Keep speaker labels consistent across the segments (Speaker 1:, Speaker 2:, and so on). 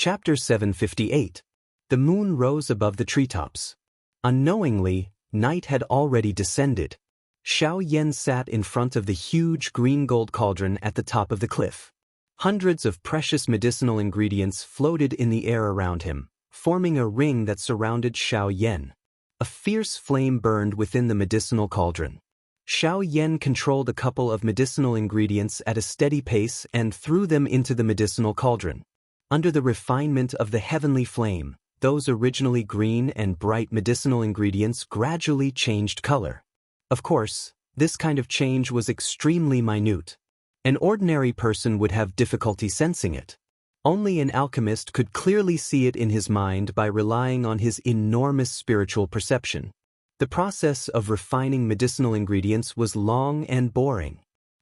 Speaker 1: Chapter 758. The moon rose above the treetops. Unknowingly, night had already descended. Xianxia sat in front of the huge green-gold cauldron at the top of the cliff. Hundreds of precious medicinal ingredients floated in the air around him, forming a ring that surrounded Xianxia. A fierce flame burned within the medicinal cauldron. Xianxia controlled a couple of medicinal ingredients at a steady pace and threw them into the medicinal cauldron. Under the refinement of the heavenly flame, those originally green and bright medicinal ingredients gradually changed color. Of course, this kind of change was extremely minute. An ordinary person would have difficulty sensing it. Only an alchemist could clearly see it in his mind by relying on his enormous spiritual perception. The process of refining medicinal ingredients was long and boring.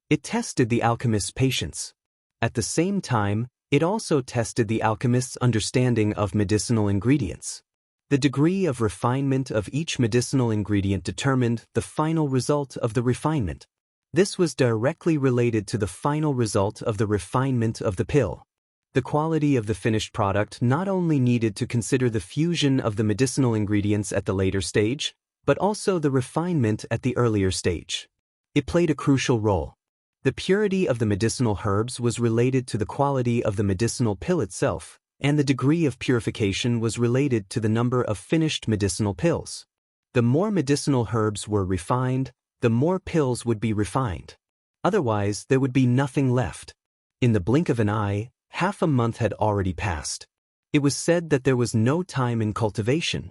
Speaker 1: It tested the alchemist's patience. At the same time, it also tested the alchemist's understanding of medicinal ingredients. The degree of refinement of each medicinal ingredient determined the final result of the refinement. This was directly related to the final result of the refinement of the pill. The quality of the finished product not only needed to consider the fusion of the medicinal ingredients at the later stage, but also the refinement at the earlier stage. It played a crucial role. The purity of the medicinal herbs was related to the quality of the medicinal pill itself, and the degree of purification was related to the number of finished medicinal pills. The more medicinal herbs were refined, the more pills would be refined. Otherwise, there would be nothing left. In the blink of an eye, half a month had already passed. It was said that there was no time in cultivation.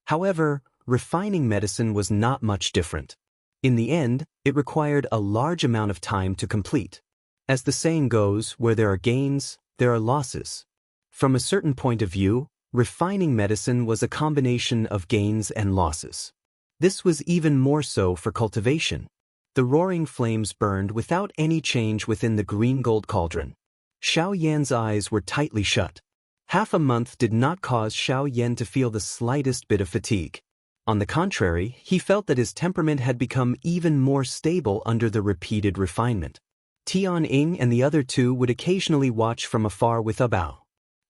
Speaker 1: However, refining medicine was not much different. In the end, it required a large amount of time to complete. As the saying goes, where there are gains, there are losses. From a certain point of view, refining medicine was a combination of gains and losses. This was even more so for cultivation. The roaring flames burned without any change within the green-gold cauldron. Xiaoyan's eyes were tightly shut. Half a month did not cause Xiaoyan to feel the slightest bit of fatigue. On the contrary, he felt that his temperament had become even more stable under the repeated refinement. Tianying and the other two would occasionally watch from afar with a bow.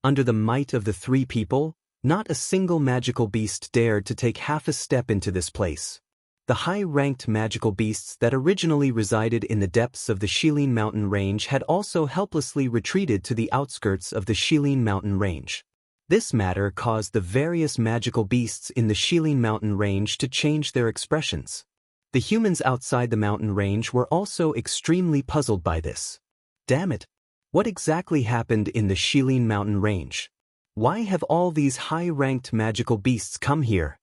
Speaker 1: Under the might of the three people, not a single magical beast dared to take half a step into this place. The high-ranked magical beasts that originally resided in the depths of the Shilin mountain range had also helplessly retreated to the outskirts of the Shilin mountain range. This matter caused the various magical beasts in the Shilin mountain range to change their expressions. The humans outside the mountain range were also extremely puzzled by this. Damn it! What exactly happened in the Shilin mountain range? Why have all these high-ranked magical beasts come here?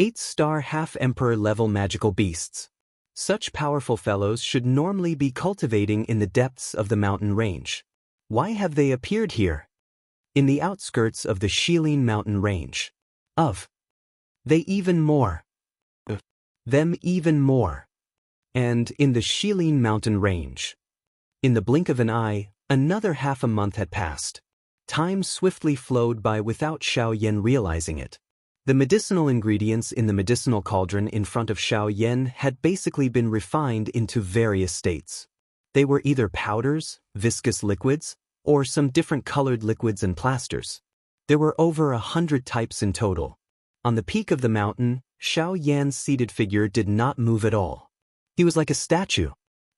Speaker 1: 8-star half-emperor level magical beasts. Such powerful fellows should normally be cultivating in the depths of the mountain range. Why have they appeared here? In the outskirts of the Shilin mountain range. They even more. Them even more. And in the Shilin mountain range. In the blink of an eye, another half a month had passed. Time swiftly flowed by without Xiaoyan realizing it. The medicinal ingredients in the medicinal cauldron in front of Xiaoyan had basically been refined into various states. They were either powders, viscous liquids, or some different colored liquids and plasters. There were over 100 types in total. On the peak of the mountain, Xiaoyan's seated figure did not move at all. He was like a statue.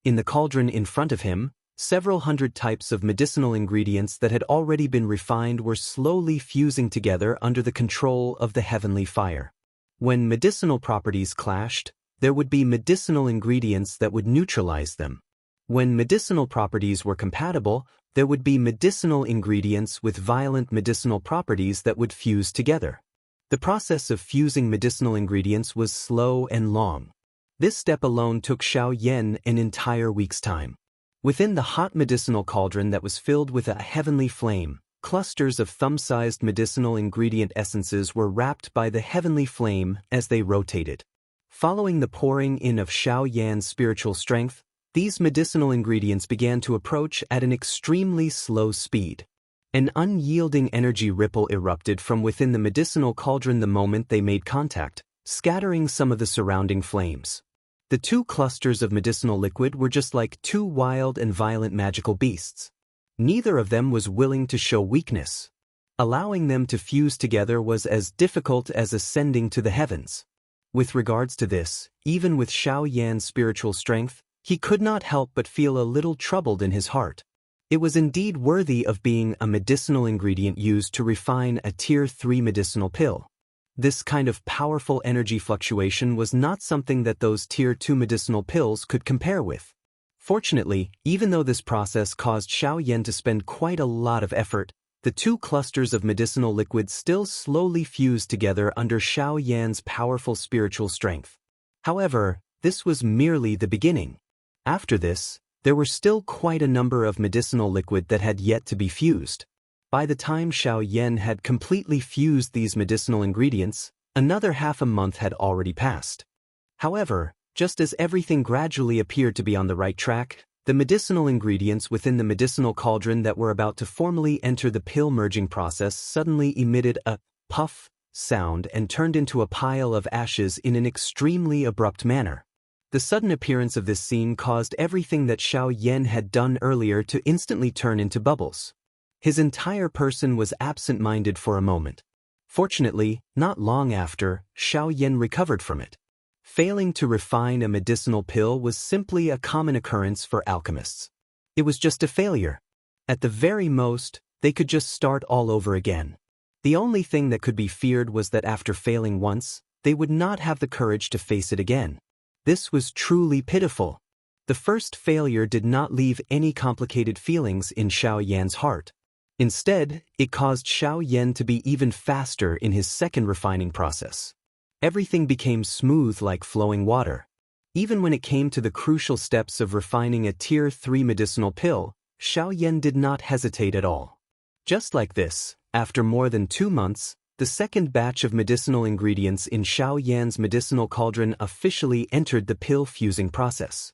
Speaker 1: In the cauldron in front of him, several hundred types of medicinal ingredients that had already been refined were slowly fusing together under the control of the heavenly fire. When medicinal properties clashed, there would be medicinal ingredients that would neutralize them. When medicinal properties were compatible, there would be medicinal ingredients with violent medicinal properties that would fuse together. The process of fusing medicinal ingredients was slow and long. This step alone took Xiaoyan an entire week's time. Within the hot medicinal cauldron that was filled with a heavenly flame, clusters of thumb-sized medicinal ingredient essences were wrapped by the heavenly flame as they rotated. Following the pouring in of Xiaoyan's spiritual strength, these medicinal ingredients began to approach at an extremely slow speed. An unyielding energy ripple erupted from within the medicinal cauldron the moment they made contact, scattering some of the surrounding flames. The two clusters of medicinal liquid were just like two wild and violent magical beasts. Neither of them was willing to show weakness. Allowing them to fuse together was as difficult as ascending to the heavens. With regards to this, even with Xiao Yan's spiritual strength, he could not help but feel a little troubled in his heart. It was indeed worthy of being a medicinal ingredient used to refine a Tier 3 medicinal pill. This kind of powerful energy fluctuation was not something that those Tier 2 medicinal pills could compare with. Fortunately, even though this process caused Xiao Yan to spend quite a lot of effort, the two clusters of medicinal liquid still slowly fused together under Xiao Yan's powerful spiritual strength. However, this was merely the beginning. After this, there were still quite a number of medicinal liquid that had yet to be fused. By the time Xiao Yan had completely fused these medicinal ingredients, another half a month had already passed. However, just as everything gradually appeared to be on the right track, the medicinal ingredients within the medicinal cauldron that were about to formally enter the pill merging process suddenly emitted a puff sound and turned into a pile of ashes in an extremely abrupt manner. The sudden appearance of this scene caused everything that Xiao Yan had done earlier to instantly turn into bubbles. His entire person was absent-minded for a moment. Fortunately, not long after, Xiao Yan recovered from it. Failing to refine a medicinal pill was simply a common occurrence for alchemists. It was just a failure. At the very most, they could just start all over again. The only thing that could be feared was that after failing once, they would not have the courage to face it again. This was truly pitiful. The first failure did not leave any complicated feelings in Xiao Yan's heart. Instead, it caused Xiao Yan to be even faster in his second refining process. Everything became smooth like flowing water. Even when it came to the crucial steps of refining a Tier 3 medicinal pill, Xiao Yan did not hesitate at all. Just like this, after more than 2 months, the second batch of medicinal ingredients in Xiao Yan's medicinal cauldron officially entered the pill fusing process.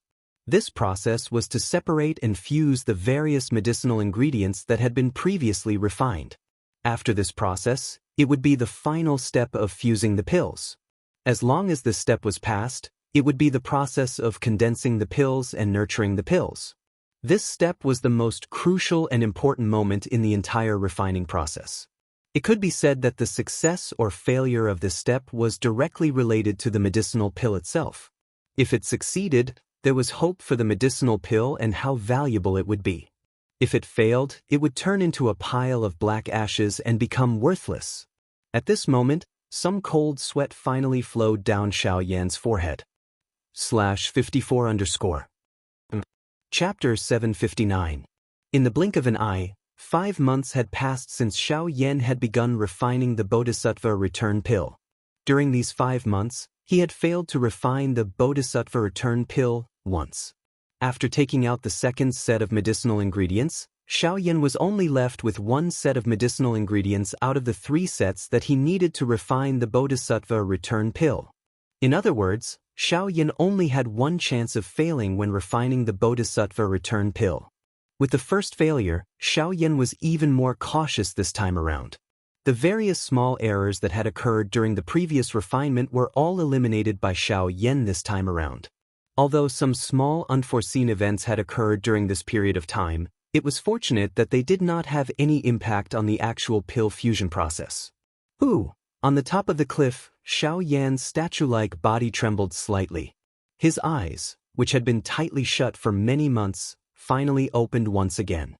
Speaker 1: This process was to separate and fuse the various medicinal ingredients that had been previously refined. After this process, it would be the final step of fusing the pills. As long as this step was passed, it would be the process of condensing the pills and nurturing the pills. This step was the most crucial and important moment in the entire refining process. It could be said that the success or failure of this step was directly related to the medicinal pill itself. If it succeeded, there was hope for the medicinal pill and how valuable it would be. If it failed, it would turn into a pile of black ashes and become worthless. At this moment, some cold sweat finally flowed down Xiao Yan's forehead. /54_. Chapter 759. In the blink of an eye, 5 months had passed since Xiao Yan had begun refining the Bodhisattva return pill. During these 5 months, he had failed to refine the Bodhisattva return pill once. After taking out the second set of medicinal ingredients, Xiao Yan was only left with 1 set of medicinal ingredients out of the 3 sets that he needed to refine the Bodhisattva return pill. In other words, Xiao Yan only had 1 chance of failing when refining the Bodhisattva return pill. With the first failure, Xiao Yan was even more cautious this time around. The various small errors that had occurred during the previous refinement were all eliminated by Xiao Yan this time around. Although some small unforeseen events had occurred during this period of time, it was fortunate that they did not have any impact on the actual pill fusion process. On the top of the cliff, Xiao Yan's statue-like body trembled slightly. His eyes, which had been tightly shut for many months, finally opened once again.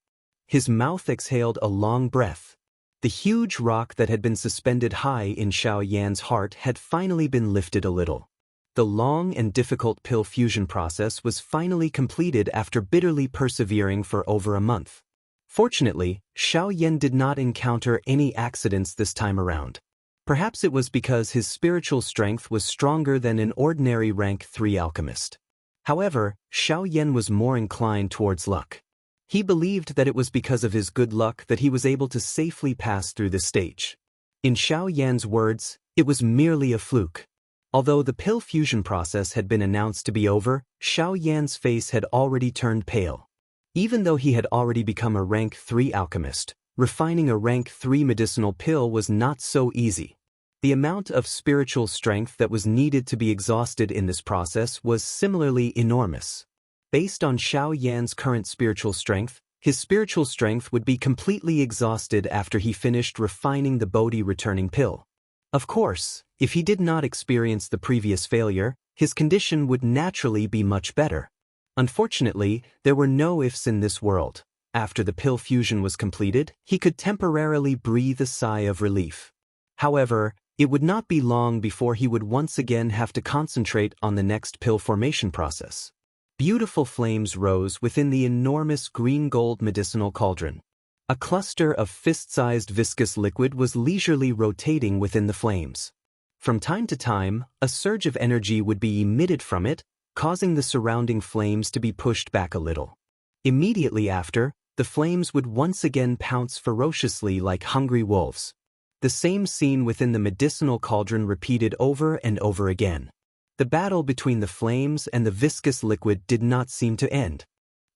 Speaker 1: His mouth exhaled a long breath. The huge rock that had been suspended high in Xiao Yan's heart had finally been lifted a little. The long and difficult pill fusion process was finally completed after bitterly persevering for over a month. Fortunately, Xiao Yan did not encounter any accidents this time around. Perhaps it was because his spiritual strength was stronger than an ordinary rank 3 alchemist. However, Xiao Yan was more inclined towards luck. He believed that it was because of his good luck that he was able to safely pass through this stage. In Xiao Yan's words, it was merely a fluke. Although the pill fusion process had been announced to be over, Xiao Yan's face had already turned pale. Even though he had already become a rank 3 alchemist, refining a rank 3 medicinal pill was not so easy. The amount of spiritual strength that was needed to be exhausted in this process was similarly enormous. Based on Xiao Yan's current spiritual strength, His spiritual strength would be completely exhausted after he finished refining the Bodhi-returning pill. Of course, if he did not experience the previous failure, his condition would naturally be much better. Unfortunately, there were no ifs in this world. After the pill fusion was completed, he could temporarily breathe a sigh of relief. However, it would not be long before he would once again have to concentrate on the next pill formation process. Beautiful flames rose within the enormous green-gold medicinal cauldron. A cluster of fist-sized viscous liquid was leisurely rotating within the flames. From time to time, a surge of energy would be emitted from it, causing the surrounding flames to be pushed back a little. Immediately after, the flames would once again pounce ferociously like hungry wolves. The same scene within the medicinal cauldron repeated over and over again. The battle between the flames and the viscous liquid did not seem to end.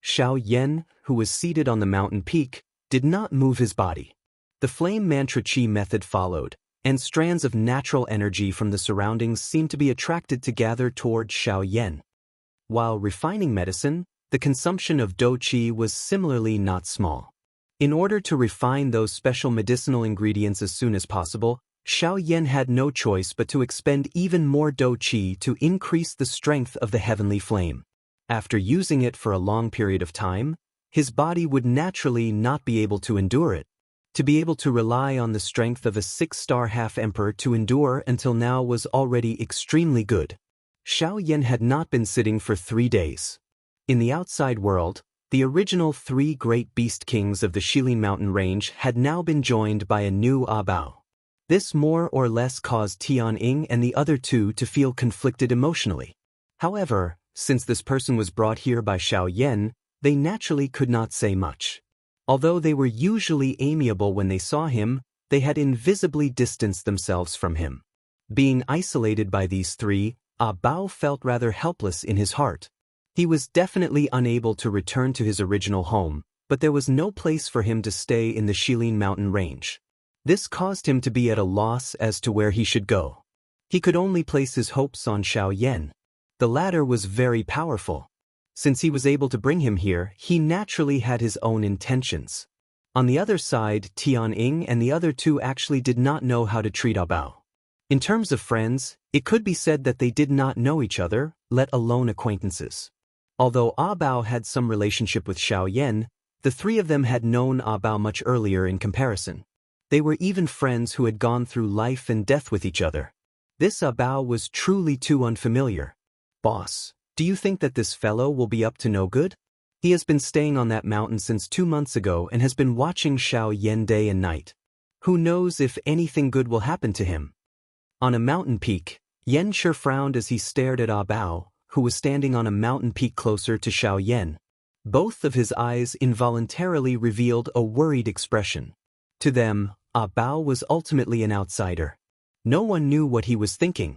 Speaker 1: Xianxia, who was seated on the mountain peak, did not move his body. The flame mantra chi method followed, and strands of natural energy from the surroundings seemed to be attracted to gather toward Xianxia. While refining medicine, the consumption of dou qi was similarly not small. In order to refine those special medicinal ingredients as soon as possible, Xianxia had no choice but to expend even more dou qi to increase the strength of the heavenly flame. After using it for a long period of time, his body would naturally not be able to endure it. To be able to rely on the strength of a 6-star half-emperor to endure until now was already extremely good. Xianxia had not been sitting for 3 days. In the outside world, the original 3 great beast kings of the Shilin mountain range had now been joined by a new Abao. This more or less caused Tianying and the other 2 to feel conflicted emotionally. However, since this person was brought here by Xianxia, they naturally could not say much. Although they were usually amiable when they saw him, they had invisibly distanced themselves from him. Being isolated by these 3, Abao felt rather helpless in his heart. He was definitely unable to return to his original home, but there was no place for him to stay in the Shilin mountain range. This caused him to be at a loss as to where he should go. He could only place his hopes on Xianxia. The latter was very powerful. Since he was able to bring him here, he naturally had his own intentions. On the other side, Tianying and the other 2 actually did not know how to treat Abao. In terms of friends, it could be said that they did not know each other, let alone acquaintances. Although Abao had some relationship with Xianxia, the 3 of them had known Abao much earlier in comparison. They were even friends who had gone through life and death with each other. This Abao was truly too unfamiliar. Boss, do you think that this fellow will be up to no good? He has been staying on that mountain since 2 months ago and has been watching Xianxia day and night. Who knows if anything good will happen to him? On a mountain peak, Xianxia frowned as he stared at Abao, who was standing on a mountain peak closer to Xianxia. Both of his eyes involuntarily revealed a worried expression. To them, Abao was ultimately an outsider. No one knew what he was thinking.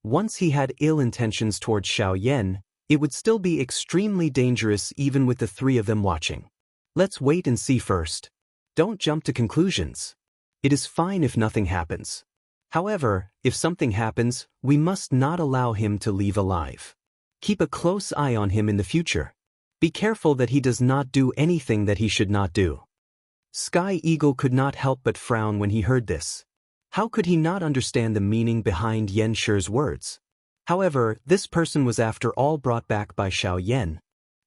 Speaker 1: Once he had ill intentions towards Xianxia, it would still be extremely dangerous even with the 3 of them watching. Let's wait and see first. Don't jump to conclusions. It is fine if nothing happens. However, if something happens, we must not allow him to leave alive. Keep a close eye on him in the future. Be careful that he does not do anything that he should not do. Sky Eagle could not help but frown when he heard this. How could he not understand the meaning behind Xianxia's words? However, this person was after all brought back by Xianxia.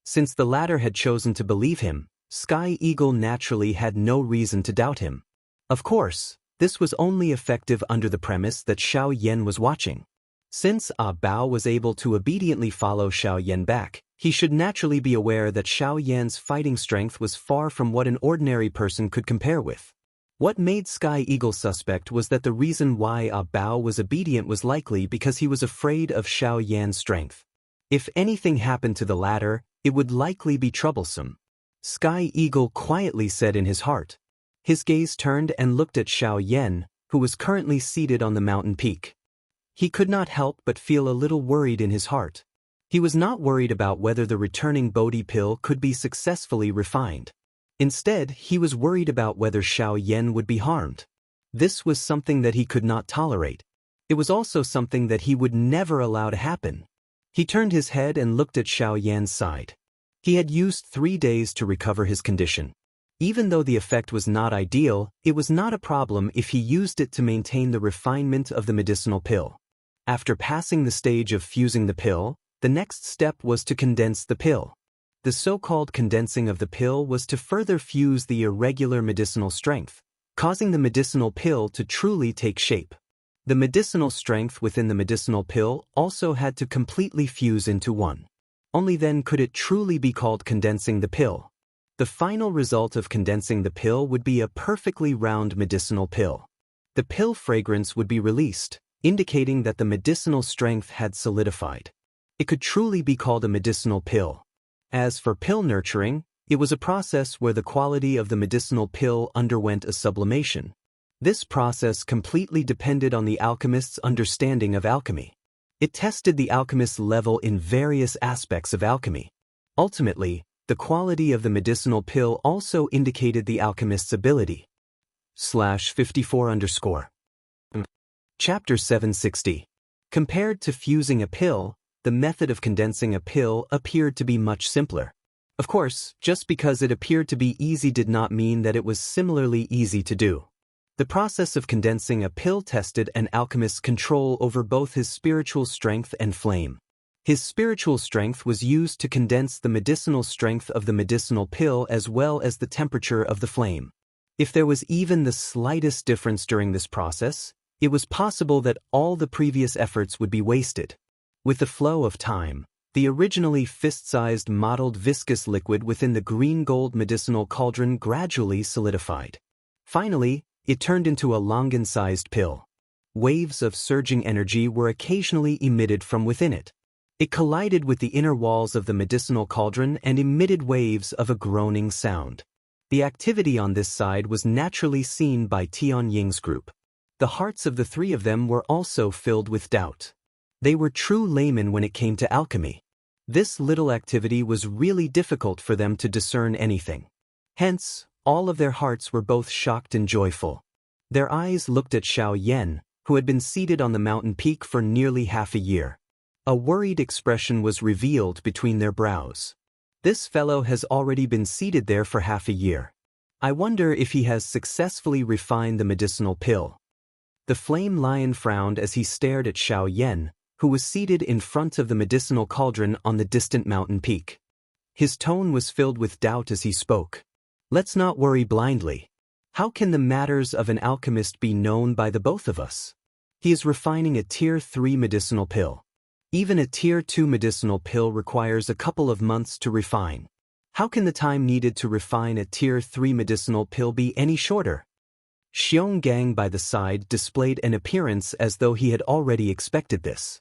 Speaker 1: Since the latter had chosen to believe him, Sky Eagle naturally had no reason to doubt him. Of course, this was only effective under the premise that Xianxia was watching. Since Abao was able to obediently follow Xianxia back, he should naturally be aware that Xiaoyan's fighting strength was far from what an ordinary person could compare with. What made Sky Eagle suspect was that the reason why Abao was obedient was likely because he was afraid of Xiaoyan's strength. If anything happened to the latter, it would likely be troublesome. Sky Eagle quietly said in his heart. His gaze turned and looked at Xianxia, who was currently seated on the mountain peak. He could not help but feel a little worried in his heart. He was not worried about whether the returning Bodhi pill could be successfully refined. Instead, he was worried about whether Xianxia would be harmed. This was something that he could not tolerate. It was also something that he would never allow to happen. He turned his head and looked at Xiaoyan's side. He had used 3 days to recover his condition. Even though the effect was not ideal, it was not a problem if he used it to maintain the refinement of the medicinal pill. After passing the stage of fusing the pill, the next step was to condense the pill. The so-called condensing of the pill was to further fuse the irregular medicinal strength, causing the medicinal pill to truly take shape. The medicinal strength within the medicinal pill also had to completely fuse into one. Only then could it truly be called condensing the pill. The final result of condensing the pill would be a perfectly round medicinal pill. The pill fragrance would be released, indicating that the medicinal strength had solidified. It could truly be called a medicinal pill. As for pill nurturing, it was a process where the quality of the medicinal pill underwent a sublimation. This process completely depended on the alchemist's understanding of alchemy. It tested the alchemist's level in various aspects of alchemy. Ultimately, the quality of the medicinal pill also indicated the alchemist's ability. /54_. Chapter 760. Compared to fusing a pill, the method of condensing a pill appeared to be much simpler. Of course, just because it appeared to be easy did not mean that it was similarly easy to do. The process of condensing a pill tested an alchemist's control over both his spiritual strength and flame. His spiritual strength was used to condense the medicinal strength of the medicinal pill as well as the temperature of the flame. If there was even the slightest difference during this process, it was possible that all the previous efforts would be wasted. With the flow of time, the originally fist-sized mottled viscous liquid within the green-gold medicinal cauldron gradually solidified. Finally, it turned into a longan-sized pill. Waves of surging energy were occasionally emitted from within it. It collided with the inner walls of the medicinal cauldron and emitted waves of a groaning sound. The activity on this side was naturally seen by Tianying's group. The hearts of the three of them were also filled with doubt. They were true laymen when it came to alchemy. This little activity was really difficult for them to discern anything. Hence, all of their hearts were both shocked and joyful. Their eyes looked at Xiao Yan, who had been seated on the mountain peak for nearly half a year. A worried expression was revealed between their brows. This fellow has already been seated there for half a year. I wonder if he has successfully refined the medicinal pill. The flame lion frowned as he stared at Xiao Yan, who was seated in front of the medicinal cauldron on the distant mountain peak. His tone was filled with doubt as he spoke. Let's not worry blindly. How can the matters of an alchemist be known by the both of us? He is refining a Tier 3 medicinal pill. Even a Tier 2 medicinal pill requires a couple of months to refine. How can the time needed to refine a Tier 3 medicinal pill be any shorter? Xiong Gang by the side displayed an appearance as though he had already expected this.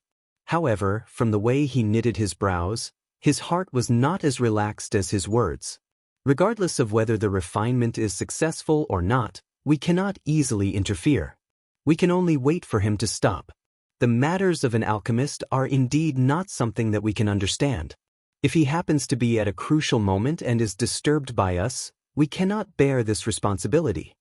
Speaker 1: However, from the way he knitted his brows, his heart was not as relaxed as his words. Regardless of whether the refinement is successful or not, we cannot easily interfere. We can only wait for him to stop. The matters of an alchemist are indeed not something that we can understand. If he happens to be at a crucial moment and is disturbed by us, we cannot bear this responsibility.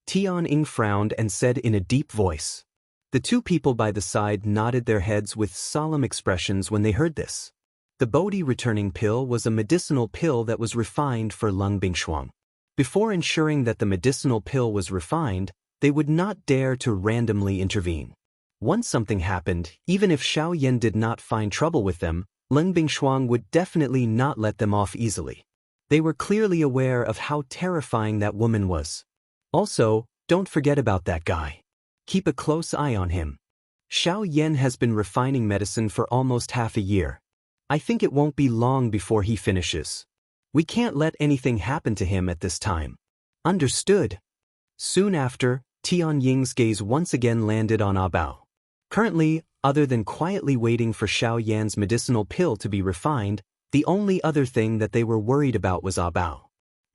Speaker 1: Tianying frowned and said in a deep voice. The two people by the side nodded their heads with solemn expressions when they heard this. The Bodhi returning pill was a medicinal pill that was refined for Lung Bingshuang. Before ensuring that the medicinal pill was refined, they would not dare to randomly intervene. Once something happened, even if Xiao Yan did not find trouble with them, Lung Bingshuang would definitely not let them off easily. They were clearly aware of how terrifying that woman was. Also, don't forget about that guy. Keep a close eye on him. Xiao Yan has been refining medicine for almost half a year. I think it won't be long before he finishes. We can't let anything happen to him at this time. Understood. Soon after, Tianying's gaze once again landed on Bao. Currently, other than quietly waiting for Xiao Yan's medicinal pill to be refined, the only other thing that they were worried about was Bao.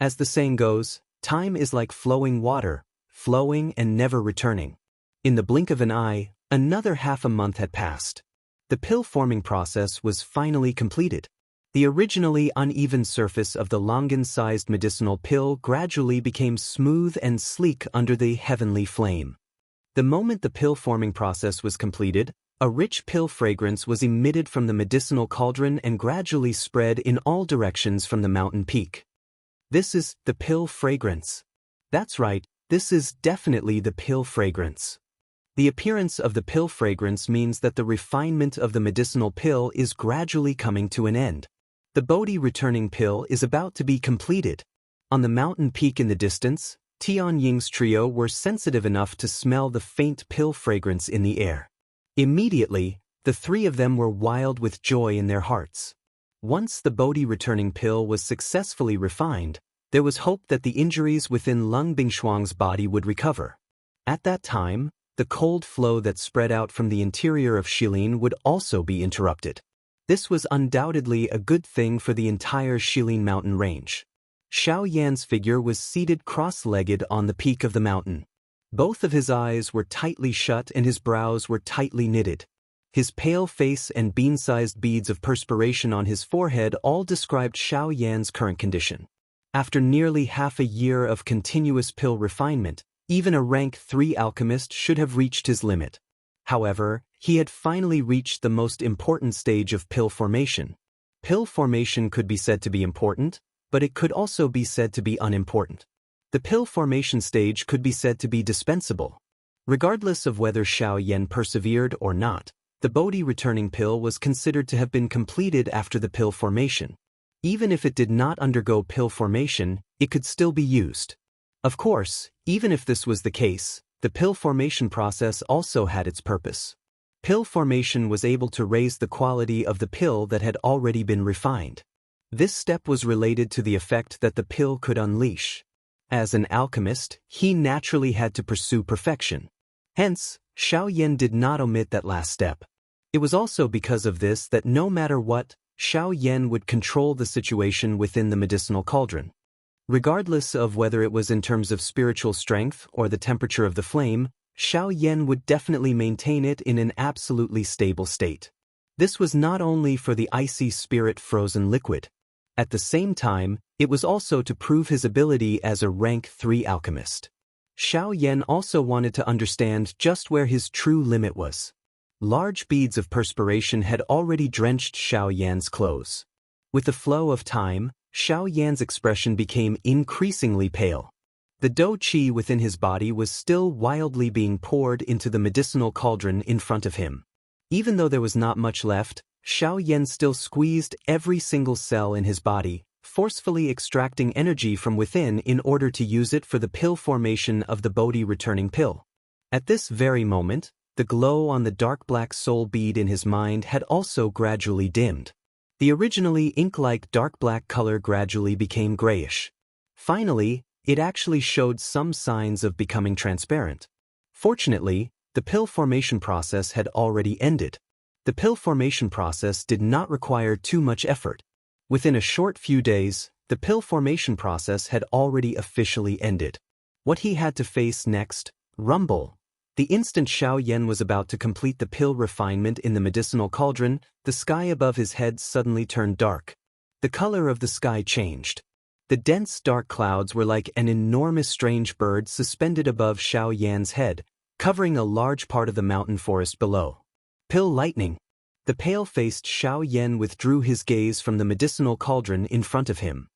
Speaker 1: As the saying goes, time is like flowing water, flowing and never returning. In the blink of an eye, another half a month had passed. The pill-forming process was finally completed. The originally uneven surface of the longan-sized medicinal pill gradually became smooth and sleek under the heavenly flame. The moment the pill-forming process was completed, A rich pill fragrance was emitted from the medicinal cauldron and gradually spread in all directions from the mountain peak. This is the pill fragrance. That's right, this is definitely the pill fragrance. The appearance of the pill fragrance means that the refinement of the medicinal pill is gradually coming to an end. The Bodhi returning pill is about to be completed. On the mountain peak in the distance, Tian Ying's trio were sensitive enough to smell the faint pill fragrance in the air. Immediately, the three of them were wild with joy in their hearts. Once the Bodhi returning pill was successfully refined, there was hope that the injuries within Lung Bingshuang's body would recover. At that time, the cold flow that spread out from the interior of Shilin would also be interrupted. This was undoubtedly a good thing for the entire Shilin mountain range. Xiao Yan's figure was seated cross-legged on the peak of the mountain. Both of his eyes were tightly shut and his brows were tightly knitted. His pale face and bean-sized beads of perspiration on his forehead all described Xiao Yan's current condition. After nearly half a year of continuous pill refinement, even a rank 3 alchemist should have reached his limit. However, he had finally reached the most important stage of pill formation. Pill formation could be said to be important, but it could also be said to be unimportant. The pill formation stage could be said to be dispensable. Regardless of whether Xiao Yan persevered or not, the Bodhi returning pill was considered to have been completed after the pill formation. Even if it did not undergo pill formation, it could still be used. Of course, even if this was the case, the pill formation process also had its purpose. Pill formation was able to raise the quality of the pill that had already been refined. This step was related to the effect that the pill could unleash. As an alchemist, he naturally had to pursue perfection. Hence, Xiao Yan did not omit that last step. It was also because of this that no matter what, Xiao Yan would control the situation within the medicinal cauldron. Regardless of whether it was in terms of spiritual strength or the temperature of the flame, Xiao Yan would definitely maintain it in an absolutely stable state. This was not only for the icy spirit frozen liquid. At the same time, it was also to prove his ability as a rank 3 alchemist. Xiao Yan also wanted to understand just where his true limit was. Large beads of perspiration had already drenched Xiao Yan's clothes. With the flow of time, Xiao Yan's expression became increasingly pale. The dou qi within his body was still wildly being poured into the medicinal cauldron in front of him. Even though there was not much left, Xiao Yan still squeezed every single cell in his body, forcefully extracting energy from within in order to use it for the pill formation of the Bodhi returning pill. At this very moment, the glow on the dark black soul bead in his mind had also gradually dimmed. The originally ink-like dark black color gradually became grayish. Finally, it actually showed some signs of becoming transparent. Fortunately, the pill formation process had already ended. The pill formation process did not require too much effort. Within a short few days, the pill formation process had already officially ended. What he had to face next? Rumble. The instant Xiao Yan was about to complete the pill refinement in the medicinal cauldron, the sky above his head suddenly turned dark. The color of the sky changed. The dense dark clouds were like an enormous strange bird suspended above Xiao Yan's head, covering a large part of the mountain forest below. Pill lightning. The pale-faced Xiao Yan withdrew his gaze from the medicinal cauldron in front of him.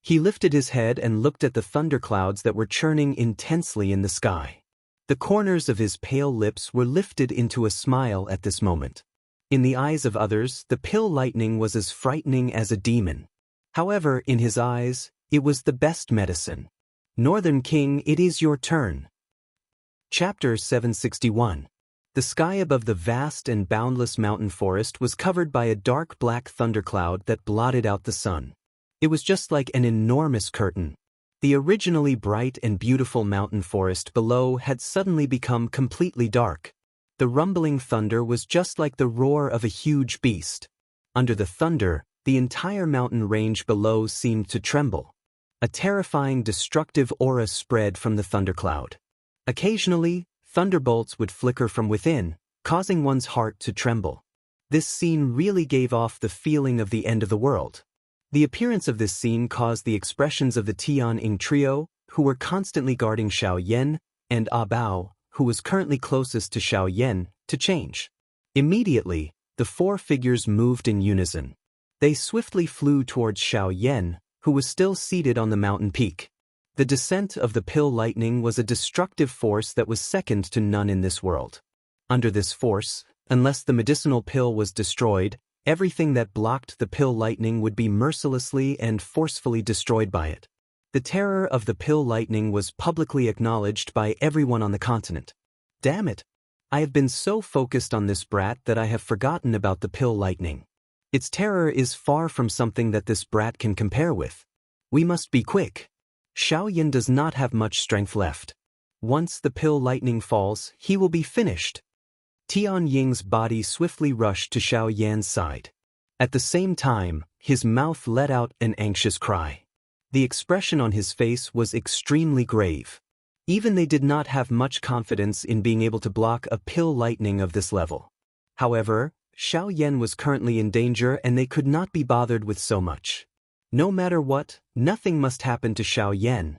Speaker 1: He lifted his head and looked at the thunderclouds that were churning intensely in the sky. The corners of his pale lips were lifted into a smile at this moment. In the eyes of others, the pill lightning was as frightening as a demon. However, in his eyes, it was the best medicine. Northern King, it is your turn. Chapter 761. The sky above the vast and boundless mountain forest was covered by a dark black thundercloud that blotted out the sun. It was just like an enormous curtain. The originally bright and beautiful mountain forest below had suddenly become completely dark. The rumbling thunder was just like the roar of a huge beast. Under the thunder, the entire mountain range below seemed to tremble. A terrifying, destructive aura spread from the thundercloud. Occasionally, thunderbolts would flicker from within, causing one's heart to tremble. This scene really gave off the feeling of the end of the world. The appearance of this scene caused the expressions of the Tian Ying trio, who were constantly guarding Xiao Yan, and Bao, who was currently closest to Xiao Yan, to change. Immediately, the four figures moved in unison. They swiftly flew towards Xiaoyan, who was still seated on the mountain peak. The descent of the pill lightning was a destructive force that was second to none in this world. Under this force, unless the medicinal pill was destroyed, everything that blocked the pill lightning would be mercilessly and forcefully destroyed by it. The terror of the pill lightning was publicly acknowledged by everyone on the continent. Damn it! I have been so focused on this brat that I have forgotten about the pill lightning. Its terror is far from something that this brat can compare with. We must be quick. Xiaoyan does not have much strength left. Once the pill lightning falls, he will be finished. Tian Ying's body swiftly rushed to Xiaoyan's side. At the same time, his mouth let out an anxious cry. The expression on his face was extremely grave. Even they did not have much confidence in being able to block a pill lightning of this level. However, Xiaoyan was currently in danger and they could not be bothered with so much. No matter what, nothing must happen to Xiaoyan.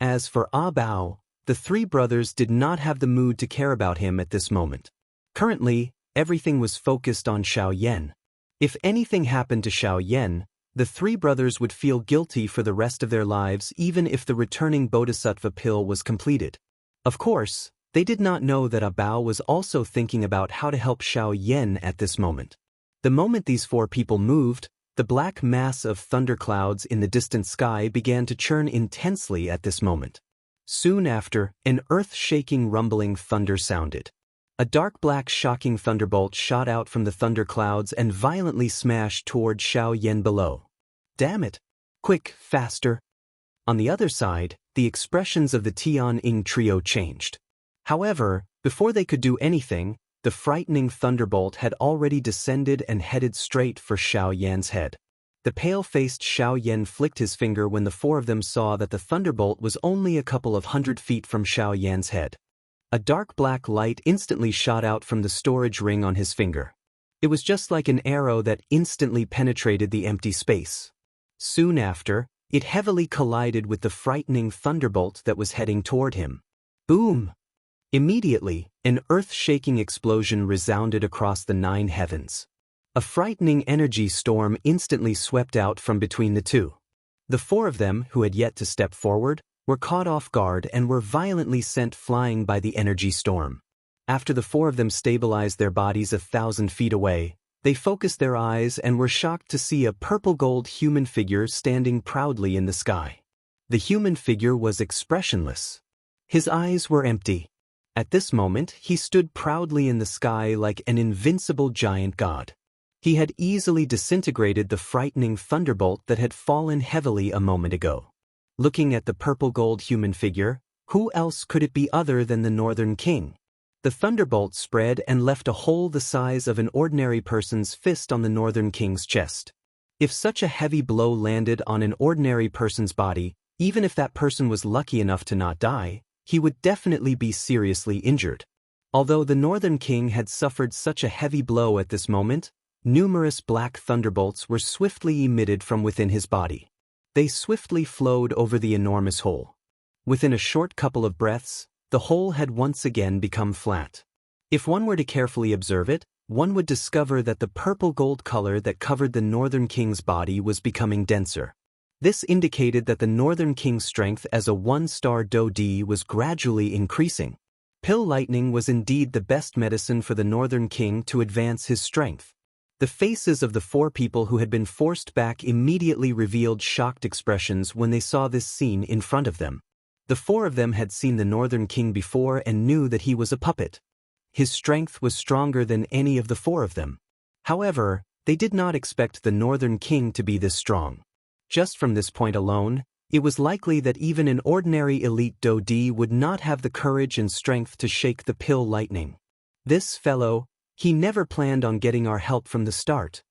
Speaker 1: As for Ah Bao, the three brothers did not have the mood to care about him at this moment. Currently, everything was focused on Xiaoyan. If anything happened to Xiaoyan, the three brothers would feel guilty for the rest of their lives even if the returning Bodhisattva pill was completed. Of course, they did not know that Ah Bao was also thinking about how to help Xiaoyan at this moment. The moment these four people moved, the black mass of thunderclouds in the distant sky began to churn intensely at this moment. Soon after, an earth-shaking rumbling thunder sounded. A dark black shocking thunderbolt shot out from the thunderclouds and violently smashed toward Xiaoyan below. Damn it! Quick, faster! On the other side, the expressions of the Tian Ying trio changed. However, before they could do anything, the frightening thunderbolt had already descended and headed straight for Xiaoyan's head. The pale-faced Xiaoyan flicked his finger when the four of them saw that the thunderbolt was only a couple of 100 feet from Xiaoyan's head. A dark black light instantly shot out from the storage ring on his finger. It was just like an arrow that instantly penetrated the empty space. Soon after, it heavily collided with the frightening thunderbolt that was heading toward him. Boom! Immediately, an earth-shaking explosion resounded across the 9 heavens. A frightening energy storm instantly swept out from between the two. The four of them, who had yet to step forward, were caught off guard and were violently sent flying by the energy storm. After the four of them stabilized their bodies 1,000 feet away, they focused their eyes and were shocked to see a purple-gold human figure standing proudly in the sky. The human figure was expressionless. His eyes were empty. At this moment, he stood proudly in the sky like an invincible giant god. He had easily disintegrated the frightening thunderbolt that had fallen heavily a moment ago. Looking at the purple-gold human figure, who else could it be other than the Northern King? The thunderbolt spread and left a hole the size of an ordinary person's fist on the Northern King's chest. If such a heavy blow landed on an ordinary person's body, even if that person was lucky enough to not die, he would definitely be seriously injured. Although the Northern King had suffered such a heavy blow at this moment, numerous black thunderbolts were swiftly emitted from within his body. They swiftly flowed over the enormous hole. Within a short couple of breaths, the hole had once again become flat. If one were to carefully observe it, one would discover that the purple-gold color that covered the Northern King's body was becoming denser. This indicated that the Northern King's strength as a 1-star Do-D was gradually increasing. Pill lightning was indeed the best medicine for the Northern King to advance his strength. The faces of the four people who had been forced back immediately revealed shocked expressions when they saw this scene in front of them. The four of them had seen the Northern King before and knew that he was a puppet. His strength was stronger than any of the four of them. However, they did not expect the Northern King to be this strong. Just from this point alone, it was likely that even an ordinary elite Do-D would not have the courage and strength to shake the pill lightning. This fellow, he never planned on getting our help from the start.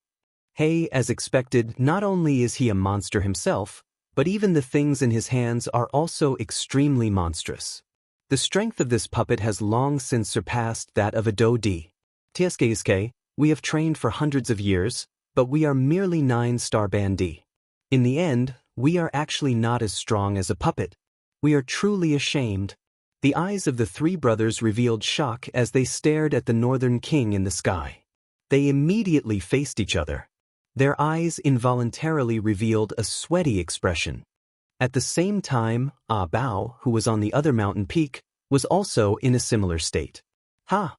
Speaker 1: Hey, as expected, not only is he a monster himself, but even the things in his hands are also extremely monstrous. The strength of this puppet has long since surpassed that of a Do-D. TSK, we have trained for hundreds of years, but we are merely 9-star Band-D. In the end, we are actually not as strong as a puppet. We are truly ashamed. The eyes of the three brothers revealed shock as they stared at the Northern King in the sky. They immediately faced each other. Their eyes involuntarily revealed a sweaty expression. At the same time, Ah Bao, who was on the other mountain peak, was also in a similar state. Ha!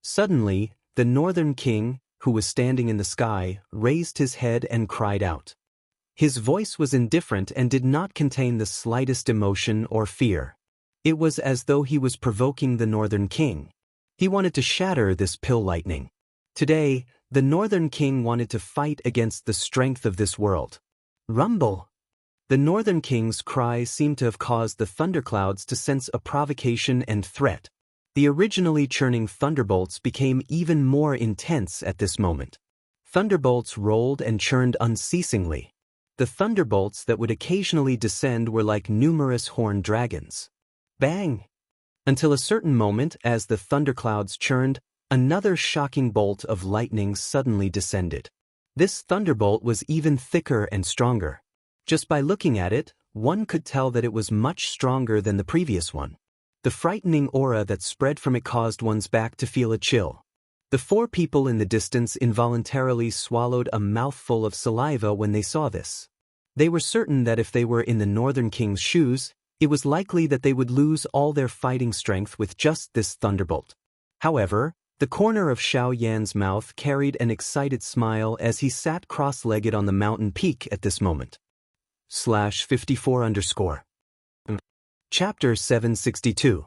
Speaker 1: Suddenly, the Northern King, who was standing in the sky, raised his head and cried out. His voice was indifferent and did not contain the slightest emotion or fear. It was as though he was provoking the Northern King. He wanted to shatter this pill lightning. Today, the Northern King wanted to fight against the strength of this world. Rumble! The Northern King's cry seemed to have caused the thunderclouds to sense a provocation and threat. The originally churning thunderbolts became even more intense at this moment. Thunderbolts rolled and churned unceasingly. The thunderbolts that would occasionally descend were like numerous horned dragons. Bang! Until a certain moment, as the thunderclouds churned, another shocking bolt of lightning suddenly descended. This thunderbolt was even thicker and stronger. Just by looking at it, one could tell that it was much stronger than the previous one. The frightening aura that spread from it caused one's back to feel a chill. The four people in the distance involuntarily swallowed a mouthful of saliva when they saw this. They were certain that if they were in the Northern King's shoes, it was likely that they would lose all their fighting strength with just this thunderbolt. However, the corner of Xiao Yan's mouth carried an excited smile as he sat cross-legged on the mountain peak at this moment. /54_. Chapter 762.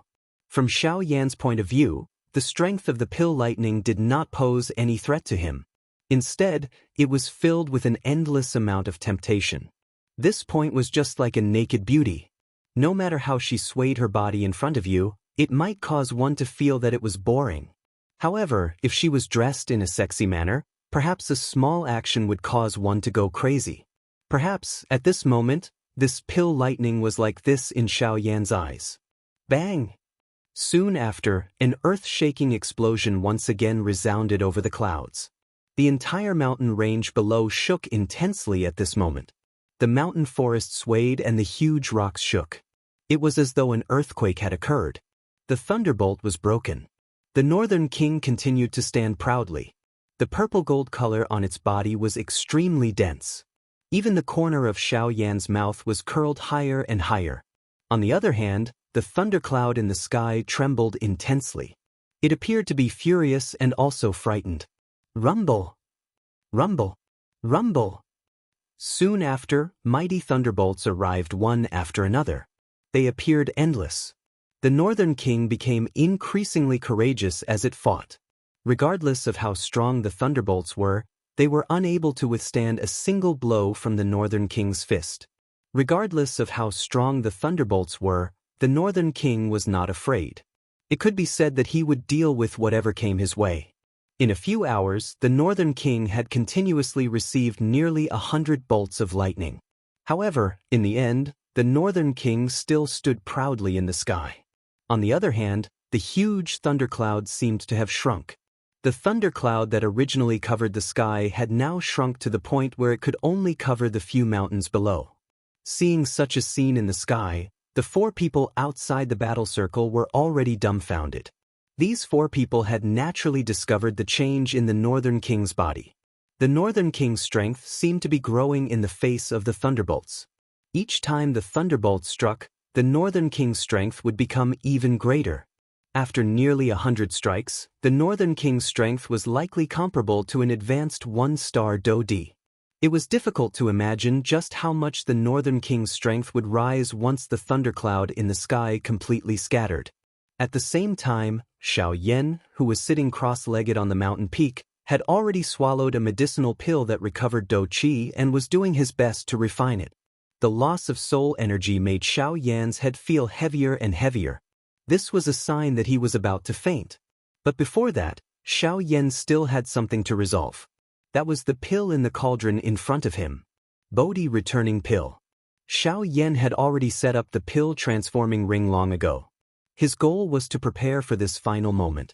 Speaker 1: From Xiao Yan's point of view, the strength of the pill lightning did not pose any threat to him. Instead, it was filled with an endless amount of temptation. This point was just like a naked beauty. No matter how she swayed her body in front of you, it might cause one to feel that it was boring. However, if she was dressed in a sexy manner, perhaps a small action would cause one to go crazy. Perhaps, at this moment, this pill lightning was like this in Xiao Yan's eyes. Bang! Soon after, an earth-shaking explosion once again resounded over the clouds. The entire mountain range below shook intensely at this moment. The mountain forest swayed and the huge rocks shook. It was as though an earthquake had occurred. The thunderbolt was broken. The Northern King continued to stand proudly. The purple-gold color on its body was extremely dense. Even the corner of Xiao Yan's mouth was curled higher and higher. On the other hand, the thundercloud in the sky trembled intensely. It appeared to be furious and also frightened. Rumble! Rumble! Rumble! Soon after, mighty thunderbolts arrived one after another. They appeared endless. The Northern King became increasingly courageous as it fought. Regardless of how strong the thunderbolts were, they were unable to withstand a single blow from the Northern King's fist. Regardless of how strong the thunderbolts were, the Northern King was not afraid. It could be said that he would deal with whatever came his way. In a few hours, the Northern King had continuously received nearly 100 bolts of lightning. However, in the end, the Northern King still stood proudly in the sky. On the other hand, the huge thundercloud seemed to have shrunk. The thundercloud that originally covered the sky had now shrunk to the point where it could only cover the few mountains below. Seeing such a scene in the sky, the four people outside the battle circle were already dumbfounded. These four people had naturally discovered the change in the Northern King's body. The Northern King's strength seemed to be growing in the face of the thunderbolts. Each time the thunderbolts struck, the Northern King's strength would become even greater. After nearly 100 strikes, the Northern King's strength was likely comparable to an advanced one-star Do-D. It was difficult to imagine just how much the Northern King's strength would rise once the thundercloud in the sky completely scattered. At the same time, Xiao Yan, who was sitting cross-legged on the mountain peak, had already swallowed a medicinal pill that recovered Do-Qi and was doing his best to refine it. The loss of soul energy made Xiao Yan's head feel heavier and heavier. This was a sign that he was about to faint. But before that, Xiao Yan still had something to resolve. That was the pill in the cauldron in front of him. Bodhi returning pill. Xiao Yan had already set up the pill transforming ring long ago. His goal was to prepare for this final moment.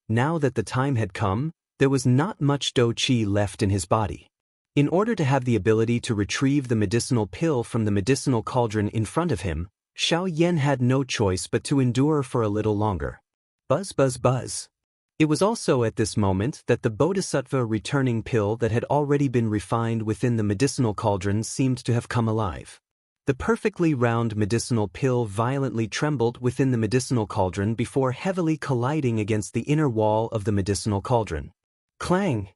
Speaker 1: Now that the time had come, there was not much Do-Qi left in his body. In order to have the ability to retrieve the medicinal pill from the medicinal cauldron in front of him, Xiao Yan had no choice but to endure for a little longer. Buzz buzz buzz. It was also at this moment that the bodhisattva returning pill that had already been refined within the medicinal cauldron seemed to have come alive. The perfectly round medicinal pill violently trembled within the medicinal cauldron before heavily colliding against the inner wall of the medicinal cauldron. Clang!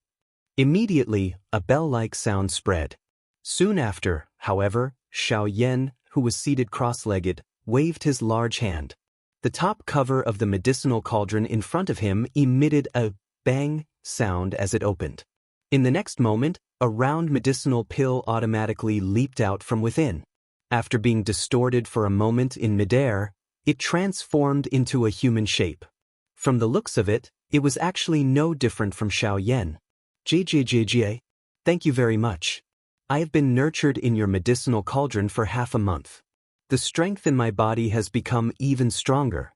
Speaker 1: Immediately, a bell-like sound spread. Soon after, however, Xiaoyan, who was seated cross-legged, waved his large hand. The top cover of the medicinal cauldron in front of him emitted a bang sound as it opened. In the next moment, a round medicinal pill automatically leaped out from within. After being distorted for a moment in midair, it transformed into a human shape. From the looks of it, it was actually no different from Xiaoyan. JJJJ, thank you very much. I have been nurtured in your medicinal cauldron for half a month. The strength in my body has become even stronger.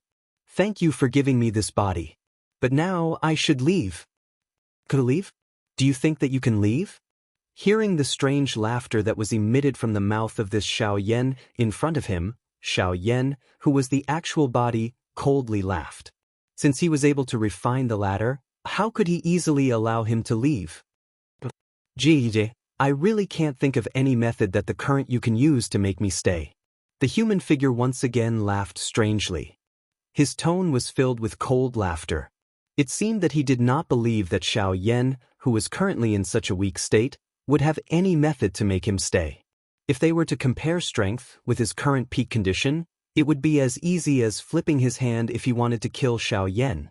Speaker 1: Thank you for giving me this body. But now I should leave. Could I leave? Do you think that you can leave? Hearing the strange laughter that was emitted from the mouth of this Xiaoyan in front of him, Xiaoyan, who was the actual body, coldly laughed. Since he was able to refine the latter, how could he easily allow him to leave? Gee, I really can't think of any method that the current you can use to make me stay. The human figure once again laughed strangely. His tone was filled with cold laughter. It seemed that he did not believe that Xiaoyan, who was currently in such a weak state, would have any method to make him stay. If they were to compare strength with his current peak condition, it would be as easy as flipping his hand if he wanted to kill Xiaoyan.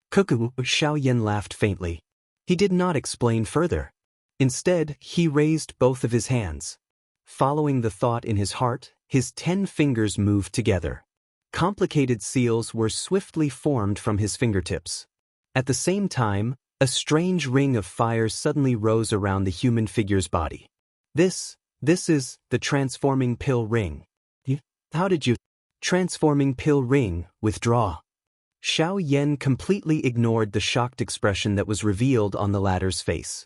Speaker 1: Cuckoo, Xiaoyan laughed faintly. He did not explain further. Instead, he raised both of his hands. Following the thought in his heart, his 10 fingers moved together. Complicated seals were swiftly formed from his fingertips. At the same time, a strange ring of fire suddenly rose around the human figure's body. This is the transforming pill ring. How did you? Transforming pill ring, withdraw. Xiaoyan completely ignored the shocked expression that was revealed on the latter's face.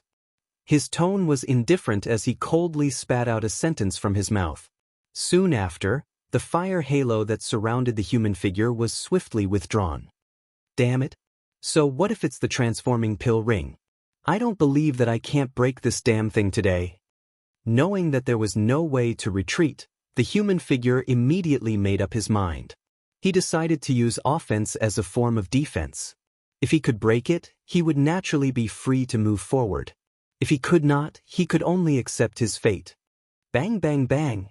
Speaker 1: His tone was indifferent as he coldly spat out a sentence from his mouth. Soon after, the fire halo that surrounded the human figure was swiftly withdrawn. Damn it. So what if it's the transforming pill ring? I don't believe that I can't break this damn thing today. Knowing that there was no way to retreat, the human figure immediately made up his mind. He decided to use offense as a form of defense. If he could break it, he would naturally be free to move forward. If he could not, he could only accept his fate. Bang bang bang.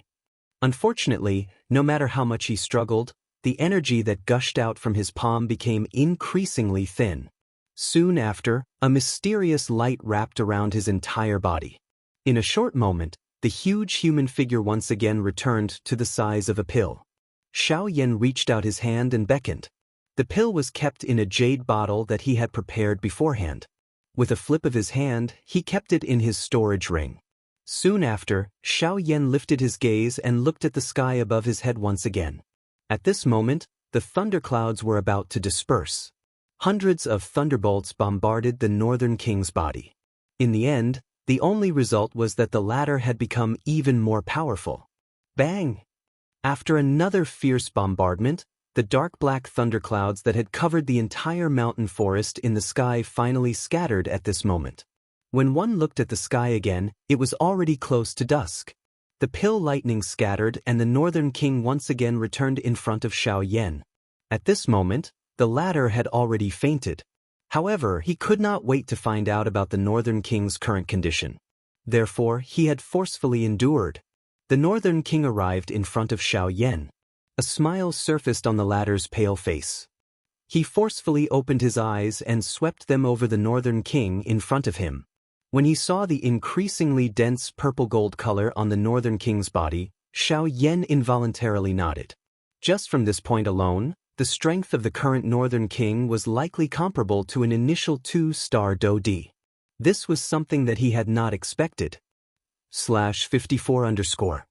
Speaker 1: Unfortunately, no matter how much he struggled, the energy that gushed out from his palm became increasingly thin. Soon after, a mysterious light wrapped around his entire body. In a short moment, the huge human figure once again returned to the size of a pill. Xiaoyan reached out his hand and beckoned. The pill was kept in a jade bottle that he had prepared beforehand. With a flip of his hand, he kept it in his storage ring. Soon after, Xiaoyan lifted his gaze and looked at the sky above his head once again. At this moment, the thunderclouds were about to disperse. Hundreds of thunderbolts bombarded the Northern King's body. In the end, the only result was that the latter had become even more powerful. Bang! After another fierce bombardment, the dark black thunderclouds that had covered the entire mountain forest in the sky finally scattered at this moment. When one looked at the sky again, it was already close to dusk. The pill lightning scattered and the Northern King once again returned in front of Xiaoyan. At this moment, the latter had already fainted. However, he could not wait to find out about the Northern King's current condition. Therefore, he had forcefully endured. The Northern King arrived in front of Xiaoyan. A smile surfaced on the latter's pale face. He forcefully opened his eyes and swept them over the Northern King in front of him. When he saw the increasingly dense purple-gold color on the Northern King's body, Xiaoyan involuntarily nodded. Just from this point alone, the strength of the current Northern King was likely comparable to an initial 2-star Do-D. This was something that he had not expected. /54_.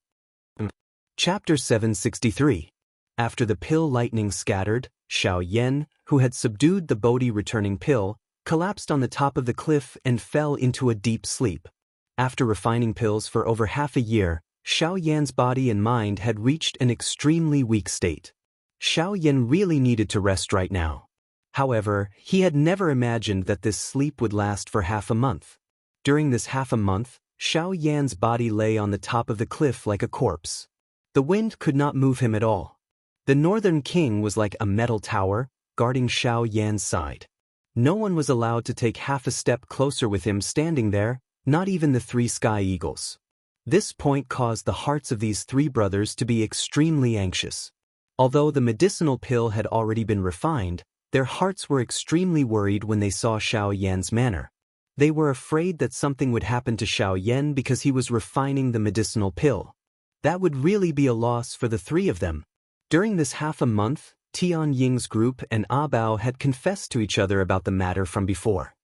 Speaker 1: Chapter 763. After the pill lightning scattered, Xiaoyan, who had subdued the Bodhi returning pill, collapsed on the top of the cliff and fell into a deep sleep. After refining pills for over half a year, Xiaoyan's body and mind had reached an extremely weak state. Xiaoyan really needed to rest right now. However, he had never imagined that this sleep would last for half a month. During this half a month, Xiao Yan's body lay on the top of the cliff like a corpse. The wind could not move him at all. The Northern King was like a metal tower, guarding Xiao Yan's side. No one was allowed to take half a step closer with him standing there, not even the 3 sky eagles. This point caused the hearts of these 3 brothers to be extremely anxious. Although the medicinal pill had already been refined, their hearts were extremely worried when they saw Xiao Yan's manner. They were afraid that something would happen to Xiao Yan because he was refining the medicinal pill. That would really be a loss for the 3 of them. During this half a month, Tian Ying's group and Ah Bao had confessed to each other about the matter from before.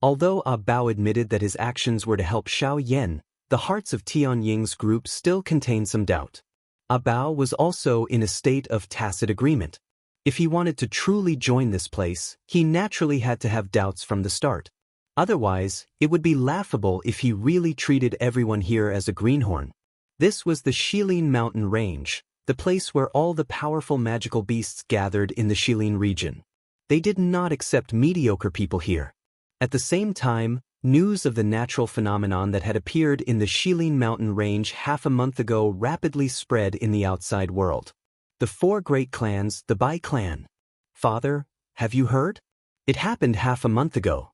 Speaker 1: Although Ah Bao admitted that his actions were to help Xiao Yan, the hearts of Tian Ying's group still contained some doubt. Ah Bao was also in a state of tacit agreement. If he wanted to truly join this place, he naturally had to have doubts from the start. Otherwise, it would be laughable if he really treated everyone here as a greenhorn. This was the Shilin Mountain Range, the place where all the powerful magical beasts gathered in the Shilin region. They did not accept mediocre people here. At the same time, news of the natural phenomenon that had appeared in the Shilin Mountain Range half a month ago rapidly spread in the outside world. The 4 great clans, the Bai clan. Father, have you heard? It happened half a month ago.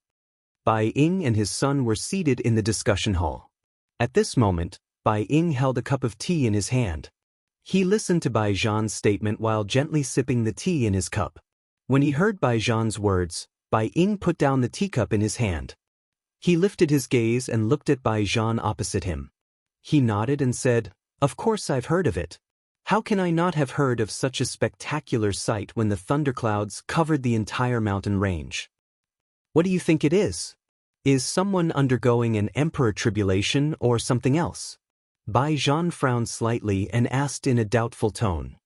Speaker 1: Bai Ying and his son were seated in the discussion hall. At this moment, Bai Ying held a cup of tea in his hand. He listened to Bai Zhan's statement while gently sipping the tea in his cup. When he heard Bai Zhan's words, Bai Ying put down the teacup in his hand. He lifted his gaze and looked at Bai Zhan opposite him. He nodded and said, "Of course I've heard of it. How can I not have heard of such a spectacular sight when the thunderclouds covered the entire mountain range? What do you think it is? Is someone undergoing an emperor tribulation or something else?" Bai Zhan frowned slightly and asked in a doubtful tone.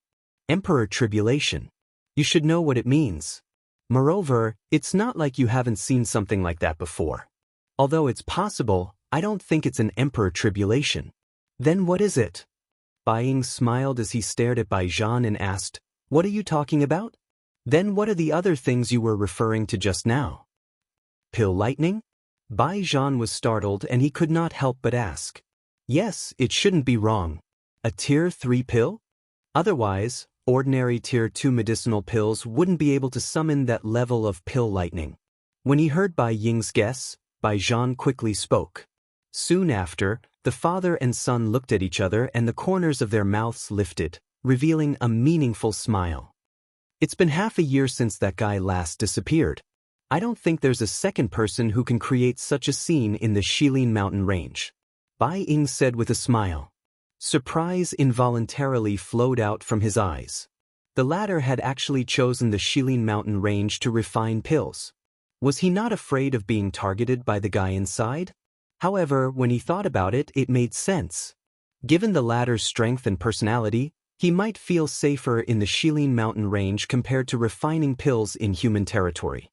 Speaker 1: "Emperor tribulation. You should know what it means. Moreover, it's not like you haven't seen something like that before. Although it's possible, I don't think it's an emperor tribulation. Then what is it?" Bai Ying smiled as he stared at Bai Zhan and asked, "What are you talking about? Then what are the other things you were referring to just now?" "Pill lightning?" Bai Zhan was startled and he could not help but ask. "Yes, it shouldn't be wrong. A tier 3 pill? Otherwise, ordinary tier 2 medicinal pills wouldn't be able to summon that level of pill lightning." When he heard Bai Ying's guess, Bai Zhan quickly spoke. Soon after, the father and son looked at each other and the corners of their mouths lifted, revealing a meaningful smile. "It's been half a year since that guy last disappeared. I don't think there's a second person who can create such a scene in the Shilin Mountain Range," Bai Ying said with a smile. Surprise involuntarily flowed out from his eyes. The latter had actually chosen the Shilin Mountain Range to refine pills. Was he not afraid of being targeted by the guy inside? However, when he thought about it, it made sense. Given the latter's strength and personality, he might feel safer in the Shilin Mountain Range compared to refining pills in human territory.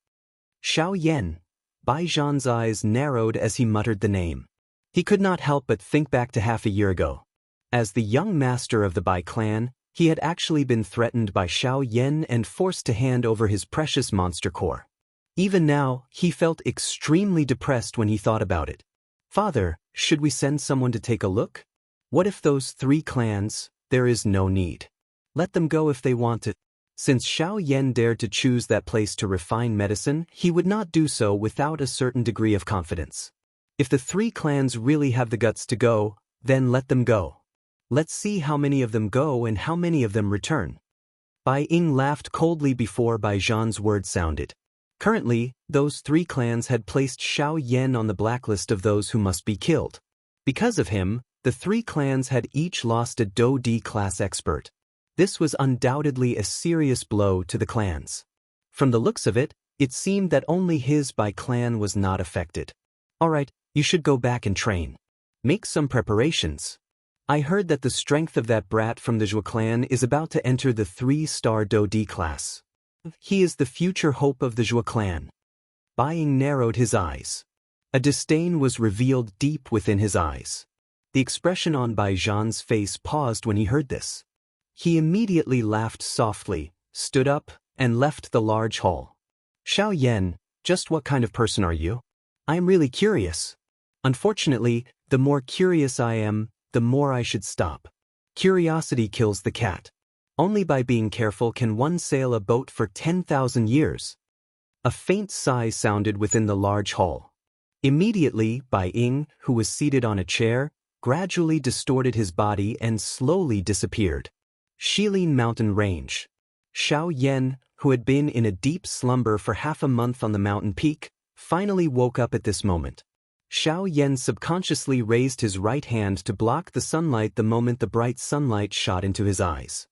Speaker 1: Xiao Yan. Bai Zhan's eyes narrowed as he muttered the name. He could not help but think back to half a year ago. As the young master of the Bai clan, he had actually been threatened by Xiao Yan and forced to hand over his precious monster core. Even now, he felt extremely depressed when he thought about it. "Father, should we send someone to take a look? What if those 3 clans? There is no need. Let them go if they want to." Since Xiao Yan dared to choose that place to refine medicine, he would not do so without a certain degree of confidence. If the 3 clans really have the guts to go, then let them go. Let's see how many of them go and how many of them return. Bai Ying laughed coldly before Bai Zhan's words sounded. Currently, those 3 clans had placed Xiao Yan on the blacklist of those who must be killed. Because of him, the 3 clans had each lost a Do D class expert. This was undoubtedly a serious blow to the clans. From the looks of it, it seemed that only his Bai clan was not affected. "Alright, you should go back and train. Make some preparations. I heard that the strength of that brat from the Zhou clan is about to enter the 3-star Do D class. He is the future hope of the Zhou clan." Bai Ying narrowed his eyes. A disdain was revealed deep within his eyes. The expression on Bai Zhan's face paused when he heard this. He immediately laughed softly, stood up, and left the large hall. Xiao Yan, just what kind of person are you? I am really curious. Unfortunately, the more curious I am, the more I should stop. Curiosity kills the cat. Only by being careful can one sail a boat for 10,000 years. A faint sigh sounded within the large hall. Immediately, Bai Ying, who was seated on a chair, gradually distorted his body and slowly disappeared. Shilin Mountain Range. Xiao Yan, who had been in a deep slumber for half a month on the mountain peak, finally woke up at this moment. Xiao Yan subconsciously raised his right hand to block the sunlight the moment the bright sunlight shot into his eyes.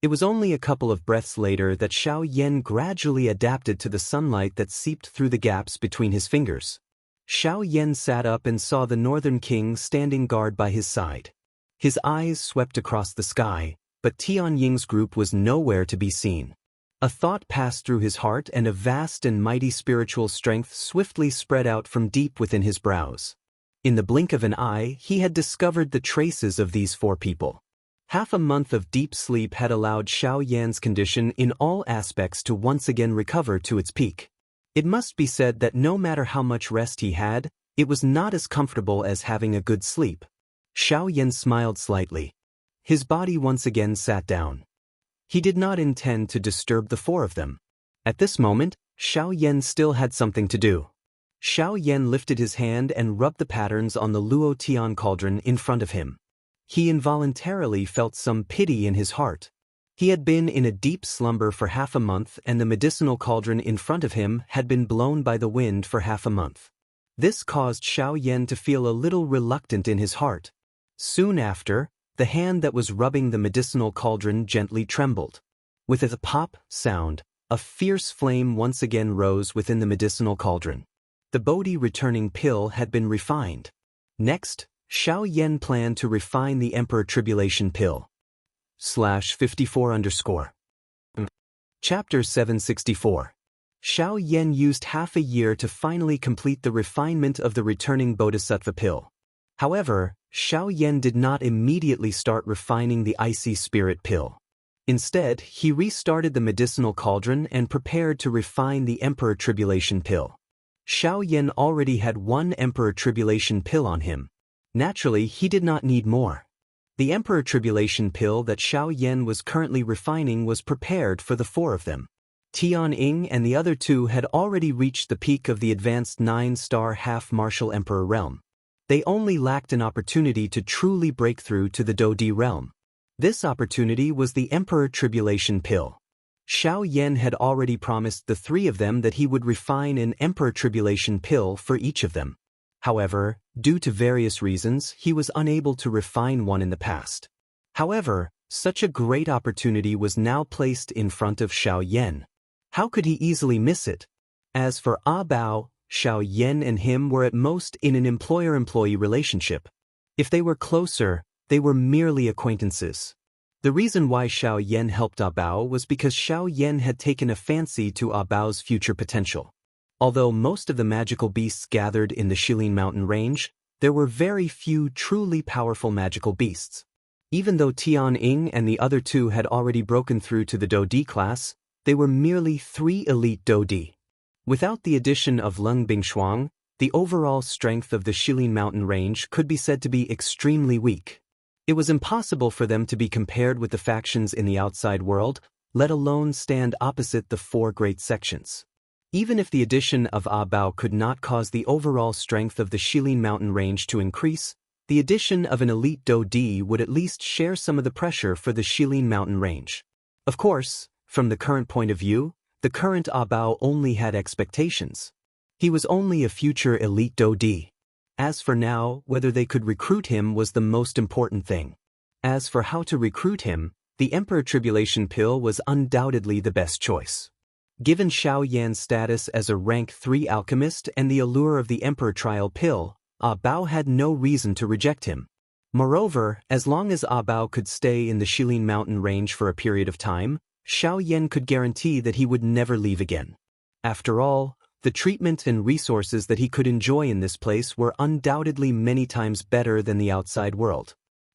Speaker 1: It was only a couple of breaths later that Xiao Yan gradually adapted to the sunlight that seeped through the gaps between his fingers. Xiao Yan sat up and saw the Northern King standing guard by his side. His eyes swept across the sky, but Tian Ying's group was nowhere to be seen. A thought passed through his heart and a vast and mighty spiritual strength swiftly spread out from deep within his brows. In the blink of an eye, he had discovered the traces of these 4 people. Half a month of deep sleep had allowed Xiao Yan's condition in all aspects to once again recover to its peak. It must be said that no matter how much rest he had, it was not as comfortable as having a good sleep. Xiao Yan smiled slightly. His body once again sat down. He did not intend to disturb the 4 of them. At this moment, Xiao Yan still had something to do. Xiao Yan lifted his hand and rubbed the patterns on the Luo Tian cauldron in front of him. He involuntarily felt some pity in his heart. He had been in a deep slumber for half a month and the medicinal cauldron in front of him had been blown by the wind for half a month. This caused Xiao Yan to feel a little reluctant in his heart. Soon after, the hand that was rubbing the medicinal cauldron gently trembled. With a pop sound, a fierce flame once again rose within the medicinal cauldron. The Bodhi returning pill had been refined. Next, Xiao Yan planned to refine the Emperor Tribulation pill. /54_. Chapter 764. Xiao Yan used half a year to finally complete the refinement of the returning Bodhisattva pill. However, Xiao Yan did not immediately start refining the icy spirit pill. Instead, he restarted the medicinal cauldron and prepared to refine the Emperor Tribulation pill. Xiao Yan already had 1 Emperor Tribulation pill on him. Naturally, he did not need more. The Emperor Tribulation pill that Xiao Yan was currently refining was prepared for the 4 of them. Tian Ying and the other 2 had already reached the peak of the advanced 9-star half-martial emperor realm. They only lacked an opportunity to truly break through to the Dodi realm. This opportunity was the Emperor Tribulation pill. Xiao Yan had already promised the 3 of them that he would refine an Emperor Tribulation pill for each of them. However, due to various reasons, he was unable to refine one in the past. However, such a great opportunity was now placed in front of Xiao Yan. How could he easily miss it? As for Bao, Xiao Yan and him were at most in an employer-employee relationship. If they were closer, they were merely acquaintances. The reason why Xiao Yan helped Bao was because Xiao Yan had taken a fancy to Bao's future potential. Although most of the magical beasts gathered in the Shilin Mountain Range, there were very few truly powerful magical beasts. Even though Tian Ying and the other 2 had already broken through to the Dodi class, they were merely 3 elite Dodi. Without the addition of Leng Bingshuang, the overall strength of the Shilin Mountain Range could be said to be extremely weak. It was impossible for them to be compared with the factions in the outside world, let alone stand opposite the 4 great sections. Even if the addition of Bao could not cause the overall strength of the Shilin Mountain Range to increase, the addition of an elite Dodi would at least share some of the pressure for the Shilin Mountain Range. Of course, from the current point of view, the current Bao only had expectations. He was only a future elite Dodi. As for now, whether they could recruit him was the most important thing. As for how to recruit him, the Emperor Tribulation pill was undoubtedly the best choice. Given Xiao Yan's status as a rank 3 alchemist and the allure of the Emperor Trial pill, Bao had no reason to reject him. Moreover, as long as Bao could stay in the Shilin Mountain Range for a period of time, Xiao Yan could guarantee that he would never leave again. After all, the treatment and resources that he could enjoy in this place were undoubtedly many times better than the outside world.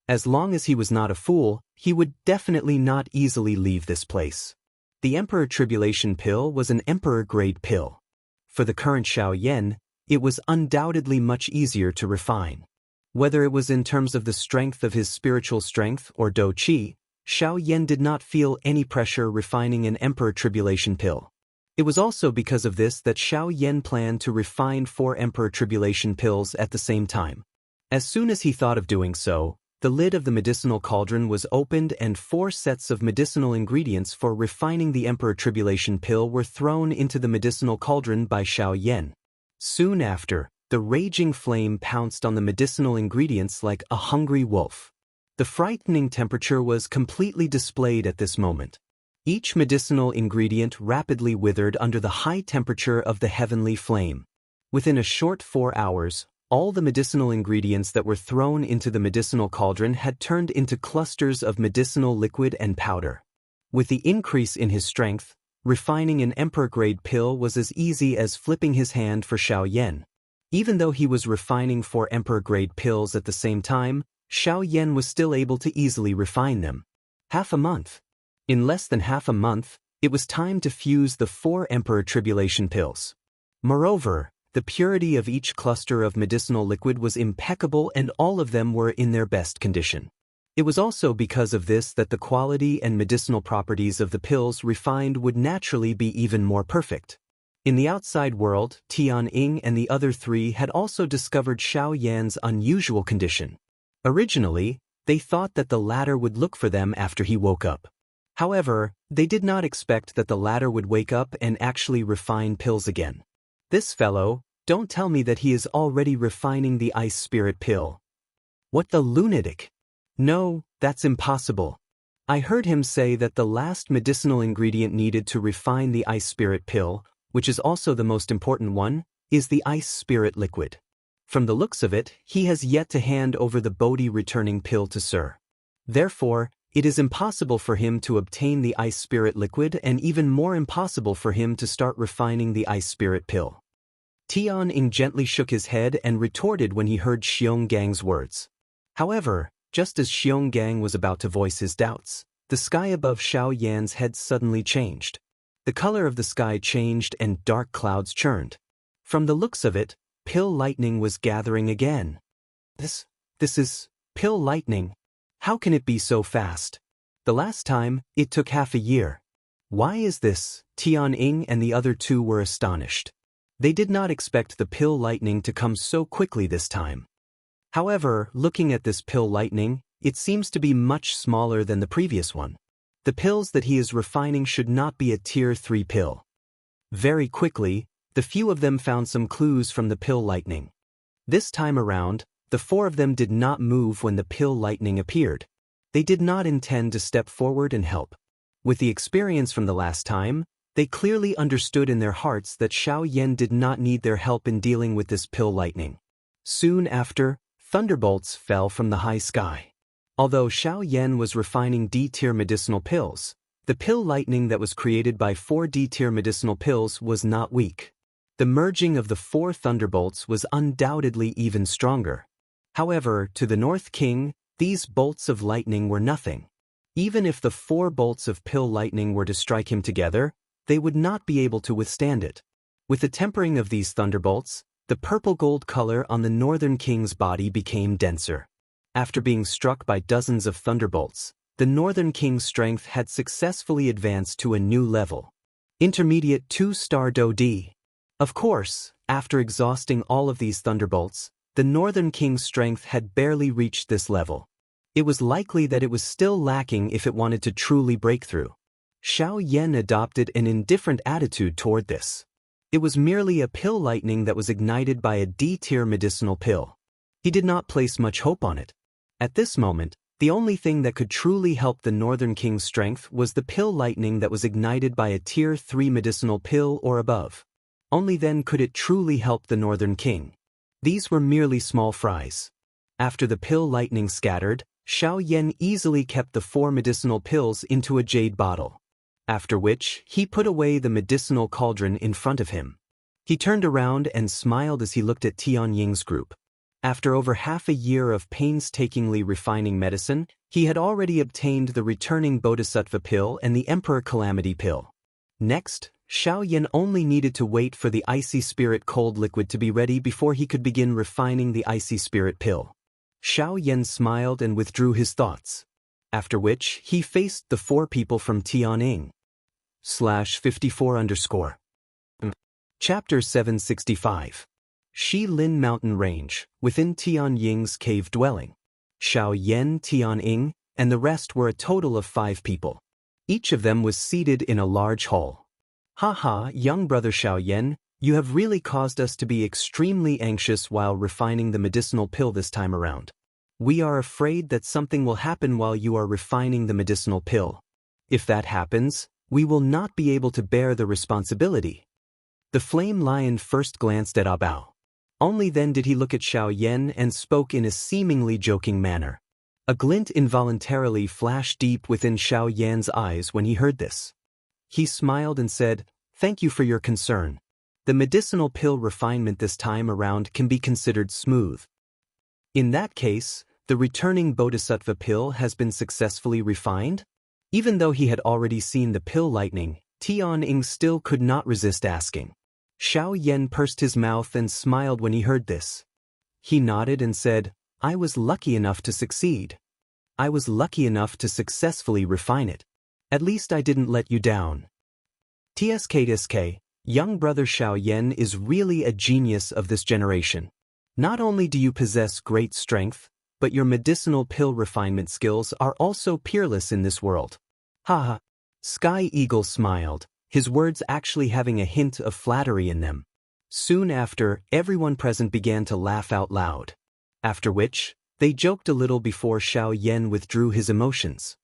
Speaker 1: As long as he was not a fool, he would definitely not easily leave this place. The Emperor Tribulation Pill was an Emperor-grade pill. For the current Xiao Yan, it was undoubtedly much easier to refine. Whether it was in terms of the strength of his spiritual strength or Dou Qi, Xiao Yan did not feel any pressure refining an Emperor Tribulation Pill. It was also because of this that Xiao Yan planned to refine 4 Emperor Tribulation Pills at the same time. As soon as he thought of doing so, the lid of the medicinal cauldron was opened and 4 sets of medicinal ingredients for refining the Emperor Tribulation Pill were thrown into the medicinal cauldron by Xiao Yan. Soon after, the raging flame pounced on the medicinal ingredients like a hungry wolf. The frightening temperature was completely displayed at this moment. Each medicinal ingredient rapidly withered under the high temperature of the heavenly flame. Within a short 4 hours, all the medicinal ingredients that were thrown into the medicinal cauldron had turned into clusters of medicinal liquid and powder. With the increase in his strength, refining an Emperor-grade pill was as easy as flipping his hand for Xiao Yan. Even though he was refining 4 Emperor-grade pills at the same time, Xiao Yan was still able to easily refine them. Half a month. In less than half a month, it was time to fuse the 4 Emperor Tribulation Pills. Moreover, the purity of each cluster of medicinal liquid was impeccable and all of them were in their best condition. It was also because of this that the quality and medicinal properties of the pills refined would naturally be even more perfect. In the outside world, Tianying and the other 3 had also discovered Xiao Yan's unusual condition. Originally, they thought that the latter would look for them after he woke up. However, they did not expect that the latter would wake up and actually refine pills again. This fellow, don't tell me that he is already refining the ice spirit pill. What the lunatic? No, that's impossible. I heard him say that the last medicinal ingredient needed to refine the ice spirit pill, which is also the most important one, is the ice spirit liquid. From the looks of it, he has yet to hand over the Bodhi returning pill to Sir. Therefore, it is impossible for him to obtain the ice spirit liquid and even more impossible for him to start refining the ice spirit pill. Tianying gently shook his head and retorted when he heard Xiongang's words. However, just as Xionggang was about to voice his doubts, the sky above Xiao Yan's head suddenly changed. The color of the sky changed and dark clouds churned. From the looks of it, pill lightning was gathering again. This is pill lightning. How can it be so fast? The last time, it took half a year. Why is this? Tianying and the other 2 were astonished. They did not expect the pill lightning to come so quickly this time. However, looking at this pill lightning, it seems to be much smaller than the previous one. The pills that he is refining should not be a tier 3 pill. Very quickly, the few of them found some clues from the pill lightning. This time around, the 4 of them did not move when the pill lightning appeared. They did not intend to step forward and help. With the experience from the last time, they clearly understood in their hearts that Xiao Yan did not need their help in dealing with this pill lightning. Soon after, thunderbolts fell from the high sky. Although Xiao Yan was refining D-tier medicinal pills, the pill lightning that was created by 4 D-tier medicinal pills was not weak. The merging of the 4 thunderbolts was undoubtedly even stronger. However, to the North King, these bolts of lightning were nothing. Even if the 4 bolts of pill lightning were to strike him together, they would not be able to withstand it. With the tempering of these thunderbolts, the purple-gold color on the Northern King's body became denser. After being struck by dozens of thunderbolts, the Northern King's strength had successfully advanced to a new level. Intermediate 2-star Do D. Of course, after exhausting all of these thunderbolts, the Northern King's strength had barely reached this level. It was likely that it was still lacking if it wanted to truly break through. Xiao Yan adopted an indifferent attitude toward this. It was merely a pill lightning that was ignited by a D-tier medicinal pill. He did not place much hope on it. At this moment, the only thing that could truly help the Northern King's strength was the pill lightning that was ignited by a tier 3 medicinal pill or above. Only then could it truly help the Northern King. These were merely small fries. After the pill lightning scattered, Xiao Yan easily kept the 4 medicinal pills into a jade bottle. After which, he put away the medicinal cauldron in front of him. He turned around and smiled as he looked at Tianying's group. After over half a year of painstakingly refining medicine, he had already obtained the returning Bodhisattva pill and the Emperor Calamity pill. Next, Xiao Yan only needed to wait for the icy spirit cold liquid to be ready before he could begin refining the icy spirit pill. Xiao Yan smiled and withdrew his thoughts. After which, he faced the 4 people from Tianying. /54_. Chapter 765. Shilin Mountain Range, within Tianying's cave dwelling. Xiao Yan, Tianying, and the rest were a total of 5 people. Each of them was seated in a large hall. Haha, young brother Xiao Yan, you have really caused us to be extremely anxious while refining the medicinal pill this time around. We are afraid that something will happen while you are refining the medicinal pill. If that happens, we will not be able to bear the responsibility. The flame lion first glanced at Abao. Only then did he look at Xiao Yan and spoke in a seemingly joking manner. A glint involuntarily flashed deep within Xiao Yan's eyes when he heard this. He smiled and said, "Thank you for your concern. The medicinal pill refinement this time around can be considered smooth. In that case, the returning Bodhisattva pill has been successfully refined?" Even though he had already seen the pill lightning, Tianying still could not resist asking. Xiao Yan pursed his mouth and smiled when he heard this. He nodded and said, "I was lucky enough to succeed. I was lucky enough to successfully refine it. At least I didn't let you down." TSK, young brother Xiao Yan is really a genius of this generation. Not only do you possess great strength, but your medicinal pill refinement skills are also peerless in this world. Haha. Sky Eagle smiled, his words actually having a hint of flattery in them. Soon after, everyone present began to laugh out loud. After which, they joked a little before Xiao Yan withdrew his emotions.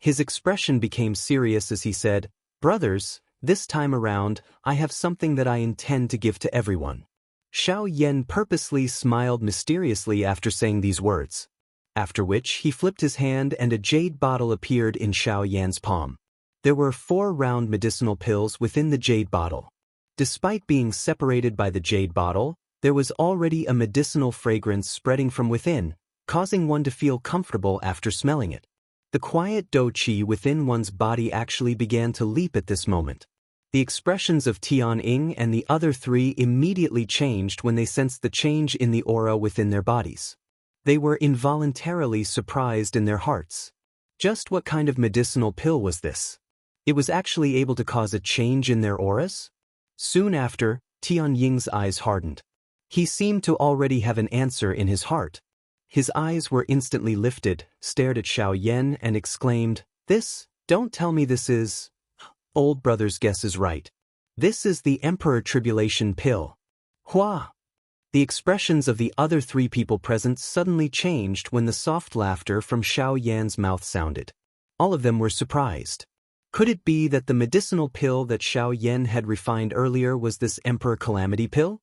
Speaker 1: His expression became serious as he said, "Brothers, this time around, I have something that I intend to give to everyone." Xiao Yan purposely smiled mysteriously after saying these words. After which he flipped his hand and a jade bottle appeared in Xiao Yan's palm. There were 4 round medicinal pills within the jade bottle. Despite being separated by the jade bottle, there was already a medicinal fragrance spreading from within, causing one to feel comfortable after smelling it. The quiet dou qi within one's body actually began to leap at this moment. The expressions of Tianying and the other 3 immediately changed when they sensed the change in the aura within their bodies. They were involuntarily surprised in their hearts. Just what kind of medicinal pill was this? It was actually able to cause a change in their auras? Soon after, Tianying's eyes hardened. He seemed to already have an answer in his heart. His eyes were instantly lifted, stared at Xiao Yan and exclaimed, "This, don't tell me this is..." Old brother's guess is right. This is the Emperor Tribulation pill. Hua! The expressions of the other 3 people present suddenly changed when the soft laughter from Xiao Yan's mouth sounded. All of them were surprised. Could it be that the medicinal pill that Xiao Yan had refined earlier was this Emperor Calamity pill?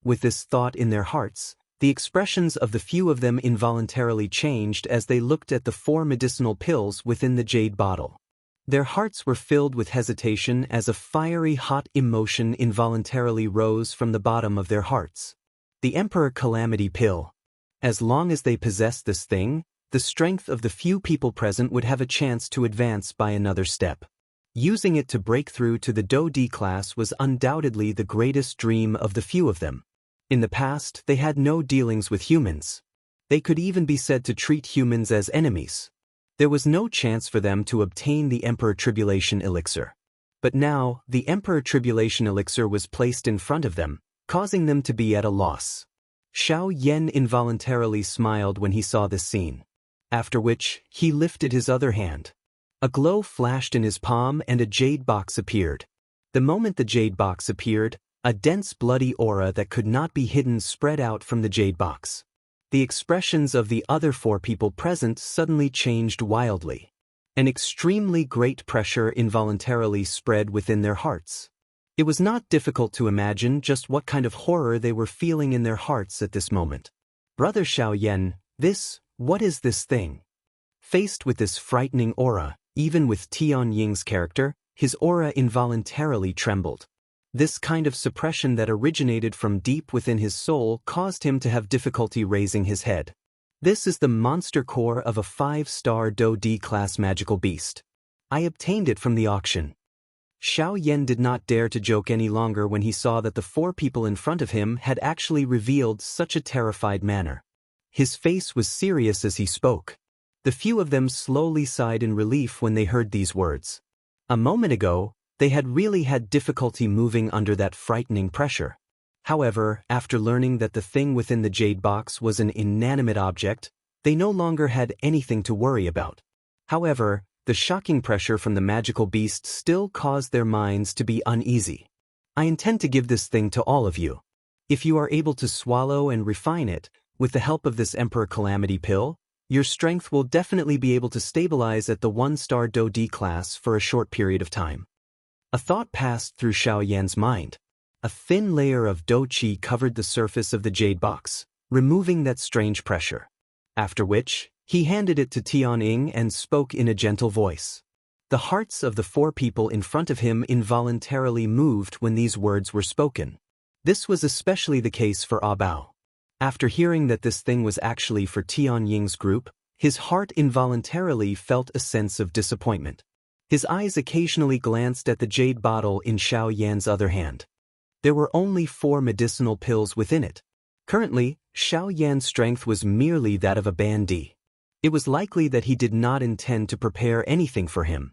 Speaker 1: With this thought in their hearts, the expressions of the few of them involuntarily changed as they looked at the 4 medicinal pills within the jade bottle. Their hearts were filled with hesitation as a fiery hot emotion involuntarily rose from the bottom of their hearts. The Emperor Calamity pill. As long as they possessed this thing, the strength of the few people present would have a chance to advance by another step. Using it to break through to the Dou D class was undoubtedly the greatest dream of the few of them. In the past, they had no dealings with humans. They could even be said to treat humans as enemies. There was no chance for them to obtain the Emperor Tribulation Elixir. But now, the Emperor Tribulation Elixir was placed in front of them, causing them to be at a loss. Xiao Yan involuntarily smiled when he saw this scene. After which, he lifted his other hand. A glow flashed in his palm and a jade box appeared. The moment the jade box appeared, a dense bloody aura that could not be hidden spread out from the jade box. The expressions of the other 4 people present suddenly changed wildly. An extremely great pressure involuntarily spread within their hearts. It was not difficult to imagine just what kind of horror they were feeling in their hearts at this moment. "Brother Xiao Yan, what is this thing?" Faced with this frightening aura, even with Tianying's character, his aura involuntarily trembled. This kind of suppression that originated from deep within his soul caused him to have difficulty raising his head. This is the monster core of a 5-star Do D-class magical beast. I obtained it from the auction. Xiao Yan did not dare to joke any longer when he saw that the 4 people in front of him had actually revealed such a terrified manner. His face was serious as he spoke. The few of them slowly sighed in relief when they heard these words. A moment ago, they had really had difficulty moving under that frightening pressure. However, after learning that the thing within the jade box was an inanimate object, they no longer had anything to worry about. However, the shocking pressure from the magical beast still caused their minds to be uneasy. I intend to give this thing to all of you. If you are able to swallow and refine it, with the help of this Emperor Calamity pill, your strength will definitely be able to stabilize at the 1-star Do D class for a short period of time. A thought passed through Xiao Yan's mind. A thin layer of Do Qi covered the surface of the jade box, removing that strange pressure. After which, he handed it to Tianying and spoke in a gentle voice. The hearts of the 4 people in front of him involuntarily moved when these words were spoken. This was especially the case for Bao. After hearing that this thing was actually for Tianying's group, his heart involuntarily felt a sense of disappointment. His eyes occasionally glanced at the jade bottle in Xiao Yan's other hand. There were only 4 medicinal pills within it. Currently, Xiao Yan's strength was merely that of a bandit. It was likely that he did not intend to prepare anything for him.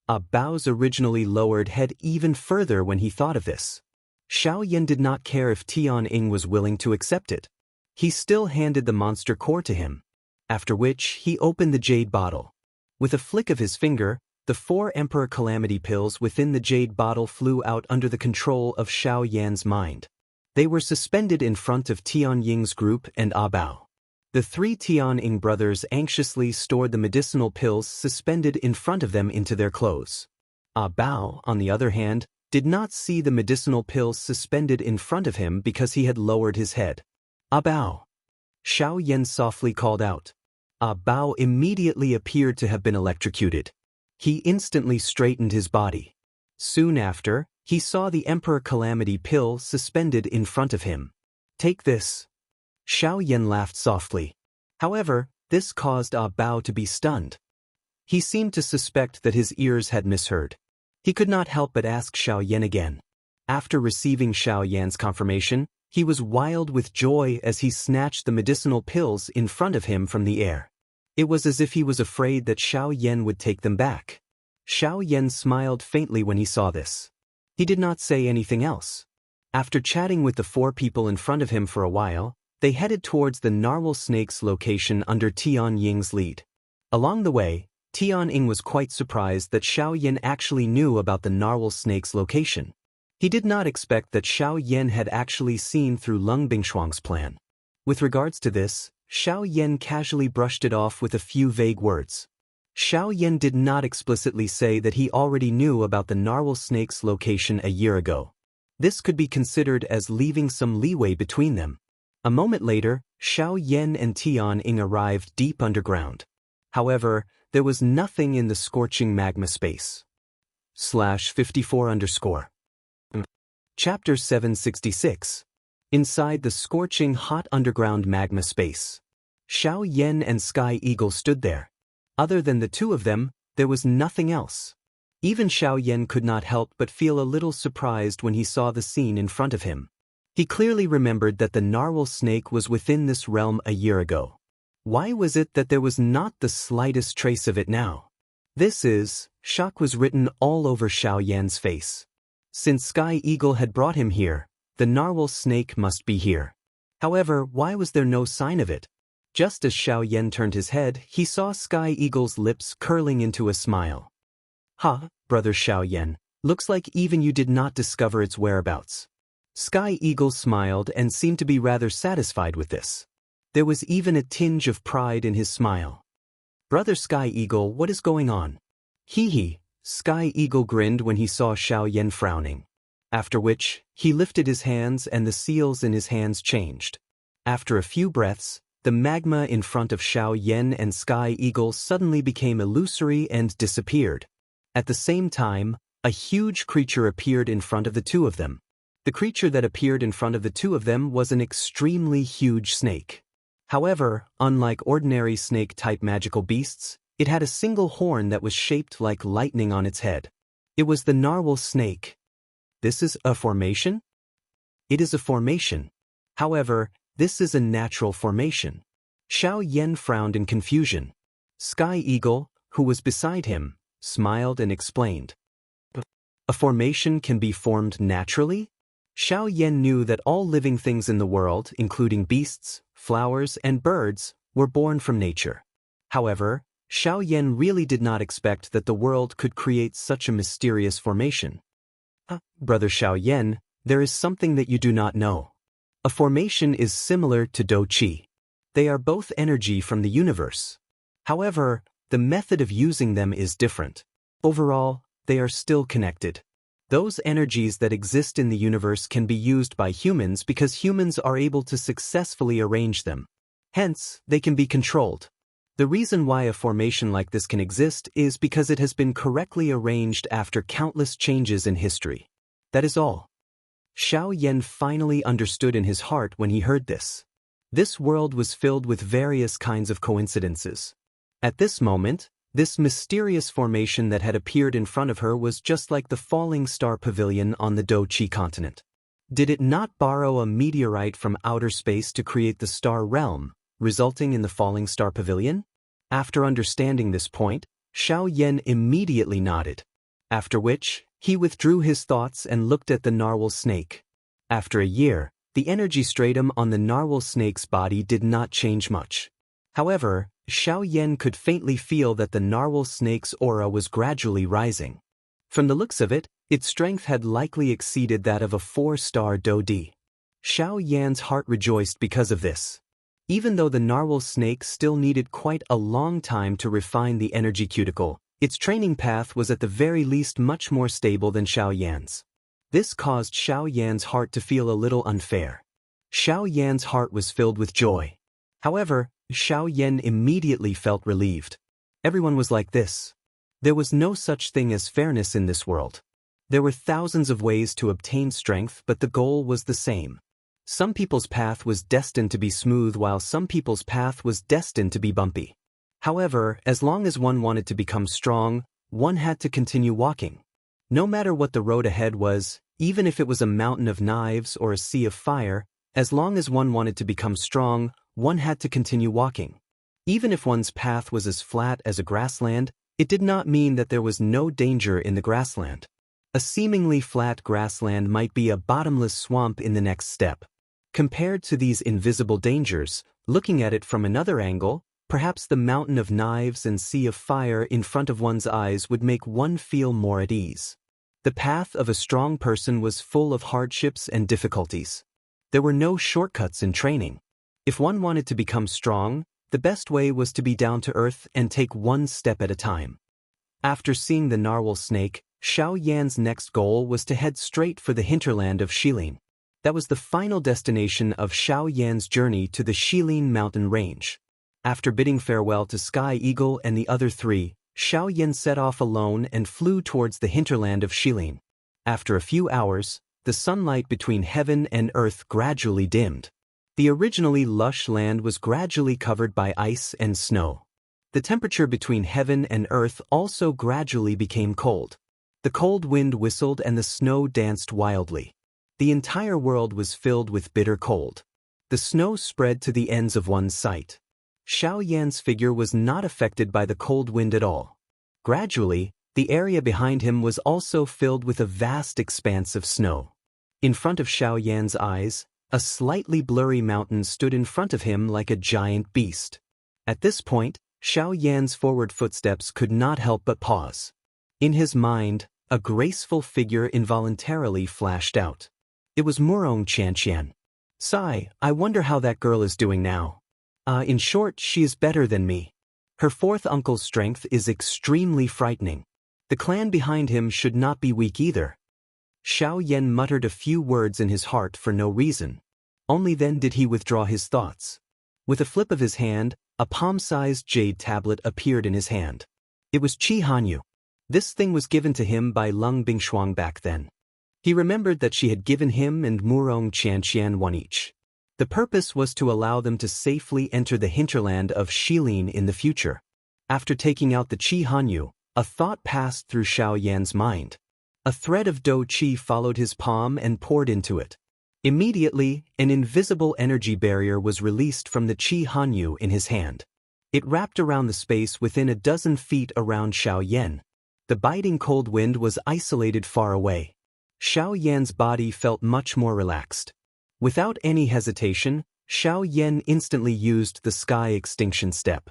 Speaker 1: Bao's originally lowered head even further when he thought of this. Xiao Yan did not care if Tianying was willing to accept it. He still handed the monster core to him. After which, he opened the jade bottle. With a flick of his finger, the 4 Emperor Calamity pills within the jade bottle flew out under the control of Xiao Yan's mind. They were suspended in front of Tianying's group and Bao. The 3 Tianying brothers anxiously stored the medicinal pills suspended in front of them into their clothes. Bao, on the other hand, did not see the medicinal pills suspended in front of him because he had lowered his head. Bao! Xiao Yan softly called out. Bao immediately appeared to have been electrocuted. He instantly straightened his body. Soon after, he saw the Emperor Calamity pill suspended in front of him. Take this. Xiao Yan laughed softly. However, this caused Bao to be stunned. He seemed to suspect that his ears had misheard. He could not help but ask Xiao Yan again. After receiving Xiao Yan's confirmation, he was wild with joy as he snatched the medicinal pills in front of him from the air. It was as if he was afraid that Xiao Yan would take them back. Xiao Yan smiled faintly when he saw this. He did not say anything else. After chatting with the 4 people in front of him for a while, they headed towards the narwhal snake's location under Tianying's lead. Along the way, Tianying was quite surprised that Xiao Yan actually knew about the narwhal snake's location. He did not expect that Xiao Yan had actually seen through Lung Bingshuang's plan. With regards to this, Xiao Yan casually brushed it off with a few vague words. Xiao Yan did not explicitly say that he already knew about the narwhal snake's location a year ago. This could be considered as leaving some leeway between them. A moment later, Xiao Yan and Tianying arrived deep underground. However, there was nothing in the scorching magma space. /54_. Chapter 766. Inside the scorching hot underground magma space. Xiao Yan and Sky Eagle stood there. Other than the 2 of them, there was nothing else. Even Xiao Yan could not help but feel a little surprised when he saw the scene in front of him. He clearly remembered that the narwhal snake was within this realm a year ago. Why was it that there was not the slightest trace of it now? Shock was written all over Xiao Yan's face. Since Sky Eagle had brought him here, the narwhal snake must be here. However, why was there no sign of it? Just as Xiao Yan turned his head, he saw Sky Eagle's lips curling into a smile. Ha, brother Xiao Yan, looks like even you did not discover its whereabouts. Sky Eagle smiled and seemed to be rather satisfied with this. There was even a tinge of pride in his smile. Brother Sky Eagle, what is going on? Hee hee, Sky Eagle grinned when he saw Xiao Yan frowning. After which, he lifted his hands and the seals in his hands changed. After a few breaths, the magma in front of Xiao Yan and Sky Eagle suddenly became illusory and disappeared. At the same time, a huge creature appeared in front of the 2 of them. The creature that appeared in front of the two of them was an extremely huge snake. However, unlike ordinary snake-type magical beasts, it had a single horn that was shaped like lightning on its head. It was the narwhal snake. This is a formation? It is a formation. However, this is a natural formation. Xiao Yan frowned in confusion. Sky Eagle, who was beside him, smiled and explained. A formation can be formed naturally? Xiao Yan knew that all living things in the world, including beasts, flowers, and birds, were born from nature. However, Xiao Yan really did not expect that the world could create such a mysterious formation. Brother Xiao Yan, there is something that you do not know. A formation is similar to Do Qi. They are both energy from the universe. However, the method of using them is different. Overall, they are still connected. Those energies that exist in the universe can be used by humans because humans are able to successfully arrange them. Hence, they can be controlled. The reason why a formation like this can exist is because it has been correctly arranged after countless changes in history. That is all. Xiao Yan finally understood in his heart when he heard this. This world was filled with various kinds of coincidences. At this moment, this mysterious formation that had appeared in front of her was just like the falling star pavilion on the Do Qi continent. Did it not borrow a meteorite from outer space to create the star realm, resulting in the falling star pavilion? After understanding this point, Xiao Yan immediately nodded. After which, he withdrew his thoughts and looked at the narwhal snake. After a year, the energy stratum on the narwhal snake's body did not change much. However, Xiao Yan could faintly feel that the narwhal snake's aura was gradually rising. From the looks of it, its strength had likely exceeded that of a 4-star Do Di. Xiao Yan's heart rejoiced because of this. Even though the narwhal snake still needed quite a long time to refine the energy cuticle, its training path was at the very least much more stable than Xiao Yan's. This caused Xiao Yan's heart to feel a little unfair. Xiao Yan's heart was filled with joy. However, Xiao Yan immediately felt relieved. Everyone was like this. There was no such thing as fairness in this world. There were thousands of ways to obtain strength, but the goal was the same. Some people's path was destined to be smooth while some people's path was destined to be bumpy. However, as long as one wanted to become strong, one had to continue walking. No matter what the road ahead was, even if it was a mountain of knives or a sea of fire, as long as one wanted to become strong, one had to continue walking. Even if one's path was as flat as a grassland, it did not mean that there was no danger in the grassland. A seemingly flat grassland might be a bottomless swamp in the next step. Compared to these invisible dangers, looking at it from another angle, perhaps the mountain of knives and sea of fire in front of one's eyes would make one feel more at ease. The path of a strong person was full of hardships and difficulties. There were no shortcuts in training. If one wanted to become strong, the best way was to be down to earth and take one step at a time. After seeing the narwhal snake, Xiao Yan's next goal was to head straight for the hinterland of Shilin. That was the final destination of Xiao Yan's journey to the Shilin mountain range. After bidding farewell to Sky Eagle and the other three, Xiao Yan set off alone and flew towards the hinterland of Shilin. After a few hours, the sunlight between heaven and earth gradually dimmed. The originally lush land was gradually covered by ice and snow. The temperature between heaven and earth also gradually became cold. The cold wind whistled and the snow danced wildly. The entire world was filled with bitter cold. The snow spread to the ends of one's sight. Xiao Yan's figure was not affected by the cold wind at all. Gradually, the area behind him was also filled with a vast expanse of snow. In front of Xiao Yan's eyes, a slightly blurry mountain stood in front of him like a giant beast. At this point, Xiao Yan's forward footsteps could not help but pause. In his mind, a graceful figure involuntarily flashed out. It was Murong Qianxian. Sigh, I wonder how that girl is doing now. In short, she is better than me. Her fourth uncle's strength is extremely frightening. The clan behind him should not be weak either. Xiao Yan muttered a few words in his heart for no reason. Only then did he withdraw his thoughts. With a flip of his hand, a palm-sized jade tablet appeared in his hand. It was Qi Hanyu. This thing was given to him by Lung Bingshuang back then. He remembered that she had given him and Murong Qianxian one each. The purpose was to allow them to safely enter the hinterland of Shilin in the future. After taking out the Qi Hanyu, a thought passed through Xiao Yan's mind. A thread of Do Qi followed his palm and poured into it. Immediately, an invisible energy barrier was released from the Qi Hanyu in his hand. It wrapped around the space within a dozen feet around Xiao Yan. The biting cold wind was isolated far away. Xiao Yan's body felt much more relaxed. Without any hesitation, Xiao Yan instantly used the sky extinction step.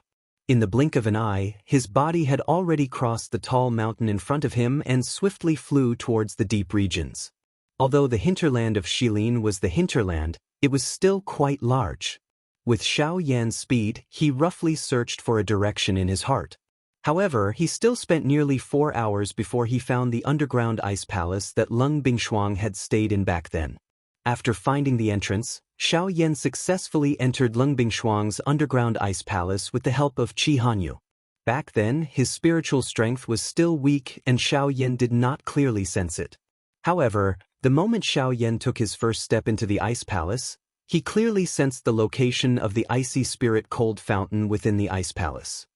Speaker 1: In the blink of an eye, his body had already crossed the tall mountain in front of him and swiftly flew towards the deep regions. Although the hinterland of Shilin was the hinterland, it was still quite large. With Xiao Yan's speed, he roughly searched for a direction in his heart. However, he still spent nearly 4 hours before he found the underground ice palace that Lung Bingshuang had stayed in back then. After finding the entrance, Xiao Yan successfully entered Lung Bingshuang's underground ice palace with the help of Qi Hanyu. Back then, his spiritual strength was still weak and Xiao Yan did not clearly sense it. However, the moment Xiao Yan took his first step into the ice palace, he clearly sensed the location of the icy spirit cold fountain within the ice palace.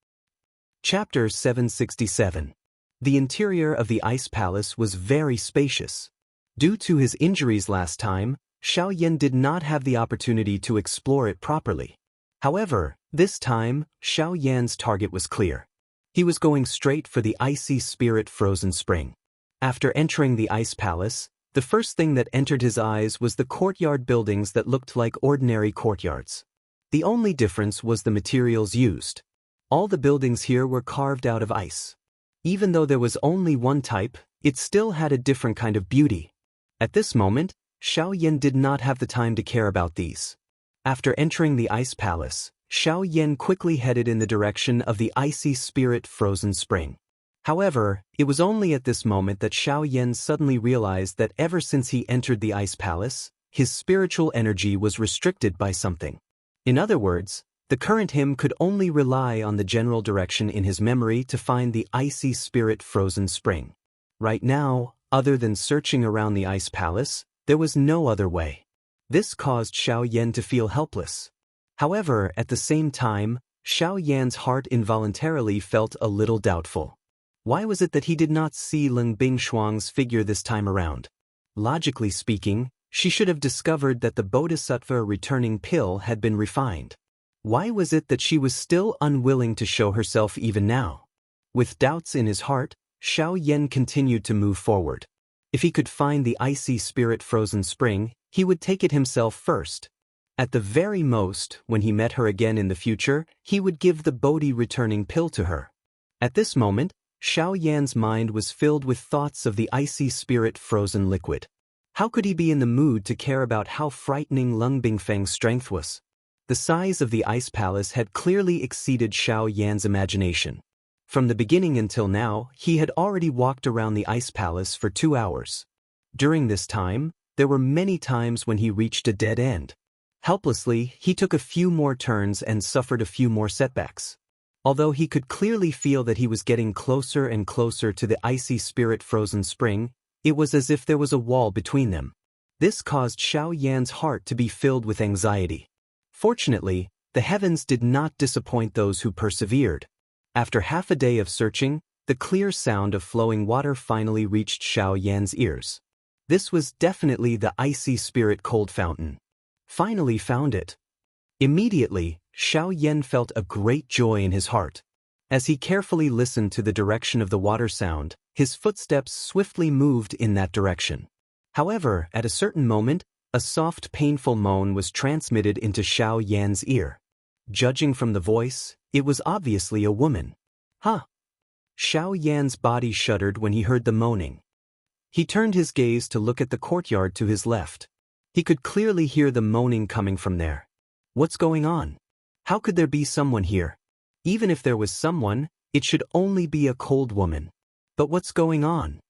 Speaker 1: Chapter 767. The interior of the ice palace was very spacious. Due to his injuries last time, Xiao Yan did not have the opportunity to explore it properly. However, this time, Xiao Yan's target was clear. He was going straight for the icy spirit frozen spring. After entering the ice palace, the first thing that entered his eyes was the courtyard buildings that looked like ordinary courtyards. The only difference was the materials used. All the buildings here were carved out of ice. Even though there was only one type, it still had a different kind of beauty. At this moment, Xiao Yan did not have the time to care about these. After entering the ice palace, Xiao Yan quickly headed in the direction of the icy spirit frozen spring. However, it was only at this moment that Xiao Yan suddenly realized that ever since he entered the ice palace, his spiritual energy was restricted by something. In other words, the current him could only rely on the general direction in his memory to find the icy spirit frozen spring. Right now, other than searching around the ice palace, there was no other way. This caused Xiao Yan to feel helpless. However, at the same time, Xiao Yan's heart involuntarily felt a little doubtful. Why was it that he did not see Lung Bingshuang's figure this time around? Logically speaking, she should have discovered that the Bodhisattva returning pill had been refined. Why was it that she was still unwilling to show herself even now? With doubts in his heart, Xiao Yan continued to move forward. If he could find the icy spirit frozen spring, he would take it himself first. At the very most, when he met her again in the future, he would give the Bodhi returning pill to her. At this moment, Xiao Yan's mind was filled with thoughts of the icy spirit frozen liquid. How could he be in the mood to care about how frightening Lung Bingfeng's strength was? The size of the ice palace had clearly exceeded Xiao Yan's imagination. From the beginning until now, he had already walked around the ice palace for 2 hours. During this time, there were many times when he reached a dead end. Helplessly, he took a few more turns and suffered a few more setbacks. Although he could clearly feel that he was getting closer and closer to the icy spirit frozen spring, it was as if there was a wall between them. This caused Xiao Yan's heart to be filled with anxiety. Fortunately, the heavens did not disappoint those who persevered. After half a day of searching, the clear sound of flowing water finally reached Xiao Yan's ears. This was definitely the icy spirit cold fountain. Finally found it. Immediately, Xiao Yan felt a great joy in his heart. As he carefully listened to the direction of the water sound, his footsteps swiftly moved in that direction. However, at a certain moment, a soft, painful moan was transmitted into Xiao Yan's ear. Judging from the voice, it was obviously a woman. Huh! Xiao Yan's body shuddered when he heard the moaning. He turned his gaze to look at the courtyard to his left. He could clearly hear the moaning coming from there. What's going on? How could there be someone here? Even if there was someone, it should only be a cold woman. But what's going on?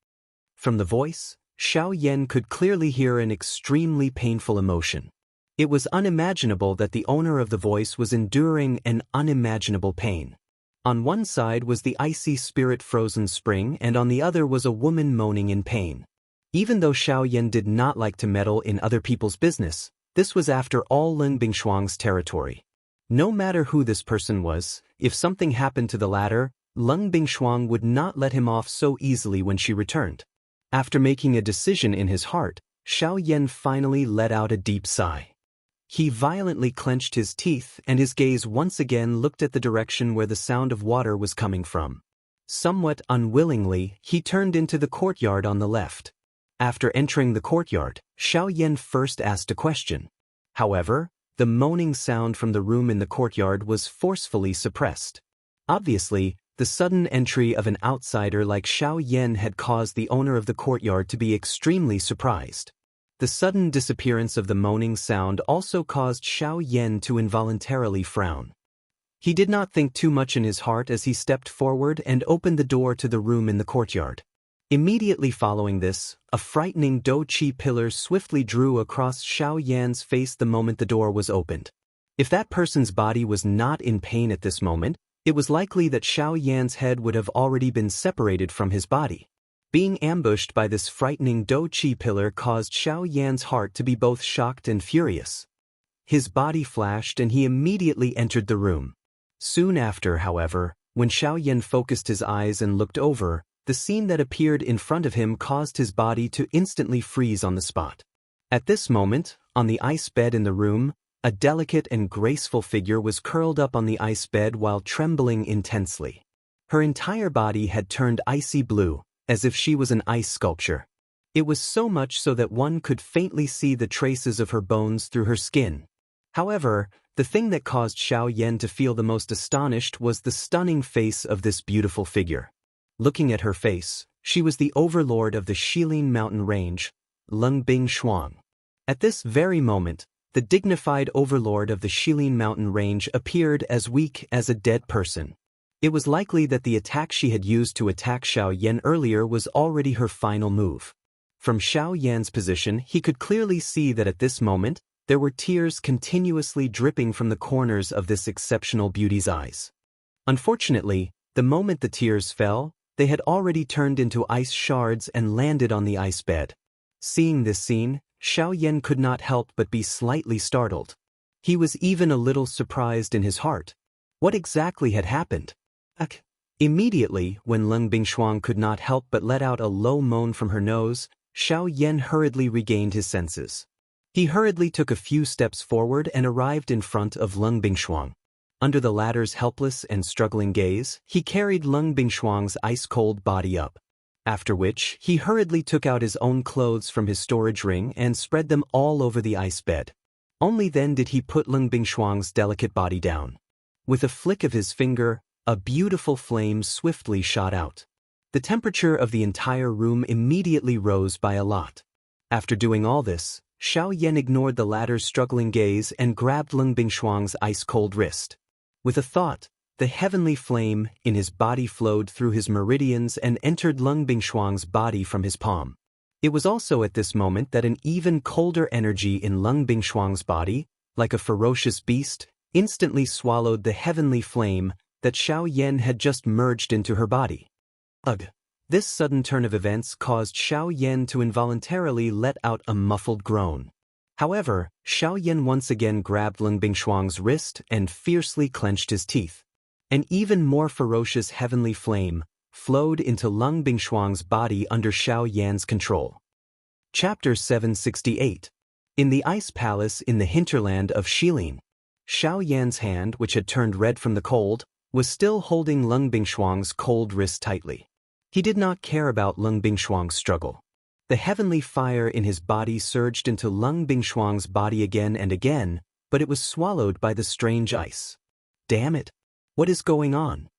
Speaker 1: From the voice, Xiao Yan could clearly hear an extremely painful emotion. It was unimaginable that the owner of the voice was enduring an unimaginable pain. On one side was the icy spirit frozen spring and on the other was a woman moaning in pain. Even though Xiao Yan did not like to meddle in other people's business, this was after all Lin Bingshuang's territory. No matter who this person was, if something happened to the latter, Lin Bingshuang would not let him off so easily when she returned. After making a decision in his heart, Xiao Yan finally let out a deep sigh. He violently clenched his teeth and his gaze once again looked at the direction where the sound of water was coming from. Somewhat unwillingly, he turned into the courtyard on the left. After entering the courtyard, Xiao Yan first asked a question. However, the moaning sound from the room in the courtyard was forcefully suppressed. Obviously, the sudden entry of an outsider like Xiao Yan had caused the owner of the courtyard to be extremely surprised. The sudden disappearance of the moaning sound also caused Xiao Yan to involuntarily frown. He did not think too much in his heart as he stepped forward and opened the door to the room in the courtyard. Immediately following this, a frightening Do-Chi pillar swiftly drew across Xiao Yan's face the moment the door was opened. If that person's body was not in pain at this moment, it was likely that Xiao Yan's head would have already been separated from his body. Being ambushed by this frightening Do-Chi pillar caused Xiao Yan's heart to be both shocked and furious. His body flashed and he immediately entered the room. Soon after, however, when Xiao Yan focused his eyes and looked over, the scene that appeared in front of him caused his body to instantly freeze on the spot. At this moment, on the ice bed in the room, a delicate and graceful figure was curled up on the ice bed while trembling intensely. Her entire body had turned icy blue, as if she was an ice sculpture. It was so much so that one could faintly see the traces of her bones through her skin. However, the thing that caused Xiao Yan to feel the most astonished was the stunning face of this beautiful figure. Looking at her face, she was the overlord of the Shilin mountain range, Lin Bingshuang. At this very moment, the dignified overlord of the Shilin mountain range appeared as weak as a dead person. It was likely that the attack she had used to attack Xiao Yan earlier was already her final move. From Xiao Yan's position, he could clearly see that at this moment, there were tears continuously dripping from the corners of this exceptional beauty's eyes. Unfortunately, the moment the tears fell, they had already turned into ice shards and landed on the ice bed. Seeing this scene, Xiao Yan could not help but be slightly startled. He was even a little surprised in his heart. What exactly had happened? Immediately, when Lin Bingshuang could not help but let out a low moan from her nose, Xiao Yan hurriedly regained his senses. He hurriedly took a few steps forward and arrived in front of Lin Bingshuang. Under the latter's helpless and struggling gaze, he carried Lin Bingshuang's ice-cold body up. After which, he hurriedly took out his own clothes from his storage ring and spread them all over the ice bed. Only then did he put Lin Bingshuang's delicate body down. With a flick of his finger, a beautiful flame swiftly shot out. The temperature of the entire room immediately rose by a lot. After doing all this, Xiao Yan ignored the latter's struggling gaze and grabbed Lin Bingshuang's ice-cold wrist. With a thought, the heavenly flame in his body flowed through his meridians and entered Lin Bingshuang's body from his palm. It was also at this moment that an even colder energy in Lin Bingshuang's body, like a ferocious beast, instantly swallowed the heavenly flame that Xiao Yan had just merged into her body. Ugh! This sudden turn of events caused Xiao Yan to involuntarily let out a muffled groan. However, Xiao Yan once again grabbed Lin Bingshuang's wrist and fiercely clenched his teeth. An even more ferocious heavenly flame flowed into Lin Bingshuang's body under Xiao Yan's control. Chapter 768. In the Ice Palace in the hinterland of Shilin. Xiao Yan's hand, which had turned red from the cold, was still holding Lin Bingshuang's cold wrist tightly. He did not care about Lin Bingshuang's struggle. The heavenly fire in his body surged into Lin Bingshuang's body again and again, but it was swallowed by the strange ice. Damn it! What is going on?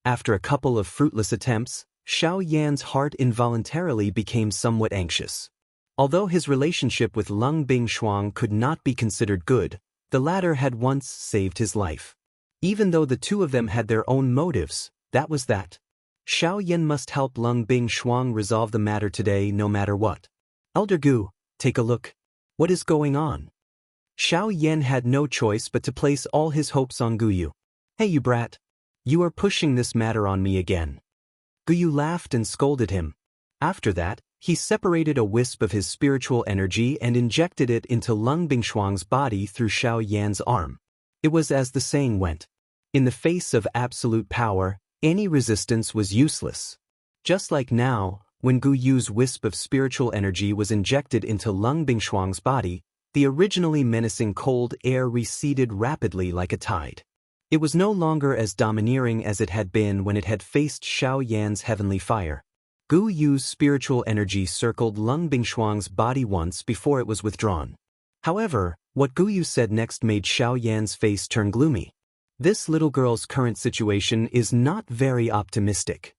Speaker 1: After a couple of fruitless attempts, Xiao Yan's heart involuntarily became somewhat anxious. Although his relationship with Lin Bingshuang could not be considered good, the latter had once saved his life. Even though the two of them had their own motives, that was that. Xiao Yan must help Lin Bingshuang resolve the matter today no matter what. Elder Gu, take a look. What is going on? Xiao Yan had no choice but to place all his hopes on Guyu. Hey you brat. You are pushing this matter on me again. Guyu laughed and scolded him. After that, He separated a wisp of his spiritual energy and injected it into Lung Bingshuang's body through Xiao Yan's arm. It was as the saying went. In the face of absolute power, any resistance was useless. Just like now, when Gu Yu's wisp of spiritual energy was injected into Lung Bingshuang's body, the originally menacing cold air receded rapidly like a tide. It was no longer as domineering as it had been when it had faced Xiao Yan's heavenly fire. Gu Yu's spiritual energy circled Lung Bingshuang's body once before it was withdrawn. However, what Gu Yu said next made Xiao Yan's face turn gloomy. This little girl's current situation is not very optimistic.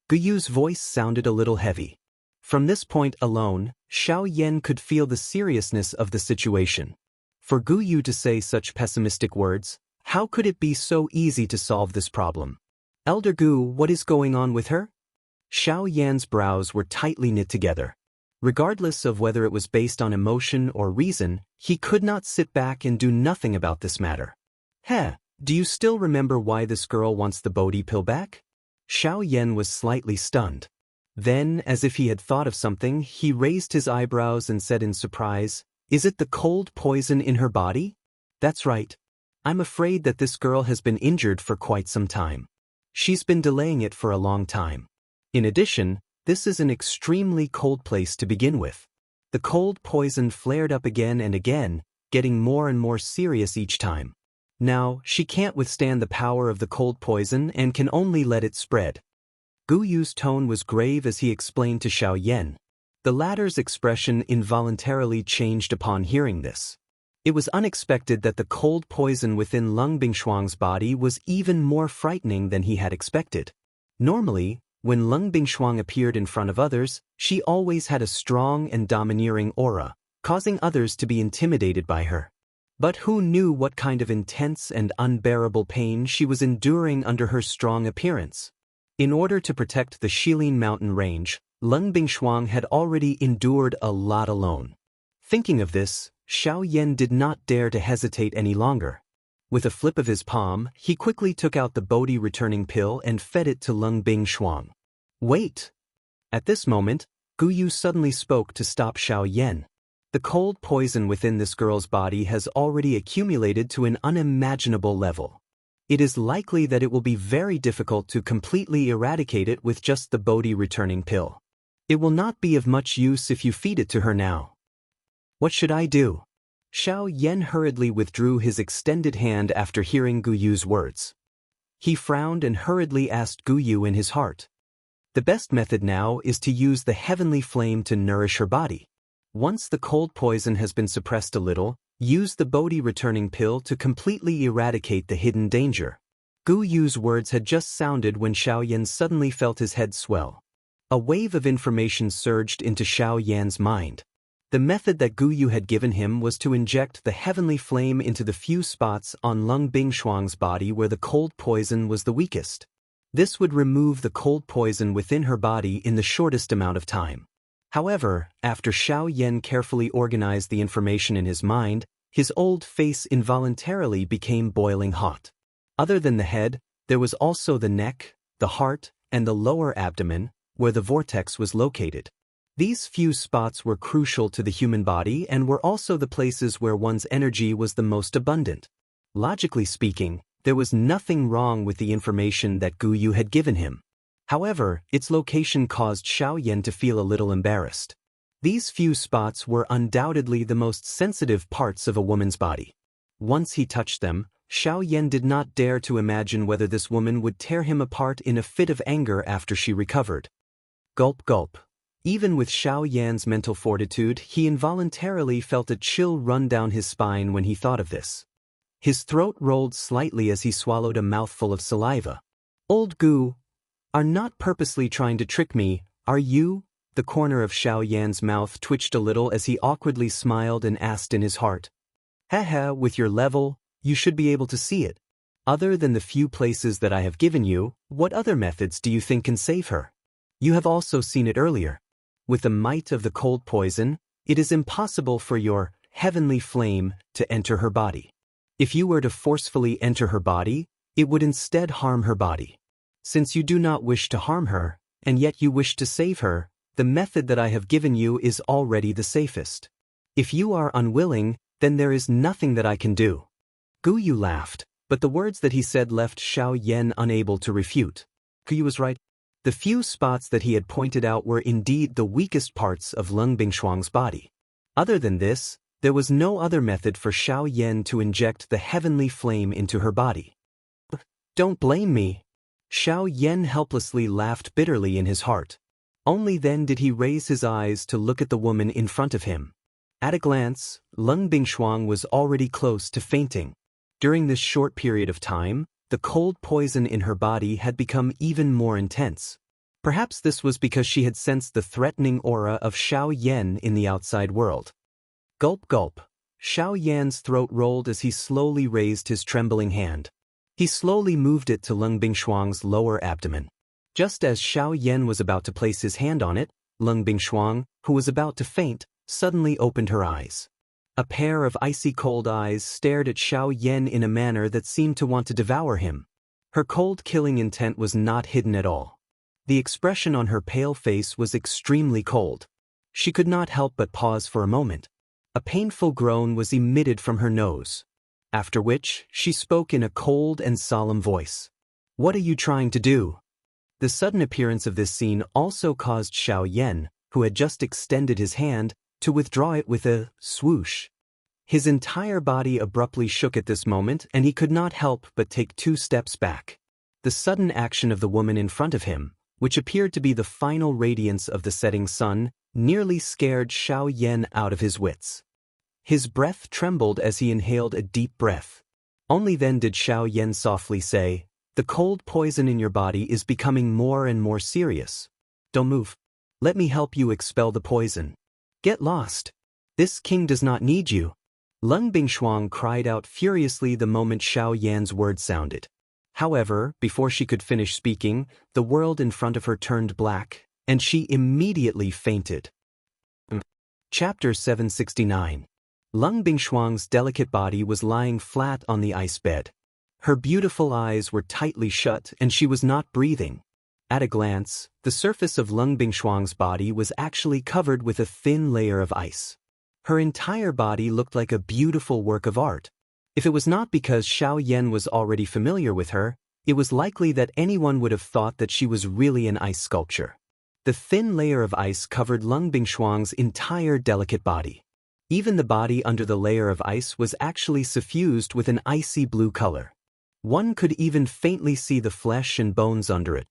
Speaker 1: Gu Yu's voice sounded a little heavy. From this point alone, Xiao Yan could feel the seriousness of the situation. For Gu Yu to say such pessimistic words, how could it be so easy to solve this problem? Elder Gu, what is going on with her? Xiao Yan's brows were tightly knit together. Regardless of whether it was based on emotion or reason, he could not sit back and do nothing about this matter. Do you still remember why this girl wants the Bodhi pill back? Xiao Yan was slightly stunned. Then, as if he had thought of something, he raised his eyebrows and said in surprise, "Is it the cold poison in her body?" "That's right. I'm afraid that this girl has been injured for quite some time. She's been delaying it for a long time. In addition, this is an extremely cold place to begin with. The cold poison flared up again and again, getting more and more serious each time. Now, she can't withstand the power of the cold poison and can only let it spread." Gu Yu's tone was grave as he explained to Xiao Yan. The latter's expression involuntarily changed upon hearing this. It was unexpected that the cold poison within Lung Bingshuang's body was even more frightening than he had expected. Normally, when Lung Bingshuang appeared in front of others, she always had a strong and domineering aura, causing others to be intimidated by her. But who knew what kind of intense and unbearable pain she was enduring under her strong appearance? In order to protect the Shilin mountain range, Lung Bingshuang had already endured a lot alone. Thinking of this, Xiao Yan did not dare to hesitate any longer. With a flip of his palm, he quickly took out the Bodhi returning pill and fed it to Lung Bingshuang. "Wait!" At this moment, Gu Yu suddenly spoke to stop Xiao Yan. "The cold poison within this girl's body has already accumulated to an unimaginable level. It is likely that it will be very difficult to completely eradicate it with just the Bodhi returning pill. It will not be of much use if you feed it to her now. What should I do?" Xiao Yan hurriedly withdrew his extended hand after hearing Gu Yu's words. He frowned and hurriedly asked Gu Yu in his heart. "The best method now is to use the heavenly flame to nourish her body. Once the cold poison has been suppressed a little, use the Bodhi returning pill to completely eradicate the hidden danger." Gu Yu's words had just sounded when Xiao Yan suddenly felt his head swell. A wave of information surged into Xiao Yan's mind. The method that Gu Yu had given him was to inject the heavenly flame into the few spots on Lung Bingshuang's body where the cold poison was the weakest. This would remove the cold poison within her body in the shortest amount of time. However, after Xiao Yan carefully organized the information in his mind, his old face involuntarily became boiling hot. Other than the head, there was also the neck, the heart, and the lower abdomen, where the vortex was located. These few spots were crucial to the human body and were also the places where one's energy was the most abundant. Logically speaking, there was nothing wrong with the information that Gu Yu had given him. However, its location caused Xiao Yan to feel a little embarrassed. These few spots were undoubtedly the most sensitive parts of a woman's body. Once he touched them, Xiao Yan did not dare to imagine whether this woman would tear him apart in a fit of anger after she recovered. Gulp gulp. Even with Xiao Yan's mental fortitude, he involuntarily felt a chill run down his spine when he thought of this. His throat rolled slightly as he swallowed a mouthful of saliva. "Old Gu, are not purposely trying to trick me, are you?" The corner of Xiao Yan's mouth twitched a little as he awkwardly smiled and asked in his heart. "Haha, with your level, you should be able to see it. Other than the few places that I have given you, what other methods do you think can save her? You have also seen it earlier. With the might of the cold poison, it is impossible for your heavenly flame to enter her body. If you were to forcefully enter her body, it would instead harm her body. Since you do not wish to harm her, and yet you wish to save her, The method that I have given you is already the safest. If you are unwilling, then there is nothing that I can do." Gu Yu laughed, but the words that he said left Xiao Yan unable to refute. Gu Yu was right. The few spots that he had pointed out were indeed the weakest parts of Leng Bingshuang's body. Other than this, there was no other method for Xiao Yan to inject the heavenly flame into her body. "Don't blame me." Xiao Yan helplessly laughed bitterly in his heart. Only then did he raise his eyes to look at the woman in front of him. At a glance, Leng Bingshuang was already close to fainting. During this short period of time, the cold poison in her body had become even more intense. Perhaps this was because she had sensed the threatening aura of Xiao Yan in the outside world. Gulp gulp. Xiao Yan's throat rolled as he slowly raised his trembling hand. He slowly moved it to Leng Bingshuang's lower abdomen. Just as Xiao Yan was about to place his hand on it, Leng Bingshuang, who was about to faint, suddenly opened her eyes. A pair of icy cold eyes stared at Xiao Yan in a manner that seemed to want to devour him. Her cold killing intent was not hidden at all. The expression on her pale face was extremely cold. She could not help but pause for a moment. A painful groan was emitted from her nose. After which, she spoke in a cold and solemn voice. "What are you trying to do?" The sudden appearance of this scene also caused Xiao Yan, who had just extended his hand, to withdraw it with a swoosh. His entire body abruptly shook at this moment, and he could not help but take 2 steps back. The sudden action of the woman in front of him, which appeared to be the final radiance of the setting sun, nearly scared Xiao Yan out of his wits. His breath trembled as he inhaled a deep breath. Only then did Xiao Yan softly say, "The cold poison in your body is becoming more and more serious. Don't move. Let me help you expel the poison. Get lost. This king does not need you." Leng Bingshuang cried out furiously the moment Xiao Yan's words sounded. However, before she could finish speaking, the world in front of her turned black, and she immediately fainted. Chapter 769. Leng Bingshuang's delicate body was lying flat on the ice bed. Her beautiful eyes were tightly shut and she was not breathing. At a glance, the surface of Leng Bingshuang's body was actually covered with a thin layer of ice. Her entire body looked like a beautiful work of art. If it was not because Xiao Yan was already familiar with her, it was likely that anyone would have thought that she was really an ice sculpture. The thin layer of ice covered Leng Bingshuang's entire delicate body. Even the body under the layer of ice was actually suffused with an icy blue color. One could even faintly see the flesh and bones under it.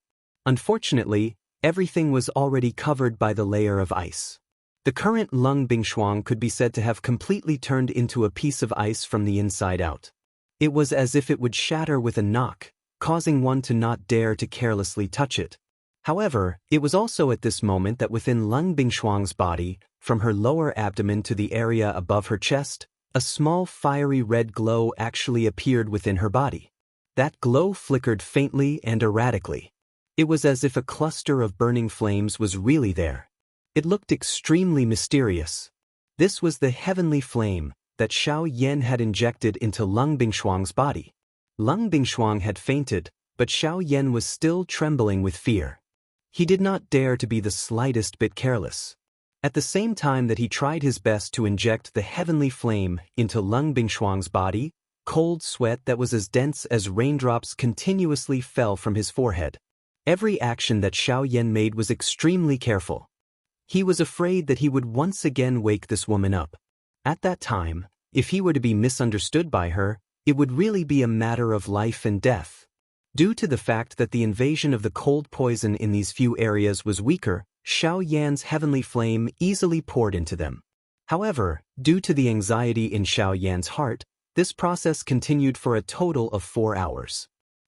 Speaker 1: Unfortunately, everything was already covered by the layer of ice. The current Leng Bingshuang could be said to have completely turned into a piece of ice from the inside out. It was as if it would shatter with a knock, causing one to not dare to carelessly touch it. However, it was also at this moment that within Leng Bingshuang's body, from her lower abdomen to the area above her chest, a small fiery red glow actually appeared within her body. That glow flickered faintly and erratically. It was as if a cluster of burning flames was really there. It looked extremely mysterious. This was the heavenly flame that Xiao Yan had injected into Leng Bingshuang's body. Leng Bingshuang had fainted, but Xiao Yan was still trembling with fear. He did not dare to be the slightest bit careless. At the same time that he tried his best to inject the heavenly flame into Leng Bingshuang's body, cold sweat that was as dense as raindrops continuously fell from his forehead. Every action that Xiao Yan made was extremely careful. He was afraid that he would once again wake this woman up. At that time, if he were to be misunderstood by her, it would really be a matter of life and death. Due to the fact that the invasion of the cold poison in these few areas was weaker, Xiao Yan's heavenly flame easily poured into them. However, due to the anxiety in Xiao Yan's heart, this process continued for a total of 4 hours.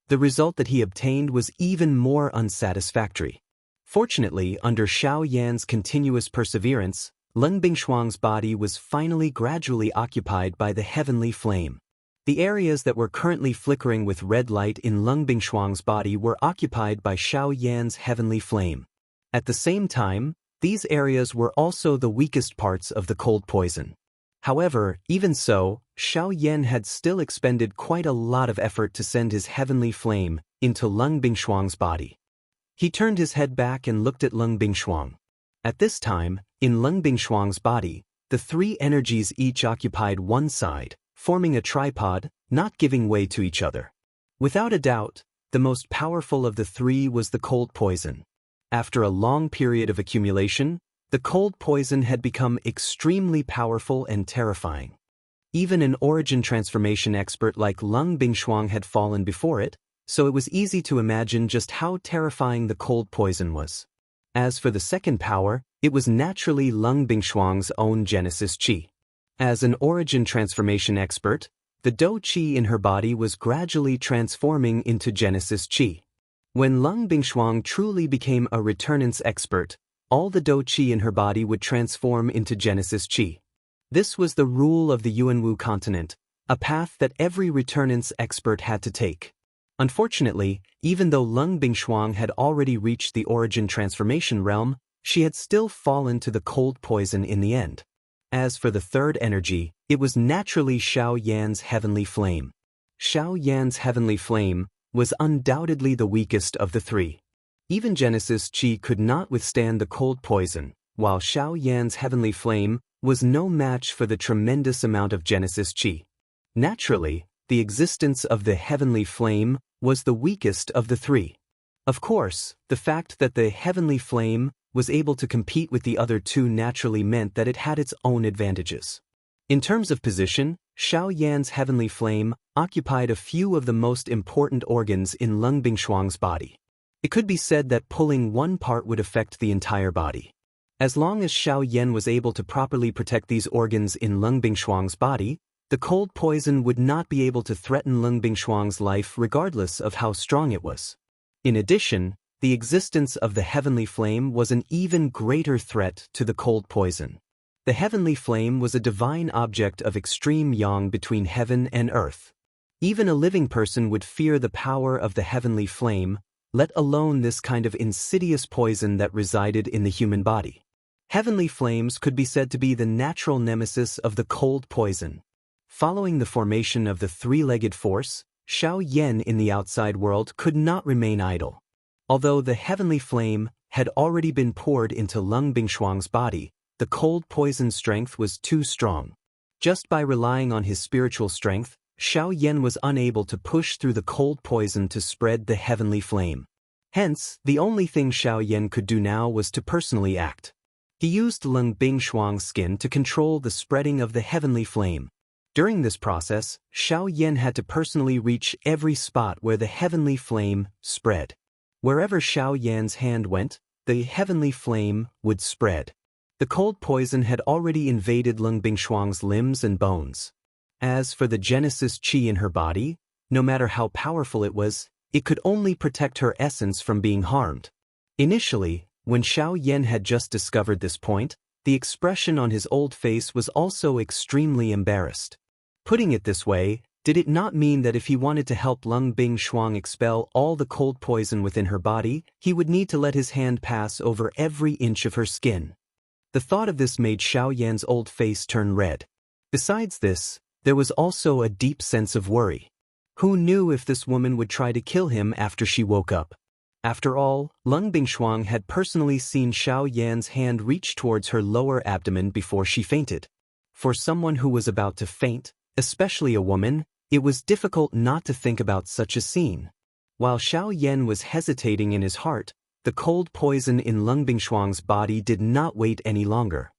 Speaker 1: The result that he obtained was even more unsatisfactory. Fortunately, under Xiao Yan's continuous perseverance, Leng Bingshuang's body was finally gradually occupied by the heavenly flame. The areas that were currently flickering with red light in Leng Bingshuang's body were occupied by Xiao Yan's heavenly flame. At the same time, these areas were also the weakest parts of the cold poison. However, even so, Xiao Yan had still expended quite a lot of effort to send his heavenly flame into Leng Bingshuang's body. He turned his head back and looked at Leng Bingshuang. At this time, in Leng Bingshuang's body, the three energies each occupied one side, forming a tripod, not giving way to each other. Without a doubt, the most powerful of the three was the cold poison. After a long period of accumulation, the cold poison had become extremely powerful and terrifying. Even an origin transformation expert like Leng Bingshuang had fallen before it, so it was easy to imagine just how terrifying the cold poison was. As for the second power, it was naturally Leng Bingshuang's own Genesis Qi. As an origin transformation expert, the Dou Qi in her body was gradually transforming into Genesis Qi. When Leng Bingshuang truly became a returnance expert, all the Dou Qi in her body would transform into Genesis Qi. This was the rule of the Yuanwu continent, a path that every returnance expert had to take. Unfortunately, even though Leng Bingshuang had already reached the origin transformation realm, she had still fallen to the cold poison in the end. As for the third energy, it was naturally Xiao Yan's heavenly flame. Xiao Yan's heavenly flame was undoubtedly the weakest of the three. Even Genesis Qi could not withstand the cold poison, while Xiao Yan's heavenly flame was no match for the tremendous amount of Genesis Qi. Naturally, the existence of the heavenly flame was the weakest of the three. Of course, the fact that the heavenly flame was able to compete with the other two naturally meant that it had its own advantages. In terms of position, Xiao Yan's heavenly flame occupied a few of the most important organs in Leng Bingshuang's body. It could be said that pulling one part would affect the entire body. As long as Xiao Yan was able to properly protect these organs in Leng Bingshuang's body, the cold poison would not be able to threaten Leng Bingshuang's life regardless of how strong it was. In addition, the existence of the heavenly flame was an even greater threat to the cold poison. The heavenly flame was a divine object of extreme yang between heaven and earth. Even a living person would fear the power of the heavenly flame, let alone this kind of insidious poison that resided in the human body. Heavenly flames could be said to be the natural nemesis of the cold poison. Following the formation of the three-legged force, Xiao Yan in the outside world could not remain idle. Although the heavenly flame had already been poured into Leng Bingshuang's body, the cold poison's strength was too strong. Just by relying on his spiritual strength, Xiao Yan was unable to push through the cold poison to spread the heavenly flame. Hence, the only thing Xiao Yan could do now was to personally act. He used Leng Bingshuang's skin to control the spreading of the heavenly flame. During this process, Xiao Yan had to personally reach every spot where the heavenly flame spread. Wherever Xiao Yan's hand went, the heavenly flame would spread. The cold poison had already invaded Leng Bingshuang's limbs and bones. As for the Genesis Qi in her body, no matter how powerful it was, it could only protect her essence from being harmed. Initially, when Xiao Yan had just discovered this point, the expression on his old face was also extremely embarrassed. Putting it this way, did it not mean that if he wanted to help Leng Bingshuang expel all the cold poison within her body, he would need to let his hand pass over every inch of her skin? The thought of this made Xiao Yan's old face turn red. Besides this, there was also a deep sense of worry. Who knew if this woman would try to kill him after she woke up? After all, Leng Bingshuang had personally seen Xiao Yan's hand reach towards her lower abdomen before she fainted. For someone who was about to faint, especially a woman, it was difficult not to think about such a scene. While Xiao Yan was hesitating in his heart, the cold poison in Leng Bingshuang's body did not wait any longer.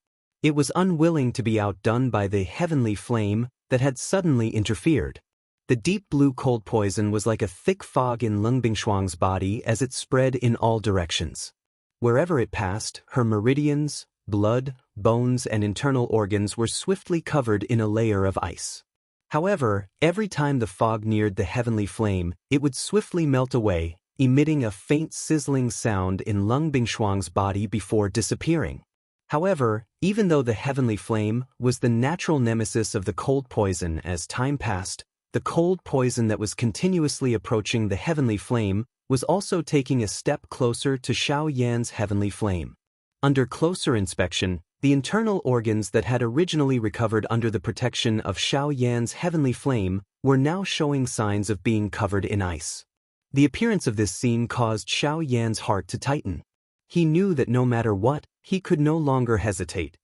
Speaker 1: It was unwilling to be outdone by the heavenly flame that had suddenly interfered. The deep blue cold poison was like a thick fog in Leng Bingshuang's body as it spread in all directions. Wherever it passed, her meridians, blood, bones, and internal organs were swiftly covered in a layer of ice. However, every time the fog neared the heavenly flame, it would swiftly melt away, emitting a faint sizzling sound in Leng Bingshuang's body before disappearing. However, even though the heavenly flame was the natural nemesis of the cold poison, as time passed, the cold poison that was continuously approaching the heavenly flame was also taking a step closer to Xiao Yan's heavenly flame. Under closer inspection, the internal organs that had originally recovered under the protection of Xiao Yan's heavenly flame were now showing signs of being covered in ice. The appearance of this scene caused Xiao Yan's heart to tighten. He knew that no matter what, he could no longer hesitate.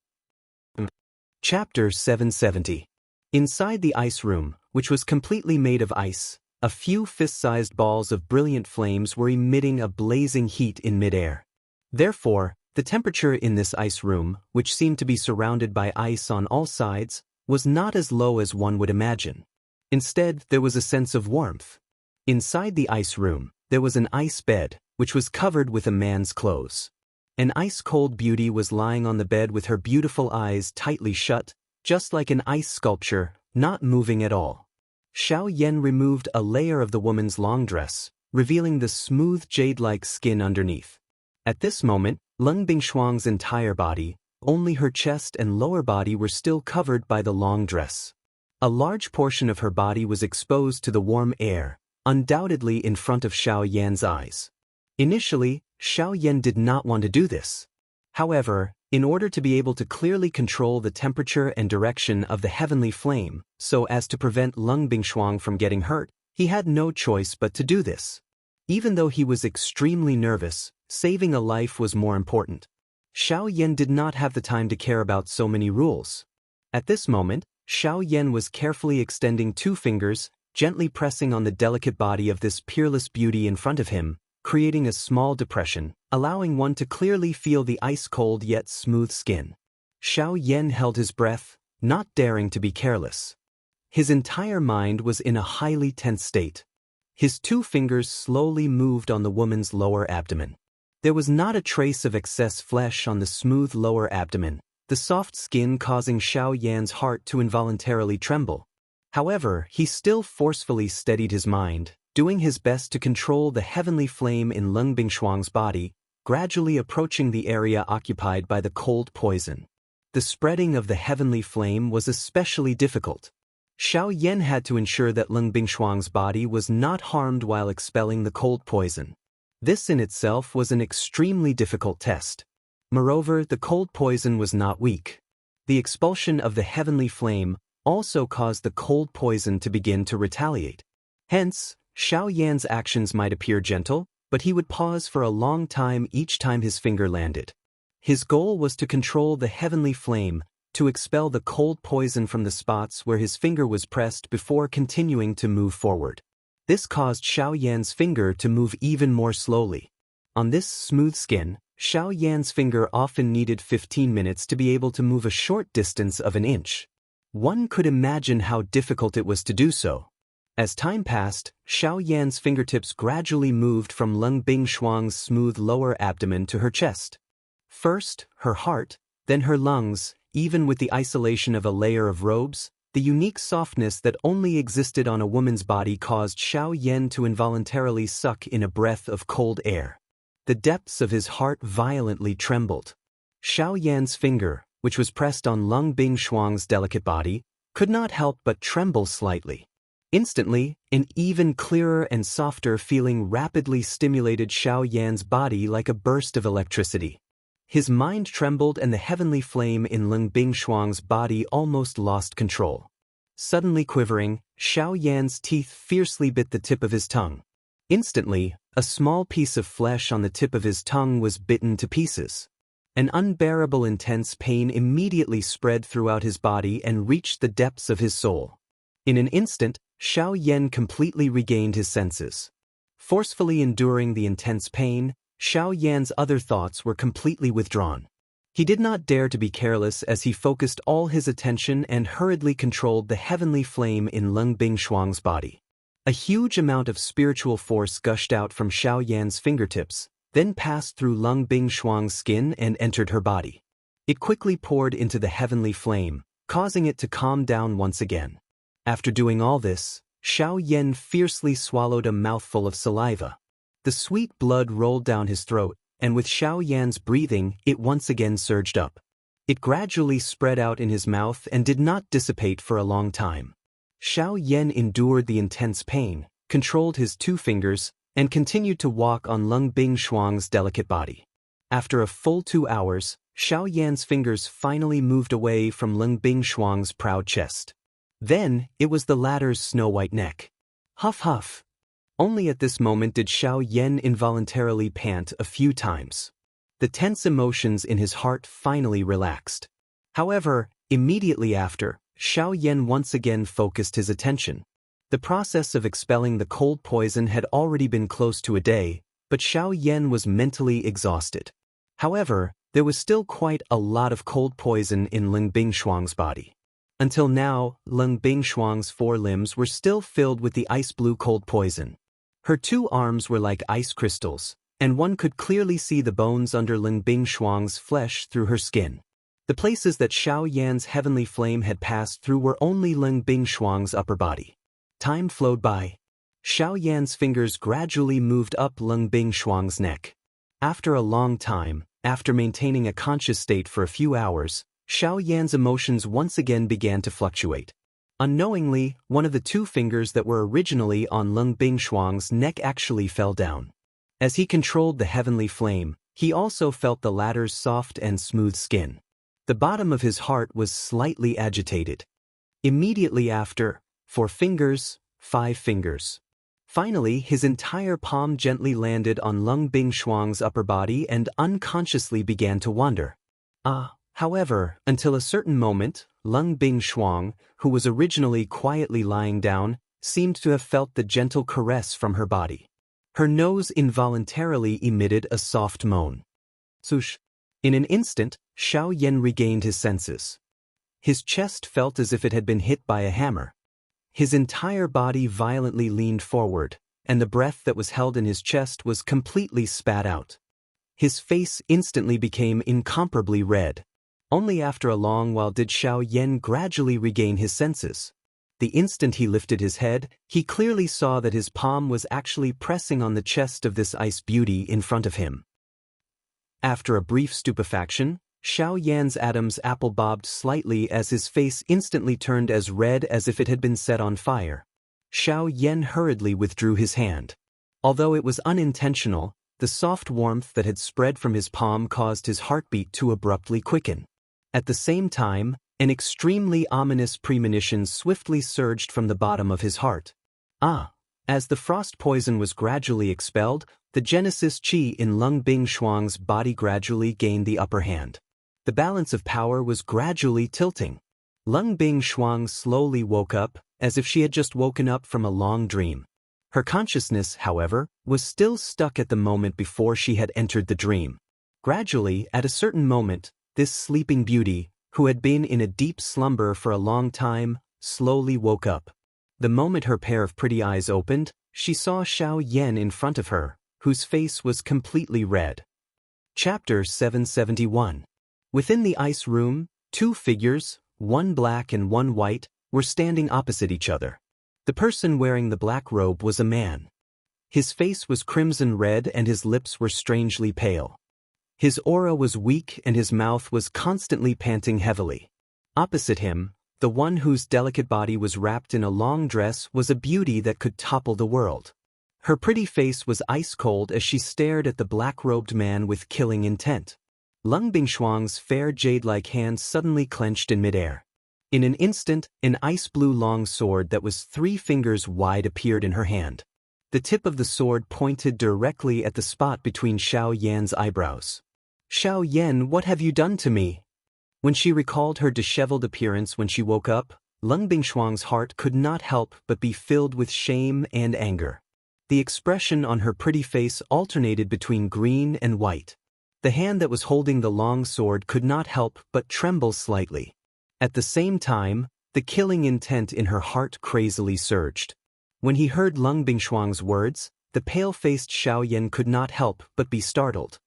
Speaker 1: Chapter 770. Inside the ice room, which was completely made of ice, a few fist-sized balls of brilliant flames were emitting a blazing heat in midair. Therefore, the temperature in this ice room, which seemed to be surrounded by ice on all sides, was not as low as one would imagine. Instead, there was a sense of warmth. Inside the ice room, there was an ice bed, which was covered with a man's clothes. An ice-cold beauty was lying on the bed with her beautiful eyes tightly shut, just like an ice sculpture, not moving at all. Xiao Yan removed a layer of the woman's long dress, revealing the smooth jade-like skin underneath. At this moment, Leng Bingshuang's entire body, only her chest and lower body were still covered by the long dress. A large portion of her body was exposed to the warm air, undoubtedly in front of Xiao Yan's eyes. Initially, Xiao Yan did not want to do this. However, in order to be able to clearly control the temperature and direction of the heavenly flame, so as to prevent Leng Bingshuang from getting hurt, he had no choice but to do this. Even though he was extremely nervous, saving a life was more important. Xiao Yan did not have the time to care about so many rules. At this moment, Xiao Yan was carefully extending 2 fingers, gently pressing on the delicate body of this peerless beauty in front of him, creating a small depression, allowing one to clearly feel the ice-cold yet smooth skin. Xiao Yan held his breath, not daring to be careless. His entire mind was in a highly tense state. His 2 fingers slowly moved on the woman's lower abdomen. There was not a trace of excess flesh on the smooth lower abdomen, the soft skin causing Xiao Yan's heart to involuntarily tremble. However, he still forcefully steadied his mind, doing his best to control the heavenly flame in Leng Bingshuang's body, gradually approaching the area occupied by the cold poison. The spreading of the heavenly flame was especially difficult. Xiao Yan had to ensure that Leng Bingshuang's body was not harmed while expelling the cold poison. This in itself was an extremely difficult test. Moreover, the cold poison was not weak. The expulsion of the heavenly flame also caused the cold poison to begin to retaliate. Hence, Xiao Yan's actions might appear gentle, but he would pause for a long time each time his finger landed. His goal was to control the heavenly flame, to expel the cold poison from the spots where his finger was pressed before continuing to move forward. This caused Xiao Yan's finger to move even more slowly. On this smooth skin, Xiao Yan's finger often needed 15 minutes to be able to move a short distance of an inch. One could imagine how difficult it was to do so. As time passed, Xiao Yan's fingertips gradually moved from Leng Bingshuang's smooth lower abdomen to her chest. First, her heart, then her lungs. Even with the isolation of a layer of robes, the unique softness that only existed on a woman's body caused Xiao Yan to involuntarily suck in a breath of cold air. The depths of his heart violently trembled. Xiao Yan's finger, which was pressed on Leng Bingshuang's delicate body, could not help but tremble slightly. Instantly, an even clearer and softer feeling rapidly stimulated Xiao Yan's body like a burst of electricity. His mind trembled and the heavenly flame in Leng Bingshuang's body almost lost control. Suddenly quivering, Xiao Yan's teeth fiercely bit the tip of his tongue. Instantly, a small piece of flesh on the tip of his tongue was bitten to pieces. An unbearable intense pain immediately spread throughout his body and reached the depths of his soul. In an instant, Xiao Yan completely regained his senses. Forcefully enduring the intense pain, Xiao Yan's other thoughts were completely withdrawn. He did not dare to be careless as he focused all his attention and hurriedly controlled the heavenly flame in Leng Bingshuang's body. A huge amount of spiritual force gushed out from Xiao Yan's fingertips, then passed through Leng Bingshuang's skin and entered her body. It quickly poured into the heavenly flame, causing it to calm down once again. After doing all this, Xiao Yan fiercely swallowed a mouthful of saliva. The sweet blood rolled down his throat, and with Xiao Yan's breathing, it once again surged up. It gradually spread out in his mouth and did not dissipate for a long time. Xiao Yan endured the intense pain, controlled his 2 fingers, and continued to walk on Leng Bingshuang's delicate body. After a full 2 hours, Xiao Yan's fingers finally moved away from Leng Bingshuang's proud chest. Then, it was the latter's snow-white neck. Huff huff. Only at this moment did Xiao Yan involuntarily pant a few times. The tense emotions in his heart finally relaxed. However, immediately after, Xiao Yan once again focused his attention. The process of expelling the cold poison had already been close to a day, but Xiao Yan was mentally exhausted. However, there was still quite a lot of cold poison in Leng Bingshuang's body. Until now, Leng Bingshuang's 4 limbs were still filled with the ice-blue cold poison. Her 2 arms were like ice crystals, and one could clearly see the bones under Leng Bingshuang's flesh through her skin. The places that Xiao Yan's heavenly flame had passed through were only Leng Bingshuang's upper body. Time flowed by. Xiao Yan's fingers gradually moved up Leng Bingshuang's neck. After a long time, after maintaining a conscious state for a few hours, Xiao Yan's emotions once again began to fluctuate. Unknowingly, one of the 2 fingers that were originally on Leng Bingshuang's neck actually fell down. As he controlled the heavenly flame, he also felt the latter's soft and smooth skin. The bottom of his heart was slightly agitated. Immediately after, 4 fingers, 5 fingers. Finally, his entire palm gently landed on Leng Bingshuang's upper body and unconsciously began to wander. However, until a certain moment, Leng Bingshuang, who was originally quietly lying down, seemed to have felt the gentle caress from her body. Her nose involuntarily emitted a soft moan. Swoosh! In an instant, Xiao Yan regained his senses. His chest felt as if it had been hit by a hammer. His entire body violently leaned forward, and the breath that was held in his chest was completely spat out. His face instantly became incomparably red. Only after a long while did Xiao Yan gradually regain his senses. The instant he lifted his head, he clearly saw that his palm was actually pressing on the chest of this ice beauty in front of him. After a brief stupefaction, Xiao Yan's Adam's apple bobbed slightly as his face instantly turned as red as if it had been set on fire. Xiao Yan hurriedly withdrew his hand. Although it was unintentional, the soft warmth that had spread from his palm caused his heartbeat to abruptly quicken. At the same time, an extremely ominous premonition swiftly surged from the bottom of his heart. As the frost poison was gradually expelled, the Genesis Qi in Leng Bingshuang's body gradually gained the upper hand. The balance of power was gradually tilting. Leng Bingshuang slowly woke up, as if she had just woken up from a long dream. Her consciousness, however, was still stuck at the moment before she had entered the dream. Gradually, at a certain moment, this sleeping beauty, who had been in a deep slumber for a long time, slowly woke up. The moment her pair of pretty eyes opened, she saw Xiao Yan in front of her, whose face was completely red. Chapter 771. Within the ice room, 2 figures, one black and one white, were standing opposite each other. The person wearing the black robe was a man. His face was crimson red and his lips were strangely pale. His aura was weak and his mouth was constantly panting heavily. Opposite him, the one whose delicate body was wrapped in a long dress was a beauty that could topple the world. Her pretty face was ice-cold as she stared at the black-robed man with killing intent. Leng Bingshuang's fair jade-like hand suddenly clenched in midair. In an instant, an ice-blue long sword that was 3 fingers wide appeared in her hand. The tip of the sword pointed directly at the spot between Xiao Yan's eyebrows. "Xiao Yan, what have you done to me?" When she recalled her disheveled appearance when she woke up, Leng Bingshuang's heart could not help but be filled with shame and anger. The expression on her pretty face alternated between green and white. The hand that was holding the long sword could not help but tremble slightly. At the same time, the killing intent in her heart crazily surged. When he heard Leng Bingshuang's words, the pale-faced Xiao Yan could not help but be startled.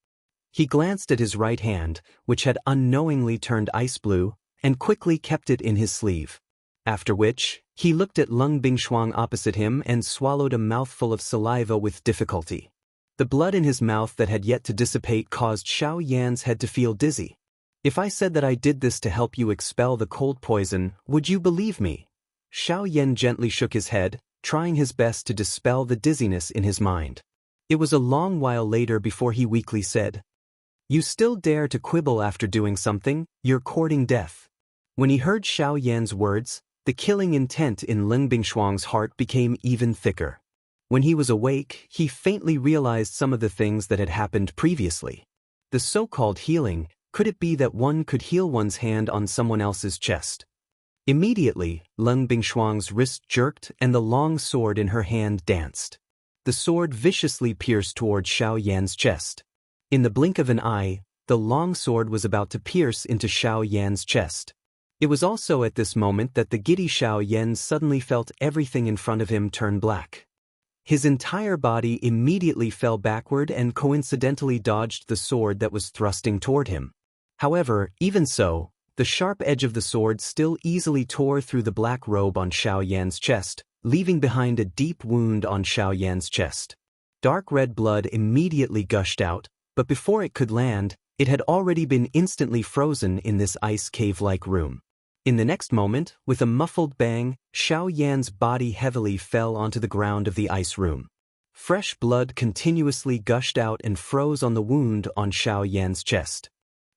Speaker 1: He glanced at his right hand, which had unknowingly turned ice blue, and quickly kept it in his sleeve. After which, he looked at Leng Bingshuang opposite him and swallowed a mouthful of saliva with difficulty. The blood in his mouth that had yet to dissipate caused Xiao Yan's head to feel dizzy. "If I said that I did this to help you expel the cold poison, would you believe me?" Xiao Yan gently shook his head, trying his best to dispel the dizziness in his mind. It was a long while later before he weakly said, "You still dare to quibble after doing something? You're courting death." When he heard Xiao Yan's words, the killing intent in Leng Bingshuang's heart became even thicker. When he was awake, he faintly realized some of the things that had happened previously. The so-called healing, could it be that one could heal one's hand on someone else's chest? Immediately, Leng Bingshuang's wrist jerked and the long sword in her hand danced. The sword viciously pierced toward Xiao Yan's chest. In the blink of an eye, the long sword was about to pierce into Xiao Yan's chest. It was also at this moment that the giddy Xiao Yan suddenly felt everything in front of him turn black. His entire body immediately fell backward and coincidentally dodged the sword that was thrusting toward him. However, even so, the sharp edge of the sword still easily tore through the black robe on Xiao Yan's chest, leaving behind a deep wound on Xiao Yan's chest. Dark red blood immediately gushed out, but before it could land, it had already been instantly frozen in this ice cave-like room. In the next moment, with a muffled bang, Xiao Yan's body heavily fell onto the ground of the ice room. Fresh blood continuously gushed out and froze on the wound on Xiao Yan's chest.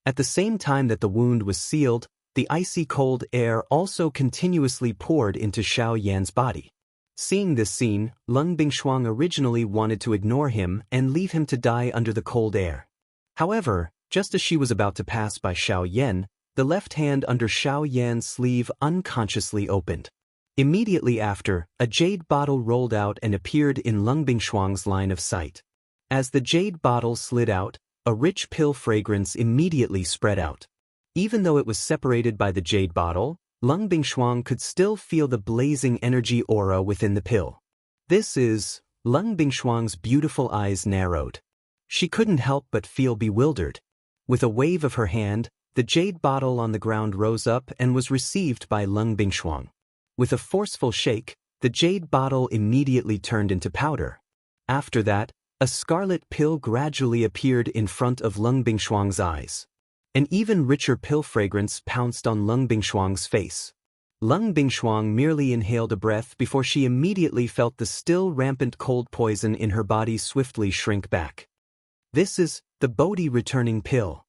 Speaker 1: At the same time that the wound was sealed, the icy cold air also continuously poured into Xiao Yan's body. Seeing this scene, Leng Bingshuang originally wanted to ignore him and leave him to die under the cold air. However, just as she was about to pass by Xiao Yan, the left hand under Xiao Yan's sleeve unconsciously opened. Immediately after, a jade bottle rolled out and appeared in Leng Bingshuang's line of sight. As the jade bottle slid out, a rich pill fragrance immediately spread out. Even though it was separated by the jade bottle, Leng Bingshuang could still feel the blazing energy aura within the pill. Leng Bingshuang's beautiful eyes narrowed. She couldn't help but feel bewildered. With a wave of her hand, the jade bottle on the ground rose up and was received by Leng Bingshuang. With a forceful shake, the jade bottle immediately turned into powder. After that, a scarlet pill gradually appeared in front of Leng Bingshuang's eyes. An even richer pill fragrance pounced on Leng Bingshuang's face. Leng Bingshuang merely inhaled a breath before she immediately felt the still rampant cold poison in her body swiftly shrink back. This is the Bodhi returning pill.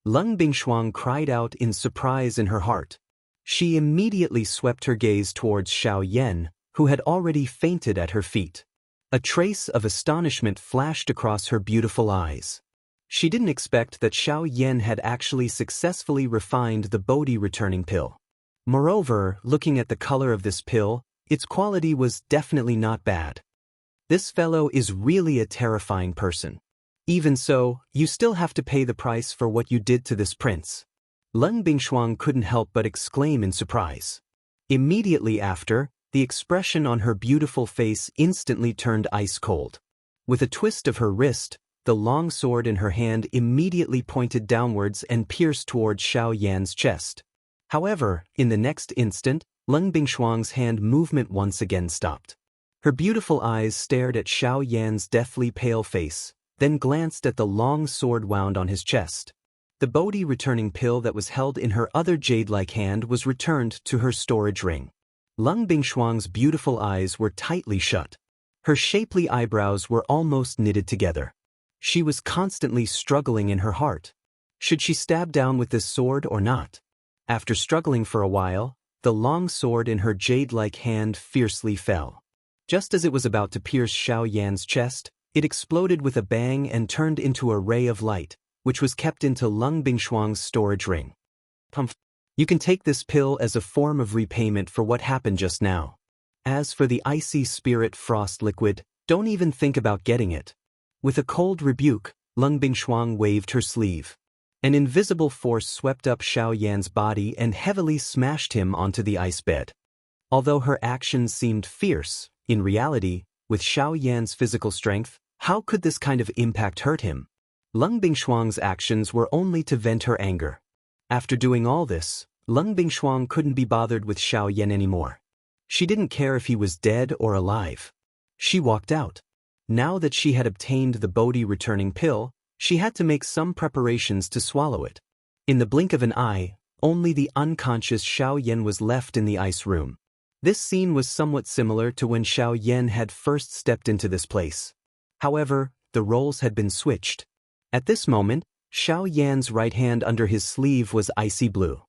Speaker 1: Leng Bingshuang cried out in surprise in her heart. She immediately swept her gaze towards Xiao Yan, who had already fainted at her feet. A trace of astonishment flashed across her beautiful eyes. She didn't expect that Xiao Yan had actually successfully refined the Bodhi returning pill. Moreover, looking at the color of this pill, its quality was definitely not bad. This fellow is really a terrifying person. Even so, you still have to pay the price for what you did to this prince. Leng Bingshuang couldn't help but exclaim in surprise. Immediately after, the expression on her beautiful face instantly turned ice cold. With a twist of her wrist, the long sword in her hand immediately pointed downwards and pierced towards Xiao Yan's chest. However, in the next instant, Leng Bingshuang's hand movement once again stopped. Her beautiful eyes stared at Xiao Yan's deathly pale face, then glanced at the long sword wound on his chest. The Bodhi returning pill that was held in her other jade-like hand was returned to her storage ring. Leng Bingshuang's beautiful eyes were tightly shut. Her shapely eyebrows were almost knitted together. She was constantly struggling in her heart. Should she stab down with this sword or not? After struggling for a while, the long sword in her jade-like hand fiercely fell. Just as it was about to pierce Xiao Yan's chest, it exploded with a bang and turned into a ray of light, which was kept into Leng Bingshuang's storage ring. You can take this pill as a form of repayment for what happened just now. As for the icy spirit frost liquid, don't even think about getting it. With a cold rebuke, Leng Bingshuang waved her sleeve. An invisible force swept up Xiao Yan's body and heavily smashed him onto the ice bed. Although her actions seemed fierce, in reality, with Xiao Yan's physical strength, how could this kind of impact hurt him? Leng Bingshuang's actions were only to vent her anger. After doing all this, Leng Bingshuang couldn't be bothered with Xiao Yan anymore. She didn't care if he was dead or alive. She walked out. Now that she had obtained the Bodhi returning pill, she had to make some preparations to swallow it. In the blink of an eye, only the unconscious Xiao Yan was left in the ice room. This scene was somewhat similar to when Xiao Yan had first stepped into this place. However, the roles had been switched. At this moment, Xiao Yan's right hand under his sleeve was icy blue.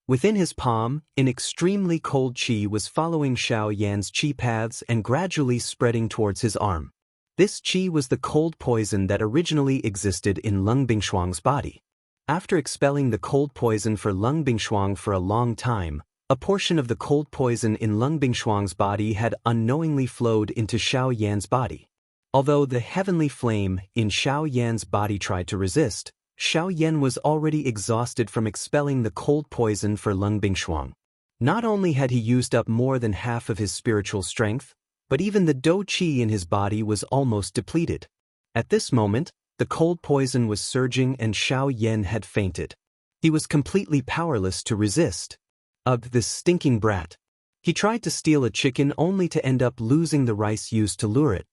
Speaker 1: Within his palm, an extremely cold qi was following Xiao Yan's qi paths and gradually spreading towards his arm. This qi was the cold poison that originally existed in Lung Bingshuang's body. After expelling the cold poison for Lung Bingshuang for a long time, a portion of the cold poison in Lung Bingshuang's body had unknowingly flowed into Xiao Yan's body. Although the heavenly flame in Xiao Yan's body tried to resist, Xiao Yan was already exhausted from expelling the cold poison for Lung Bingshuang. Not only had he used up more than half of his spiritual strength, but even the dou qi in his body was almost depleted. At this moment, the cold poison was surging and Xiao Yan had fainted. He was completely powerless to resist. Ugh, this stinking brat. He tried to steal a chicken only to end up losing the rice used to lure it.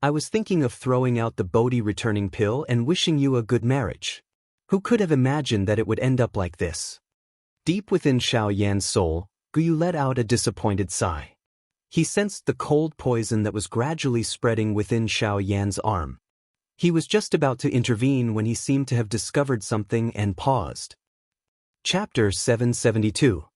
Speaker 1: I was thinking of throwing out the Bodhi returning pill and wishing you a good marriage. Who could have imagined that it would end up like this? Deep within Xiao Yan's soul, Guyu let out a disappointed sigh. He sensed the cold poison that was gradually spreading within Xiao Yan's arm. He was just about to intervene when he seemed to have discovered something and paused. Chapter 772.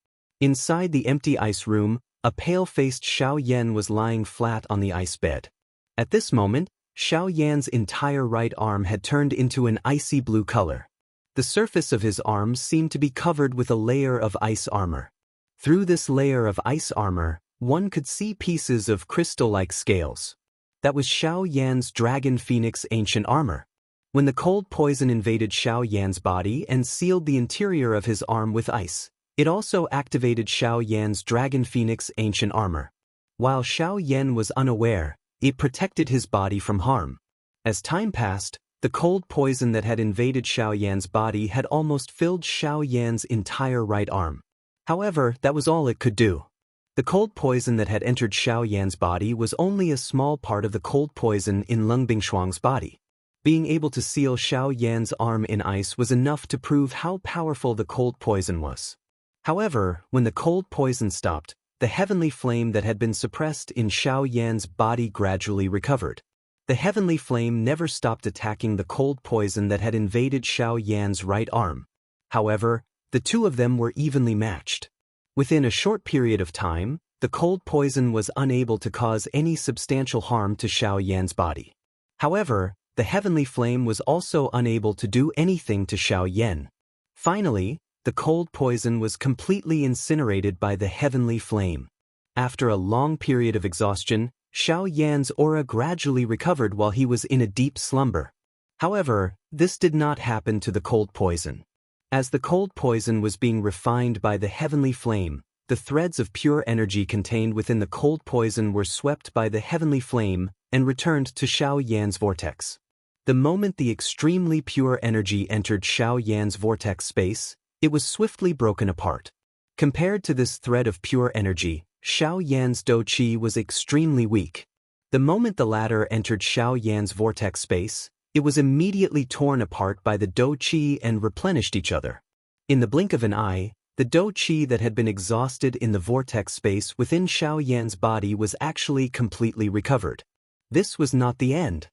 Speaker 1: Inside the empty ice room, a pale-faced Xiao Yan was lying flat on the ice bed. At this moment, Xiao Yan's entire right arm had turned into an icy blue color. The surface of his arms seemed to be covered with a layer of ice armor. Through this layer of ice armor, one could see pieces of crystal-like scales. That was Xiao Yan's Dragon Phoenix ancient armor. When the cold poison invaded Xiao Yan's body and sealed the interior of his arm with ice, it also activated Xiao Yan's Dragon Phoenix ancient armor. While Xiao Yan was unaware, it protected his body from harm. As time passed, the cold poison that had invaded Xiao Yan's body had almost filled Xiao Yan's entire right arm. However, that was all it could do. The cold poison that had entered Xiao Yan's body was only a small part of the cold poison in Lung Bingshuang's body. Being able to seal Xiao Yan's arm in ice was enough to prove how powerful the cold poison was. However, when the cold poison stopped, the heavenly flame that had been suppressed in Xiao Yan's body gradually recovered. The heavenly flame never stopped attacking the cold poison that had invaded Xiao Yan's right arm. However, the two of them were evenly matched. Within a short period of time, the cold poison was unable to cause any substantial harm to Xiao Yan's body. However, the heavenly flame was also unable to do anything to Xiao Yan. Finally, the cold poison was completely incinerated by the heavenly flame. After a long period of exhaustion, Xiao Yan's aura gradually recovered while he was in a deep slumber. However, this did not happen to the cold poison. As the cold poison was being refined by the heavenly flame, the threads of pure energy contained within the cold poison were swept by the heavenly flame and returned to Xiao Yan's vortex. The moment the extremely pure energy entered Xiao Yan's vortex space, it was swiftly broken apart. Compared to this thread of pure energy, Xiao Yan's dou qi was extremely weak. The moment the latter entered Xiao Yan's vortex space, it was immediately torn apart by the dou qi and replenished each other. In the blink of an eye, the dou qi that had been exhausted in the vortex space within Xiao Yan's body was actually completely recovered. This was not the end.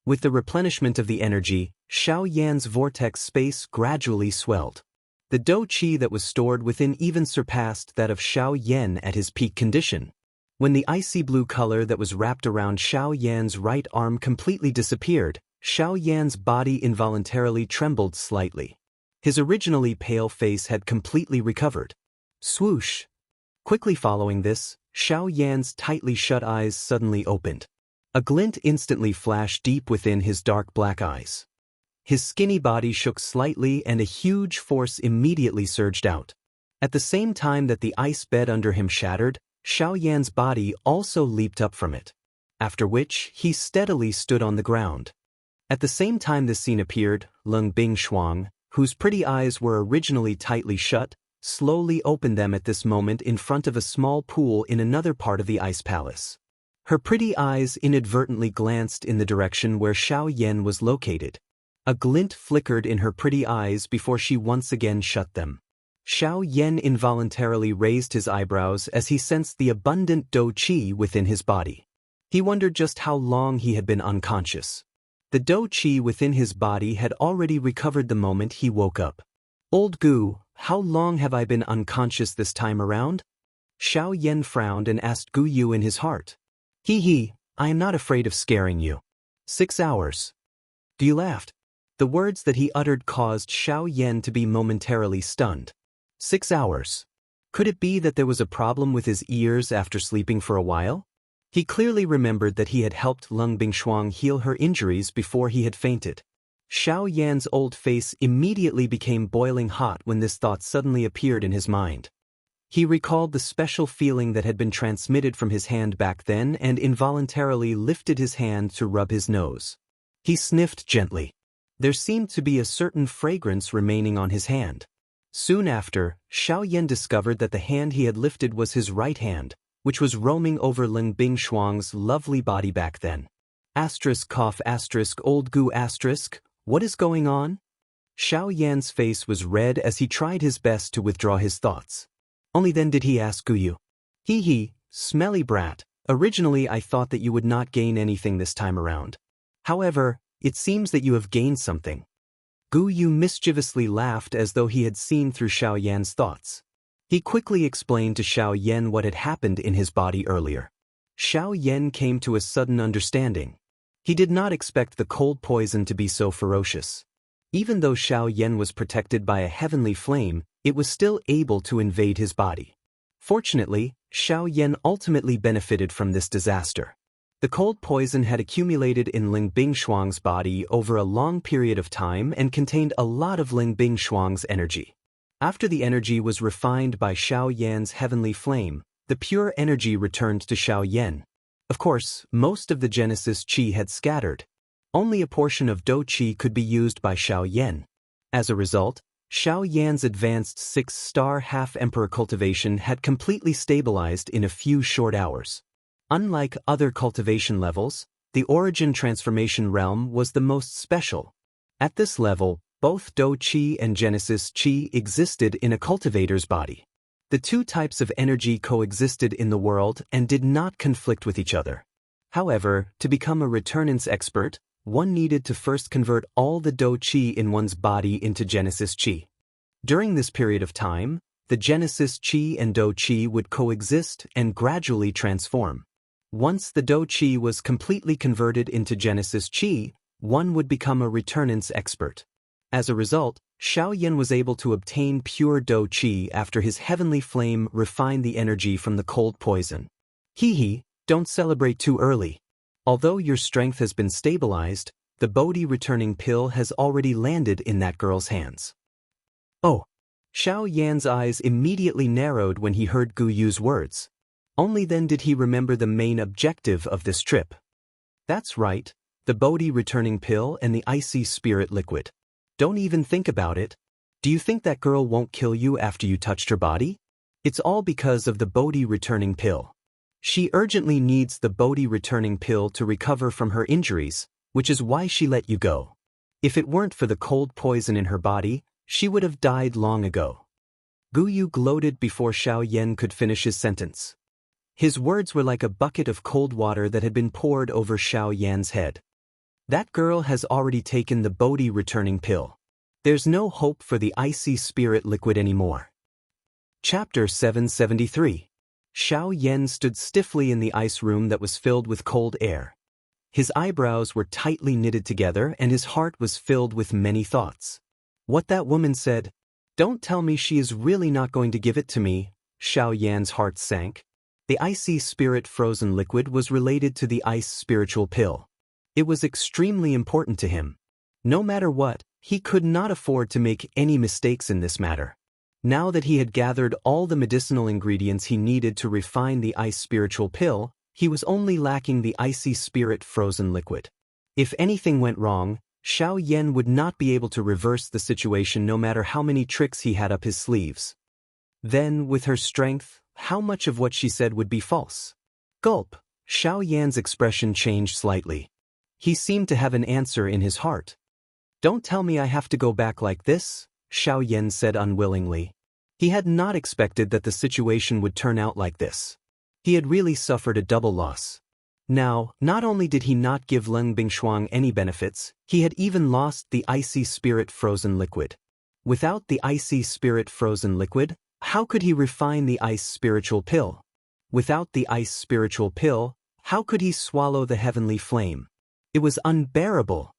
Speaker 1: With the replenishment of the energy, Xiao Yan's vortex space gradually swelled. The dou qi that was stored within even surpassed that of Xiao Yan at his peak condition. When the icy blue color that was wrapped around Xiao Yan's right arm completely disappeared, Xiao Yan's body involuntarily trembled slightly. His originally pale face had completely recovered. Swoosh! Quickly following this, Xiao Yan's tightly shut eyes suddenly opened. A glint instantly flashed deep within his dark black eyes. His skinny body shook slightly and a huge force immediately surged out. At the same time that the ice bed under him shattered, Xiao Yan's body also leaped up from it. After which, he steadily stood on the ground. At the same time this scene appeared, Lung Bingshuang, whose pretty eyes were originally tightly shut, slowly opened them at this moment in front of a small pool in another part of the ice palace. Her pretty eyes inadvertently glanced in the direction where Xiao Yan was located. A glint flickered in her pretty eyes before she once again shut them. Xiao Yan involuntarily raised his eyebrows as he sensed the abundant dou qi within his body. He wondered just how long he had been unconscious. The dou qi within his body had already recovered the moment he woke up. Old Gu, how long have I been unconscious this time around? Xiao Yan frowned and asked Gu Yu in his heart. He, I am not afraid of scaring you. 6 hours. You laughed. The words that he uttered caused Xiao Yan to be momentarily stunned. 6 hours. Could it be that there was a problem with his ears after sleeping for a while? He clearly remembered that he had helped Lung Bingshuang heal her injuries before he had fainted. Xiao Yan's old face immediately became boiling hot when this thought suddenly appeared in his mind. He recalled the special feeling that had been transmitted from his hand back then and involuntarily lifted his hand to rub his nose. He sniffed gently. There seemed to be a certain fragrance remaining on his hand. Soon after, Xiao Yan discovered that the hand he had lifted was his right hand, which was roaming over Lung Bingshuang's lovely body back then. Old goo what is going on? Xiao Yan's face was red as he tried his best to withdraw his thoughts. Only then did he ask Guyu. Hee, smelly brat, originally I thought that you would not gain anything this time around. However, it seems that you have gained something. Guyu mischievously laughed as though he had seen through Xiao Yan's thoughts. He quickly explained to Xiao Yan what had happened in his body earlier. Xiao Yan came to a sudden understanding. He did not expect the cold poison to be so ferocious. Even though Xiao Yan was protected by a heavenly flame, it was still able to invade his body. Fortunately, Xiao Yan ultimately benefited from this disaster. The cold poison had accumulated in Ling Bingshuang's body over a long period of time and contained a lot of Ling Bingshuang's energy. After the energy was refined by Xiao Yan's heavenly flame, the pure energy returned to Xiao Yan. Of course, most of the Genesis Qi had scattered. Only a portion of Do Qi could be used by Xiao Yan. As a result, Xiao Yan's advanced 6-star half-emperor cultivation had completely stabilized in a few short hours. Unlike other cultivation levels, the origin transformation realm was the most special. At this level, both Do Qi and Genesis Qi existed in a cultivator's body. The two types of energy coexisted in the world and did not conflict with each other. However, to become a returnance expert, one needed to first convert all the Do Qi in one's body into Genesis Qi. During this period of time, the Genesis Qi and Do Qi would coexist and gradually transform. Once the Do Qi was completely converted into Genesis Qi, one would become a returnance expert. As a result, Xiao Yan was able to obtain pure Do Qi after his heavenly flame refined the energy from the cold poison. Don't celebrate too early. Although your strength has been stabilized, the Bodhi returning pill has already landed in that girl's hands. Oh! Xiao Yan's eyes immediately narrowed when he heard Gu Yu's words. Only then did he remember the main objective of this trip. That's right, the Bodhi returning pill and the icy spirit liquid. Don't even think about it. Do you think that girl won't kill you after you touched her body? It's all because of the Bodhi returning pill. She urgently needs the Bodhi returning pill to recover from her injuries, which is why she let you go. If it weren't for the cold poison in her body, she would have died long ago. Gu Yu gloated before Xiao Yan could finish his sentence. His words were like a bucket of cold water that had been poured over Xiao Yan's head. That girl has already taken the Bodhi returning pill. There's no hope for the icy spirit liquid anymore. Chapter 773. Xiao Yan stood stiffly in the ice room that was filled with cold air. His eyebrows were tightly knitted together and his heart was filled with many thoughts. What that woman said, "Don't tell me she is really not going to give it to me," Xiao Yan's heart sank. The icy spirit frozen liquid was related to the ice spiritual pill. It was extremely important to him. No matter what, he could not afford to make any mistakes in this matter. Now that he had gathered all the medicinal ingredients he needed to refine the ice spiritual pill, he was only lacking the icy spirit frozen liquid. If anything went wrong, Xiao Yan would not be able to reverse the situation no matter how many tricks he had up his sleeves. Then, with her strength, how much of what she said would be false? Gulp! Xiao Yan's expression changed slightly. He seemed to have an answer in his heart. "Don't tell me I have to go back like this," Xiao Yan said unwillingly. He had not expected that the situation would turn out like this. He had really suffered a double loss. Now, not only did he not give Lung Bingshuang any benefits, he had even lost the icy spirit frozen liquid. Without the icy spirit frozen liquid, how could he refine the ice spiritual pill? Without the ice spiritual pill, how could he swallow the heavenly flame? It was unbearable.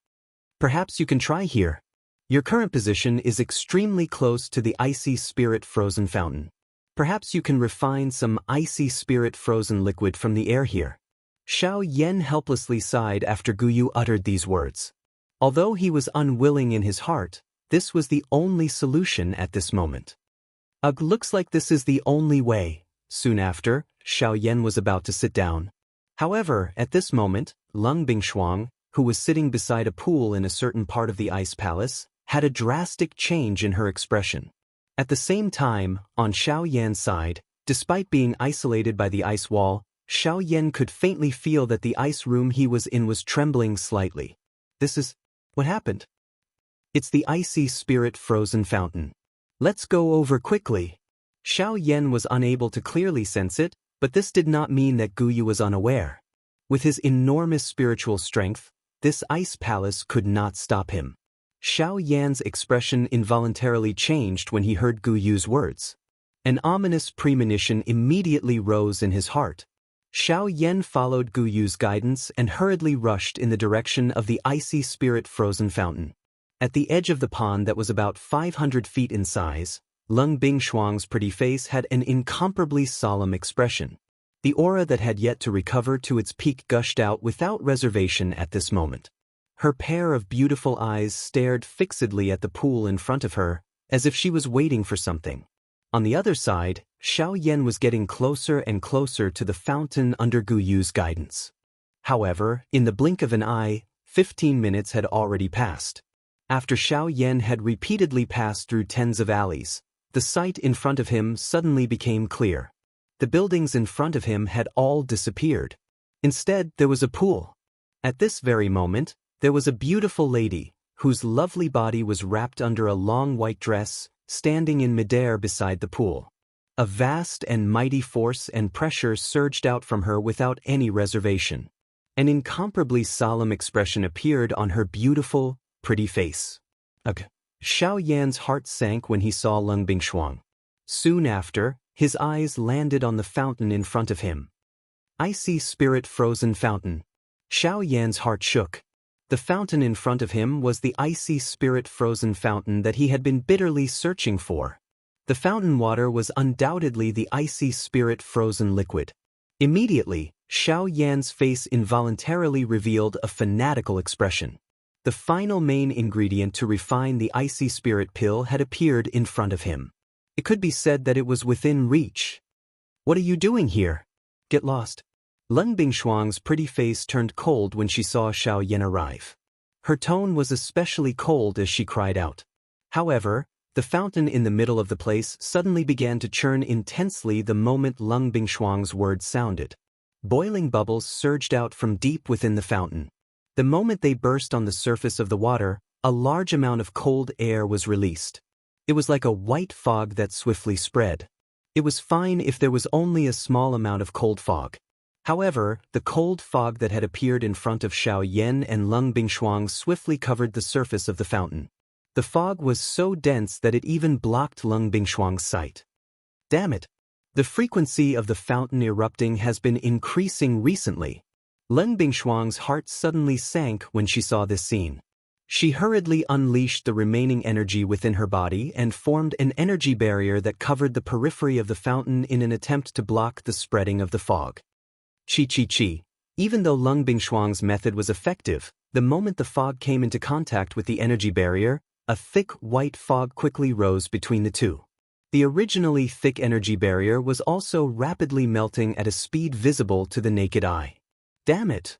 Speaker 1: Perhaps you can try here. Your current position is extremely close to the icy spirit frozen fountain. Perhaps you can refine some icy spirit frozen liquid from the air here. Xiao Yan helplessly sighed after Guyu uttered these words. Although he was unwilling in his heart, this was the only solution at this moment. Ugh, looks like this is the only way. Soon after, Xiao Yan was about to sit down. However, at this moment, Lung Bingshuang, who was sitting beside a pool in a certain part of the ice palace, had a drastic change in her expression. At the same time, on Xiao Yan's side, despite being isolated by the ice wall, Xiao Yan could faintly feel that the ice room he was in was trembling slightly. This is what happened. It's the icy spirit frozen fountain. Let's go over quickly. Xiao Yan was unable to clearly sense it, but this did not mean that Guyu was unaware. With his enormous spiritual strength, this ice palace could not stop him. Xiao Yan's expression involuntarily changed when he heard Guyu's words. An ominous premonition immediately rose in his heart. Xiao Yan followed Guyu's guidance and hurriedly rushed in the direction of the icy spirit frozen fountain. At the edge of the pond that was about 500 feet in size, Lung Bingshuang's pretty face had an incomparably solemn expression. The aura that had yet to recover to its peak gushed out without reservation at this moment. Her pair of beautiful eyes stared fixedly at the pool in front of her, as if she was waiting for something. On the other side, Xiao Yan was getting closer and closer to the fountain under Guyu's guidance. However, in the blink of an eye, 15 minutes had already passed. After Xiao Yan had repeatedly passed through tens of alleys, the sight in front of him suddenly became clear. The buildings in front of him had all disappeared. Instead, there was a pool. At this very moment, there was a beautiful lady, whose lovely body was wrapped under a long white dress, standing in midair beside the pool. A vast and mighty force and pressure surged out from her without any reservation. An incomparably solemn expression appeared on her beautiful, pretty face. Ugh! Xiao Yan's heart sank when he saw Lung Bingshuang. Soon after, his eyes landed on the fountain in front of him. Icy spirit frozen fountain. Xiao Yan's heart shook. The fountain in front of him was the icy spirit frozen fountain that he had been bitterly searching for. The fountain water was undoubtedly the icy spirit frozen liquid. Immediately, Xiao Yan's face involuntarily revealed a fanatical expression. The final main ingredient to refine the icy spirit pill had appeared in front of him. It could be said that it was within reach. What are you doing here? Get lost. Lung Bingshuang's pretty face turned cold when she saw Xiao Yan arrive. Her tone was especially cold as she cried out. However, the fountain in the middle of the place suddenly began to churn intensely the moment Lung Bingshuang's words sounded. Boiling bubbles surged out from deep within the fountain. The moment they burst on the surface of the water, a large amount of cold air was released. It was like a white fog that swiftly spread. It was fine if there was only a small amount of cold fog. However, the cold fog that had appeared in front of Xiao Yan and Lung Bingshuang swiftly covered the surface of the fountain. The fog was so dense that it even blocked Lung Bingshuang's sight. Damn it! The frequency of the fountain erupting has been increasing recently. Lung Bingshuang's heart suddenly sank when she saw this scene. She hurriedly unleashed the remaining energy within her body and formed an energy barrier that covered the periphery of the fountain in an attempt to block the spreading of the fog. Chi. Even though Lung Bingshuang's method was effective, the moment the fog came into contact with the energy barrier, a thick white fog quickly rose between the two. The originally thick energy barrier was also rapidly melting at a speed visible to the naked eye. Damn it!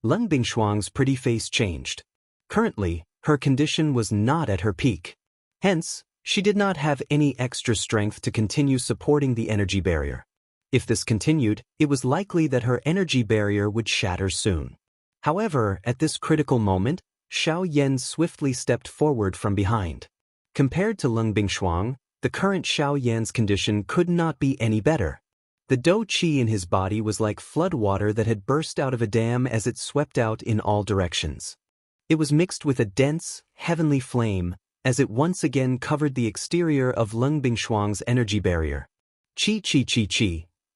Speaker 1: Lung Bingshuang's pretty face changed. Currently, her condition was not at her peak. Hence, she did not have any extra strength to continue supporting the energy barrier. If this continued, it was likely that her energy barrier would shatter soon. However, at this critical moment, Xiao Yan swiftly stepped forward from behind. Compared to Lung Bingshuang, the current Xiao Yan's condition could not be any better. The dou qi in his body was like flood water that had burst out of a dam as it swept out in all directions. It was mixed with a dense, heavenly flame, as it once again covered the exterior of Lung Bingshuang's energy barrier. Chi.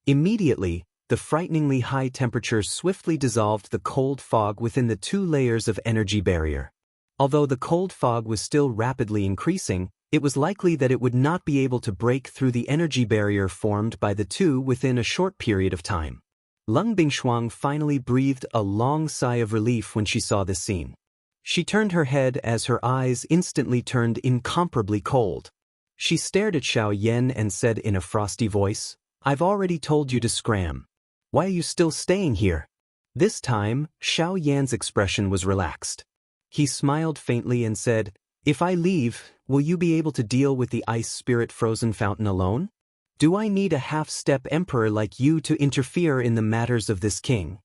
Speaker 1: Immediately, The frighteningly high temperature swiftly dissolved the cold fog within the 2 layers of energy barrier. Although the cold fog was still rapidly increasing, it was likely that it would not be able to break through the energy barrier formed by the 2 within a short period of time. Leng Bingshuang finally breathed a long sigh of relief when she saw this scene. She turned her head as her eyes instantly turned incomparably cold. She stared at Xiao Yan and said in a frosty voice, "I've already told you to scram. Why are you still staying here?" This time, Xiao Yan's expression was relaxed. He smiled faintly and said, "If I leave, will you be able to deal with the ice spirit frozen fountain alone? Do I need a half-step emperor like you to interfere in the matters of this king?"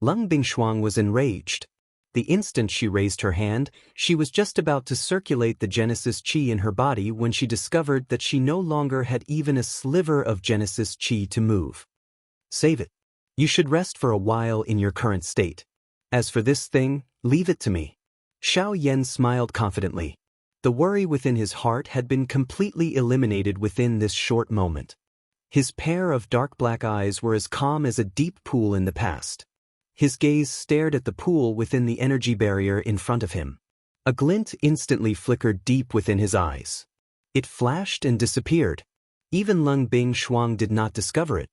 Speaker 1: Leng Bingshuang was enraged. The instant she raised her hand, she was just about to circulate the Genesis Qi in her body when she discovered that she no longer had even a sliver of Genesis Qi to move. "Save it. You should rest for a while in your current state. As for this thing, leave it to me." Xiao Yan smiled confidently. The worry within his heart had been completely eliminated within this short moment. His pair of dark black eyes were as calm as a deep pool in the past. His gaze stared at the pool within the energy barrier in front of him. A glint instantly flickered deep within his eyes. It flashed and disappeared. Even Leng Bingshuang did not discover it.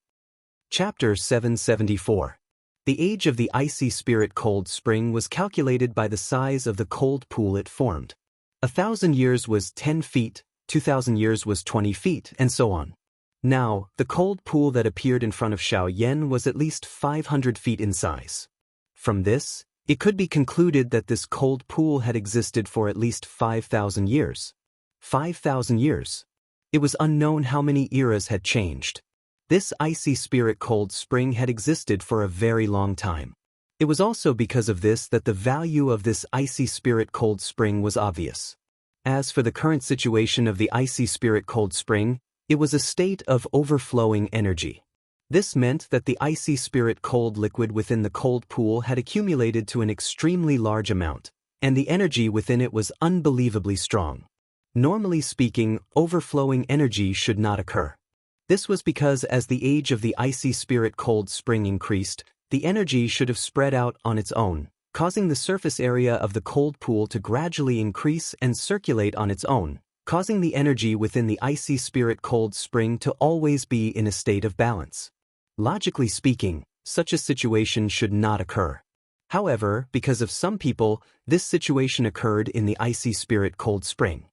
Speaker 1: Chapter 774. The age of the icy spirit cold spring was calculated by the size of the cold pool it formed. 1,000 years was 10 feet, 2,000 years was 20 feet, and so on. Now, the cold pool that appeared in front of Xiao Yan was at least 500 feet in size. From this, it could be concluded that this cold pool had existed for at least 5,000 years. 5,000 years. It was unknown how many eras had changed. This icy spirit cold spring had existed for a very long time. It was also because of this that the value of this icy spirit cold spring was obvious. As for the current situation of the icy spirit cold spring, it was a state of overflowing energy. This meant that the icy spirit cold liquid within the cold pool had accumulated to an extremely large amount, and the energy within it was unbelievably strong. Normally speaking, overflowing energy should not occur. This was because as the age of the icy spirit cold spring increased, the energy should have spread out on its own, causing the surface area of the cold pool to gradually increase and circulate on its own, causing the energy within the icy spirit cold spring to always be in a state of balance. Logically speaking, such a situation should not occur. However, because of some people, this situation occurred in the icy spirit cold spring.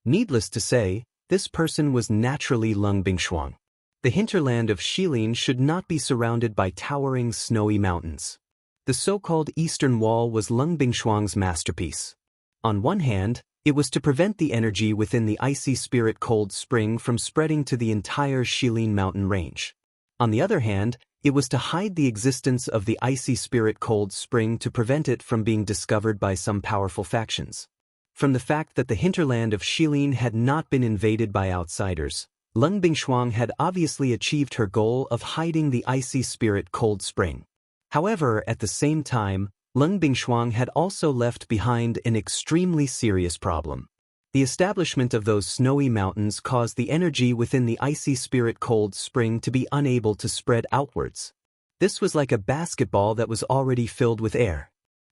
Speaker 1: Needless to say, this person was naturally Leng Bingshuang. The hinterland of Xilin should not be surrounded by towering snowy mountains. The so-called Eastern Wall was Leng Bingshuang's masterpiece. On one hand, it was to prevent the energy within the icy spirit cold spring from spreading to the entire Xilin mountain range. On the other hand, it was to hide the existence of the icy spirit cold spring to prevent it from being discovered by some powerful factions. From the fact that the hinterland of Xilin had not been invaded by outsiders, Leng Bingshuang had obviously achieved her goal of hiding the icy spirit cold spring. However, at the same time, Leng Bingshuang had also left behind an extremely serious problem. The establishment of those snowy mountains caused the energy within the icy spirit cold spring to be unable to spread outwards. This was like a basketball that was already filled with air.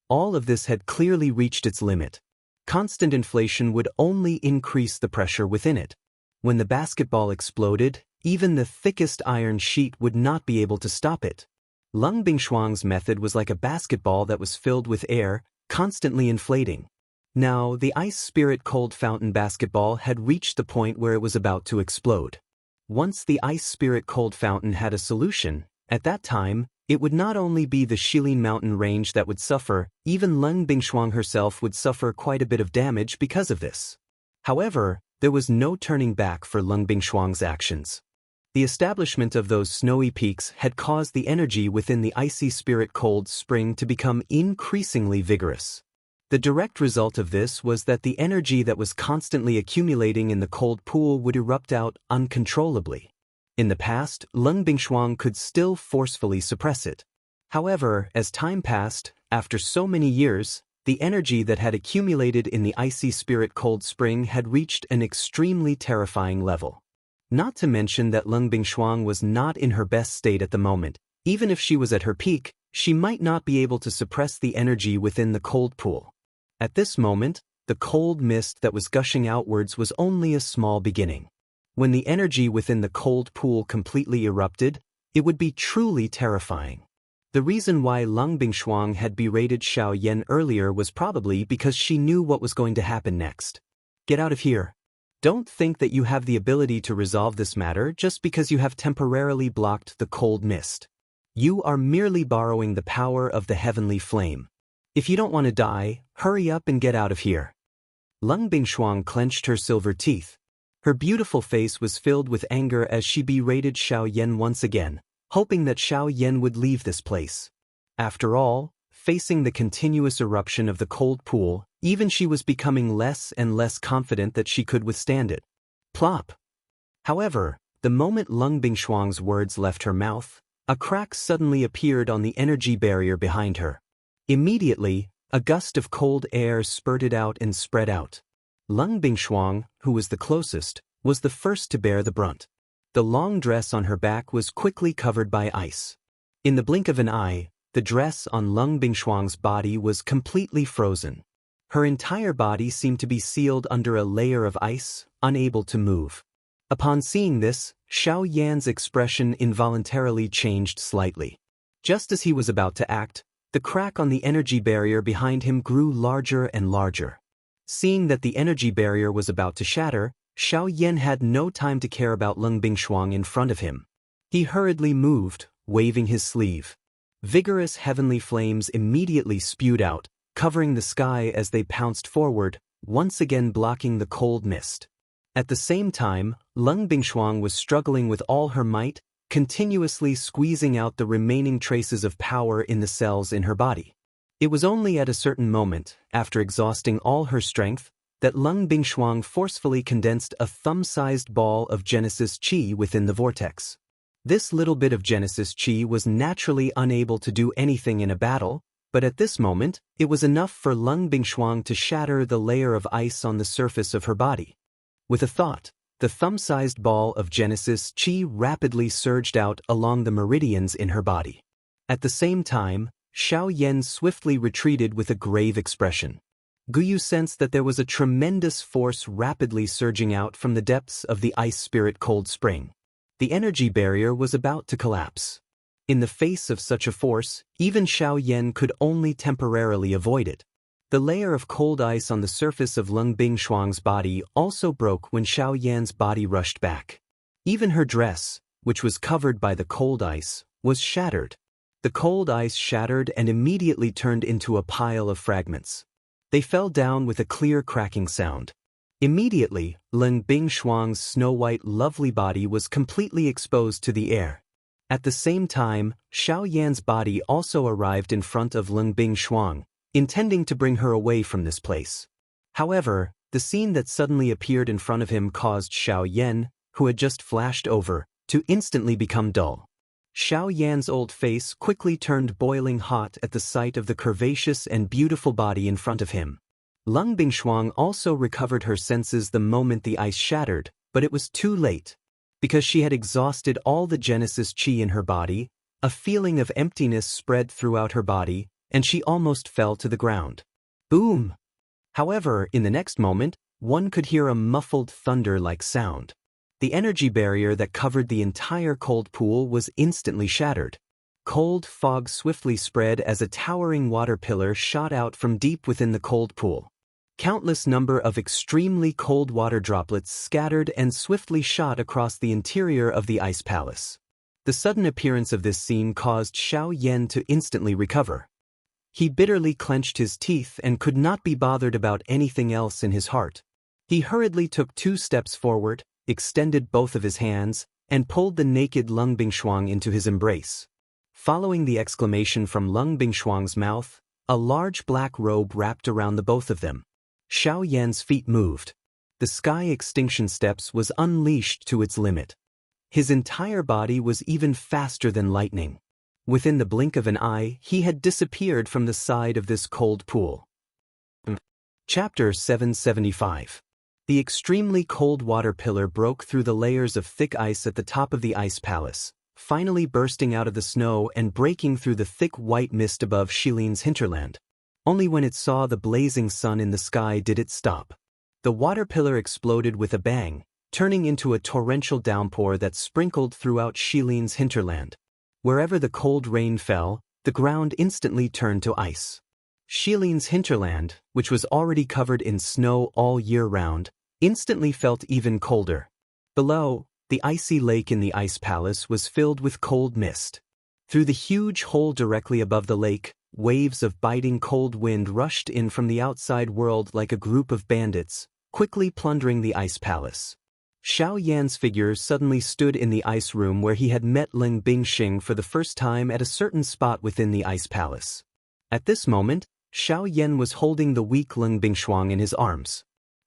Speaker 1: All of this had clearly reached its limit. Constant inflation would only increase the pressure within it. When the basketball exploded, even the thickest iron sheet would not be able to stop it. Leng Bingshuang's method was like a basketball that was filled with air, constantly inflating. Now, the ice spirit cold fountain basketball had reached the point where it was about to explode. Once the ice spirit cold fountain had a solution, at that time, it would not only be the Xilin mountain range that would suffer, even Leng Bingshuang herself would suffer quite a bit of damage because of this. However, there was no turning back for Leng Bingshuang's actions. The establishment of those snowy peaks had caused the energy within the icy spirit cold spring to become increasingly vigorous. The direct result of this was that the energy that was constantly accumulating in the cold pool would erupt out uncontrollably. In the past, Leng Bingshuang could still forcefully suppress it. However, as time passed, after so many years, the energy that had accumulated in the icy spirit cold spring had reached an extremely terrifying level. Not to mention that Leng Bingshuang was not in her best state at the moment, Even if she was at her peak, she might not be able to suppress the energy within the cold pool. At this moment, the cold mist that was gushing outwards was only a small beginning. When the energy within the cold pool completely erupted, it would be truly terrifying. The reason why Lung Bingshuang had berated Xiao Yan earlier was probably because she knew what was going to happen next. Get out of here. Don't think that you have the ability to resolve this matter just because you have temporarily blocked the cold mist. You are merely borrowing the power of the heavenly flame. If you don't want to die, hurry up and get out of here. Lung Bingshuang clenched her silver teeth. Her beautiful face was filled with anger as she berated Xiao Yan once again, hoping that Xiao Yan would leave this place. After all, facing the continuous eruption of the cold pool, even she was becoming less and less confident that she could withstand it. Plop! However, the moment Lung Bingshuang's words left her mouth, a crack suddenly appeared on the energy barrier behind her. Immediately, a gust of cold air spurted out and spread out. Lung Bingshuang, who was the closest, was the first to bear the brunt. The long dress on her back was quickly covered by ice. In the blink of an eye, the dress on Lung Bingshuang's body was completely frozen. Her entire body seemed to be sealed under a layer of ice, unable to move. Upon seeing this, Xiao Yan's expression involuntarily changed slightly. Just as he was about to act, the crack on the energy barrier behind him grew larger and larger. Seeing that the energy barrier was about to shatter, Xiao Yan had no time to care about Lung Bingshuang in front of him. He hurriedly moved, waving his sleeve. Vigorous heavenly flames immediately spewed out, covering the sky as they pounced forward, once again blocking the cold mist. At the same time, Lung Bingshuang was struggling with all her might, continuously squeezing out the remaining traces of power in the cells in her body. It was only at a certain moment, after exhausting all her strength, that Lung Bingshuang forcefully condensed a thumb-sized ball of Genesis Qi within the vortex. This little bit of Genesis Qi was naturally unable to do anything in a battle, but at this moment, it was enough for Lung Bingshuang to shatter the layer of ice on the surface of her body. With a thought, the thumb-sized ball of Genesis Qi rapidly surged out along the meridians in her body. At the same time, Xiao Yan swiftly retreated with a grave expression. Guyu sensed that there was a tremendous force rapidly surging out from the depths of the ice spirit cold spring. The energy barrier was about to collapse. In the face of such a force, even Xiao Yan could only temporarily avoid it. The layer of cold ice on the surface of Lung Bingshuang's body also broke when Xiao Yan's body rushed back. Even her dress, which was covered by the cold ice, was shattered. The cold ice shattered and immediately turned into a pile of fragments. They fell down with a clear cracking sound. Immediately, Lung Bingshuang's snow-white lovely body was completely exposed to the air. At the same time, Xiao Yan's body also arrived in front of Lung Bingshuang, intending to bring her away from this place. However, the scene that suddenly appeared in front of him caused Xiao Yan, who had just flashed over, to instantly become dull. Xiao Yan's old face quickly turned boiling hot at the sight of the curvaceous and beautiful body in front of him. Lung Bingshuang also recovered her senses the moment the ice shattered, but it was too late. Because she had exhausted all the Genesis Qi in her body, a feeling of emptiness spread throughout her body, and she almost fell to the ground. Boom! However, in the next moment, one could hear a muffled thunder-like sound. The energy barrier that covered the entire cold pool was instantly shattered. Cold fog swiftly spread as a towering water pillar shot out from deep within the cold pool. Countless number of extremely cold water droplets scattered and swiftly shot across the interior of the ice palace. The sudden appearance of this scene caused Xiao Yan to instantly recover. He bitterly clenched his teeth and could not be bothered about anything else in his heart. He hurriedly took 2 steps forward, extended both of his hands, and pulled the naked Lung Bingshuang into his embrace. Following the exclamation from Lung Bingshuang's mouth, a large black robe wrapped around the both of them. Xiao Yan's feet moved. The sky extinction steps was unleashed to its limit. His entire body was even faster than lightning. Within the blink of an eye, he had disappeared from the side of this cold pool. Chapter 775. The extremely cold water pillar broke through the layers of thick ice at the top of the ice palace, finally bursting out of the snow and breaking through the thick white mist above Shilin's hinterland. Only when it saw the blazing sun in the sky did it stop. The water pillar exploded with a bang, turning into a torrential downpour that sprinkled throughout Shilin's hinterland. Wherever the cold rain fell, the ground instantly turned to ice. Shilin's hinterland, which was already covered in snow all year round, instantly felt even colder. Below, the icy lake in the ice palace was filled with cold mist. Through the huge hole directly above the lake, waves of biting cold wind rushed in from the outside world like a group of bandits, quickly plundering the ice palace. Xiao Yan's figure suddenly stood in the ice room where he had met Ling Bingxing for the first time at a certain spot within the ice palace. At this moment, Xiao Yan was holding the weak Ling Bingshuang in his arms.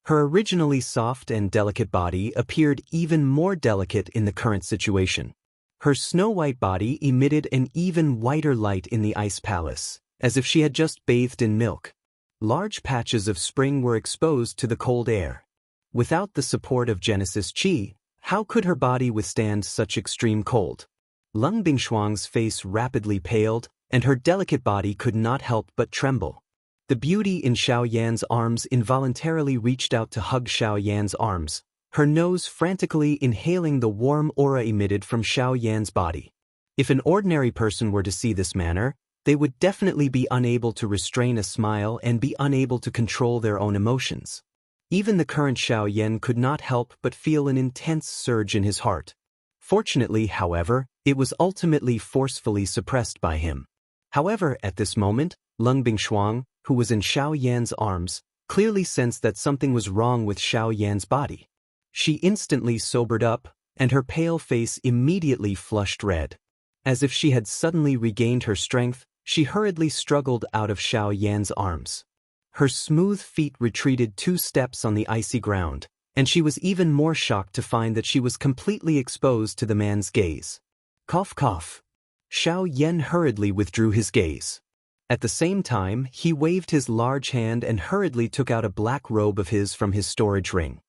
Speaker 1: Her originally soft and delicate body appeared even more delicate in the current situation. Her snow-white body emitted an even whiter light in the ice palace, as if she had just bathed in milk. Large patches of spring were exposed to the cold air. Without the support of Genesis Qi, how could her body withstand such extreme cold? Ling Bingshuang's face rapidly paled, and her delicate body could not help but tremble. The beauty in Xiao Yan's arms involuntarily reached out to hug Xiao Yan's arms, her nose frantically inhaling the warm aura emitted from Xiao Yan's body. If an ordinary person were to see this manner, they would definitely be unable to restrain a smile and be unable to control their own emotions. Even the current Xiao Yan could not help but feel an intense surge in his heart. Fortunately, however, it was ultimately forcefully suppressed by him. However, at this moment, Ling Bingshuang, who was in Xiao Yan's arms, clearly sensed that something was wrong with Xiao Yan's body. She instantly sobered up, and her pale face immediately flushed red. As if she had suddenly regained her strength, she hurriedly struggled out of Xiao Yan's arms. Her smooth feet retreated 2 steps on the icy ground, and she was even more shocked to find that she was completely exposed to the man's gaze. Cough cough. Xiao Yan hurriedly withdrew his gaze. At the same time, he waved his large hand and hurriedly took out a black robe of his from his storage ring.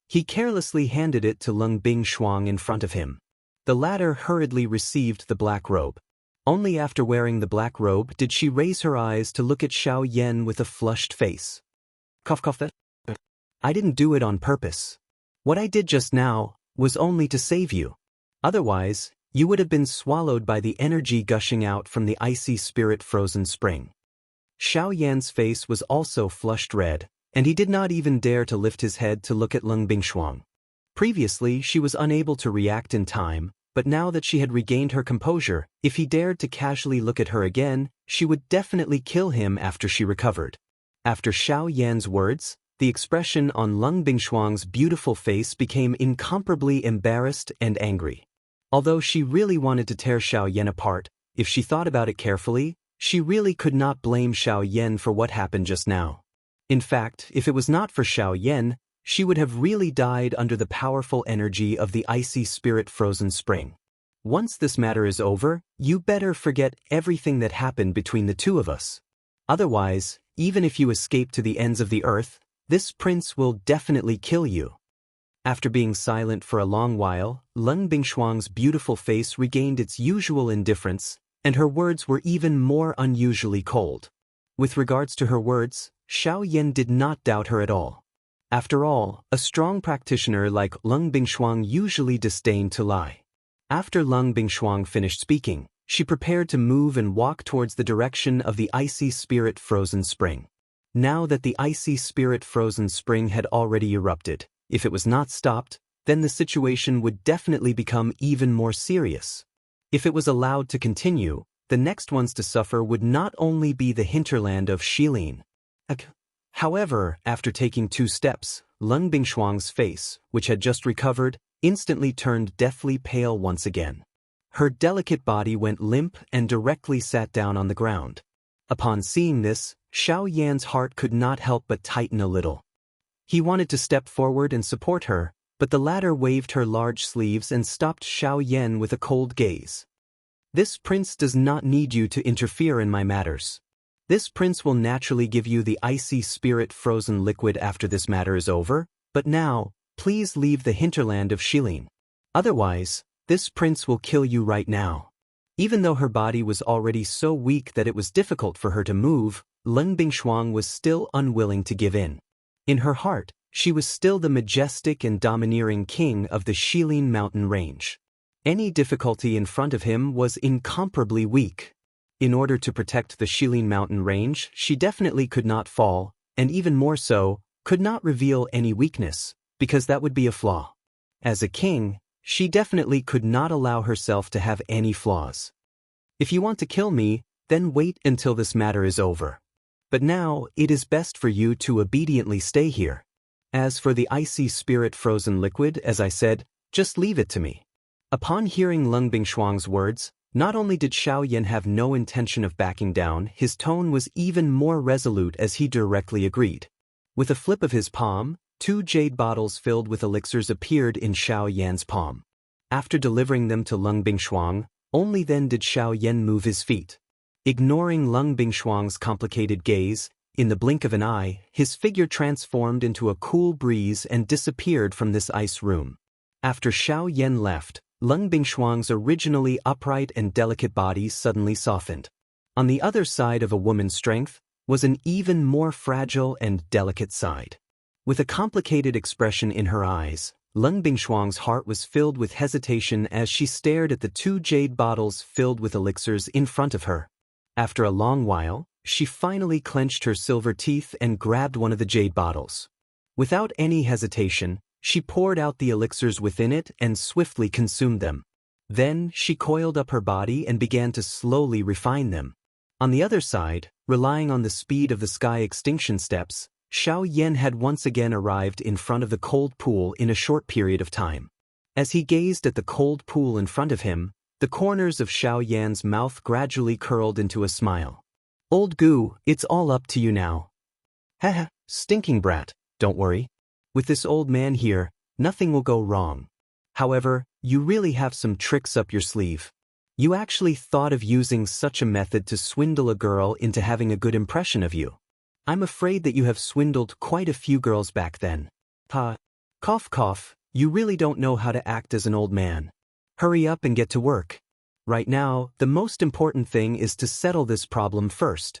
Speaker 1: He carelessly handed it to Ling Bingshuang in front of him. The latter hurriedly received the black robe. Only after wearing the black robe did she raise her eyes to look at Xiao Yan with a flushed face. Cough cough. I didn't do it on purpose. What I did just now was only to save you. Otherwise, you would have been swallowed by the energy gushing out from the icy spirit-frozen spring. Xiao Yan's face was also flushed red, and he did not even dare to lift his head to look at Ling Bingshuang. Previously, she was unable to react in time, but now that she had regained her composure, if he dared to casually look at her again, she would definitely kill him after she recovered. After Xiao Yan's words, the expression on Ling Bingshuang's beautiful face became incomparably embarrassed and angry. Although she really wanted to tear Xiao Yan apart, if she thought about it carefully, she really could not blame Xiao Yan for what happened just now. In fact, if it was not for Xiao Yan, she would have really died under the powerful energy of the icy spirit-frozen spring. Once this matter is over, you better forget everything that happened between the two of us. Otherwise, even if you escape to the ends of the earth, this prince will definitely kill you. After being silent for a long while, Ling Bingshuang's beautiful face regained its usual indifference, and her words were even more unusually cold. With regards to her words, Xiao Yan did not doubt her at all. After all, a strong practitioner like Ling Bingshuang usually disdained to lie. After Ling Bingshuang finished speaking, she prepared to move and walk towards the direction of the icy spirit-frozen spring. Now that the icy spirit-frozen spring had already erupted, if it was not stopped, then the situation would definitely become even more serious. If it was allowed to continue, the next ones to suffer would not only be the hinterland of Shilin. However, after taking 2 steps, Ling Bingshuang's face, which had just recovered, instantly turned deathly pale once again. Her delicate body went limp and directly sat down on the ground. Upon seeing this, Xiao Yan's heart could not help but tighten a little. He wanted to step forward and support her, but the latter waved her large sleeves and stopped Xiao Yan with a cold gaze. This prince does not need you to interfere in my matters. This prince will naturally give you the icy spirit-frozen liquid after this matter is over, but now, please leave the hinterland of Shilin. Otherwise, This prince will kill you right now. Even though her body was already so weak that it was difficult for her to move, Leng Bingshuang was still unwilling to give in. In her heart, she was still the majestic and domineering king of the Shilin mountain range. Any difficulty in front of him was incomparably weak. In order to protect the Shilin mountain range, she definitely could not fall, and even more so, could not reveal any weakness, because that would be a flaw. As a king, she definitely could not allow herself to have any flaws. If you want to kill me, then wait until this matter is over. But now, it is best for you to obediently stay here. As for the icy spirit frozen liquid, as I said, just leave it to me. Upon hearing Leng Bingshuang's words, not only did Xiao Yan have no intention of backing down, his tone was even more resolute as he directly agreed. With a flip of his palm, 2 jade bottles filled with elixirs appeared in Xiao Yan's palm. After delivering them to Leng Bingshuang, only then did Xiao Yan move his feet. Ignoring Leng Bingshuang's complicated gaze, in the blink of an eye, his figure transformed into a cool breeze and disappeared from this ice room. After Xiao Yan left, Leng Bingshuang's originally upright and delicate body suddenly softened. On the other side of a woman's strength was an even more fragile and delicate side. With a complicated expression in her eyes, Leng Bingshuang's heart was filled with hesitation as she stared at the 2 jade bottles filled with elixirs in front of her. After a long while, she finally clenched her silver teeth and grabbed one of the jade bottles. Without any hesitation, she poured out the elixirs within it and swiftly consumed them. Then she coiled up her body and began to slowly refine them. On the other side, relying on the speed of the sky extinction steps, Xiao Yan had once again arrived in front of the cold pool in a short period of time. As he gazed at the cold pool in front of him, the corners of Xiao Yan's mouth gradually curled into a smile. Old Gu, it's all up to you now. Haha, stinking brat, don't worry. With this old man here, nothing will go wrong. However, you really have some tricks up your sleeve. You actually thought of using such a method to swindle a girl into having a good impression of you. I'm afraid that you have swindled quite a few girls back then. Cough cough, you really don't know how to act as an old man. Hurry up and get to work. Right now, the most important thing is to settle this problem first.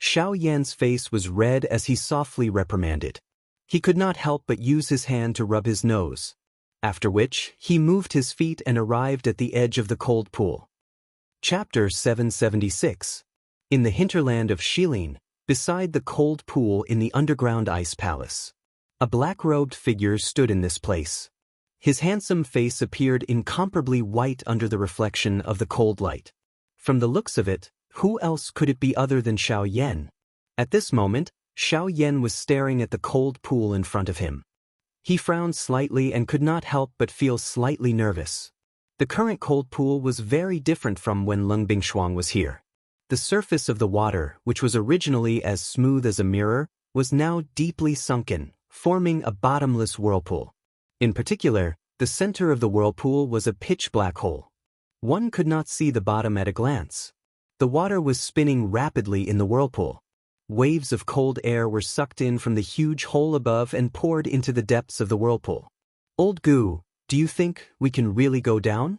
Speaker 1: Xiao Yan's face was red as he softly reprimanded. He could not help but use his hand to rub his nose. After which, he moved his feet and arrived at the edge of the cold pool. Chapter 776. In the hinterland of Shilin, beside the cold pool in the underground ice palace. A black-robed figure stood in this place. His handsome face appeared incomparably white under the reflection of the cold light. From the looks of it, who else could it be other than Xiao Yan? At this moment, Xiao Yan was staring at the cold pool in front of him. He frowned slightly and could not help but feel slightly nervous. The current cold pool was very different from when Leng Bingshuang was here. The surface of the water, which was originally as smooth as a mirror, was now deeply sunken, forming a bottomless whirlpool. In particular, the center of the whirlpool was a pitch-black hole. One could not see the bottom at a glance. The water was spinning rapidly in the whirlpool. Waves of cold air were sucked in from the huge hole above and poured into the depths of the whirlpool. Old Gu, do you think we can really go down?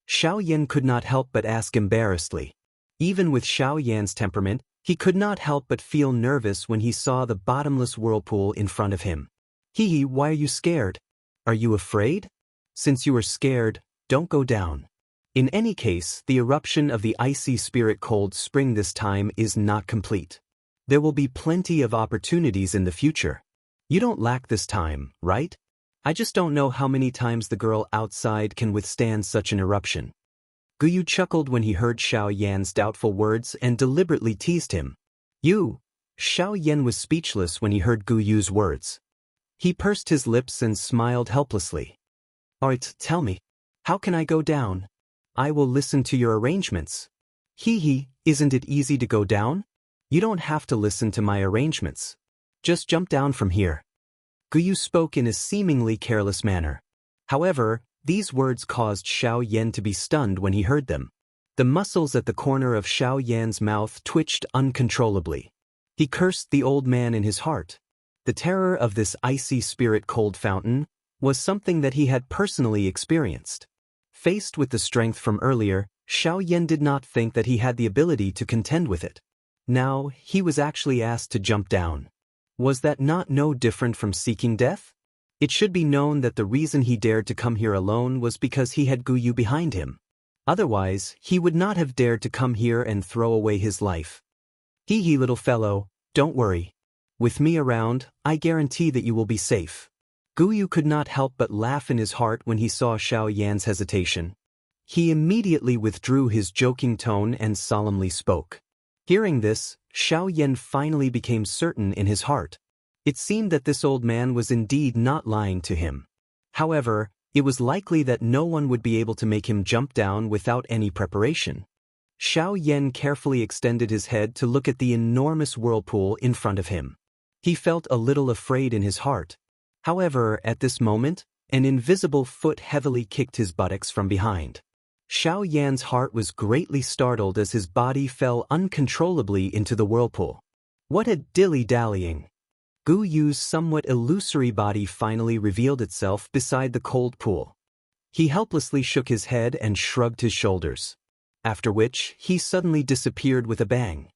Speaker 1: Xiao Yan could not help but ask embarrassedly. Even with Xiao Yan's temperament, he could not help but feel nervous when he saw the bottomless whirlpool in front of him. Why are you scared? Are you afraid? Since you are scared, don't go down. In any case, the eruption of the icy spirit cold spring this time is not complete. There will be plenty of opportunities in the future. You don't lack this time, right? I just don't know how many times the girl outside can withstand such an eruption. Guyu chuckled when he heard Xiao Yan's doubtful words and deliberately teased him. Xiao Yan was speechless when he heard Guyu's words. He pursed his lips and smiled helplessly. Alright, tell me, how can I go down? I will listen to your arrangements. Isn't it easy to go down? You don't have to listen to my arrangements. Just jump down from here. Guyu spoke in a seemingly careless manner. However, these words caused Xiao Yan to be stunned when he heard them. The muscles at the corner of Xiao Yan's mouth twitched uncontrollably. He cursed the old man in his heart. The terror of this icy spirit cold fountain was something that he had personally experienced. Faced with the strength from earlier, Xiaoyan did not think that he had the ability to contend with it. Now, he was actually asked to jump down. Was that not no different from seeking death? It should be known that the reason he dared to come here alone was because he had Guyu behind him. Otherwise, he would not have dared to come here and throw away his life. Hee little fellow, don't worry. With me around, I guarantee that you will be safe. Guyu could not help but laugh in his heart when he saw Xiaoyan's hesitation. He immediately withdrew his joking tone and solemnly spoke. Hearing this, Xiaoyan finally became certain in his heart. It seemed that this old man was indeed not lying to him. However, it was likely that no one would be able to make him jump down without any preparation. Xiaoyan carefully extended his head to look at the enormous whirlpool in front of him. He felt a little afraid in his heart. However, at this moment, an invisible foot heavily kicked his buttocks from behind. Xiaoyan's heart was greatly startled as his body fell uncontrollably into the whirlpool. What a dilly-dallying! Guyu's somewhat illusory body finally revealed itself beside the cold pool. He helplessly shook his head and shrugged his shoulders. After which, he suddenly disappeared with a bang.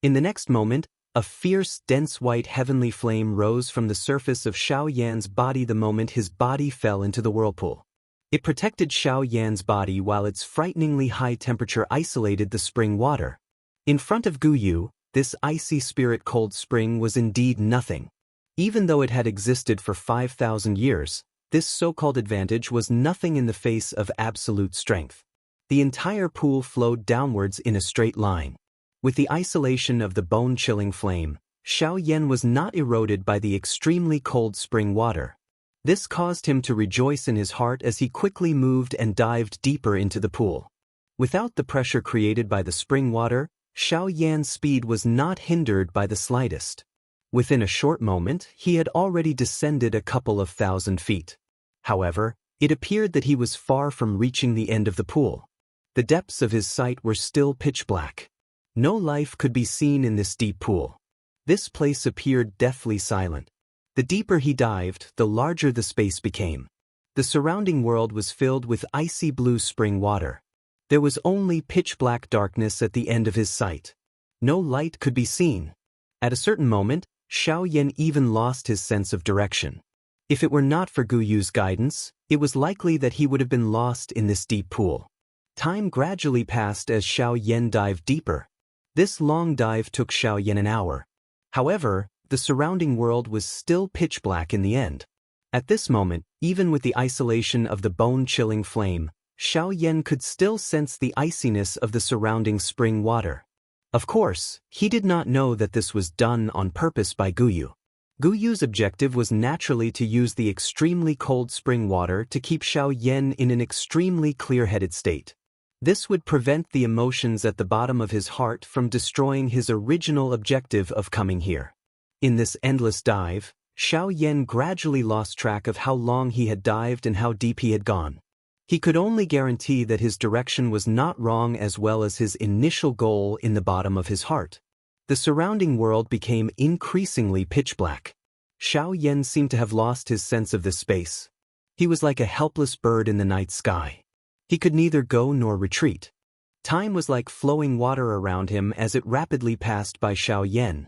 Speaker 1: In the next moment, a fierce, dense white heavenly flame rose from the surface of Xiaoyan's body the moment his body fell into the whirlpool. It protected Xiaoyan's body while its frighteningly high temperature isolated the spring water. In front of Guyu, this icy spirit cold spring was indeed nothing. Even though it had existed for 5,000 years, this so-called advantage was nothing in the face of absolute strength. The entire pool flowed downwards in a straight line. With the isolation of the bone-chilling flame, Xiaoyan was not eroded by the extremely cold spring water. This caused him to rejoice in his heart as he quickly moved and dived deeper into the pool. Without the pressure created by the spring water, Xiaoyan's speed was not hindered by the slightest. Within a short moment, he had already descended a couple of thousand feet. However, it appeared that he was far from reaching the end of the pool. The depths of his sight were still pitch black. No life could be seen in this deep pool. This place appeared deathly silent. The deeper he dived, the larger the space became. The surrounding world was filled with icy blue spring water. There was only pitch-black darkness at the end of his sight. No light could be seen. At a certain moment, Xiaoyan even lost his sense of direction. If it were not for Guyu's guidance, it was likely that he would have been lost in this deep pool. Time gradually passed as Xiaoyan dived deeper. This long dive took Xiaoyan an hour. However, the surrounding world was still pitch black in the end. At this moment, even with the isolation of the bone-chilling flame, Xiaoyan could still sense the iciness of the surrounding spring water. Of course, he did not know that this was done on purpose by Guyu. Guyu's objective was naturally to use the extremely cold spring water to keep Xiaoyan in an extremely clear-headed state. This would prevent the emotions at the bottom of his heart from destroying his original objective of coming here. In this endless dive, Xiaoyan gradually lost track of how long he had dived and how deep he had gone. He could only guarantee that his direction was not wrong as well as his initial goal in the bottom of his heart. The surrounding world became increasingly pitch black. Xiaoyan seemed to have lost his sense of this space. He was like a helpless bird in the night sky. He could neither go nor retreat. Time was like flowing water around him as it rapidly passed by Xiaoyan.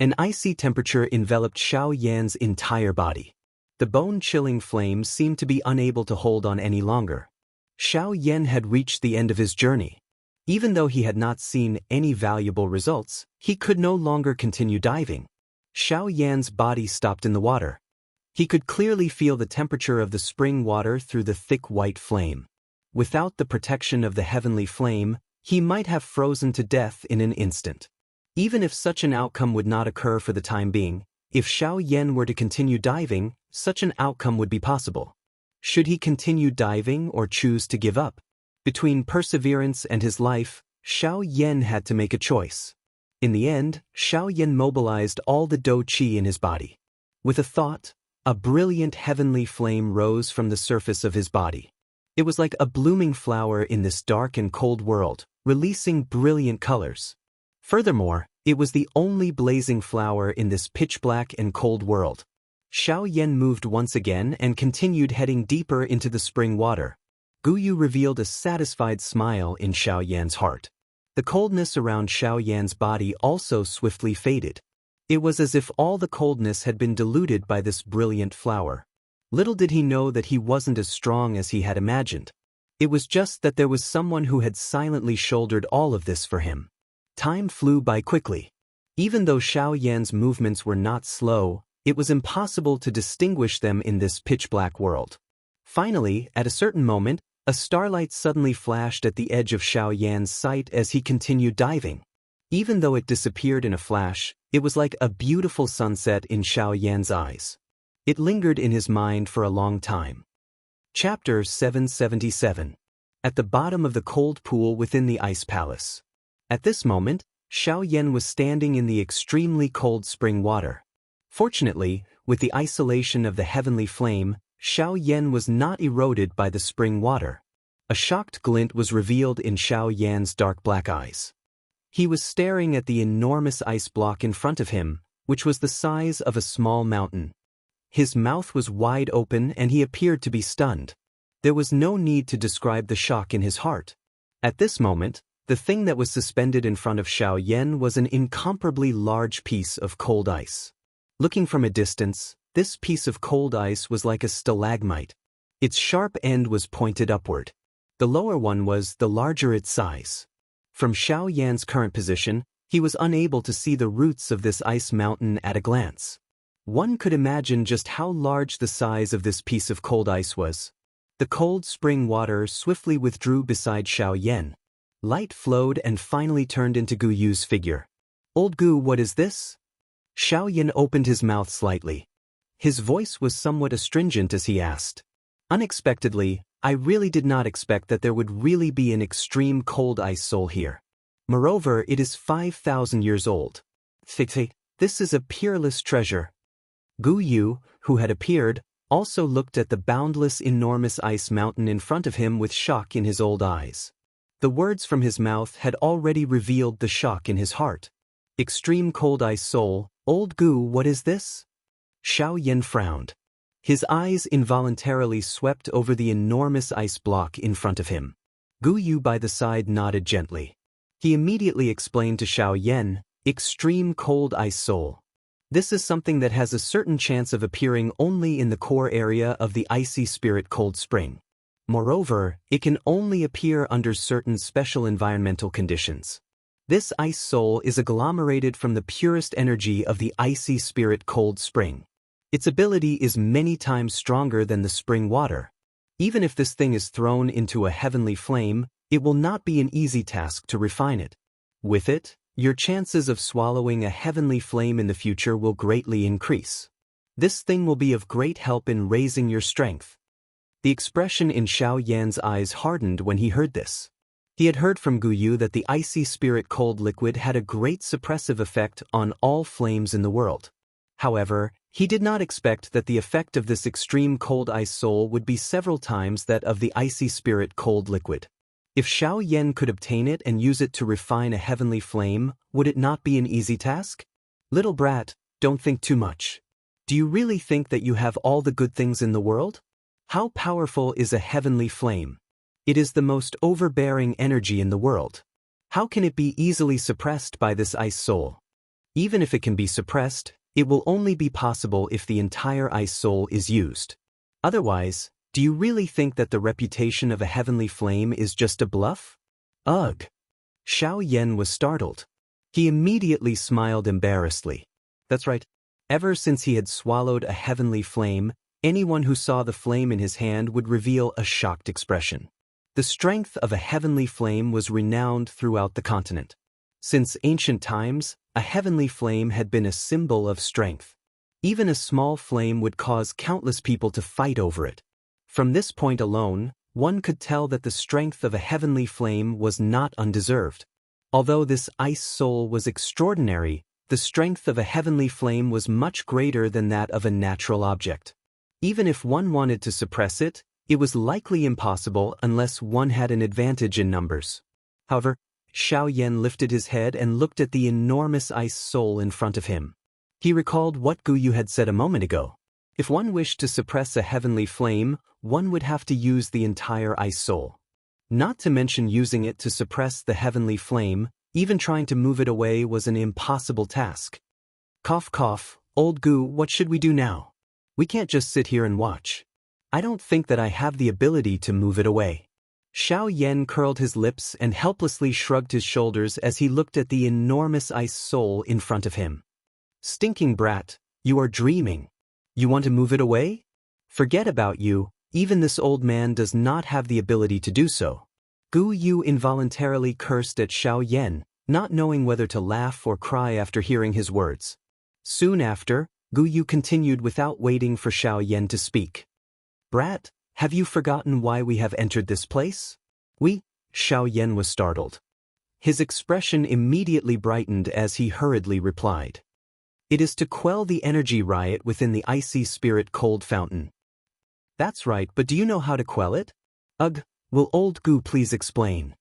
Speaker 1: An icy temperature enveloped Xiaoyan's entire body. The bone-chilling flame seemed to be unable to hold on any longer. Xiaoyan had reached the end of his journey. Even though he had not seen any valuable results, he could no longer continue diving. Xiaoyan's body stopped in the water. He could clearly feel the temperature of the spring water through the thick white flame. Without the protection of the heavenly flame, he might have frozen to death in an instant. Even if such an outcome would not occur for the time being, if Xiaoyan were to continue diving, such an outcome would be possible. Should he continue diving or choose to give up? Between perseverance and his life, Xiaoyan had to make a choice. In the end, Xiaoyan mobilized all the dou qi in his body. With a thought, a brilliant heavenly flame rose from the surface of his body. It was like a blooming flower in this dark and cold world, releasing brilliant colors. Furthermore, it was the only blazing flower in this pitch-black and cold world. Xiaoyan moved once again and continued heading deeper into the spring water. Guyu revealed a satisfied smile in Xiao Yan's heart. The coldness around Xiao Yan's body also swiftly faded. It was as if all the coldness had been diluted by this brilliant flower. Little did he know that he wasn't as strong as he had imagined. It was just that there was someone who had silently shouldered all of this for him. Time flew by quickly. Even though Xiao Yan's movements were not slow, it was impossible to distinguish them in this pitch-black world. Finally, at a certain moment, a starlight suddenly flashed at the edge of Xiao Yan's sight as he continued diving. Even though it disappeared in a flash, it was like a beautiful sunset in Xiao Yan's eyes. It lingered in his mind for a long time. Chapter 777. At the bottom of the cold pool within the ice palace. At this moment, Xiao Yan was standing in the extremely cold spring water. Fortunately, with the isolation of the heavenly flame, Xiao Yan was not eroded by the spring water. A shocked glint was revealed in Xiao Yan's dark black eyes. He was staring at the enormous ice block in front of him, which was the size of a small mountain. His mouth was wide open and he appeared to be stunned. There was no need to describe the shock in his heart. At this moment, the thing that was suspended in front of Xiao Yan was an incomparably large piece of cold ice. Looking from a distance, this piece of cold ice was like a stalagmite. Its sharp end was pointed upward. The lower one was the larger its size. From Xiao Yan's current position, he was unable to see the roots of this ice mountain at a glance. One could imagine just how large the size of this piece of cold ice was. The cold spring water swiftly withdrew beside Xiao Yan. Light flowed and finally turned into Gu Yu's figure. "Old Gu, what is this?" Xiao Yan opened his mouth slightly. His voice was somewhat astringent as he asked. "Unexpectedly, I really did not expect that there would really be an extreme cold ice soul here. Moreover, it is 5,000 years old. This is a peerless treasure." Gu Yu, who had appeared, also looked at the boundless enormous ice mountain in front of him with shock in his old eyes. The words from his mouth had already revealed the shock in his heart. "Extreme cold ice soul, old Gu, what is this?" Xiao Yan frowned. His eyes involuntarily swept over the enormous ice block in front of him. Gu Yu by the side nodded gently. He immediately explained to Xiao Yan, "Extreme cold ice soul. This is something that has a certain chance of appearing only in the core area of the icy spirit cold spring. Moreover, it can only appear under certain special environmental conditions. This ice soul is agglomerated from the purest energy of the icy spirit cold spring. Its ability is many times stronger than the spring water. Even if this thing is thrown into a heavenly flame, it will not be an easy task to refine it. With it, your chances of swallowing a heavenly flame in the future will greatly increase. This thing will be of great help in raising your strength." The expression in Xiao Yan's eyes hardened when he heard this. He had heard from Gu Yu that the icy spirit cold liquid had a great suppressive effect on all flames in the world. However, he did not expect that the effect of this extreme cold ice soul would be several times that of the icy spirit cold liquid. If Xiao Yan could obtain it and use it to refine a heavenly flame, would it not be an easy task? "Little brat, don't think too much. Do you really think that you have all the good things in the world? How powerful is a heavenly flame? It is the most overbearing energy in the world. How can it be easily suppressed by this ice soul? Even if it can be suppressed, it will only be possible if the entire ice soul is used. Otherwise, do you really think that the reputation of a heavenly flame is just a bluff?" "Ugh." Xiao Yan was startled. He immediately smiled embarrassedly. That's right. Ever since he had swallowed a heavenly flame, anyone who saw the flame in his hand would reveal a shocked expression. The strength of a heavenly flame was renowned throughout the continent. Since ancient times, a heavenly flame had been a symbol of strength. Even a small flame would cause countless people to fight over it. From this point alone, one could tell that the strength of a heavenly flame was not undeserved. Although this ice soul was extraordinary, the strength of a heavenly flame was much greater than that of a natural object. Even if one wanted to suppress it, it was likely impossible unless one had an advantage in numbers. However, Xiao Yan lifted his head and looked at the enormous ice soul in front of him. He recalled what Gu Yu had said a moment ago. If one wished to suppress a heavenly flame, one would have to use the entire ice soul. Not to mention using it to suppress the heavenly flame, even trying to move it away was an impossible task. Cough cough, old Gu, what should we do now? We can't just sit here and watch. I don't think that I have the ability to move it away. Xiao Yan curled his lips and helplessly shrugged his shoulders as he looked at the enormous ice soul in front of him. Stinking brat, you are dreaming. You want to move it away? Forget about you, even this old man does not have the ability to do so. Gu Yu involuntarily cursed at Xiao Yan, not knowing whether to laugh or cry after hearing his words. Soon after, Gu Yu continued without waiting for Xiao Yan to speak. Brat, have you forgotten why we have entered this place? Xiao Yan was startled. His expression immediately brightened as he hurriedly replied. It is to quell the energy riot within the icy spirit cold fountain. That's right, but do you know how to quell it? Ugh, will old Gu please explain?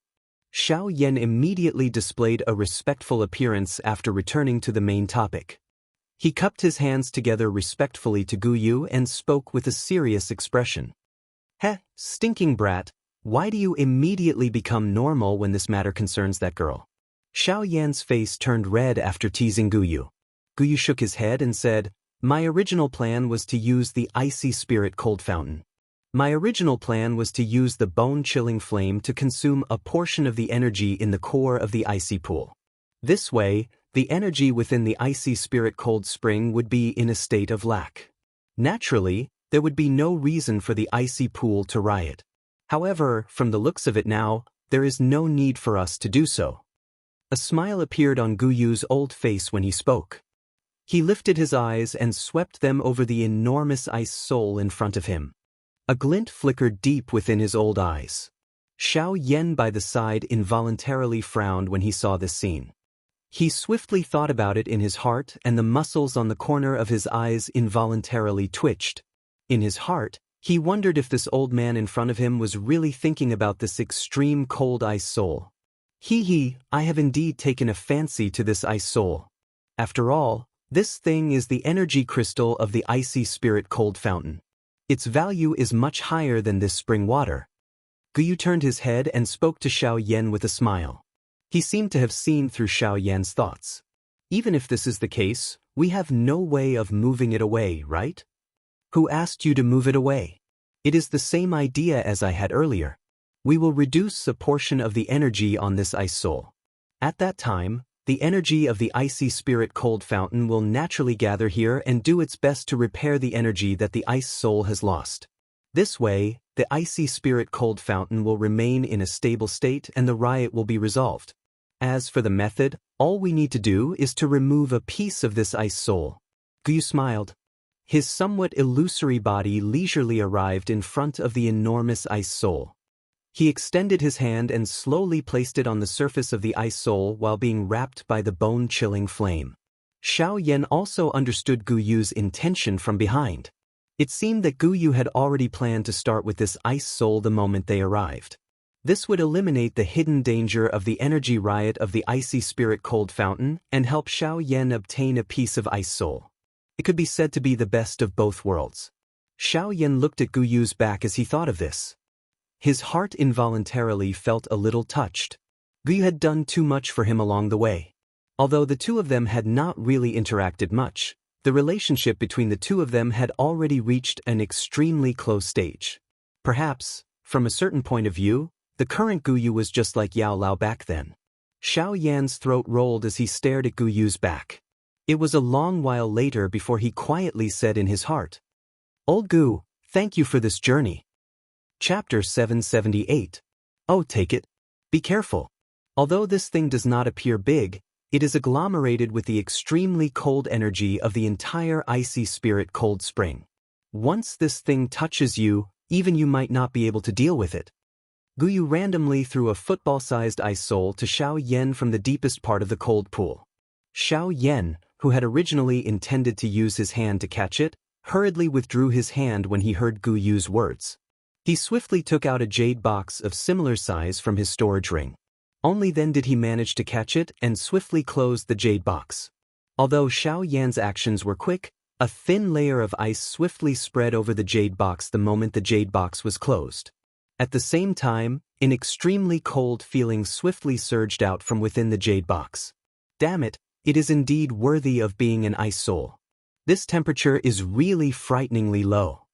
Speaker 1: Xiao Yan immediately displayed a respectful appearance after returning to the main topic. He cupped his hands together respectfully to Gu Yu and spoke with a serious expression. Heh, stinking brat, why do you immediately become normal when this matter concerns that girl? Xiao Yan's face turned red after teasing Gu Yu. Gu Yu shook his head and said, My original plan was to use the icy spirit cold fountain. My original plan was to use the bone-chilling flame to consume a portion of the energy in the core of the icy pool. This way, the energy within the icy spirit cold spring would be in a state of lack. Naturally, there would be no reason for the icy pool to riot. However, from the looks of it now, there is no need for us to do so. A smile appeared on Gu Yu's old face when he spoke. He lifted his eyes and swept them over the enormous ice soul in front of him. A glint flickered deep within his old eyes. Xiao Yan by the side involuntarily frowned when he saw this scene. He swiftly thought about it in his heart, and the muscles on the corner of his eyes involuntarily twitched. In his heart, he wondered if this old man in front of him was really thinking about this extreme cold ice soul. I have indeed taken a fancy to this ice soul. After all, this thing is the energy crystal of the icy spirit cold fountain. Its value is much higher than this spring water. Gu Yu turned his head and spoke to Xiao Yan with a smile. He seemed to have seen through Xiao Yan's thoughts. Even if this is the case, we have no way of moving it away, right? Who asked you to move it away? It is the same idea as I had earlier. We will reduce a portion of the energy on this ice soul. At that time, the energy of the icy spirit cold fountain will naturally gather here and do its best to repair the energy that the ice soul has lost. This way, the icy spirit cold fountain will remain in a stable state and the riot will be resolved. As for the method, all we need to do is to remove a piece of this ice soul. Gu Yu smiled. His somewhat illusory body leisurely arrived in front of the enormous ice soul. He extended his hand and slowly placed it on the surface of the ice soul while being wrapped by the bone-chilling flame. Xiao Yan also understood Gu Yu's intention from behind. It seemed that Gu Yu had already planned to start with this ice soul the moment they arrived. This would eliminate the hidden danger of the energy riot of the icy spirit cold fountain and help Xiao Yan obtain a piece of ice soul. It could be said to be the best of both worlds. Xiao Yan looked at Gu Yu's back as he thought of this. His heart involuntarily felt a little touched. Gu Yu had done too much for him along the way. Although the two of them had not really interacted much, the relationship between the two of them had already reached an extremely close stage. Perhaps, from a certain point of view, the current Gu Yu was just like Yao Lao back then. Xiao Yan's throat rolled as he stared at Gu Yu's back. It was a long while later before he quietly said in his heart, Old Gu, thank you for this journey. Chapter 778. Oh, take it. Be careful. Although this thing does not appear big, it is agglomerated with the extremely cold energy of the entire icy spirit cold spring. Once this thing touches you, even you might not be able to deal with it. Gu Yu randomly threw a football-sized ice soul to Xiao Yan from the deepest part of the cold pool. Xiao Yan, who had originally intended to use his hand to catch it, hurriedly withdrew his hand when he heard Gu Yu's words. He swiftly took out a jade box of similar size from his storage ring. Only then did he manage to catch it and swiftly closed the jade box. Although Xiao Yan's actions were quick, A thin layer of ice swiftly spread over the jade box the moment the jade box was closed. At the same time, an extremely cold feeling swiftly surged out from within the jade box. Damn it, it is indeed worthy of being an ice soul. This temperature is really frighteningly low.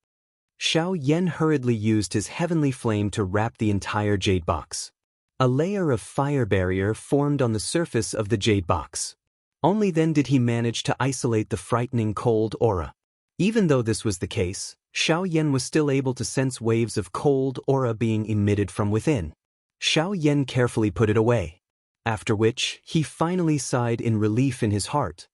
Speaker 1: Xiao Yan hurriedly used his heavenly flame to wrap the entire jade box. A layer of fire barrier formed on the surface of the jade box. Only then did he manage to isolate the frightening cold aura. Even though this was the case, Xiao Yan was still able to sense waves of cold aura being emitted from within. Xiao Yan carefully put it away. After which, he finally sighed in relief in his heart.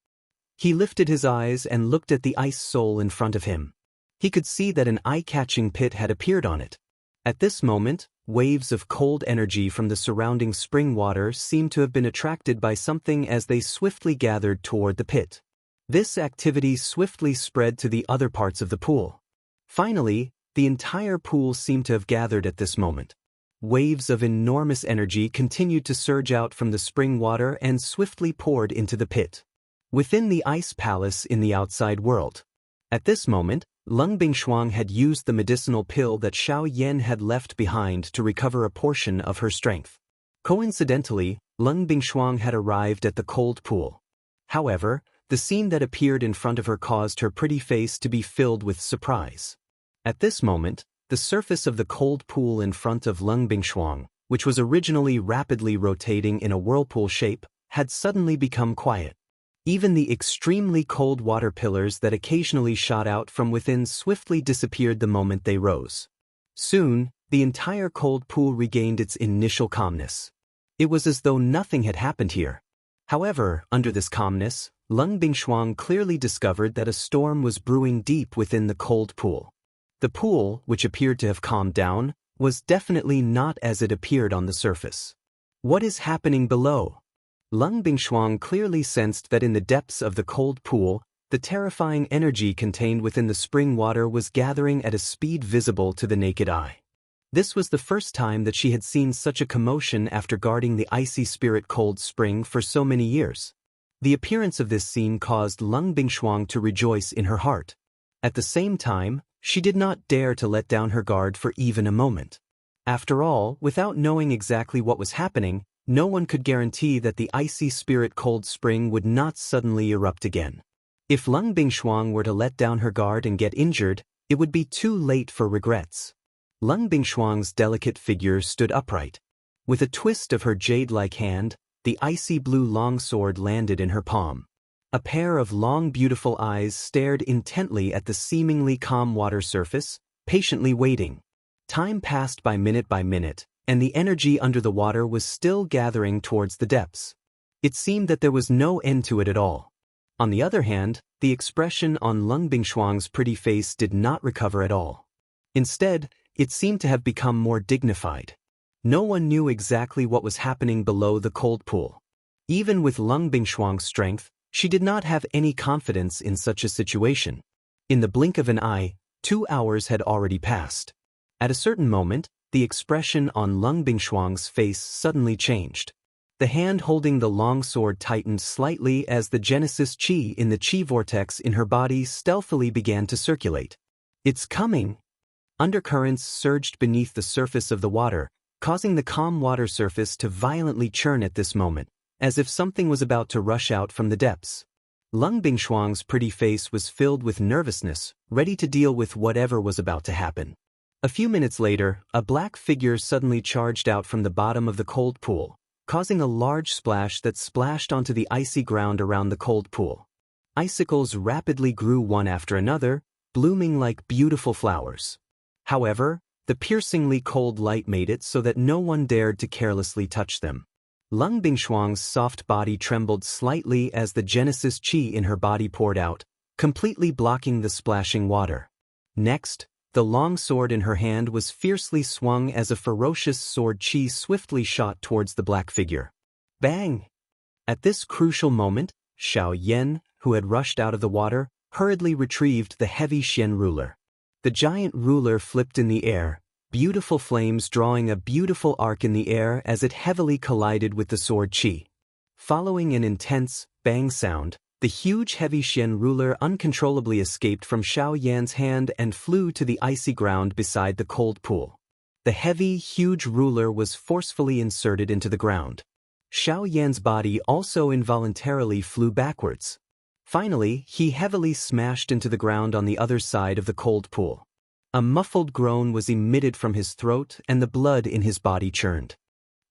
Speaker 1: He lifted his eyes and looked at the ice soul in front of him. He could see that an eye-catching pit had appeared on it. At this moment, waves of cold energy from the surrounding spring water seemed to have been attracted by something as they swiftly gathered toward the pit. This activity swiftly spread to the other parts of the pool. Finally, the entire pool seemed to have gathered at this moment. Waves of enormous energy continued to surge out from the spring water and swiftly poured into the pit. Within the ice palace in the outside world. At this moment, Lung Bingshuang had used the medicinal pill that Xiao Yan had left behind to recover a portion of her strength. Coincidentally, Lung Bingshuang had arrived at the cold pool. However, the scene that appeared in front of her caused her pretty face to be filled with surprise. At this moment, the surface of the cold pool in front of Lung Bingshuang, which was originally rapidly rotating in a whirlpool shape, had suddenly become quiet. Even the extremely cold water pillars that occasionally shot out from within swiftly disappeared the moment they rose. Soon, the entire cold pool regained its initial calmness. It was as though nothing had happened here. However, under this calmness, Lung Bingshuang clearly discovered that a storm was brewing deep within the cold pool. The pool, which appeared to have calmed down, was definitely not as it appeared on the surface. What is happening below? Lung Bingshuang clearly sensed that in the depths of the cold pool, the terrifying energy contained within the spring water was gathering at a speed visible to the naked eye. This was the first time that she had seen such a commotion after guarding the icy spirit cold spring for so many years. The appearance of this scene caused Lung Bingshuang to rejoice in her heart. At the same time, she did not dare to let down her guard for even a moment. After all, without knowing exactly what was happening, no one could guarantee that the icy spirit cold spring would not suddenly erupt again. If Lung Bingshuang were to let down her guard and get injured, it would be too late for regrets. Lung Bingshuang's delicate figure stood upright. With a twist of her jade-like hand, the icy blue longsword landed in her palm. A pair of long beautiful eyes stared intently at the seemingly calm water surface, patiently waiting. Time passed by minute, and the energy under the water was still gathering towards the depths. It seemed that there was no end to it at all. On the other hand, the expression on Lung Bingshuang's pretty face did not recover at all. Instead, it seemed to have become more dignified. No one knew exactly what was happening below the cold pool. Even with Lung Bingshuang's strength, she did not have any confidence in such a situation. In the blink of an eye, 2 hours had already passed. At a certain moment, the expression on Lung Bingshuang's face suddenly changed. The hand holding the long sword tightened slightly as the Genesis Qi in the Qi vortex in her body stealthily began to circulate. It's coming! Undercurrents surged beneath the surface of the water, causing the calm water surface to violently churn at this moment, as if something was about to rush out from the depths. Lung Bingshuang's pretty face was filled with nervousness, ready to deal with whatever was about to happen. A few minutes later, a black figure suddenly charged out from the bottom of the cold pool, causing a large splash that splashed onto the icy ground around the cold pool. Icicles rapidly grew one after another, blooming like beautiful flowers. However, the piercingly cold light made it so that no one dared to carelessly touch them. Lung Bingshuang's soft body trembled slightly as the Genesis Qi in her body poured out, completely blocking the splashing water. Next, the long sword in her hand was fiercely swung as a ferocious sword Qi swiftly shot towards the black figure. Bang! At this crucial moment, Xiao Yan, who had rushed out of the water, hurriedly retrieved the heavy Xian ruler. The giant ruler flipped in the air, beautiful flames drawing a beautiful arc in the air as it heavily collided with the sword Qi. Following an intense bang sound, The huge heavy Xian ruler uncontrollably escaped from Xiao Yan's hand and flew to the icy ground beside the cold pool. The heavy, huge ruler was forcefully inserted into the ground. Xiao Yan's body also involuntarily flew backwards. Finally, he heavily smashed into the ground on the other side of the cold pool. A muffled groan was emitted from his throat and the blood in his body churned.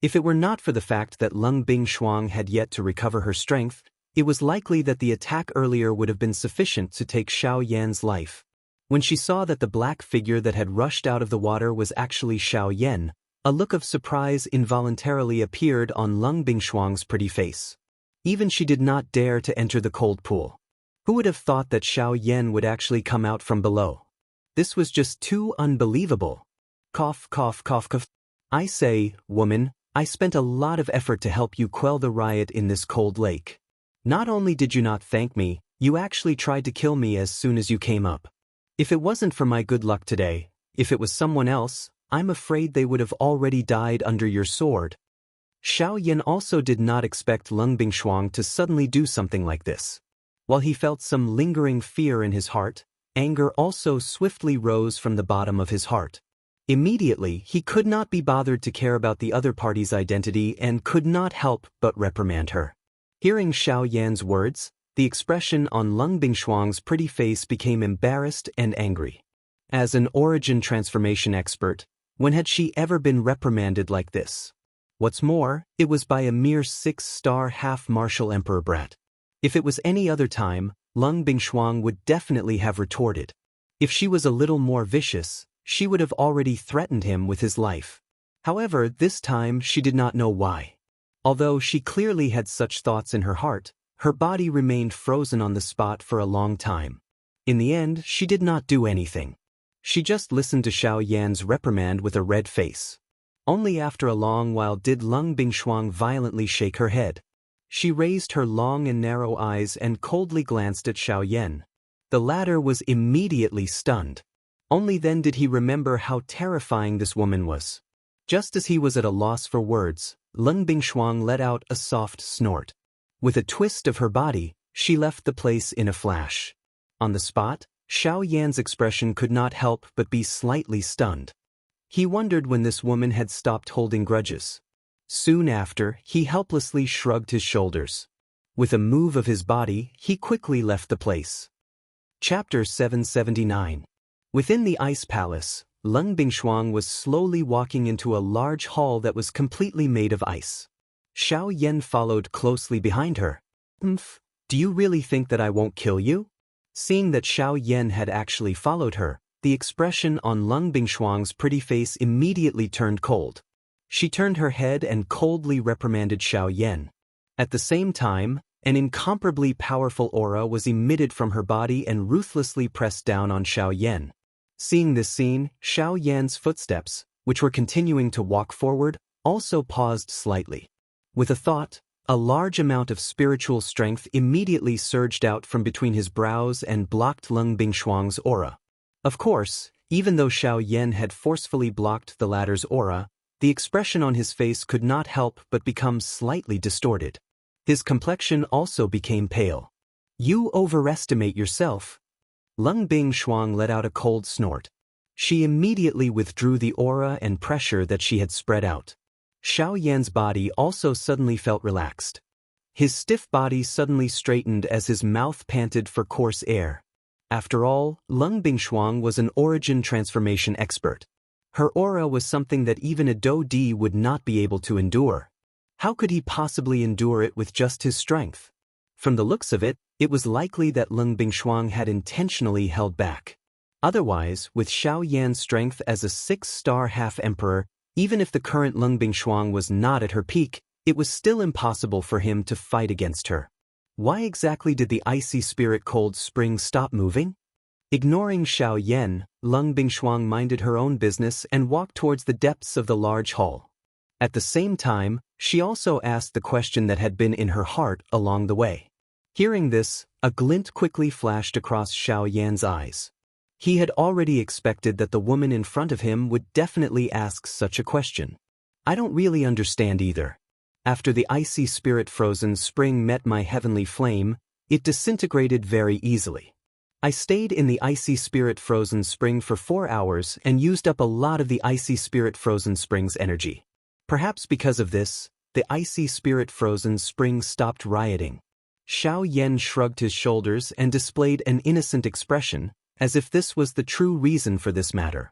Speaker 1: If it were not for the fact that Lung Bingshuang had yet to recover her strength, it was likely that the attack earlier would have been sufficient to take Xiao Yan's life. When she saw that the black figure that had rushed out of the water was actually Xiao Yan, a look of surprise involuntarily appeared on Lung Bingshuang's pretty face. Even she did not dare to enter the cold pool. Who would have thought that Xiao Yan would actually come out from below? This was just too unbelievable. Cough, cough, cough, cough. I say, woman, I spent a lot of effort to help you quell the riot in this cold lake. Not only did you not thank me, you actually tried to kill me as soon as you came up. If it wasn't for my good luck today, if it was someone else, I'm afraid they would have already died under your sword. Xiao Yan also did not expect Lung Bingshuang to suddenly do something like this. While he felt some lingering fear in his heart, anger also swiftly rose from the bottom of his heart. Immediately, he could not be bothered to care about the other party's identity and could not help but reprimand her. Hearing Xiao Yan's words, the expression on Lung Bingshuang's pretty face became embarrassed and angry. As an origin transformation expert, when had she ever been reprimanded like this? What's more, it was by a mere 6-star half-martial emperor brat. If it was any other time, Lung Bingshuang would definitely have retorted. If she was a little more vicious, she would have already threatened him with his life. However, this time she did not know why. Although she clearly had such thoughts in her heart, her body remained frozen on the spot for a long time. In the end, she did not do anything. She just listened to Xiao Yan's reprimand with a red face. Only after a long while did Lung Bingshuang violently shake her head. She raised her long and narrow eyes and coldly glanced at Xiao Yan. The latter was immediately stunned. Only then did he remember how terrifying this woman was. Just as he was at a loss for words, Lung Bingshuang let out a soft snort. With a twist of her body, she left the place in a flash. On the spot, Xiao Yan's expression could not help but be slightly stunned. He wondered when this woman had stopped holding grudges. Soon after, he helplessly shrugged his shoulders. With a move of his body, he quickly left the place. Chapter 779. Within the Ice Palace, Lung Bingshuang was slowly walking into a large hall that was completely made of ice. Xiao Yan followed closely behind her. Do you really think that I won't kill you? Seeing that Xiao Yan had actually followed her, the expression on Lung Bingshuang's pretty face immediately turned cold. She turned her head and coldly reprimanded Xiao Yan. At the same time, an incomparably powerful aura was emitted from her body and ruthlessly pressed down on Xiao Yan. Seeing this scene, Xiao Yan's footsteps, which were continuing to walk forward, also paused slightly. With a thought, a large amount of spiritual strength immediately surged out from between his brows and blocked Lung Bingshuang's aura. Of course, even though Xiao Yan had forcefully blocked the latter's aura, the expression on his face could not help but become slightly distorted. His complexion also became pale. You overestimate yourself. Lung Bingshuang let out a cold snort. She immediately withdrew the aura and pressure that she had spread out. Xiao Yan's body also suddenly felt relaxed. His stiff body suddenly straightened as his mouth panted for coarse air. After all, Lung Bingshuang was an origin transformation expert. Her aura was something that even a Do-Di would not be able to endure. How could he possibly endure it with just his strength? From the looks of it, it was likely that Lung Bingshuang had intentionally held back. Otherwise, with Xiao Yan's strength as a 6-star half-emperor, even if the current Lung Bingshuang was not at her peak, it was still impossible for him to fight against her. Why exactly did the icy spirit cold spring stop moving? Ignoring Xiao Yan, Lung Bingshuang minded her own business and walked towards the depths of the large hall. At the same time, she also asked the question that had been in her heart along the way. Hearing this, a glint quickly flashed across Xiao Yan's eyes. He had already expected that the woman in front of him would definitely ask such a question. I don't really understand either. After the icy spirit frozen spring met my heavenly flame, It disintegrated very easily. I stayed in the icy spirit frozen spring for 4 hours and used up a lot of the icy spirit frozen spring's energy. Perhaps because of this, the icy spirit frozen spring stopped rioting. Xiao Yan shrugged his shoulders and displayed an innocent expression, as if this was the true reason for this matter.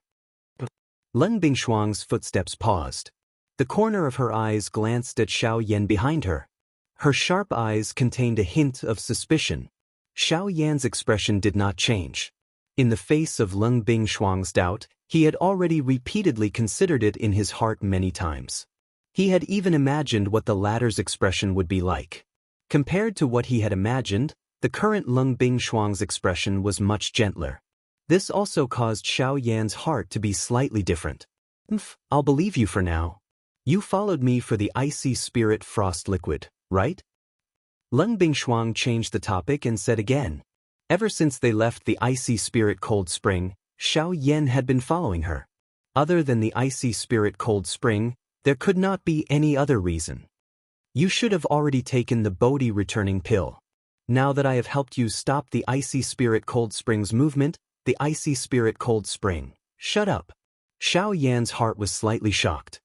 Speaker 1: Lun Bingshuang's footsteps paused. The corner of her eyes glanced at Xiao Yan behind her. Her sharp eyes contained a hint of suspicion. Xiao Yan's expression did not change. In the face of Lun Bingshuang's doubt, he had already repeatedly considered it in his heart many times. He had even imagined what the latter's expression would be like. Compared to what he had imagined, the current Lun Bingshuang's expression was much gentler. This also caused Xiao Yan's heart to be slightly different. I'll believe you for now. You followed me for the icy spirit frost liquid, right? Lun Bingshuang changed the topic and said again. Ever since they left the icy spirit cold spring, Xiao Yan had been following her. Other than the icy spirit cold spring, there could not be any other reason. You should have already taken the Bodhi returning pill. Now that I have helped you stop the icy spirit cold spring's movement, the icy spirit cold spring. Shut up. Xiao Yan's heart was slightly shocked.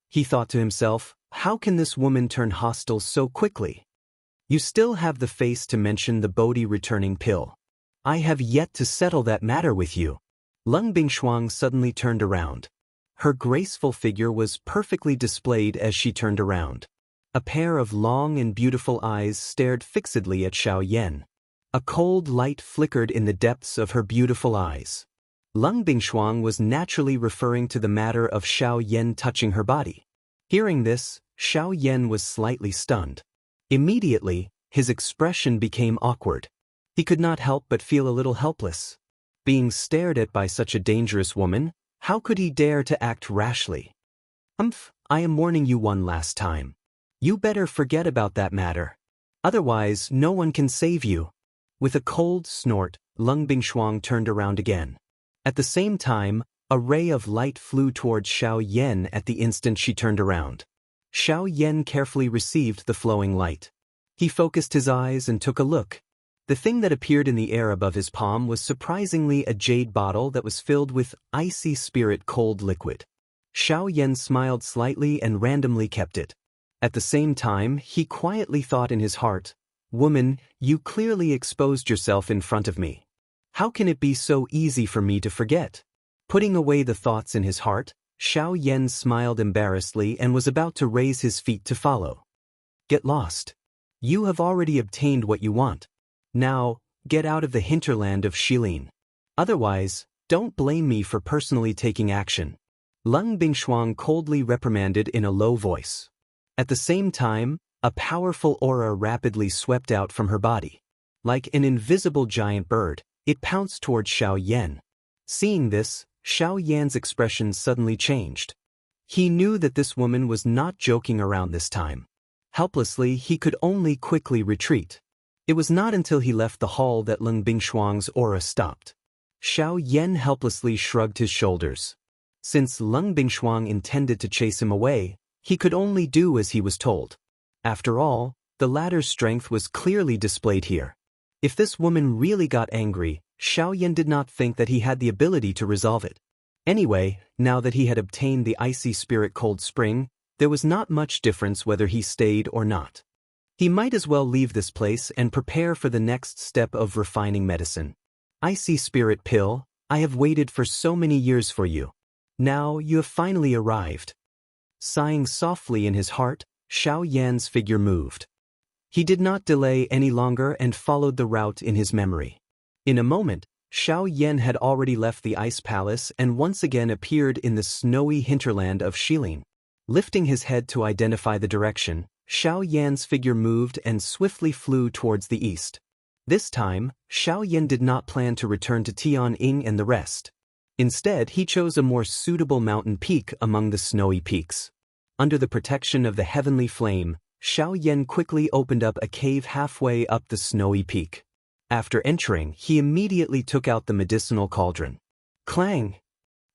Speaker 1: He thought to himself, how can this woman turn hostile so quickly? You still have the face to mention the Bodhi returning pill. I have yet to settle that matter with you. Lun Bingshuang suddenly turned around. Her graceful figure was perfectly displayed as she turned around. A pair of long and beautiful eyes stared fixedly at Xiao Yan. A cold light flickered in the depths of her beautiful eyes. Lun Bingshuang was naturally referring to the matter of Xiao Yan touching her body. Hearing this, Xiao Yan was slightly stunned. Immediately, his expression became awkward. He could not help but feel a little helpless. Being stared at by such a dangerous woman, how could he dare to act rashly? I am warning you one last time. You better forget about that matter. Otherwise, no one can save you. With a cold snort, Lun Bingshuang turned around again. At the same time, a ray of light flew towards Xiao Yan at the instant she turned around. Xiao Yan carefully received the flowing light. He focused his eyes and took a look. The thing that appeared in the air above his palm was surprisingly a jade bottle that was filled with icy spirit cold liquid. Xiao Yan smiled slightly and randomly kept it. At the same time, he quietly thought in his heart, "Woman, you clearly exposed yourself in front of me. How can it be so easy for me to forget?" Putting away the thoughts in his heart, Xiao Yan smiled embarrassedly and was about to raise his feet to follow. Get lost. You have already obtained what you want. Now, get out of the hinterland of Shilin. Otherwise, don't blame me for personally taking action. Lun Bingshuang coldly reprimanded in a low voice. At the same time, a powerful aura rapidly swept out from her body. Like an invisible giant bird, it pounced towards Xiao Yan. Seeing this, Xiao Yan's expression suddenly changed. He knew that this woman was not joking around this time. Helplessly, he could only quickly retreat. It was not until he left the hall that Lun Bingshuang's aura stopped. Xiao Yan helplessly shrugged his shoulders. Since Lun Bingshuang intended to chase him away, he could only do as he was told. After all, the latter's strength was clearly displayed here. If this woman really got angry, Xiao Yan did not think that he had the ability to resolve it. Anyway, now that he had obtained the icy spirit cold spring, there was not much difference whether he stayed or not. He might as well leave this place and prepare for the next step of refining medicine. Icy spirit pill, I have waited for so many years for you. Now you have finally arrived. Sighing softly in his heart, Xiao Yan's figure moved. He did not delay any longer and followed the route in his memory. In a moment, Xiao Yan had already left the ice palace and once again appeared in the snowy hinterland of Shilin. Lifting his head to identify the direction, Xiao Yan's figure moved and swiftly flew towards the east. This time, Xiao Yan did not plan to return to Tianying and the rest. Instead, he chose a more suitable mountain peak among the snowy peaks. Under the protection of the heavenly flame, Xiao Yan quickly opened up a cave halfway up the snowy peak. After entering, he immediately took out the medicinal cauldron. Clang!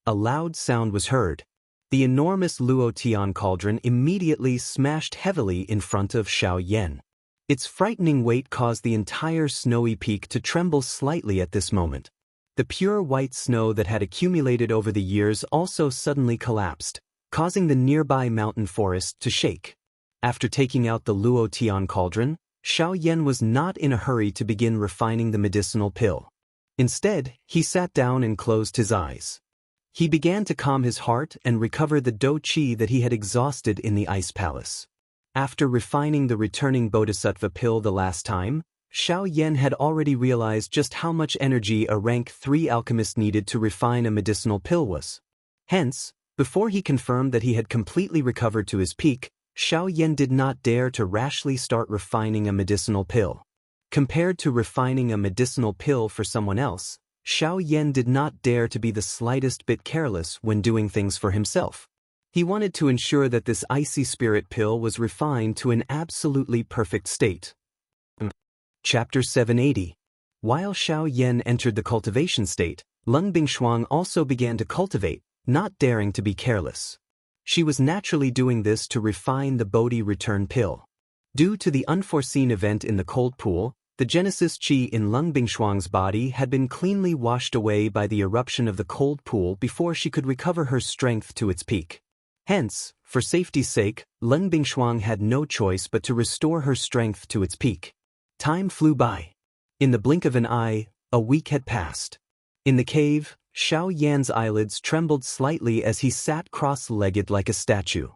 Speaker 1: A loud sound was heard. The enormous Luotian cauldron immediately smashed heavily in front of Xiao Yan. Its frightening weight caused the entire snowy peak to tremble slightly at this moment. The pure white snow that had accumulated over the years also suddenly collapsed, causing the nearby mountain forest to shake. After taking out the Luotian cauldron, Xiao Yan was not in a hurry to begin refining the medicinal pill. Instead, he sat down and closed his eyes. He began to calm his heart and recover the Do Qi that he had exhausted in the ice palace. After refining the returning bodhisattva pill the last time, Xiao Yan had already realized just how much energy a rank 3 alchemist needed to refine a medicinal pill was. Hence, before he confirmed that he had completely recovered to his peak, Xiao Yan did not dare to rashly start refining a medicinal pill. Compared to refining a medicinal pill for someone else, Xiao Yan did not dare to be the slightest bit careless when doing things for himself. He wanted to ensure that this icy spirit pill was refined to an absolutely perfect state. Chapter 780. While Xiao Yan entered the cultivation state, Leng Bingshuang also began to cultivate, not daring to be careless. She was naturally doing this to refine the Bodhi return pill. Due to the unforeseen event in the cold pool, the Genesis Qi in Leng Bingshuang's body had been cleanly washed away by the eruption of the cold pool before she could recover her strength to its peak. Hence, for safety's sake, Leng Bingshuang had no choice but to restore her strength to its peak. Time flew by. In the blink of an eye, a week had passed. In the cave, Xiao Yan's eyelids trembled slightly as he sat cross-legged like a statue.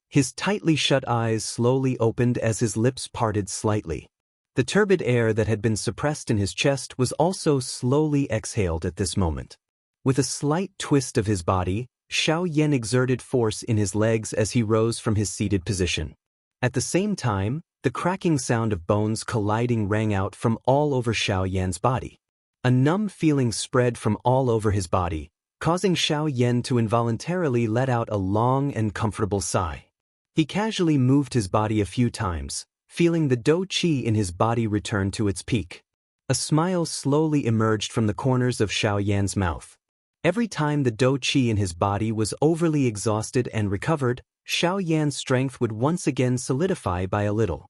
Speaker 1: His tightly shut eyes slowly opened as his lips parted slightly. The turbid air that had been suppressed in his chest was also slowly exhaled at this moment. With a slight twist of his body, Xiao Yan exerted force in his legs as he rose from his seated position. At the same time, the cracking sound of bones colliding rang out from all over Xiao Yan's body. A numb feeling spread from all over his body, causing Xiao Yan to involuntarily let out a long and comfortable sigh. He casually moved his body a few times, feeling the Do Qi in his body return to its peak. A smile slowly emerged from the corners of Xiao Yan's mouth. Every time the Do Qi in his body was overly exhausted and recovered, Xiao Yan's strength would once again solidify by a little.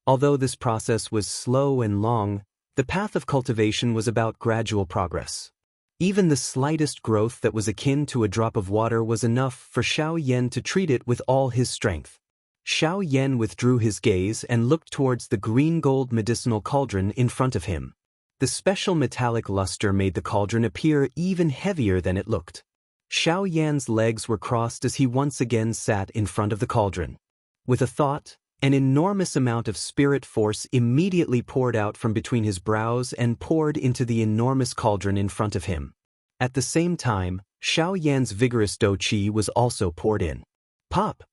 Speaker 1: Although this process was slow and long, the path of cultivation was about gradual progress. Even the slightest growth that was akin to a drop of water was enough for Xiao Yan to treat it with all his strength. Xiao Yan withdrew his gaze and looked towards the green-gold medicinal cauldron in front of him. The special metallic luster made the cauldron appear even heavier than it looked. Xiao Yan's legs were crossed as he once again sat in front of the cauldron. With a thought, an enormous amount of spirit force immediately poured out from between his brows and poured into the enormous cauldron in front of him. At the same time, Xiao Yan's vigorous Do Qi was also poured in. Pop!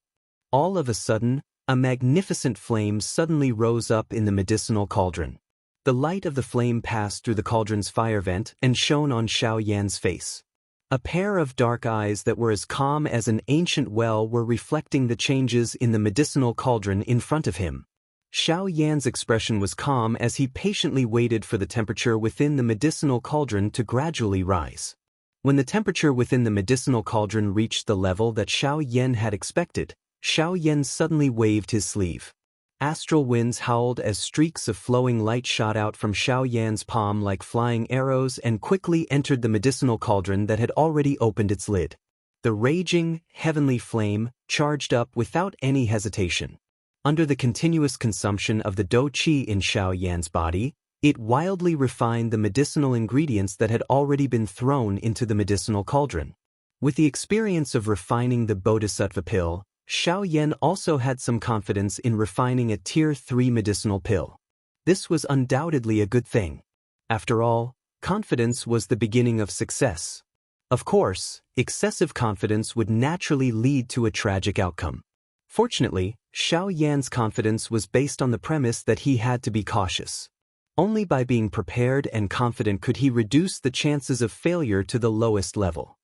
Speaker 1: All of a sudden, a magnificent flame suddenly rose up in the medicinal cauldron. The light of the flame passed through the cauldron's fire vent and shone on Xiao Yan's face. A pair of dark eyes that were as calm as an ancient well were reflecting the changes in the medicinal cauldron in front of him. Xiao Yan's expression was calm as he patiently waited for the temperature within the medicinal cauldron to gradually rise. When the temperature within the medicinal cauldron reached the level that Xiao Yan had expected, Xiao Yan suddenly waved his sleeve. Astral winds howled as streaks of flowing light shot out from Xiao Yan's palm like flying arrows and quickly entered the medicinal cauldron that had already opened its lid. The raging, heavenly flame charged up without any hesitation. Under the continuous consumption of the Do Qi in Xiao Yan's body, it wildly refined the medicinal ingredients that had already been thrown into the medicinal cauldron. With the experience of refining the bodhisattva pill, Xiao Yan also had some confidence in refining a Tier 3 medicinal pill. This was undoubtedly a good thing. After all, confidence was the beginning of success. Of course, excessive confidence would naturally lead to a tragic outcome. Fortunately, Xiao Yan's confidence was based on the premise that he had to be cautious. Only by being prepared and confident could he reduce the chances of failure to the lowest level.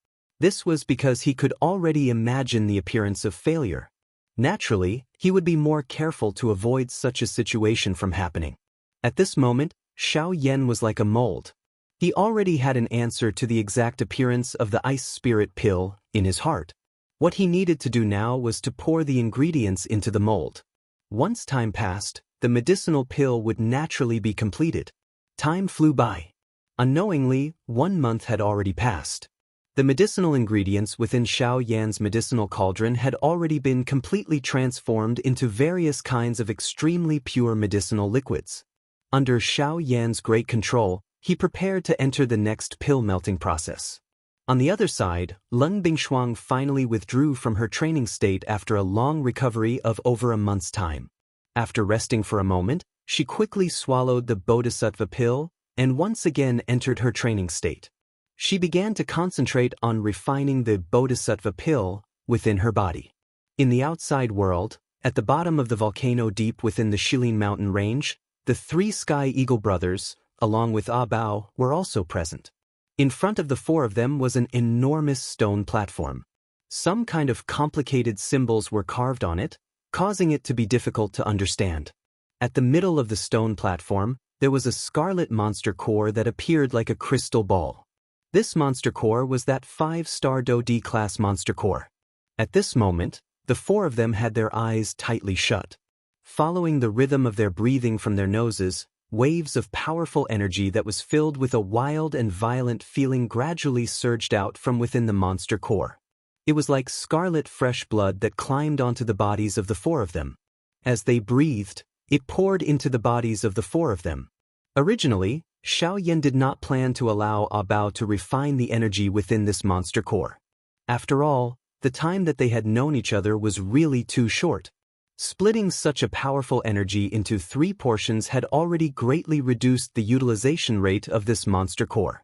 Speaker 1: This was because he could already imagine the appearance of failure. Naturally, he would be more careful to avoid such a situation from happening. At this moment, Xiao Yan was like a mold. He already had an answer to the exact appearance of the ice spirit pill in his heart. What he needed to do now was to pour the ingredients into the mold. Once time passed, the medicinal pill would naturally be completed. Time flew by. Unknowingly, 1 month had already passed. The medicinal ingredients within Xiao Yan's medicinal cauldron had already been completely transformed into various kinds of extremely pure medicinal liquids. Under Xiao Yan's great control, he prepared to enter the next pill melting process. On the other side, Leng Bingshuang finally withdrew from her training state after a long recovery of over a month's time. After resting for a moment, she quickly swallowed the Bodhisattva pill and once again entered her training state. She began to concentrate on refining the Bodhisattva pill within her body. In the outside world, at the bottom of the volcano deep within the Shilin mountain range, the 3 Sky Eagle brothers, along with Ah Bao, were also present. In front of the 4 of them was an enormous stone platform. Some kind of complicated symbols were carved on it, causing it to be difficult to understand. At the middle of the stone platform, there was a scarlet monster core that appeared like a crystal ball. This monster core was that 5-star Do D-class monster core. At this moment, the 4 of them had their eyes tightly shut. Following the rhythm of their breathing from their noses, waves of powerful energy that was filled with a wild and violent feeling gradually surged out from within the monster core. It was like scarlet fresh blood that climbed onto the bodies of the 4 of them. As they breathed, it poured into the bodies of the 4 of them. Originally, Xiao Yan did not plan to allow Ah Bao to refine the energy within this monster core. After all, the time that they had known each other was really too short. Splitting such a powerful energy into 3 portions had already greatly reduced the utilization rate of this monster core.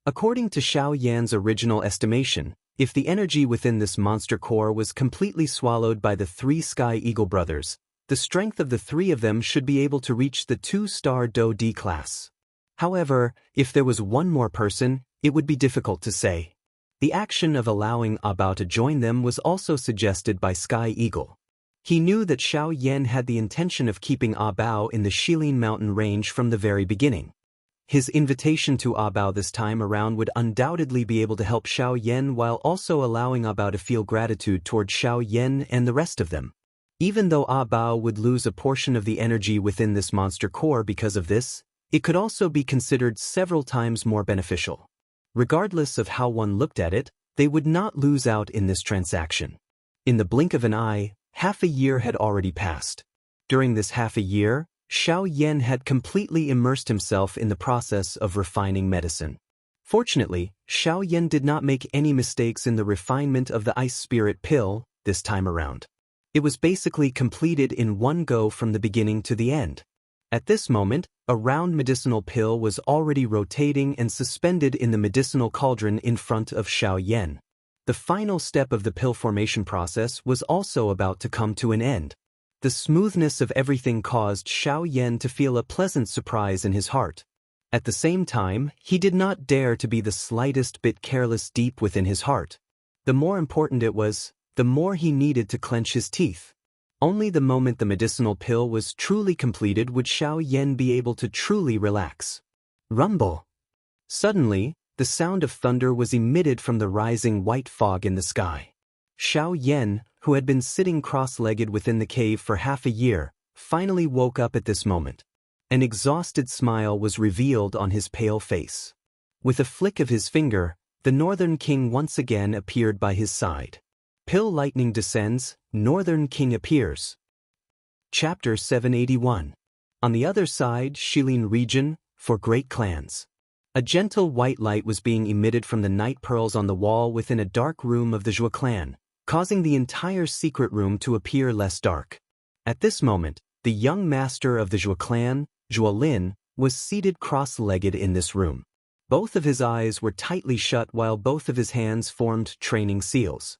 Speaker 1: According to Xiao Yan's original estimation, if the energy within this monster core was completely swallowed by the 3 Sky Eagle brothers, the strength of the 3 of them should be able to reach the 2-star Do D class. However, if there was one more person, it would be difficult to say. The action of allowing Ah Bao to join them was also suggested by Sky Eagle. He knew that Xiao Yan had the intention of keeping Ah Bao in the Shilin mountain range from the very beginning. His invitation to Ah Bao this time around would undoubtedly be able to help Xiao Yan while also allowing Ah Bao to feel gratitude toward Xiao Yan and the rest of them. Even though Ah Bao would lose a portion of the energy within this monster core because of this, it could also be considered several times more beneficial. Regardless of how one looked at it, they would not lose out in this transaction. In the blink of an eye, half a year had already passed. During this half a year, Xiao Yan had completely immersed himself in the process of refining medicine. Fortunately, Xiao Yan did not make any mistakes in the refinement of the Ice Spirit pill this time around. It was basically completed in one go from the beginning to the end. At this moment, a round medicinal pill was already rotating and suspended in the medicinal cauldron in front of Xiao Yan. The final step of the pill formation process was also about to come to an end. The smoothness of everything caused Xiao Yan to feel a pleasant surprise in his heart. At the same time, he did not dare to be the slightest bit careless deep within his heart. The more important it was, the more he needed to clench his teeth. Only the moment the medicinal pill was truly completed would Xiao Yan be able to truly relax. Rumble! Suddenly, the sound of thunder was emitted from the rising white fog in the sky. Xiao Yan, who had been sitting cross-legged within the cave for half a year, finally woke up at this moment. An exhausted smile was revealed on his pale face. With a flick of his finger, the Northern King once again appeared by his side. Pill lightning descends, Northern King appears. Chapter 781. On the other side, Shilin region, for great clans. A gentle white light was being emitted from the night pearls on the wall within a dark room of the Zhuo clan, causing the entire secret room to appear less dark. At this moment, the young master of the Zhuo clan, Wang Lin, was seated cross-legged in this room. Both of his eyes were tightly shut while both of his hands formed training seals.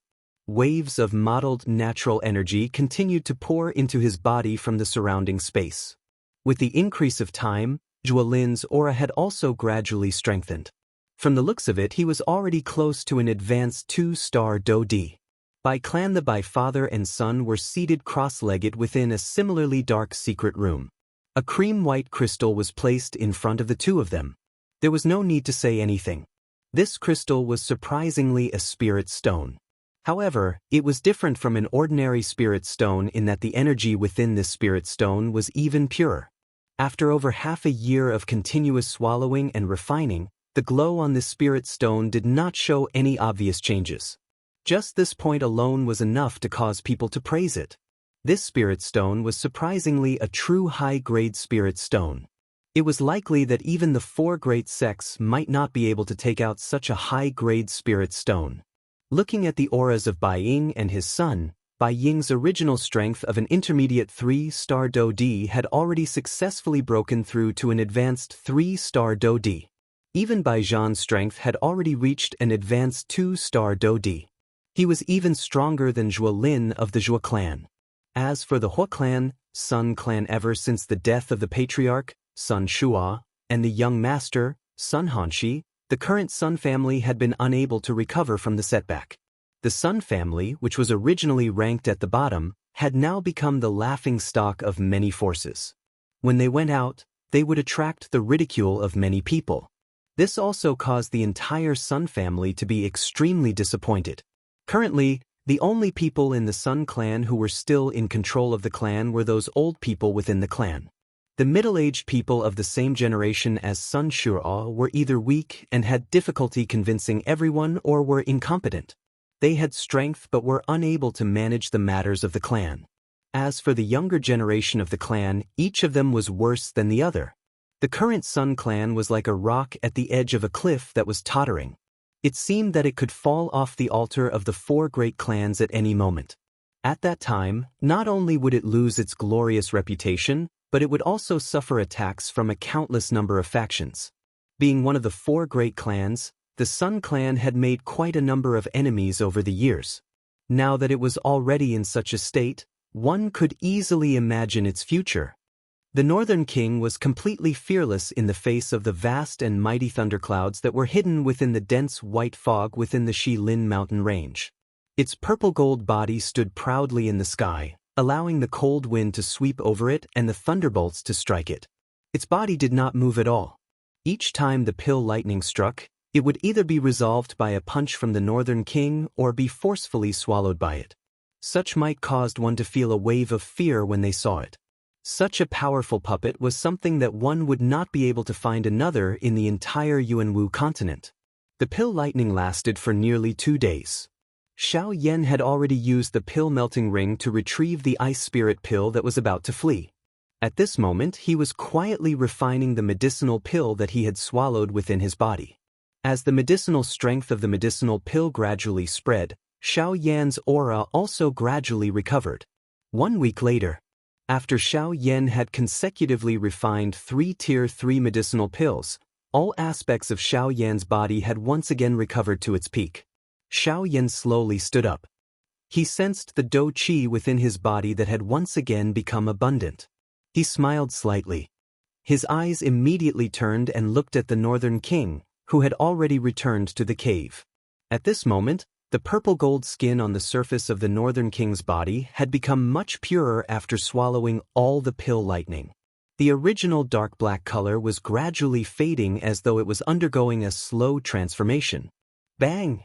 Speaker 1: Waves of mottled natural energy continued to pour into his body from the surrounding space. With the increase of time, Wang Lin's aura had also gradually strengthened. From the looks of it, he was already close to an advanced 2-star Do D. By clan, the father and son were seated cross-legged within a similarly dark secret room. A cream-white crystal was placed in front of the 2 of them. There was no need to say anything. This crystal was surprisingly a spirit stone. However, it was different from an ordinary spirit stone in that the energy within this spirit stone was even purer. After over half a year of continuous swallowing and refining, the glow on this spirit stone did not show any obvious changes. Just this point alone was enough to cause people to praise it. This spirit stone was surprisingly a true high-grade spirit stone. It was likely that even the 4 great sects might not be able to take out such a high-grade spirit stone. Looking at the auras of Bai Ying and his son, Bai Ying's original strength of an intermediate 3-star Do D had already successfully broken through to an advanced 3-star Do D. Even Bai Zhan's strength had already reached an advanced 2-star Do D. He was even stronger than Zhuo Lin of the Zhuo clan. As for the Hua clan, Sun clan, ever since the death of the patriarch, Sun Shua, and the young master, Sun Hanshi, the current Sun family had been unable to recover from the setback. The Sun family, which was originally ranked at the bottom, had now become the laughingstock of many forces. When they went out, they would attract the ridicule of many people. This also caused the entire Sun family to be extremely disappointed. Currently, the only people in the Sun clan who were still in control of the clan were those old people within the clan. The middle-aged people of the same generation as Sun Shua were either weak and had difficulty convincing everyone or were incompetent. They had strength but were unable to manage the matters of the clan. As for the younger generation of the clan, each of them was worse than the other. The current Sun clan was like a rock at the edge of a cliff that was tottering. It seemed that it could fall off the altar of the 4 great clans at any moment. At that time, not only would it lose its glorious reputation, but it would also suffer attacks from a countless number of factions. Being one of the 4 great clans, the Sun clan had made quite a number of enemies over the years. Now that it was already in such a state, one could easily imagine its future. The Northern King was completely fearless in the face of the vast and mighty thunderclouds that were hidden within the dense white fog within the Shilin mountain range. Its purple-gold body stood proudly in the sky, allowing the cold wind to sweep over it and the thunderbolts to strike it. Its body did not move at all. Each time the pill lightning struck, it would either be resolved by a punch from the Northern King or be forcefully swallowed by it. Such might caused one to feel a wave of fear when they saw it. Such a powerful puppet was something that one would not be able to find another in the entire Yuanwu continent. The pill lightning lasted for nearly 2 days. Xiao Yan had already used the pill melting ring to retrieve the ice spirit pill that was about to flee. At this moment, he was quietly refining the medicinal pill that he had swallowed within his body. As the medicinal strength of the medicinal pill gradually spread, Xiao Yan's aura also gradually recovered. 1 week later, after Xiao Yan had consecutively refined 3 Tier 3 medicinal pills, all aspects of Xiao Yan's body had once again recovered to its peak. Xiao Yan slowly stood up. He sensed the Do Qi within his body that had once again become abundant. He smiled slightly. His eyes immediately turned and looked at the Northern King, who had already returned to the cave. At this moment, the purple-gold skin on the surface of the Northern King's body had become much purer after swallowing all the pill lightning. The original dark black color was gradually fading as though it was undergoing a slow transformation. Bang!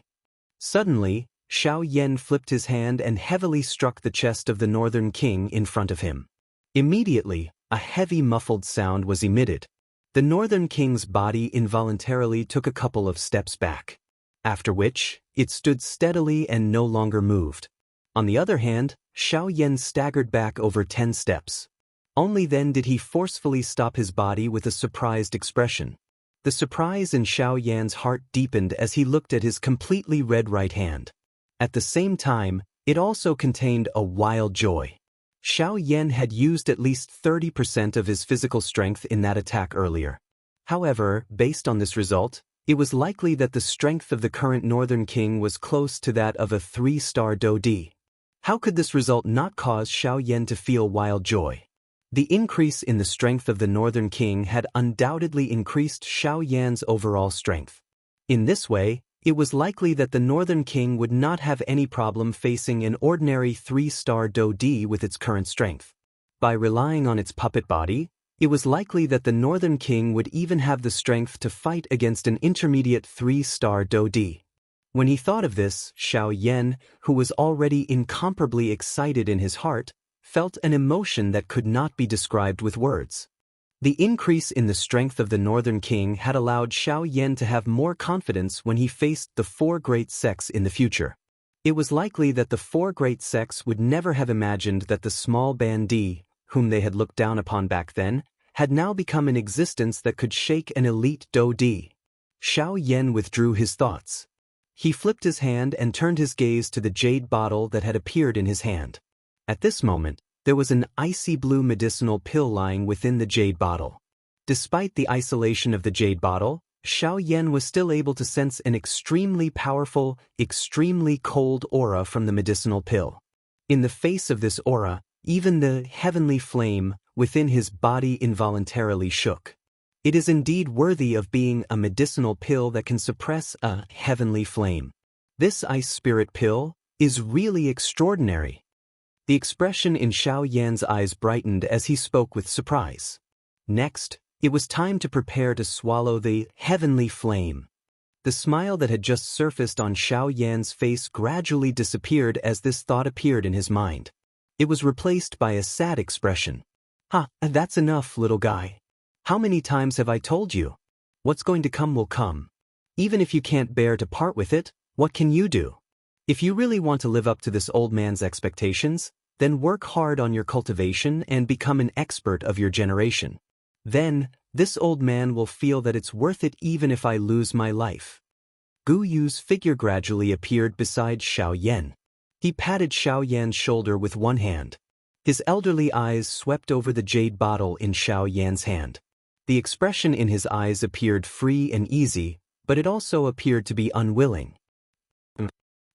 Speaker 1: Suddenly, Xiao Yan flipped his hand and heavily struck the chest of the Northern King in front of him. Immediately, a heavy muffled sound was emitted. The Northern King's body involuntarily took a couple of steps back. After which, it stood steadily and no longer moved. On the other hand, Xiao Yan staggered back over 10 steps. Only then did he forcefully stop his body with a surprised expression. The surprise in Xiao Yan's heart deepened as he looked at his completely red right hand. At the same time, it also contained a wild joy. Xiao Yan had used at least 30% of his physical strength in that attack earlier. However, based on this result, it was likely that the strength of the current Northern King was close to that of a 3-star Do D. How could this result not cause Xiao Yan to feel wild joy? The increase in the strength of the Northern King had undoubtedly increased Xiao Yan's overall strength. In this way, it was likely that the Northern King would not have any problem facing an ordinary 3-star Do D with its current strength. By relying on its puppet body, it was likely that the Northern King would even have the strength to fight against an intermediate 3-star Do D. When he thought of this, Xiao Yan, who was already incomparably excited in his heart, felt an emotion that could not be described with words. The increase in the strength of the Northern King had allowed Xiao Yan to have more confidence when he faced the four great sects in the future. It was likely that the four great sects would never have imagined that the small bandit, whom they had looked down upon back then, had now become an existence that could shake an elite Daoist. Xiao Yan withdrew his thoughts. He flipped his hand and turned his gaze to the jade bottle that had appeared in his hand. At this moment, there was an icy blue medicinal pill lying within the jade bottle. Despite the isolation of the jade bottle, Xiao Yan was still able to sense an extremely powerful, extremely cold aura from the medicinal pill. In the face of this aura, even the heavenly flame within his body involuntarily shook. It is indeed worthy of being a medicinal pill that can suppress a heavenly flame. This ice spirit pill is really extraordinary. The expression in Xiao Yan's eyes brightened as he spoke with surprise. Next, it was time to prepare to swallow the heavenly flame. The smile that had just surfaced on Xiao Yan's face gradually disappeared as this thought appeared in his mind. It was replaced by a sad expression. "Ha, that's enough, little guy. How many times have I told you? What's going to come will come. Even if you can't bear to part with it, what can you do? If you really want to live up to this old man's expectations, then work hard on your cultivation and become an expert of your generation. Then, this old man will feel that it's worth it even if I lose my life." Gu Yu's figure gradually appeared beside Xiao Yan. He patted Xiao Yan's shoulder with one hand. His elderly eyes swept over the jade bottle in Xiao Yan's hand. The expression in his eyes appeared free and easy, but it also appeared to be unwilling.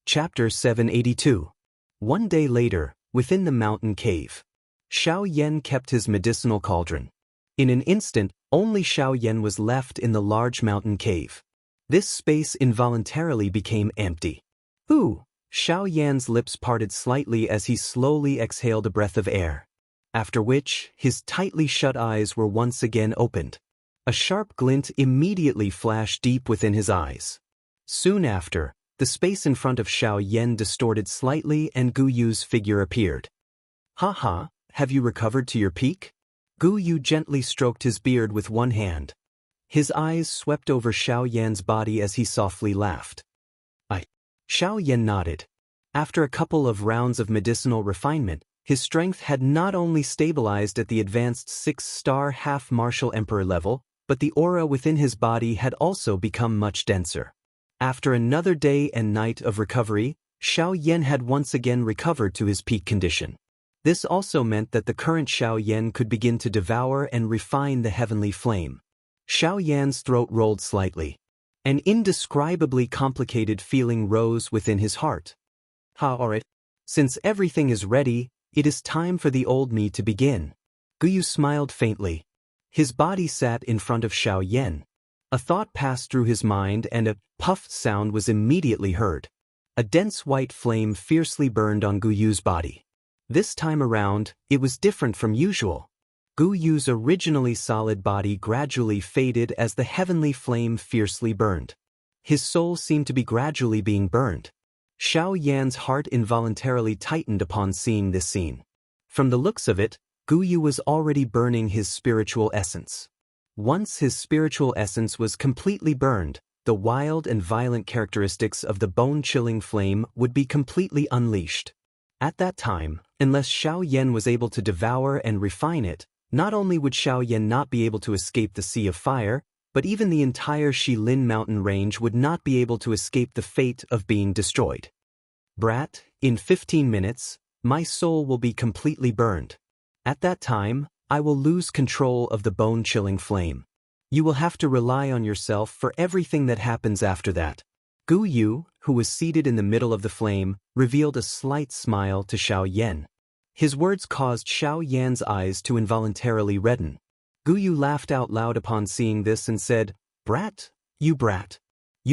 Speaker 1: Chapter 782. One day later, within the mountain cave, Xiao Yan kept his medicinal cauldron. In an instant, only Xiao Yan was left in the large mountain cave. This space involuntarily became empty. "Ooh!" Xiao Yan's lips parted slightly as he slowly exhaled a breath of air. After which, his tightly shut eyes were once again opened. A sharp glint immediately flashed deep within his eyes. Soon after, the space in front of Xiao Yan distorted slightly and Gu Yu's figure appeared. "Ha, have you recovered to your peak?" Gu Yu gently stroked his beard with one hand. His eyes swept over Xiao Yan's body as he softly laughed. Xiao Yan nodded. After a couple of rounds of medicinal refinement, his strength had not only stabilized at the advanced 6-star half-martial emperor level, but the aura within his body had also become much denser. After another day and night of recovery, Xiao Yan had once again recovered to his peak condition. This also meant that the current Xiao Yan could begin to devour and refine the heavenly flame. Xiao Yan's throat rolled slightly. An indescribably complicated feeling rose within his heart. Alright. Since everything is ready, it is time for the old me to begin. Gu Yu smiled faintly. His body sat in front of Xiao Yan. A thought passed through his mind and a puff sound was immediately heard. A dense white flame fiercely burned on Gu Yu's body. This time around, it was different from usual. Gu Yu's originally solid body gradually faded as the heavenly flame fiercely burned. His soul seemed to be gradually being burned. Xiao Yan's heart involuntarily tightened upon seeing this scene. From the looks of it, Gu Yu was already burning his spiritual essence. Once his spiritual essence was completely burned, the wild and violent characteristics of the bone-chilling flame would be completely unleashed. At that time, unless Xiao Yan was able to devour and refine it, not only would Xiao Yan not be able to escape the Sea of Fire, but even the entire Shilin mountain range would not be able to escape the fate of being destroyed. "Brat, in 15 minutes, my soul will be completely burned. At that time, I will lose control of the bone-chilling flame. You will have to rely on yourself for everything that happens after that." Gu Yu, who was seated in the middle of the flame, revealed a slight smile to Xiao Yan. His words caused Xiao Yan's eyes to involuntarily redden. Gu Yu laughed out loud upon seeing this and said, Brat, you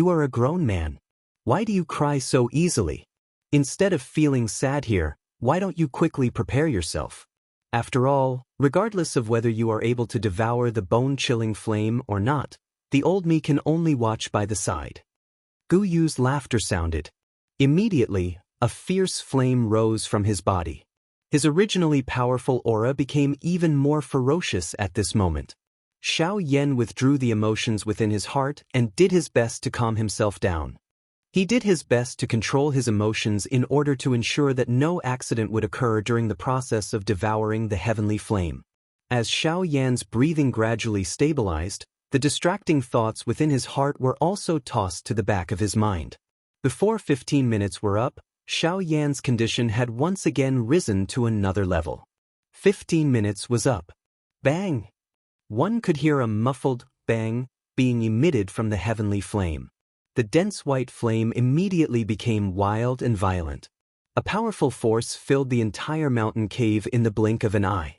Speaker 1: are a grown man. Why do you cry so easily? Instead of feeling sad here, why don't you quickly prepare yourself? After all, regardless of whether you are able to devour the bone-chilling flame or not, the old me can only watch by the side." Gu Yu's laughter sounded. Immediately, a fierce flame rose from his body. His originally powerful aura became even more ferocious at this moment. Xiao Yan withdrew the emotions within his heart and did his best to calm himself down. He did his best to control his emotions in order to ensure that no accident would occur during the process of devouring the heavenly flame. As Xiao Yan's breathing gradually stabilized, the distracting thoughts within his heart were also tossed to the back of his mind. Before 15 minutes were up, Xiao Yan's condition had once again risen to another level. 15 minutes was up. Bang! One could hear a muffled bang being emitted from the heavenly flame. The dense white flame immediately became wild and violent. A powerful force filled the entire mountain cave in the blink of an eye.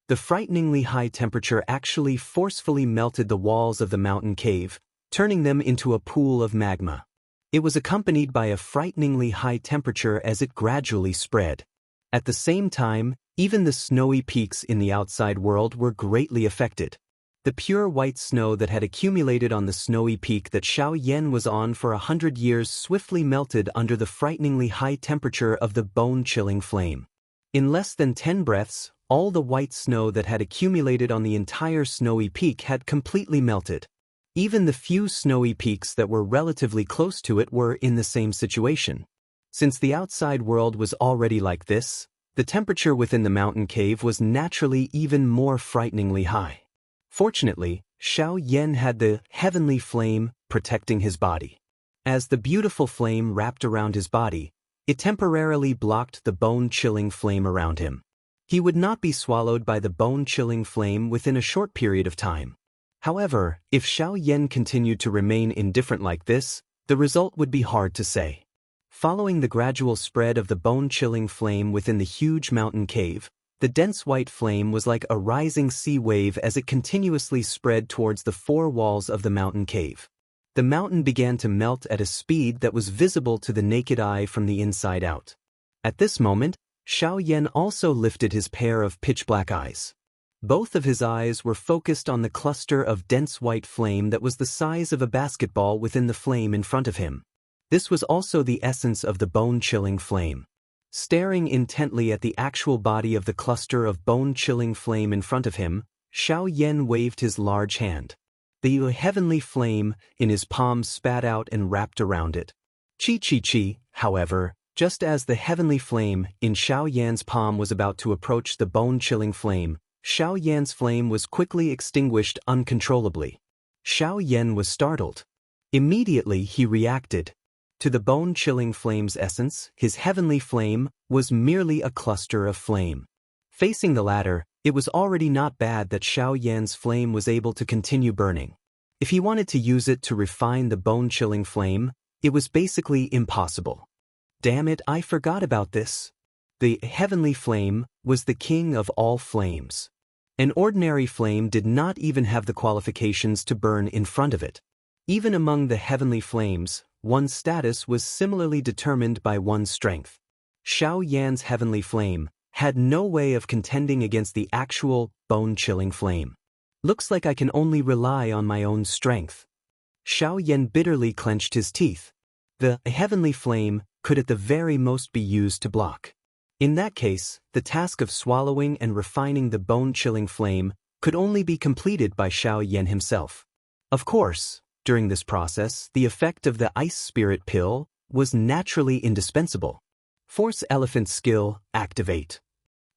Speaker 1: The frighteningly high temperature actually forcefully melted the walls of the mountain cave, turning them into a pool of magma. It was accompanied by a frighteningly high temperature as it gradually spread. At the same time, even the snowy peaks in the outside world were greatly affected. The pure white snow that had accumulated on the snowy peak that Xiao Yan was on for 100 years swiftly melted under the frighteningly high temperature of the bone-chilling flame. In less than 10 breaths, all the white snow that had accumulated on the entire snowy peak had completely melted. Even the few snowy peaks that were relatively close to it were in the same situation. Since the outside world was already like this, the temperature within the mountain cave was naturally even more frighteningly high. Fortunately, Xiao Yan had the heavenly flame protecting his body. As the beautiful flame wrapped around his body, it temporarily blocked the bone-chilling flame around him. He would not be swallowed by the bone-chilling flame within a short period of time. However, if Xiao Yan continued to remain indifferent like this, the result would be hard to say. Following the gradual spread of the bone-chilling flame within the huge mountain cave, the dense white flame was like a rising sea wave as it continuously spread towards the four walls of the mountain cave. The mountain began to melt at a speed that was visible to the naked eye from the inside out. At this moment, Xiao Yan also lifted his pair of pitch-black eyes. Both of his eyes were focused on the cluster of dense white flame that was the size of a basketball within the flame in front of him. This was also the essence of the bone-chilling flame. Staring intently at the actual body of the cluster of bone-chilling flame in front of him, Xiao Yan waved his large hand. The heavenly flame in his palm spat out and wrapped around it. Chi, however, just as the heavenly flame in Xiao Yan's palm was about to approach the bone-chilling flame, Xiao Yan's flame was quickly extinguished uncontrollably. Xiao Yan was startled. Immediately he reacted. To the bone-chilling flame's essence, his heavenly flame was merely a cluster of flame. Facing the latter, it was already not bad that Xiao Yan's flame was able to continue burning. If he wanted to use it to refine the bone-chilling flame, it was basically impossible. Damn it, I forgot about this. The heavenly flame was the king of all flames. An ordinary flame did not even have the qualifications to burn in front of it. Even among the heavenly flames, one's status was similarly determined by one's strength. Xiao Yan's heavenly flame had no way of contending against the actual bone-chilling flame. Looks like I can only rely on my own strength. Xiao Yan bitterly clenched his teeth. The heavenly flame could at the very most be used to block. In that case, the task of swallowing and refining the bone-chilling flame could only be completed by Xiao Yan himself. Of course, during this process, the effect of the ice spirit pill was naturally indispensable. Force elephant skill, activate.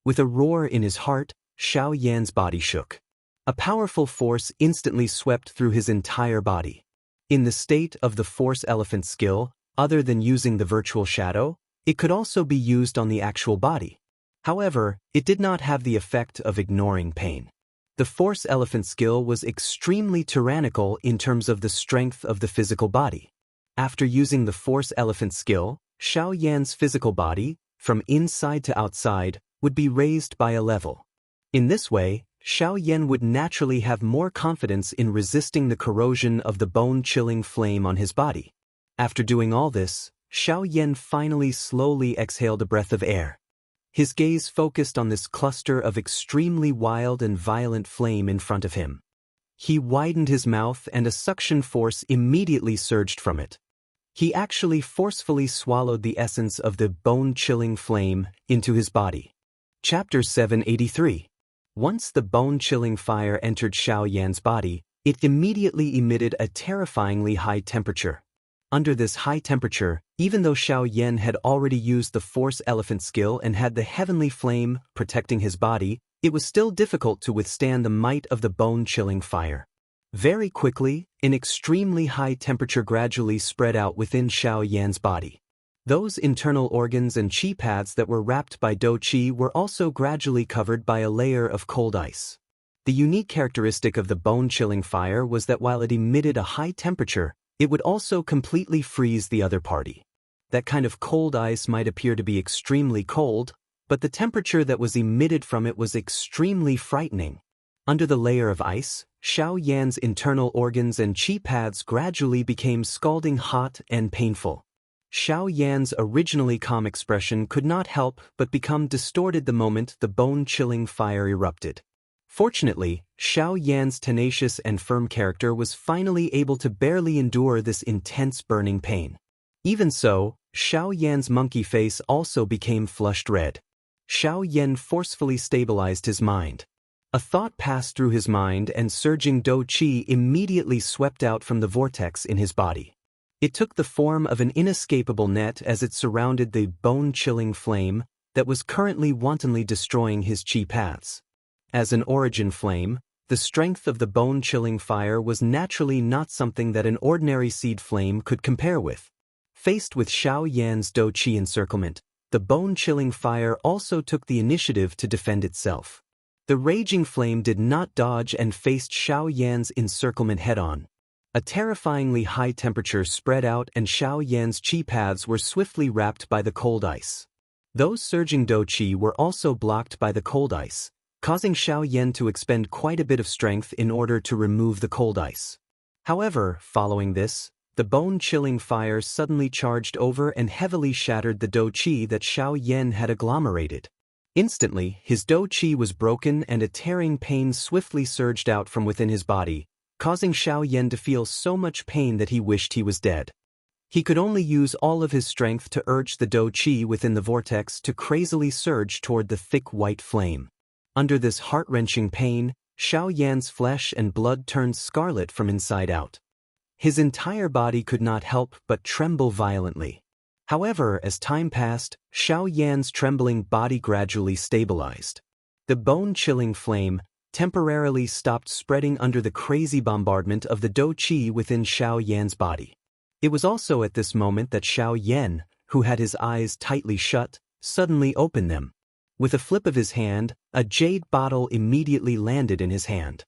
Speaker 1: With a roar in his heart, Xiao Yan's body shook. A powerful force instantly swept through his entire body. In the state of the force elephant skill, other than using the virtual shadow, it could also be used on the actual body. However, it did not have the effect of ignoring pain. The force elephant skill was extremely tyrannical in terms of the strength of the physical body. After using the force elephant skill, Xiao Yan's physical body, from inside to outside, would be raised by a level. In this way, Xiao Yan would naturally have more confidence in resisting the corrosion of the bone-chilling flame on his body. After doing all this, Xiao Yan finally slowly exhaled a breath of air. His gaze focused on this cluster of extremely wild and violent flame in front of him. He widened his mouth and a suction force immediately surged from it. He actually forcefully swallowed the essence of the bone-chilling flame into his body. Chapter 783. Once the bone-chilling fire entered Xiao Yan's body, it immediately emitted a terrifyingly high temperature. Under this high temperature, even though Xiao Yan had already used the Force Elephant skill and had the heavenly flame protecting his body, it was still difficult to withstand the might of the bone-chilling fire. Very quickly, an extremely high temperature gradually spread out within Xiao Yan's body. Those internal organs and qi paths that were wrapped by dou qi were also gradually covered by a layer of cold ice. The unique characteristic of the bone-chilling fire was that while it emitted a high temperature, it would also completely freeze the other party. That kind of cold ice might appear to be extremely cold, but the temperature that was emitted from it was extremely frightening. Under the layer of ice, Xiao Yan's internal organs and qi paths gradually became scalding hot and painful. Xiao Yan's originally calm expression could not help but become distorted the moment the bone-chilling fire erupted. Fortunately, Xiao Yan's tenacious and firm character was finally able to barely endure this intense burning pain. Even so, Xiao Yan's monkey face also became flushed red. Xiao Yan forcefully stabilized his mind. A thought passed through his mind and surging dou qi immediately swept out from the vortex in his body. It took the form of an inescapable net as it surrounded the bone-chilling flame that was currently wantonly destroying his qi paths. As an origin flame, the strength of the bone-chilling fire was naturally not something that an ordinary seed flame could compare with. Faced with Xiao Yan's dou qi encirclement, the bone-chilling fire also took the initiative to defend itself. The raging flame did not dodge and faced Xiao Yan's encirclement head-on. A terrifyingly high temperature spread out and Xiao Yan's qi paths were swiftly wrapped by the cold ice. Those surging dou qi were also blocked by the cold ice, causing Xiao Yan to expend quite a bit of strength in order to remove the cold ice. However, following this, the bone-chilling fire suddenly charged over and heavily shattered the dou qi that Xiao Yan had agglomerated. Instantly, his dou qi was broken and a tearing pain swiftly surged out from within his body, causing Xiao Yan to feel so much pain that he wished he was dead. He could only use all of his strength to urge the dou qi within the vortex to crazily surge toward the thick white flame. Under this heart-wrenching pain, Xiao Yan's flesh and blood turned scarlet from inside out. His entire body could not help but tremble violently. However, as time passed, Xiao Yan's trembling body gradually stabilized. The bone-chilling flame temporarily stopped spreading under the crazy bombardment of the dou qi within Xiao Yan's body. It was also at this moment that Xiao Yan, who had his eyes tightly shut, suddenly opened them. With a flip of his hand, a jade bottle immediately landed in his hand.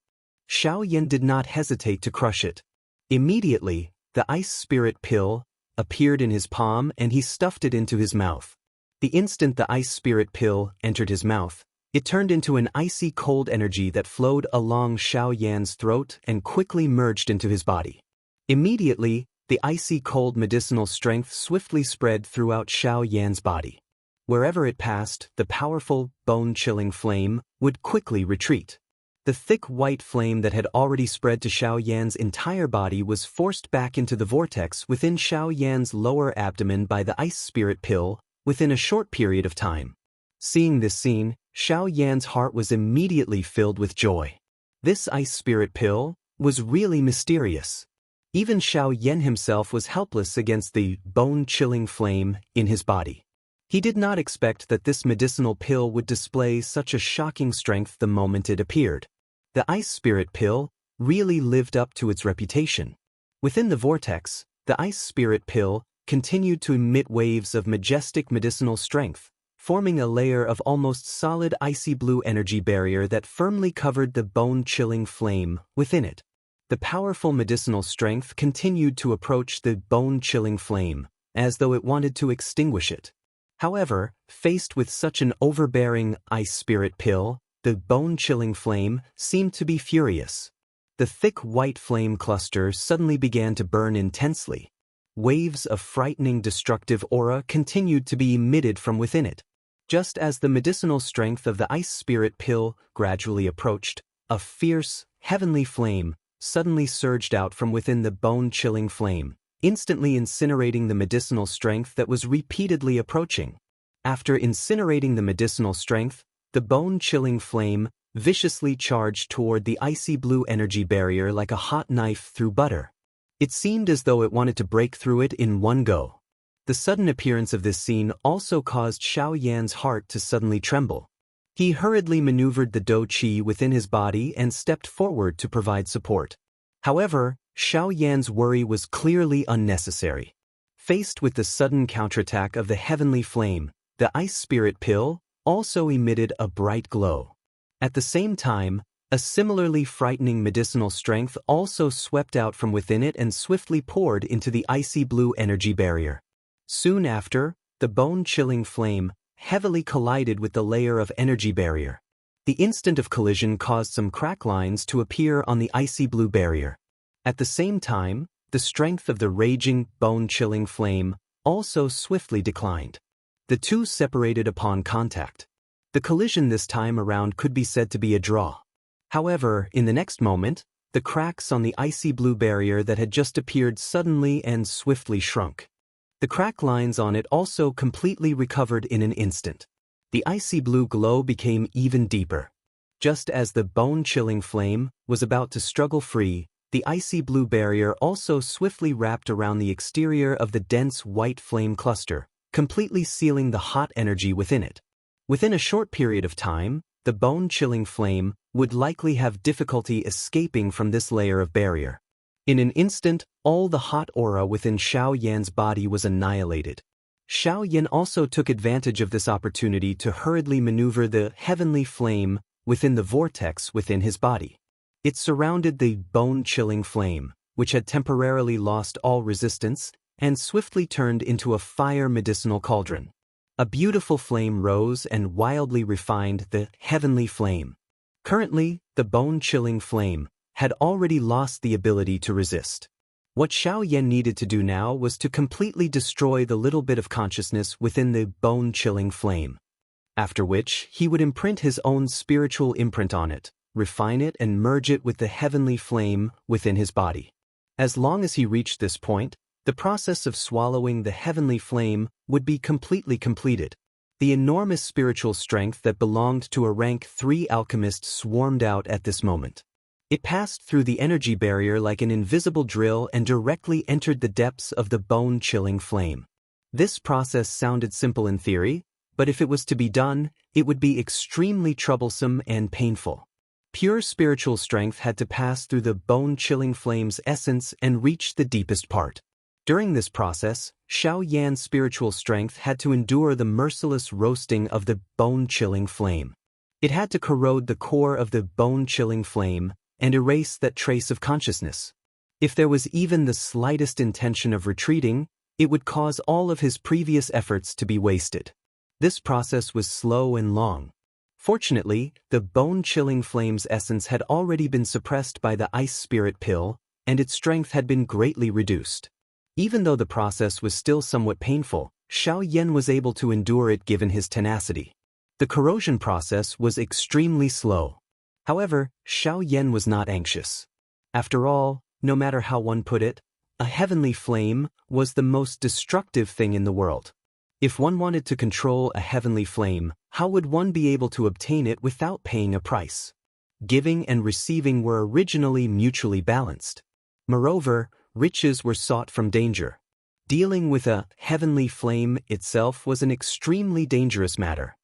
Speaker 1: Xiao Yan did not hesitate to crush it. Immediately, the ice spirit pill appeared in his palm and he stuffed it into his mouth. The instant the ice spirit pill entered his mouth, it turned into an icy cold energy that flowed along Xiao Yan's throat and quickly merged into his body. Immediately, the icy cold medicinal strength swiftly spread throughout Xiao Yan's body. Wherever it passed, the powerful, bone-chilling flame would quickly retreat. The thick white flame that had already spread to Xiao Yan's entire body was forced back into the vortex within Xiao Yan's lower abdomen by the ice spirit pill within a short period of time. Seeing this scene, Xiao Yan's heart was immediately filled with joy. This ice spirit pill was really mysterious. Even Xiao Yan himself was helpless against the bone-chilling flame in his body. He did not expect that this medicinal pill would display such a shocking strength the moment it appeared. The ice spirit pill really lived up to its reputation. Within the vortex, the ice spirit pill continued to emit waves of majestic medicinal strength, forming a layer of almost solid icy blue energy barrier that firmly covered the bone-chilling flame within it. The powerful medicinal strength continued to approach the bone-chilling flame, as though it wanted to extinguish it. However, faced with such an overbearing ice spirit pill, the bone-chilling flame seemed to be furious. The thick white flame cluster suddenly began to burn intensely. Waves of frightening destructive aura continued to be emitted from within it. Just as the medicinal strength of the ice spirit pill gradually approached, a fierce, heavenly flame suddenly surged out from within the bone-chilling flame, instantly incinerating the medicinal strength that was repeatedly approaching. After incinerating the medicinal strength, the bone-chilling flame viciously charged toward the icy blue energy barrier like a hot knife through butter. It seemed as though it wanted to break through it in one go. The sudden appearance of this scene also caused Xiao Yan's heart to suddenly tremble. He hurriedly maneuvered the dou qi within his body and stepped forward to provide support. However, Xiao Yan's worry was clearly unnecessary. Faced with the sudden counterattack of the heavenly flame, the ice spirit pill also emitted a bright glow. At the same time, a similarly frightening medicinal strength also swept out from within it and swiftly poured into the icy blue energy barrier. Soon after, the bone-chilling flame heavily collided with the layer of energy barrier. The instant of collision caused some crack lines to appear on the icy blue barrier. At the same time, the strength of the raging, bone-chilling flame also swiftly declined. The two separated upon contact. The collision this time around could be said to be a draw. However, in the next moment, the cracks on the icy blue barrier that had just appeared suddenly and swiftly shrunk. The crack lines on it also completely recovered in an instant. The icy blue glow became even deeper. Just as the bone-chilling flame was about to struggle free, the icy blue barrier also swiftly wrapped around the exterior of the dense white flame cluster, completely sealing the hot energy within it. Within a short period of time, the bone-chilling flame would likely have difficulty escaping from this layer of barrier. In an instant, all the hot aura within Xiao Yan's body was annihilated. Xiao Yan also took advantage of this opportunity to hurriedly maneuver the heavenly flame within the vortex within his body. It surrounded the bone-chilling flame, which had temporarily lost all resistance, and swiftly turned into a fire medicinal cauldron. A beautiful flame rose and wildly refined the heavenly flame. Currently, the bone-chilling flame had already lost the ability to resist. What Xiao Yan needed to do now was to completely destroy the little bit of consciousness within the bone-chilling flame. After which, he would imprint his own spiritual imprint on it, refine it and merge it with the heavenly flame within his body. As long as he reached this point, the process of swallowing the heavenly flame would be completely completed. The enormous spiritual strength that belonged to a rank 3 alchemist swarmed out at this moment. It passed through the energy barrier like an invisible drill and directly entered the depths of the bone-chilling flame. This process sounded simple in theory, but if it was to be done, it would be extremely troublesome and painful. Pure spiritual strength had to pass through the bone-chilling flame's essence and reach the deepest part. During this process, Xiao Yan's spiritual strength had to endure the merciless roasting of the bone-chilling flame. It had to corrode the core of the bone-chilling flame and erase that trace of consciousness. If there was even the slightest intention of retreating, it would cause all of his previous efforts to be wasted. This process was slow and long. Fortunately, the bone-chilling flame's essence had already been suppressed by the ice spirit pill, and its strength had been greatly reduced. Even though the process was still somewhat painful, Xiao Yan was able to endure it given his tenacity. The corrosion process was extremely slow. However, Xiao Yan was not anxious. After all, no matter how one put it, a heavenly flame was the most destructive thing in the world. If one wanted to control a heavenly flame, how would one be able to obtain it without paying a price? Giving and receiving were originally mutually balanced. Moreover, riches were sought from danger. Dealing with a heavenly flame itself was an extremely dangerous matter.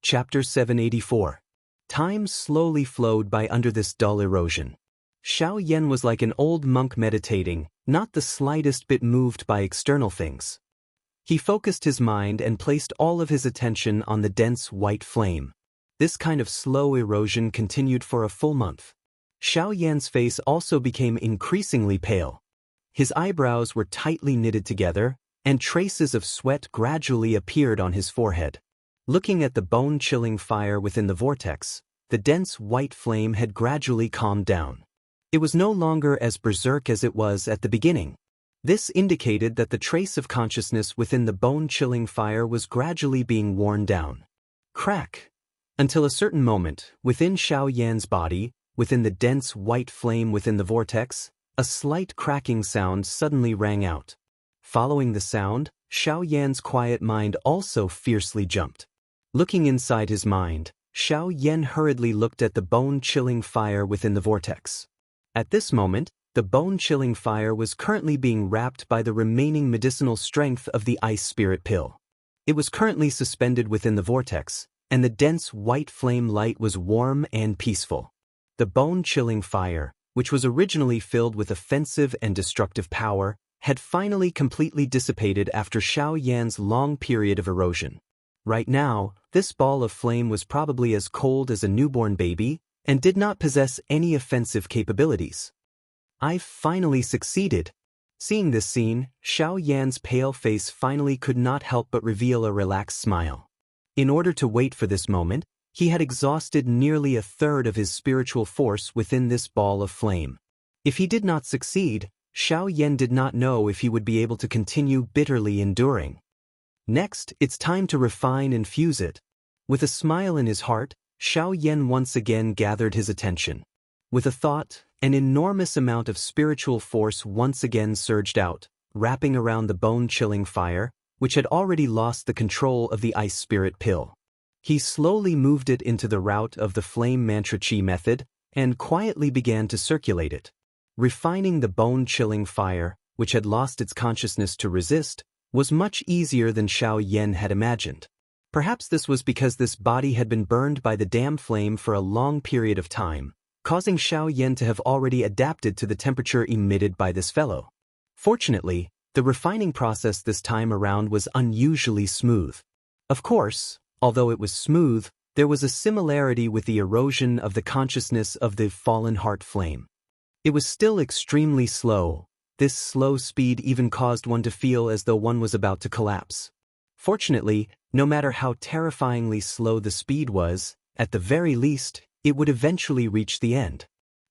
Speaker 1: Chapter 784. Time slowly flowed by under this dull erosion. Xiao Yan was like an old monk meditating, not the slightest bit moved by external things. He focused his mind and placed all of his attention on the dense white flame. This kind of slow erosion continued for a full month. Xiao Yan's face also became increasingly pale. His eyebrows were tightly knitted together, and traces of sweat gradually appeared on his forehead. Looking at the bone-chilling fire within the vortex, the dense white flame had gradually calmed down. It was no longer as berserk as it was at the beginning. This indicated that the trace of consciousness within the bone-chilling fire was gradually being worn down. Crack! Until a certain moment, within Xiao Yan's body, within the dense white flame within the vortex, A slight cracking sound suddenly rang out. Following the sound, Xiao Yan's quiet mind also fiercely jumped. Looking inside his mind, Xiao Yan hurriedly looked at the bone-chilling fire within the vortex. At this moment, the bone-chilling fire was currently being wrapped by the remaining medicinal strength of the ice spirit pill. It was currently suspended within the vortex, and the dense white flame light was warm and peaceful. The bone-chilling fire, which was originally filled with offensive and destructive power, had finally completely dissipated after Xiao Yan's long period of erosion. Right now, this ball of flame was probably as cold as a newborn baby and did not possess any offensive capabilities. I've finally succeeded. Seeing this scene, Xiao Yan's pale face finally could not help but reveal a relaxed smile. In order to wait for this moment, he had exhausted nearly a third of his spiritual force within this ball of flame. If he did not succeed, Xiao Yan did not know if he would be able to continue bitterly enduring. Next, it's time to refine and fuse it. With a smile in his heart, Xiao Yan once again gathered his attention. With a thought, an enormous amount of spiritual force once again surged out, wrapping around the bone-chilling fire, which had already lost the control of the ice spirit pill. He slowly moved it into the route of the flame mantra chi method and quietly began to circulate it. Refining the bone-chilling fire, which had lost its consciousness to resist, was much easier than Xiao Yan had imagined. Perhaps this was because this body had been burned by the damn flame for a long period of time, causing Xiao Yan to have already adapted to the temperature emitted by this fellow. Fortunately, the refining process this time around was unusually smooth. Of course, although it was smooth, there was a similarity with the erosion of the consciousness of the fallen heart flame. It was still extremely slow. This slow speed even caused one to feel as though one was about to collapse. Fortunately, no matter how terrifyingly slow the speed was, at the very least, it would eventually reach the end.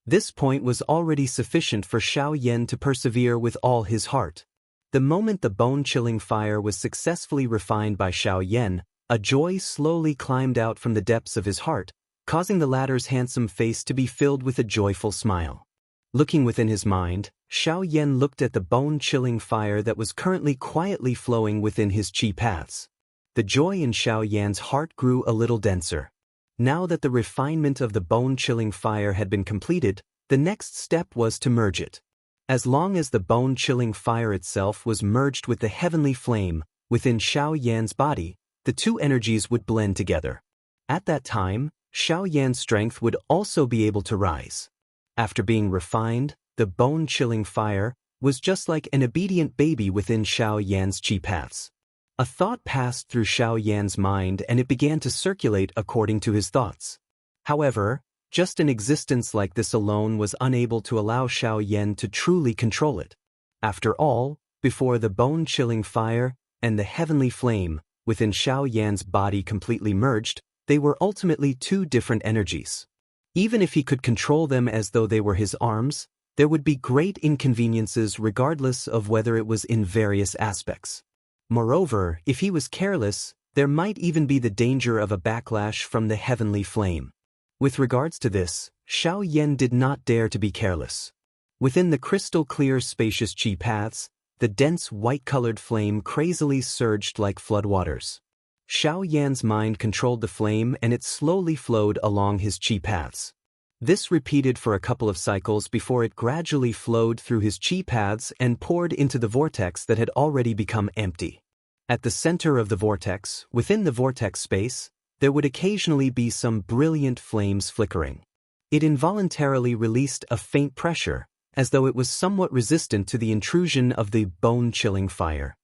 Speaker 1: This point was already sufficient for Xiao Yan to persevere with all his heart. The moment the bone-chilling fire was successfully refined by Xiao Yan, a joy slowly climbed out from the depths of his heart, causing the latter's handsome face to be filled with a joyful smile. Looking within his mind, Xiao Yan looked at the bone-chilling fire that was currently quietly flowing within his chi paths. The joy in Xiao Yan's heart grew a little denser. Now that the refinement of the bone-chilling fire had been completed, the next step was to merge it. As long as the bone-chilling fire itself was merged with the heavenly flame within Xiao Yan's body, the two energies would blend together. At that time, Xiao Yan's strength would also be able to rise. After being refined, the bone-chilling fire was just like an obedient baby within Xiao Yan's chi paths. A thought passed through Xiao Yan's mind and it began to circulate according to his thoughts. However, just an existence like this alone was unable to allow Xiao Yan to truly control it. After all, before the bone-chilling fire and the heavenly flame within Xiao Yan's body completely merged, they were ultimately two different energies. Even if he could control them as though they were his arms, there would be great inconveniences regardless of whether it was in various aspects. Moreover, if he was careless, there might even be the danger of a backlash from the heavenly flame. With regards to this, Xiao Yan did not dare to be careless. Within the crystal-clear spacious chi paths, the dense white-colored flame crazily surged like floodwaters. Xiao Yan's mind controlled the flame and it slowly flowed along his chi paths. This repeated for a couple of cycles before it gradually flowed through his chi paths and poured into the vortex that had already become empty. At the center of the vortex, within the vortex space, there would occasionally be some brilliant flames flickering. It involuntarily released a faint pressure, as though it was somewhat resistant to the intrusion of the bone-chilling fire.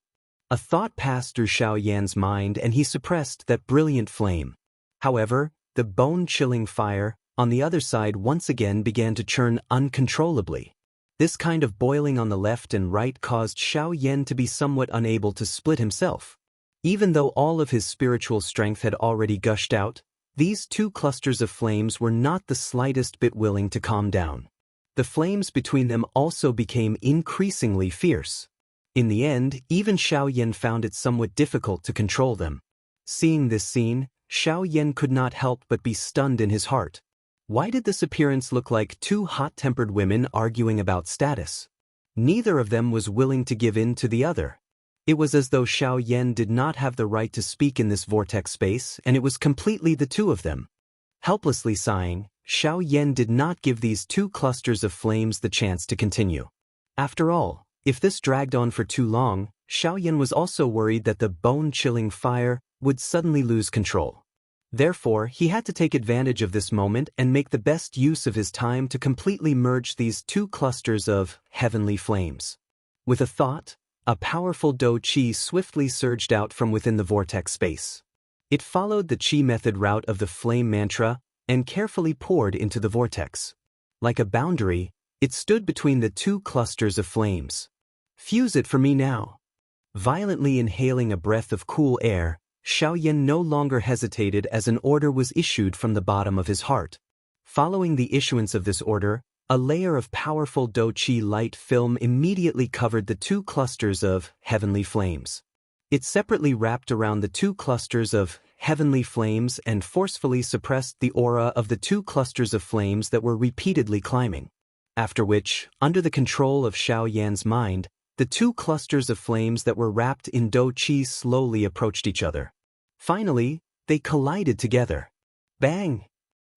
Speaker 1: A thought passed through Xiao Yan's mind and he suppressed that brilliant flame. However, the bone-chilling fire, on the other side once again began to churn uncontrollably. This kind of boiling on the left and right caused Xiao Yan to be somewhat unable to split himself. Even though all of his spiritual strength had already gushed out, these two clusters of flames were not the slightest bit willing to calm down. The flames between them also became increasingly fierce. In the end, even Xiao Yan found it somewhat difficult to control them. Seeing this scene, Xiao Yan could not help but be stunned in his heart. Why did this appearance look like two hot-tempered women arguing about status? Neither of them was willing to give in to the other. It was as though Xiaoyan did not have the right to speak in this vortex space, and it was completely the two of them. Helplessly sighing, Xiaoyan did not give these two clusters of flames the chance to continue. After all, if this dragged on for too long, Xiaoyan was also worried that the bone-chilling fire would suddenly lose control. Therefore, he had to take advantage of this moment and make the best use of his time to completely merge these two clusters of heavenly flames. With a thought, a powerful dou qi swiftly surged out from within the vortex space. It followed the qi method route of the flame mantra and carefully poured into the vortex. Like a boundary, it stood between the two clusters of flames. Fuse it for me now. Violently inhaling a breath of cool air, Xiaoyan no longer hesitated as an order was issued from the bottom of his heart. Following the issuance of this order, a layer of powerful dou qi light film immediately covered the two clusters of heavenly flames. It separately wrapped around the two clusters of heavenly flames and forcefully suppressed the aura of the two clusters of flames that were repeatedly climbing. After which, under the control of Xiaoyan's mind, the two clusters of flames that were wrapped in dou qi slowly approached each other. Finally, they collided together. Bang!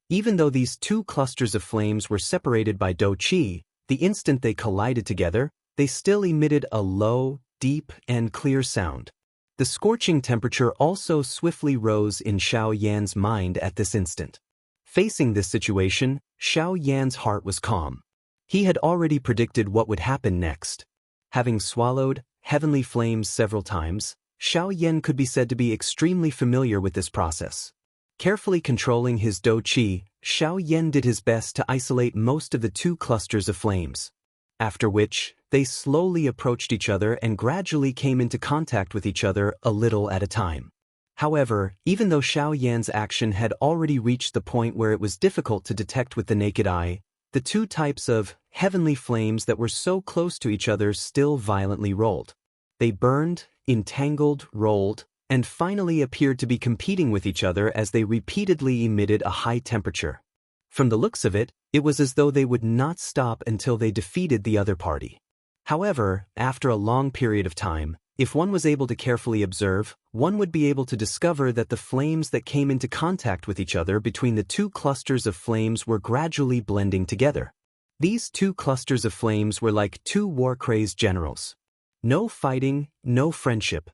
Speaker 1: Even though these two clusters of flames were separated by dou qi, the instant they collided together, they still emitted a low, deep, and clear sound. The scorching temperature also swiftly rose in Xiaoyan's mind at this instant. Facing this situation, Xiaoyan's heart was calm. He had already predicted what would happen next. Having swallowed heavenly flames several times, Xiaoyan could be said to be extremely familiar with this process. Carefully controlling his dou qi, Xiaoyan did his best to isolate most of the two clusters of flames. After which, they slowly approached each other and gradually came into contact with each other a little at a time. However, even though Xiaoyan's action had already reached the point where it was difficult to detect with the naked eye, the two types of heavenly flames that were so close to each other still violently rolled. They burned, entangled, rolled, and finally appeared to be competing with each other as they repeatedly emitted a high temperature. From the looks of it, it was as though they would not stop until they defeated the other party. However, after a long period of time, if one was able to carefully observe, one would be able to discover that the flames that came into contact with each other between the two clusters of flames were gradually blending together. These two clusters of flames were like two war-crazed generals. No fighting, no friendship.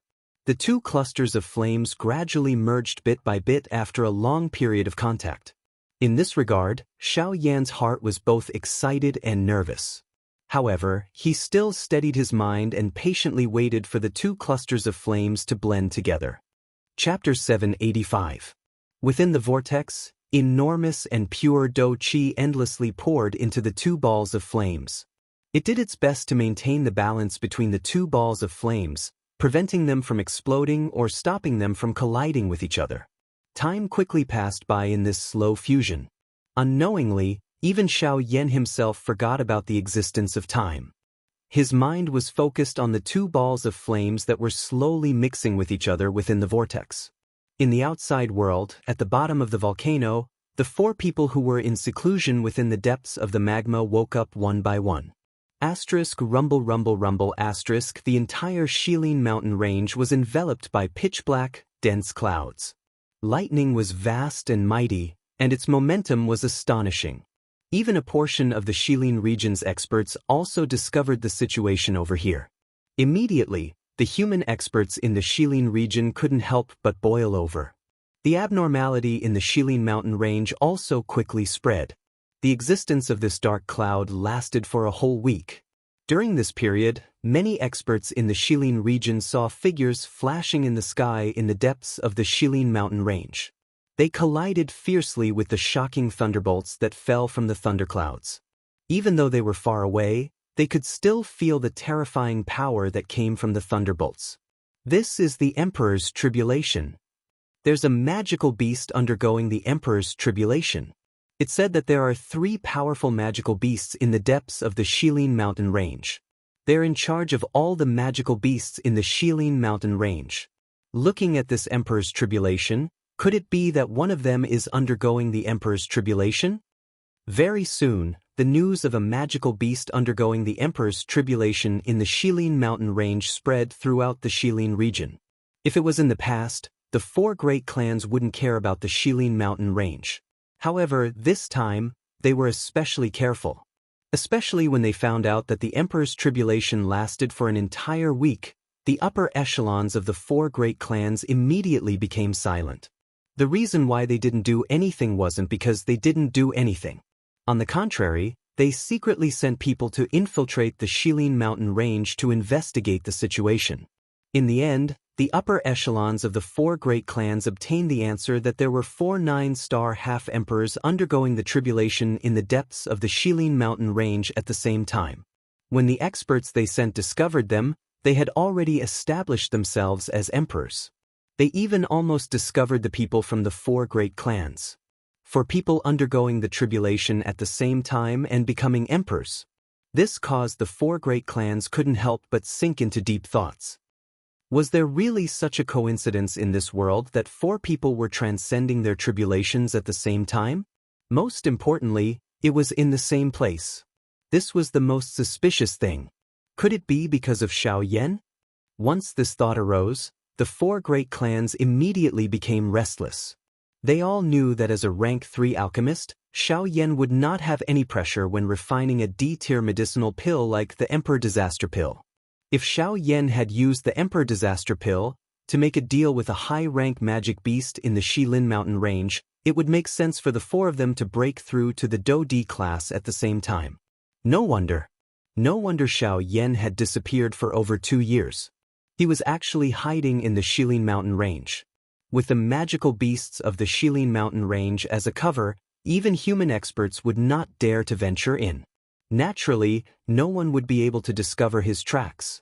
Speaker 1: The two clusters of flames gradually merged bit by bit after a long period of contact. In this regard, Xiaoyan's heart was both excited and nervous. However, he still steadied his mind and patiently waited for the two clusters of flames to blend together. Chapter 785. Within the vortex, enormous and pure dou qi endlessly poured into the two balls of flames. It did its best to maintain the balance between the two balls of flames, preventing them from exploding or stopping them from colliding with each other. Time quickly passed by in this slow fusion. Unknowingly, even Xiaoyan himself forgot about the existence of time. His mind was focused on the two balls of flames that were slowly mixing with each other within the vortex. In the outside world, at the bottom of the volcano, the four people who were in seclusion within the depths of the magma woke up one by one. Rumble rumble rumble the entire Shilin mountain range was enveloped by pitch-black, dense clouds. Lightning was vast and mighty, and its momentum was astonishing. Even a portion of the Shilin region's experts also discovered the situation over here. Immediately, the human experts in the Shilin region couldn't help but boil over. The abnormality in the Shilin mountain range also quickly spread. The existence of this dark cloud lasted for a whole week. During this period, many experts in the Shilin region saw figures flashing in the sky in the depths of the Shilin mountain range. They collided fiercely with the shocking thunderbolts that fell from the thunderclouds. Even though they were far away, they could still feel the terrifying power that came from the thunderbolts. This is the Emperor's tribulation. There's a magical beast undergoing the Emperor's tribulation. It said that there are 3 powerful magical beasts in the depths of the Shilin mountain range. They're in charge of all the magical beasts in the Shilin mountain range. Looking at this Emperor's tribulation, could it be that one of them is undergoing the Emperor's tribulation? Very soon, the news of a magical beast undergoing the emperor's tribulation in the Shilin mountain range spread throughout the Shilin region. If it was in the past, the four great clans wouldn't care about the Shilin mountain range. However, this time, they were especially careful. Especially when they found out that the emperor's tribulation lasted for an entire week, the upper echelons of the four great clans immediately became silent. The reason why they didn't do anything wasn't because they didn't do anything. On the contrary, they secretly sent people to infiltrate the Shilin mountain range to investigate the situation. In the end, the upper echelons of the four great clans obtained the answer that there were 4 9-star half-emperors undergoing the tribulation in the depths of the Shilin mountain range at the same time. When the experts they sent discovered them, they had already established themselves as emperors. They even almost discovered the people from the four great clans. For people undergoing the tribulation at the same time and becoming emperors, this caused the four great clans couldn't help but sink into deep thoughts. Was there really such a coincidence in this world that four people were transcending their tribulations at the same time? Most importantly, it was in the same place. This was the most suspicious thing. Could it be because of Xiao Yan? Once this thought arose, the four great clans immediately became restless. They all knew that as a rank 3 alchemist, Xiao Yan would not have any pressure when refining a D-tier medicinal pill like the Emperor Disaster Pill. If Xiao Yan had used the Emperor Disaster Pill to make a deal with a high-rank magic beast in the Shilin mountain range, it would make sense for the four of them to break through to the Do D class at the same time. No wonder Xiao Yan had disappeared for over 2 years. He was actually hiding in the Shilin mountain range. With the magical beasts of the Shilin mountain range as a cover, even human experts would not dare to venture in. Naturally, no one would be able to discover his tracks.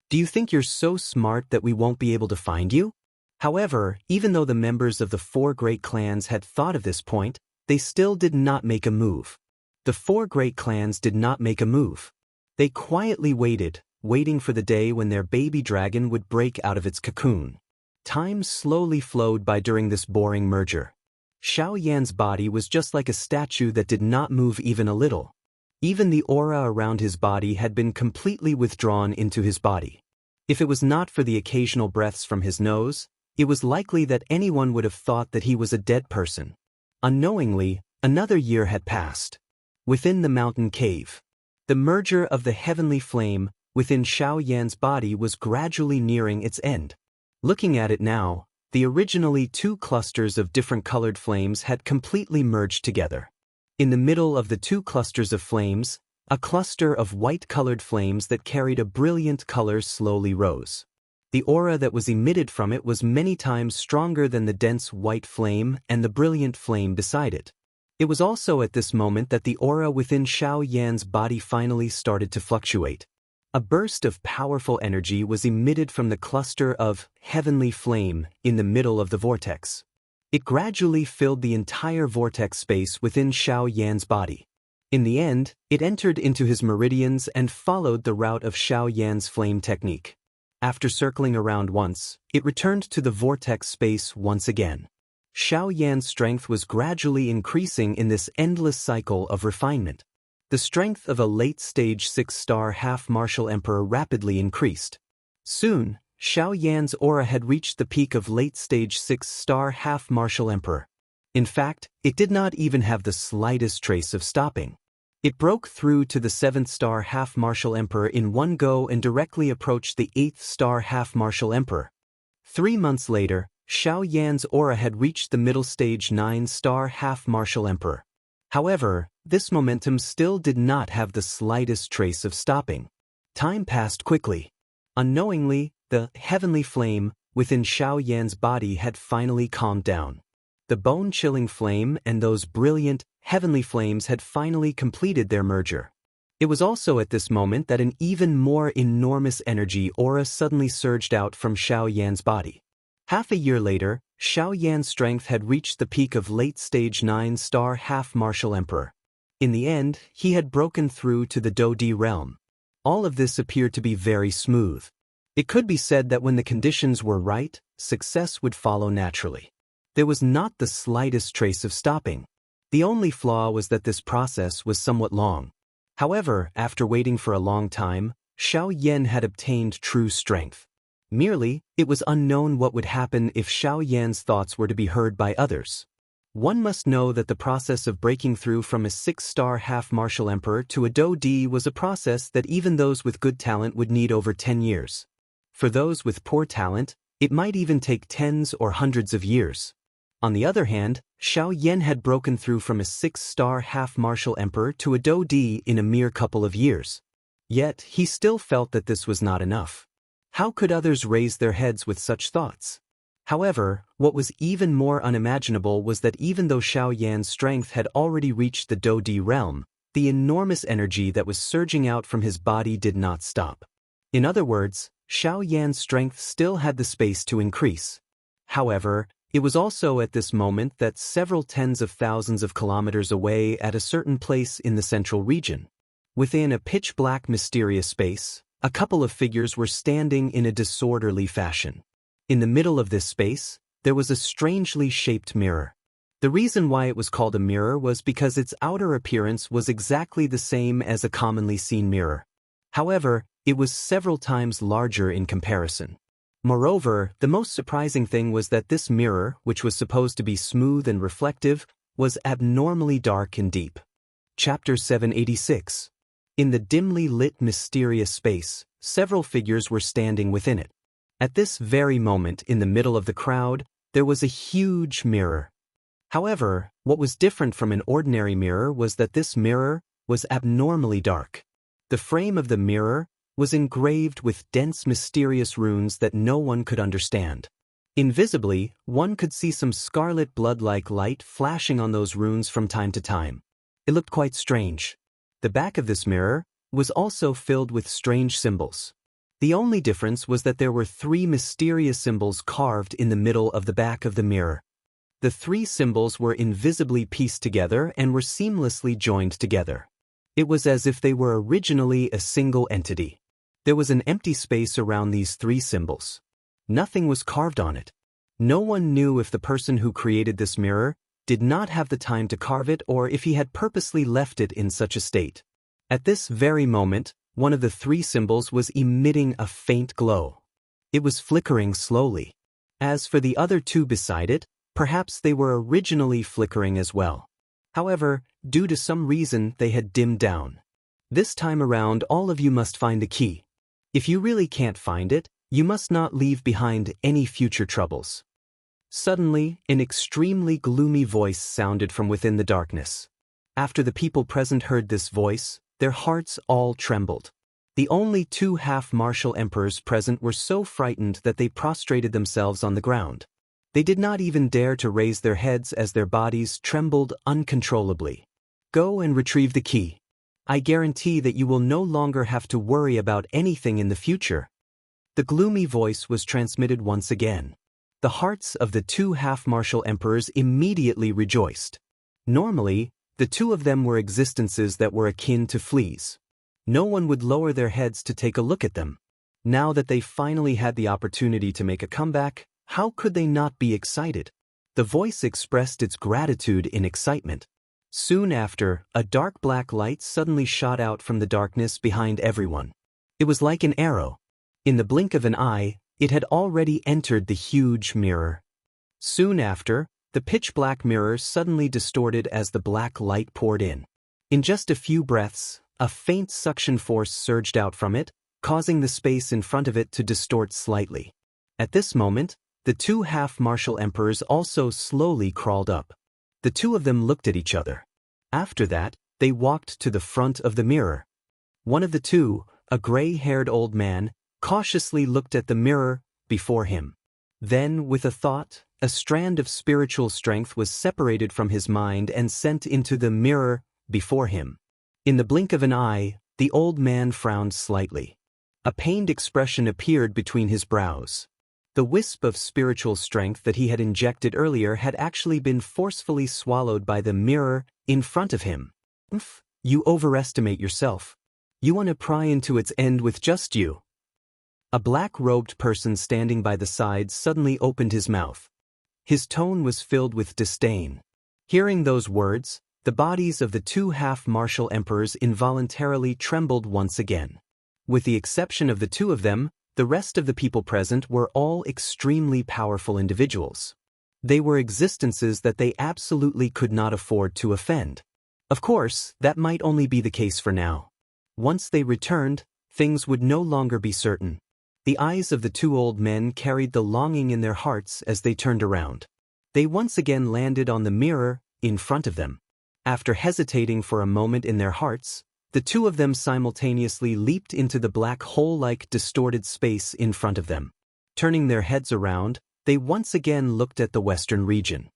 Speaker 1: Do you think you're so smart that we won't be able to find you? However, even though the members of the four great clans had thought of this point, they still did not make a move. The four great clans did not make a move. They quietly waiting for the day when their baby dragon would break out of its cocoon. Time slowly flowed by during this boring merger. Xiao Yan's body was just like a statue that did not move even a little. Even the aura around his body had been completely withdrawn into his body. If it was not for the occasional breaths from his nose, it was likely that anyone would have thought that he was a dead person. Unknowingly, another year had passed. Within the mountain cave, the merger of the heavenly flame within Xiao Yan's body was gradually nearing its end. Looking at it now, the originally 2 clusters of different colored flames had completely merged together. In the middle of the 2 clusters of flames, a cluster of white-colored flames that carried a brilliant color slowly rose. The aura that was emitted from it was many times stronger than the dense white flame and the brilliant flame beside it. It was also at this moment that the aura within Xiao Yan's body finally started to fluctuate. A burst of powerful energy was emitted from the cluster of heavenly flame in the middle of the vortex. It gradually filled the entire vortex space within Xiao Yan's body. In the end, it entered into his meridians and followed the route of Xiao Yan's flame technique. After circling around once, it returned to the vortex space once again. Xiao Yan's strength was gradually increasing in this endless cycle of refinement. The strength of a late-stage 6-star half-martial emperor rapidly increased. Soon, Xiao Yan's aura had reached the peak of late-stage 6-star half-martial emperor. In fact, it did not even have the slightest trace of stopping. It broke through to the 7th-star half-martial emperor in one go and directly approached the 8th-star half-martial emperor. 3 months later, Xiao Yan's aura had reached the middle-stage 9-star half-martial emperor. However, this momentum still did not have the slightest trace of stopping. Time passed quickly. Unknowingly, the heavenly flame within Xiao Yan's body had finally calmed down. The bone-chilling flame and those brilliant, heavenly flames had finally completed their merger. It was also at this moment that an even more enormous energy aura suddenly surged out from Xiao Yan's body. Half a year later, Xiao Yan's strength had reached the peak of late-stage 9-star half-martial emperor. In the end, he had broken through to the Do D realm. All of this appeared to be very smooth. It could be said that when the conditions were right, success would follow naturally. There was not the slightest trace of stopping. The only flaw was that this process was somewhat long. However, after waiting for a long time, Xiao Yan had obtained true strength. Merely, it was unknown what would happen if Xiao Yan's thoughts were to be heard by others. One must know that the process of breaking through from a 6-star half-martial emperor to a Daoist was a process that even those with good talent would need over 10 years. For those with poor talent, it might even take tens or hundreds of years. On the other hand, Xiao Yan had broken through from a 6-star half-martial emperor to a Daoist in a mere couple of years. Yet, he still felt that this was not enough. How could others raise their heads with such thoughts? However, what was even more unimaginable was that even though Xiao Yan's strength had already reached the Daoist realm, the enormous energy that was surging out from his body did not stop. In other words, Xiao Yan's strength still had the space to increase. However, it was also at this moment that several tens of thousands of kilometers away at a certain place in the central region, within a pitch-black mysterious space, a couple of figures were standing in a disorderly fashion. In the middle of this space, there was a strangely shaped mirror. The reason why it was called a mirror was because its outer appearance was exactly the same as a commonly seen mirror. However, it was several times larger in comparison. Moreover, the most surprising thing was that this mirror, which was supposed to be smooth and reflective, was abnormally dark and deep. Chapter 786. In the dimly lit mysterious space, several figures were standing within it. At this very moment, in the middle of the crowd, there was a huge mirror. However, what was different from an ordinary mirror was that this mirror was abnormally dark. The frame of the mirror was engraved with dense mysterious runes that no one could understand. Invisibly, one could see some scarlet blood-like light flashing on those runes from time to time. It looked quite strange. The back of this mirror was also filled with strange symbols. The only difference was that there were 3 mysterious symbols carved in the middle of the back of the mirror. The 3 symbols were invisibly pieced together and were seamlessly joined together. It was as if they were originally a single entity. There was an empty space around these 3 symbols. Nothing was carved on it. No one knew if the person who created this mirror did not have the time to carve it or if he had purposely left it in such a state. At this very moment, one of the 3 symbols was emitting a faint glow. It was flickering slowly. As for the other 2 beside it, perhaps they were originally flickering as well. However, due to some reason, they had dimmed down. This time around, all of you must find the key. If you really can't find it, you must not leave behind any future troubles. Suddenly, an extremely gloomy voice sounded from within the darkness. After the people present heard this voice, their hearts all trembled. The only 2 half-martial emperors present were so frightened that they prostrated themselves on the ground. They did not even dare to raise their heads as their bodies trembled uncontrollably. Go and retrieve the key. I guarantee that you will no longer have to worry about anything in the future. The gloomy voice was transmitted once again. The hearts of the 2 half-martial emperors immediately rejoiced. Normally, the 2 of them were existences that were akin to fleas. No one would lower their heads to take a look at them. Now that they finally had the opportunity to make a comeback, how could they not be excited? The voice expressed its gratitude in excitement. Soon after, a dark black light suddenly shot out from the darkness behind everyone. It was like an arrow. In the blink of an eye, it had already entered the huge mirror. Soon after, the pitch-black mirror suddenly distorted as the black light poured in. In just a few breaths, a faint suction force surged out from it, causing the space in front of it to distort slightly. At this moment, the 2 half-martial emperors also slowly crawled up. The 2 of them looked at each other. After that, they walked to the front of the mirror. One of the 2, a gray-haired old man, cautiously looked at the mirror before him. Then, with a thought, a strand of spiritual strength was separated from his mind and sent into the mirror before him. In the blink of an eye, the old man frowned slightly. A pained expression appeared between his brows. The wisp of spiritual strength that he had injected earlier had actually been forcefully swallowed by the mirror in front of him. You overestimate yourself. You want to pry into its end with just you. A black-robed person standing by the side suddenly opened his mouth. His tone was filled with disdain. Hearing those words, the bodies of the two half-martial emperors involuntarily trembled once again. With the exception of the two of them, the rest of the people present were all extremely powerful individuals. They were existences that they absolutely could not afford to offend. Of course, that might only be the case for now. Once they returned, things would no longer be certain. The eyes of the two old men carried the longing in their hearts as they turned around. They once again landed on the mirror in front of them. After hesitating for a moment in their hearts, the two of them simultaneously leaped into the black hole-like distorted space in front of them. Turning their heads around, they once again looked at the western region.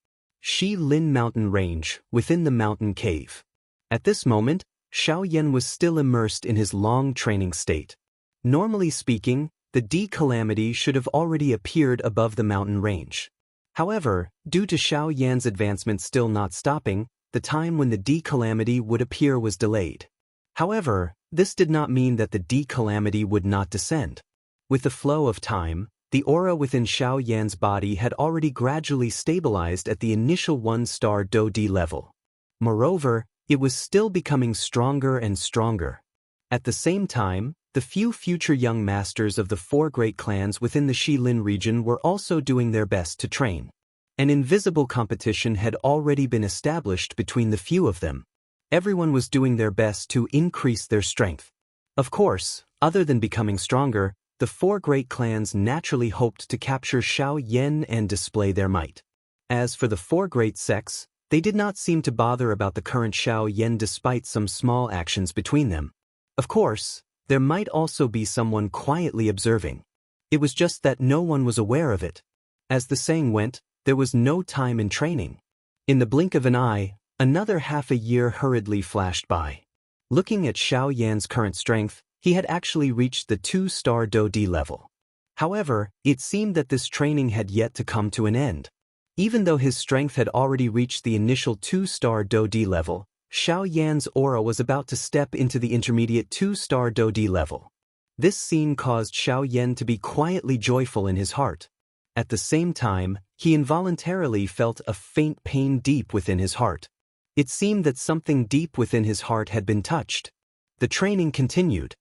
Speaker 1: Lin mountain range, within the mountain cave. At this moment, Xiaoyan was still immersed in his long training state. Normally speaking, the D-calamity should have already appeared above the mountain range. However, due to Xiaoyan's advancement still not stopping, the time when the D-calamity would appear was delayed. However, this did not mean that the D-calamity would not descend. With the flow of time, the aura within Xiaoyan's body had already gradually stabilized at the initial 1-star Do-D level. Moreover, it was still becoming stronger and stronger. At the same time, the few future young masters of the 4 great clans within the Lin region were also doing their best to train. An invisible competition had already been established between the few of them. Everyone was doing their best to increase their strength. Of course, other than becoming stronger, the 4 great clans naturally hoped to capture Xiaoyan and display their might. As for the 4 great sects, they did not seem to bother about the current Xiaoyan despite some small actions between them. Of course, there might also be someone quietly observing. It was just that no one was aware of it. As the saying went, there was no time in training. In the blink of an eye, another half a year hurriedly flashed by. Looking at Xiaoyan's current strength, he had actually reached the 2-star Do-D level. However, it seemed that this training had yet to come to an end. Even though his strength had already reached the initial 2-star Do-D level, Xiaoyan's aura was about to step into the intermediate 2-star Do-D level. This scene caused Xiaoyan to be quietly joyful in his heart. At the same time, he involuntarily felt a faint pain deep within his heart. It seemed that something deep within his heart had been touched. The training continued.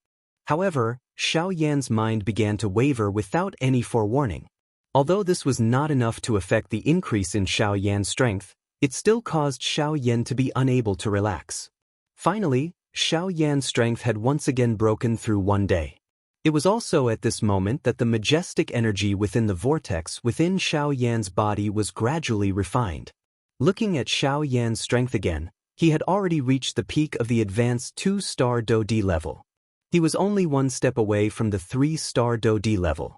Speaker 1: However, Xiaoyan's mind began to waver without any forewarning. Although this was not enough to affect the increase in Xiaoyan's strength, it still caused Xiaoyan to be unable to relax. Finally, Xiaoyan's strength had once again broken through one day. It was also at this moment that the majestic energy within the vortex within Xiaoyan's body was gradually refined. Looking at Xiaoyan's strength again, he had already reached the peak of the advanced 2-star Do-D level. He was only 1 step away from the 3-star Do-D level.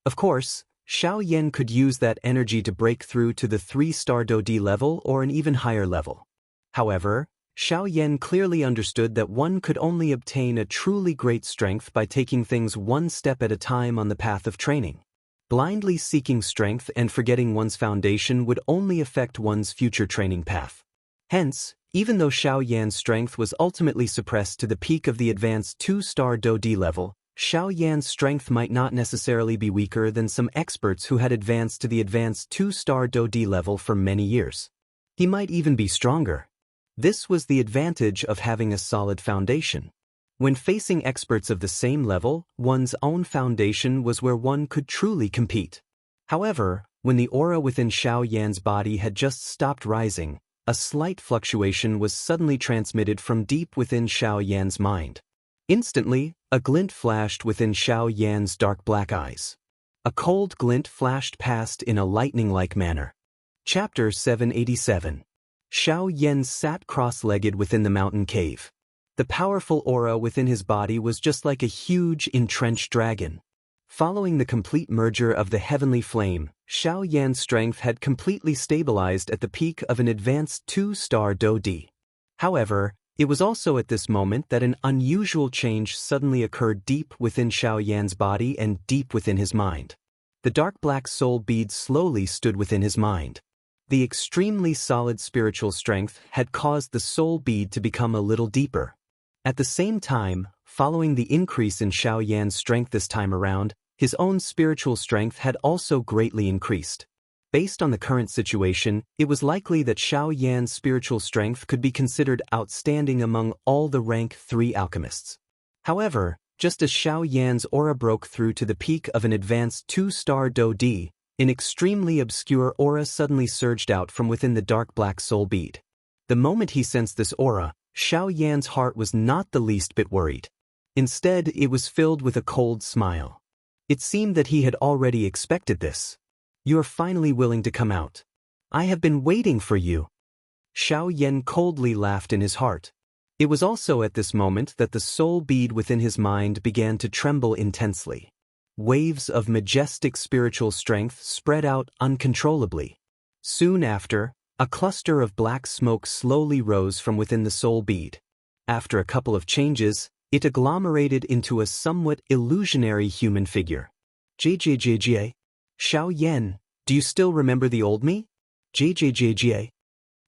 Speaker 1: Of course, Xiaoyan could use that energy to break through to the 3-star Do-D level or an even higher level. However, Xiaoyan clearly understood that one could only obtain a truly great strength by taking things 1 step at a time on the path of training. Blindly seeking strength and forgetting one's foundation would only affect one's future training path. Hence, even though Xiaoyan's strength was ultimately suppressed to the peak of the advanced 2-star Do-D level, Xiaoyan's strength might not necessarily be weaker than some experts who had advanced to the advanced 2-star Do-D level for many years. He might even be stronger. This was the advantage of having a solid foundation. When facing experts of the same level, one's own foundation was where one could truly compete. However, when the aura within Xiaoyan's body had just stopped rising, a slight fluctuation was suddenly transmitted from deep within Xiaoyan's mind. Instantly, a glint flashed within Xiaoyan's dark black eyes. A cold glint flashed past in a lightning-like manner. Chapter 787. Xiaoyan sat cross-legged within the mountain cave. The powerful aura within his body was just like a huge, entrenched dragon. Following the complete merger of the heavenly flame, Xiaoyan's strength had completely stabilized at the peak of an advanced 2-star Do-D. However, it was also at this moment that an unusual change suddenly occurred deep within Xiaoyan's body and deep within his mind. The dark black soul bead slowly stood within his mind. The extremely solid spiritual strength had caused the soul bead to become a little deeper. At the same time, following the increase in Xiaoyan's strength this time around, his own spiritual strength had also greatly increased. Based on the current situation, it was likely that Xiao Yan's spiritual strength could be considered outstanding among all the rank 3 alchemists. However, just as Xiao Yan's aura broke through to the peak of an advanced 2-star Do Di, an extremely obscure aura suddenly surged out from within the dark black soul bead. The moment he sensed this aura, Xiao Yan's heart was not the least bit worried. Instead, it was filled with a cold smile. It seemed that he had already expected this. "You are finally willing to come out. I have been waiting for you." Xiao Yan coldly laughed in his heart. It was also at this moment that the soul bead within his mind began to tremble intensely. Waves of majestic spiritual strength spread out uncontrollably. Soon after, a cluster of black smoke slowly rose from within the soul bead. After a couple of changes, it agglomerated into a somewhat illusionary human figure. "JJJJ? Xiao Yan, do you still remember the old me? JJJJ?"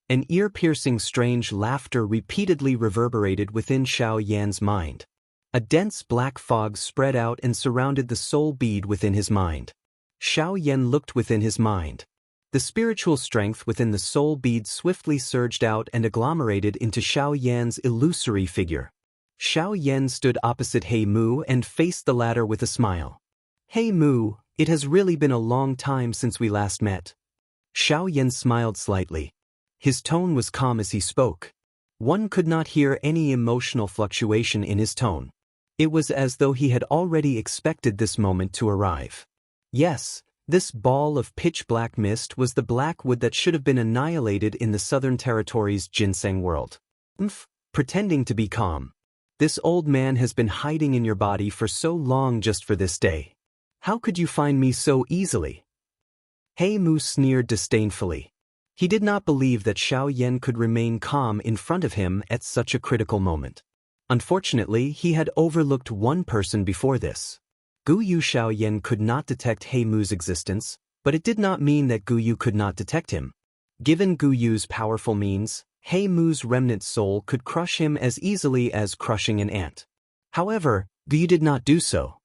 Speaker 1: An ear-piercing strange laughter repeatedly reverberated within Xiao Yan's mind. A dense black fog spread out and surrounded the soul bead within his mind. Xiao Yan looked within his mind. The spiritual strength within the soul bead swiftly surged out and agglomerated into Xiao Yan's illusory figure. Xiao Yan stood opposite He Mu and faced the latter with a smile. "He Mu, it has really been a long time since we last met." Xiao Yan smiled slightly. His tone was calm as he spoke. One could not hear any emotional fluctuation in his tone. It was as though he had already expected this moment to arrive. Yes, this ball of pitch-black mist was the black wood that should have been annihilated in the Southern Territories' ginseng world. Pretending to be calm. "This old man has been hiding in your body for so long just for this day. How could you find me so easily?" He Mu sneered disdainfully. He did not believe that Xiao Yan could remain calm in front of him at such a critical moment. Unfortunately, he had overlooked one person before this. Guyu. Xiao Yan could not detect He Mu's existence, but it did not mean that Guyu could not detect him. Given Guyu's powerful means, He Mu's remnant soul could crush him as easily as crushing an ant. However, Guyu did not do so.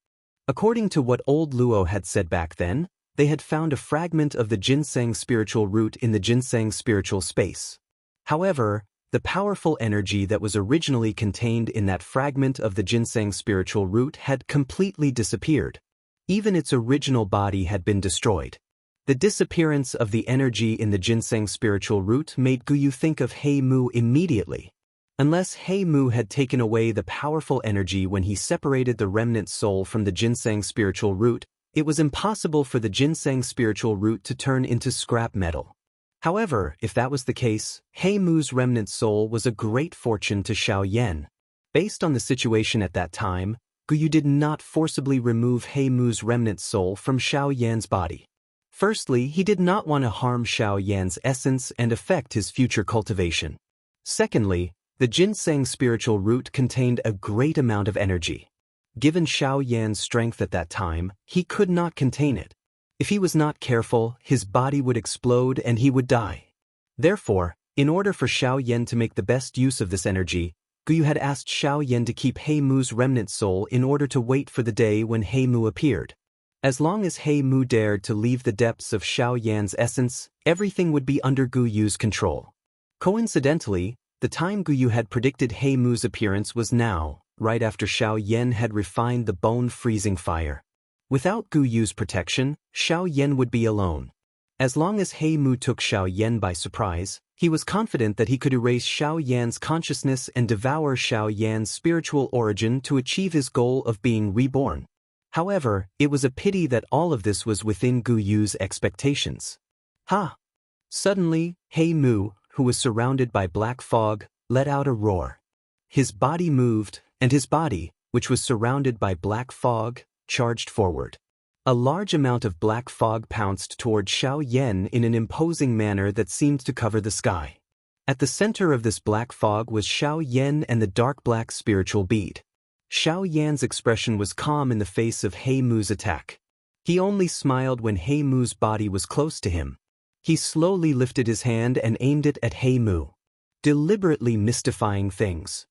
Speaker 1: According to what old Luo had said back then, they had found a fragment of the ginseng spiritual root in the ginseng spiritual space. However, the powerful energy that was originally contained in that fragment of the ginseng spiritual root had completely disappeared. Even its original body had been destroyed. The disappearance of the energy in the ginseng spiritual root made Guyu think of He Mu immediately. Unless He Mu had taken away the powerful energy when he separated the remnant soul from the ginseng spiritual root, it was impossible for the ginseng spiritual root to turn into scrap metal. However, if that was the case, He Mu's remnant soul was a great fortune to Xiao Yan. Based on the situation at that time, Guyu did not forcibly remove He Mu's remnant soul from Xiao Yan's body. Firstly, he did not want to harm Xiao Yan's essence and affect his future cultivation. Secondly, the ginseng spiritual root contained a great amount of energy. Given Xiao Yan's strength at that time, he could not contain it. If he was not careful, his body would explode and he would die. Therefore, in order for Xiao Yan to make the best use of this energy, Guyu had asked Xiao Yan to keep He Mu's remnant soul in order to wait for the day when He Mu appeared. As long as He Mu dared to leave the depths of Xiao Yan's essence, everything would be under Guyu's control. Coincidentally, the time Guyu had predicted He Mu's appearance was now, right after Xiao Yan had refined the bone-freezing fire. Without Guyu's protection, Xiao Yan would be alone. As long as He Mu took Xiao Yan by surprise, he was confident that he could erase Xiao Yan's consciousness and devour Xiao Yan's spiritual origin to achieve his goal of being reborn. However, it was a pity that all of this was within Guyu's expectations. Ha! Suddenly, He Mu, who was surrounded by black fog, let out a roar. His body moved, and his body, which was surrounded by black fog, charged forward. A large amount of black fog pounced toward Xiao Yan in an imposing manner that seemed to cover the sky. At the center of this black fog was Xiao Yan and the dark black spiritual bead. Xiao Yan's expression was calm in the face of He Mu's attack. He only smiled when He Mu's body was close to him. He slowly lifted his hand and aimed it at He Mu, deliberately mystifying things.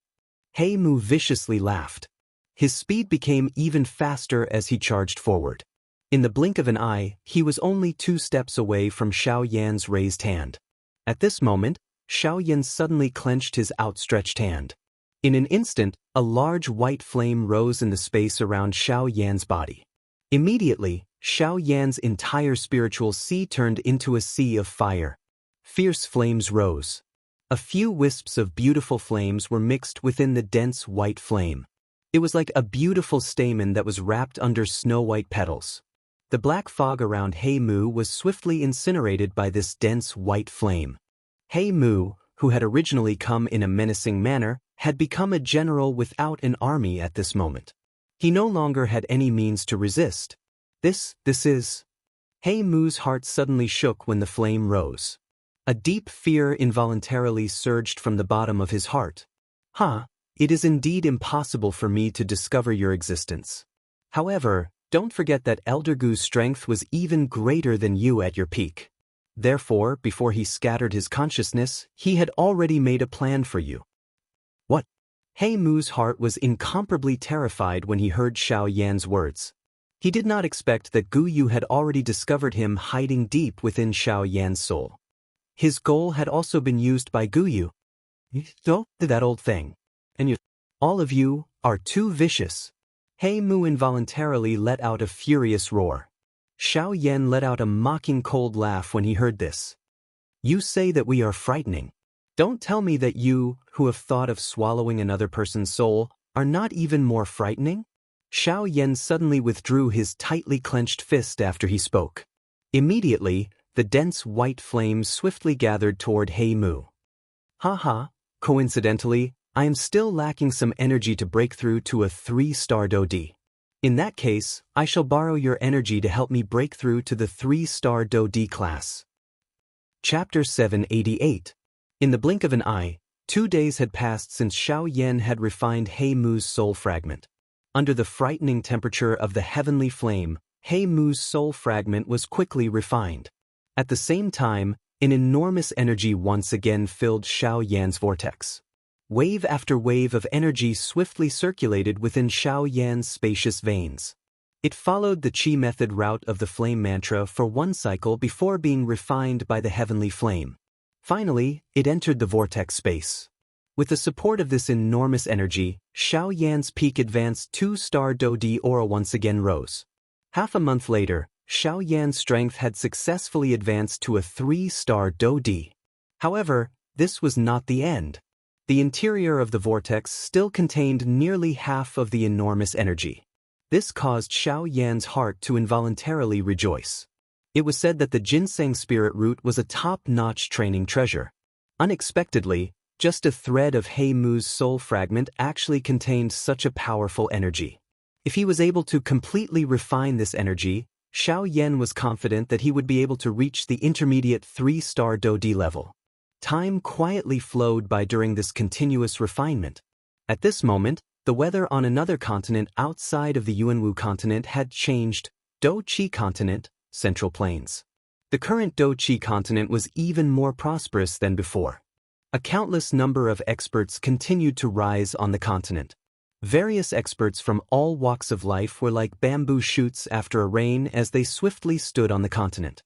Speaker 1: He Mu viciously laughed. His speed became even faster as he charged forward. In the blink of an eye, he was only 2 steps away from Xiao Yan's raised hand. At this moment, Xiao Yan suddenly clenched his outstretched hand. In an instant, a large white flame rose in the space around Xiao Yan's body. Immediately, Xiao Yan's entire spiritual sea turned into a sea of fire. Fierce flames rose. A few wisps of beautiful flames were mixed within the dense white flame. It was like a beautiful stamen that was wrapped under snow-white petals. The black fog around He Mu was swiftly incinerated by this dense white flame. He Mu, who had originally come in a menacing manner, had become a general without an army at this moment. He no longer had any means to resist. This is... He Mu's heart suddenly shook when the flame rose. A deep fear involuntarily surged from the bottom of his heart. It is indeed impossible for me to discover your existence. However, don't forget that Elder Gu's strength was even greater than you at your peak. Therefore, before he scattered his consciousness, he had already made a plan for you. What? He Mu's heart was incomparably terrified when he heard Xiao Yan's words. He did not expect that Gu Yu had already discovered him hiding deep within Xiao Yan's soul. His goal had also been used by Gu Yu. So, that old thing. And you, all of you, are too vicious. He Mu involuntarily let out a furious roar. Xiao Yan let out a mocking cold laugh when he heard this. You say that we are frightening. Don't tell me that you, who have thought of swallowing another person's soul, are not even more frightening? Xiao Yan suddenly withdrew his tightly clenched fist after he spoke. Immediately, the dense white flames swiftly gathered toward He Mu. Coincidentally, I am still lacking some energy to break through to a 3-star Dodi. In that case, I shall borrow your energy to help me break through to the 3-star Dodi class. Chapter 788. In the blink of an eye, 2 days had passed since Xiao Yan had refined He Mu's soul fragment. Under the frightening temperature of the heavenly flame, He Mu's soul fragment was quickly refined. At the same time, an enormous energy once again filled Xiao Yan's vortex. Wave after wave of energy swiftly circulated within Xiao Yan's spacious veins. It followed the Qi method route of the flame mantra for 1 cycle before being refined by the heavenly flame. Finally, it entered the vortex space. With the support of this enormous energy, Xiao Yan's peak advanced 2-star Dodi aura once again rose. Half a month later, Xiao Yan's strength had successfully advanced to a 3-star Dodi. However, this was not the end. The interior of the vortex still contained nearly half of the enormous energy. This caused Xiao Yan's heart to involuntarily rejoice. It was said that the ginseng spirit root was a top-notch training treasure. Unexpectedly, just a thread of He Mu's soul fragment actually contained such a powerful energy. If he was able to completely refine this energy, Xiao Yan was confident that he would be able to reach the intermediate 3-star Dodi level. Time quietly flowed by during this continuous refinement. At this moment, the weather on another continent outside of the Yuanwu continent had changed. Do Qi continent, Central Plains. The current Do Qi continent was even more prosperous than before. A countless number of experts continued to rise on the continent. Various experts from all walks of life were like bamboo shoots after a rain as they swiftly stood on the continent.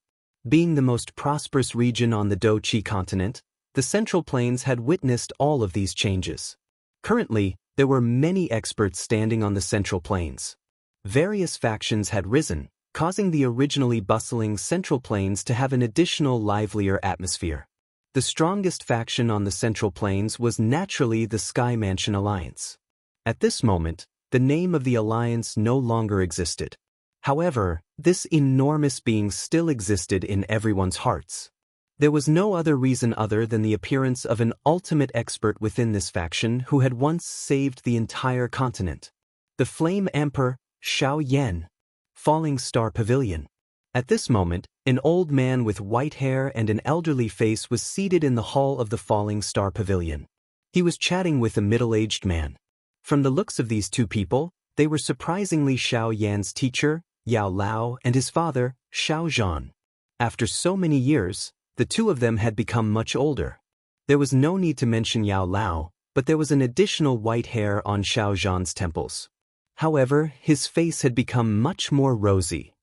Speaker 1: Being the most prosperous region on the Do Qi continent, the Central Plains had witnessed all of these changes. Currently, there were many experts standing on the Central Plains. Various factions had risen, causing the originally bustling Central Plains to have an additional livelier atmosphere. The strongest faction on the Central Plains was naturally the Sky Mansion Alliance. At this moment, the name of the alliance no longer existed. However, this enormous being still existed in everyone's hearts. There was no other reason other than the appearance of an ultimate expert within this faction who had once saved the entire continent. The Flame Emperor, Xiao Yan. Falling Star Pavilion. At this moment, an old man with white hair and an elderly face was seated in the hall of the Falling Star Pavilion. He was chatting with a middle-aged man. From the looks of these 2 people, they were surprisingly Xiao Yan's teacher, Yao Lao, and his father, Xiao Zhan. After so many years, the 2 of them had become much older. There was no need to mention Yao Lao, but there was an additional white hair on Xiao Zhan's temples. However, his face had become much more rosy.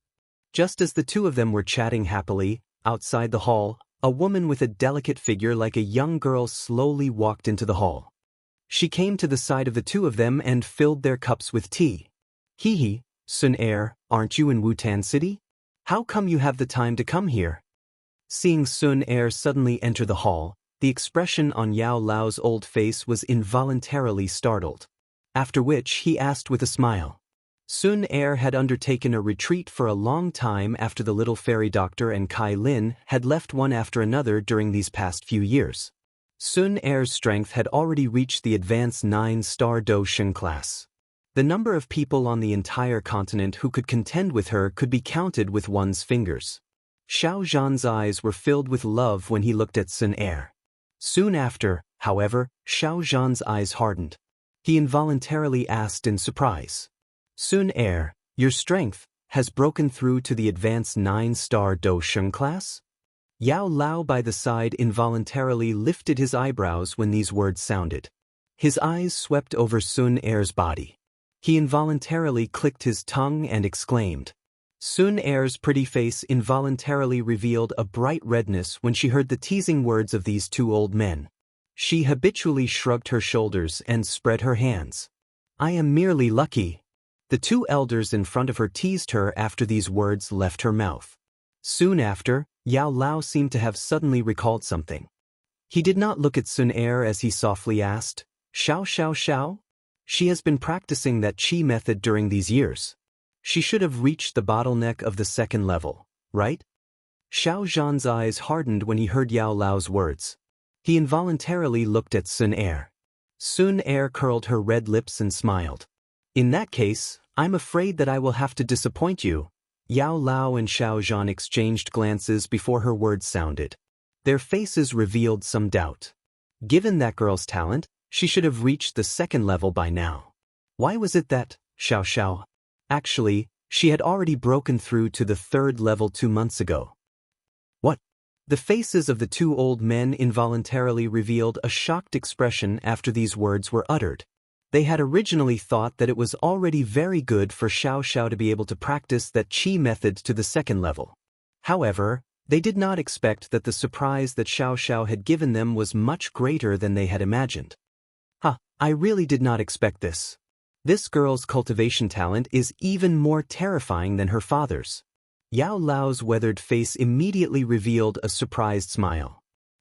Speaker 1: Just as the two of them were chatting happily, outside the hall, a woman with a delicate figure like a young girl slowly walked into the hall. She came to the side of the two of them and filled their cups with tea. Hee, Sun Er, aren't you in Wutan City? How come you have the time to come here? Seeing Sun Er suddenly enter the hall, the expression on Yao Lao's old face was involuntarily startled. After which he asked with a smile. Sun Er had undertaken a retreat for a long time after the little fairy doctor and Kai Lin had left one after another during these past few years. Sun Er's strength had already reached the advanced 9-star Daoist class. The number of people on the entire continent who could contend with her could be counted with one's fingers. Xiao Zhan's eyes were filled with love when he looked at Sun Er. Soon after, however, Xiao Zhan's eyes hardened. He involuntarily asked in surprise. Sun Er, your strength has broken through to the advanced 9-star Daoist class? Yao Lao by the side involuntarily lifted his eyebrows when these words sounded. His eyes swept over Sun Er's body. He involuntarily clicked his tongue and exclaimed. Sun Er's pretty face involuntarily revealed a bright redness when she heard the teasing words of these two old men. She habitually shrugged her shoulders and spread her hands. I am merely lucky. The two elders in front of her teased her after these words left her mouth. Soon after, Yao Lao seemed to have suddenly recalled something. He did not look at Sun Er as he softly asked, Xiao? She has been practicing that qi method during these years. She should have reached the bottleneck of the second level, right? Xiao Zhan's eyes hardened when he heard Yao Lao's words. He involuntarily looked at Sun Er. Sun Er curled her red lips and smiled. In that case, I'm afraid that I will have to disappoint you. Yao Lao and Xiao Zhan exchanged glances before her words sounded. Their faces revealed some doubt. Given that girl's talent, she should have reached the second level by now. Why was it that, Xiao? Actually, she had already broken through to the third level 2 months ago. What? The faces of the two old men involuntarily revealed a shocked expression after these words were uttered. They had originally thought that it was already very good for Xiao to be able to practice that qi method to the second level. However, they did not expect that the surprise that Xiao had given them was much greater than they had imagined. I really did not expect this. This girl's cultivation talent is even more terrifying than her father's. Yao Lao's weathered face immediately revealed a surprised smile.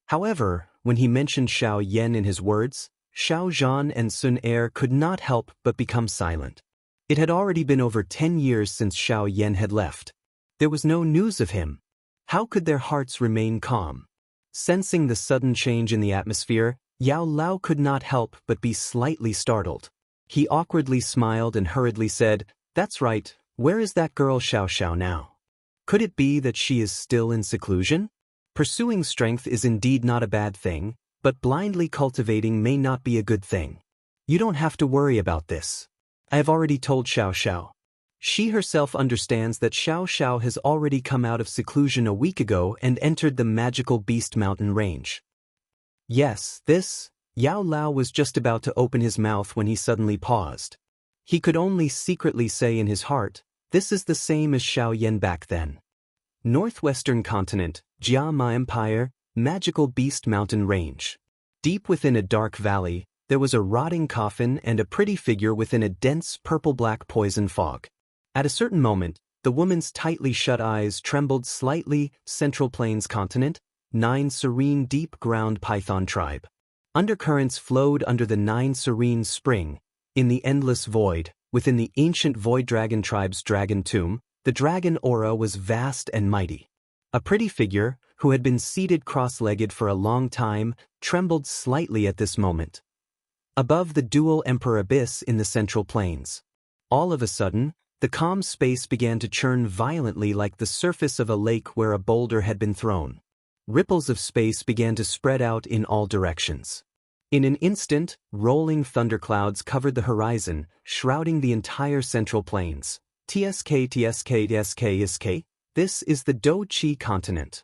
Speaker 1: However, when he mentioned Xiao Yan in his words, Xiao Zhan and Sun Er could not help but become silent. It had already been over 10 years since Xiao Yan had left. There was no news of him. How could their hearts remain calm? Sensing the sudden change in the atmosphere, Yao Lao could not help but be slightly startled. He awkwardly smiled and hurriedly said, That's right, where is that girl Xiao now? Could it be that she is still in seclusion? Pursuing strength is indeed not a bad thing, but blindly cultivating may not be a good thing. You don't have to worry about this. I have already told Xiao. She herself understands that Xiao has already come out of seclusion a week ago and entered the magical Beast Mountain range. Yes, this, Yao Lao was just about to open his mouth when he suddenly paused. He could only secretly say in his heart, this is the same as Xiao Yan back then. Northwestern continent, Jiama Empire, magical Beast Mountain range. Deep within a dark valley, there was a rotting coffin and a pretty figure within a dense purple-black poison fog. At a certain moment, the woman's tightly shut eyes trembled slightly. Central Plains continent, 9 serene deep ground python tribe. Undercurrents flowed under the 9 serene spring. In the endless void, within the ancient void dragon tribe's dragon tomb, the dragon aura was vast and mighty. A pretty figure, who had been seated cross-legged for a long time, trembled slightly at this moment. Above the dual emperor abyss in the Central Plains. All of a sudden, the calm space began to churn violently like the surface of a lake where a boulder had been thrown. Ripples of space began to spread out in all directions. In an instant, rolling thunderclouds covered the horizon, shrouding the entire Central Plains. Tsk. This is the Do Chi continent.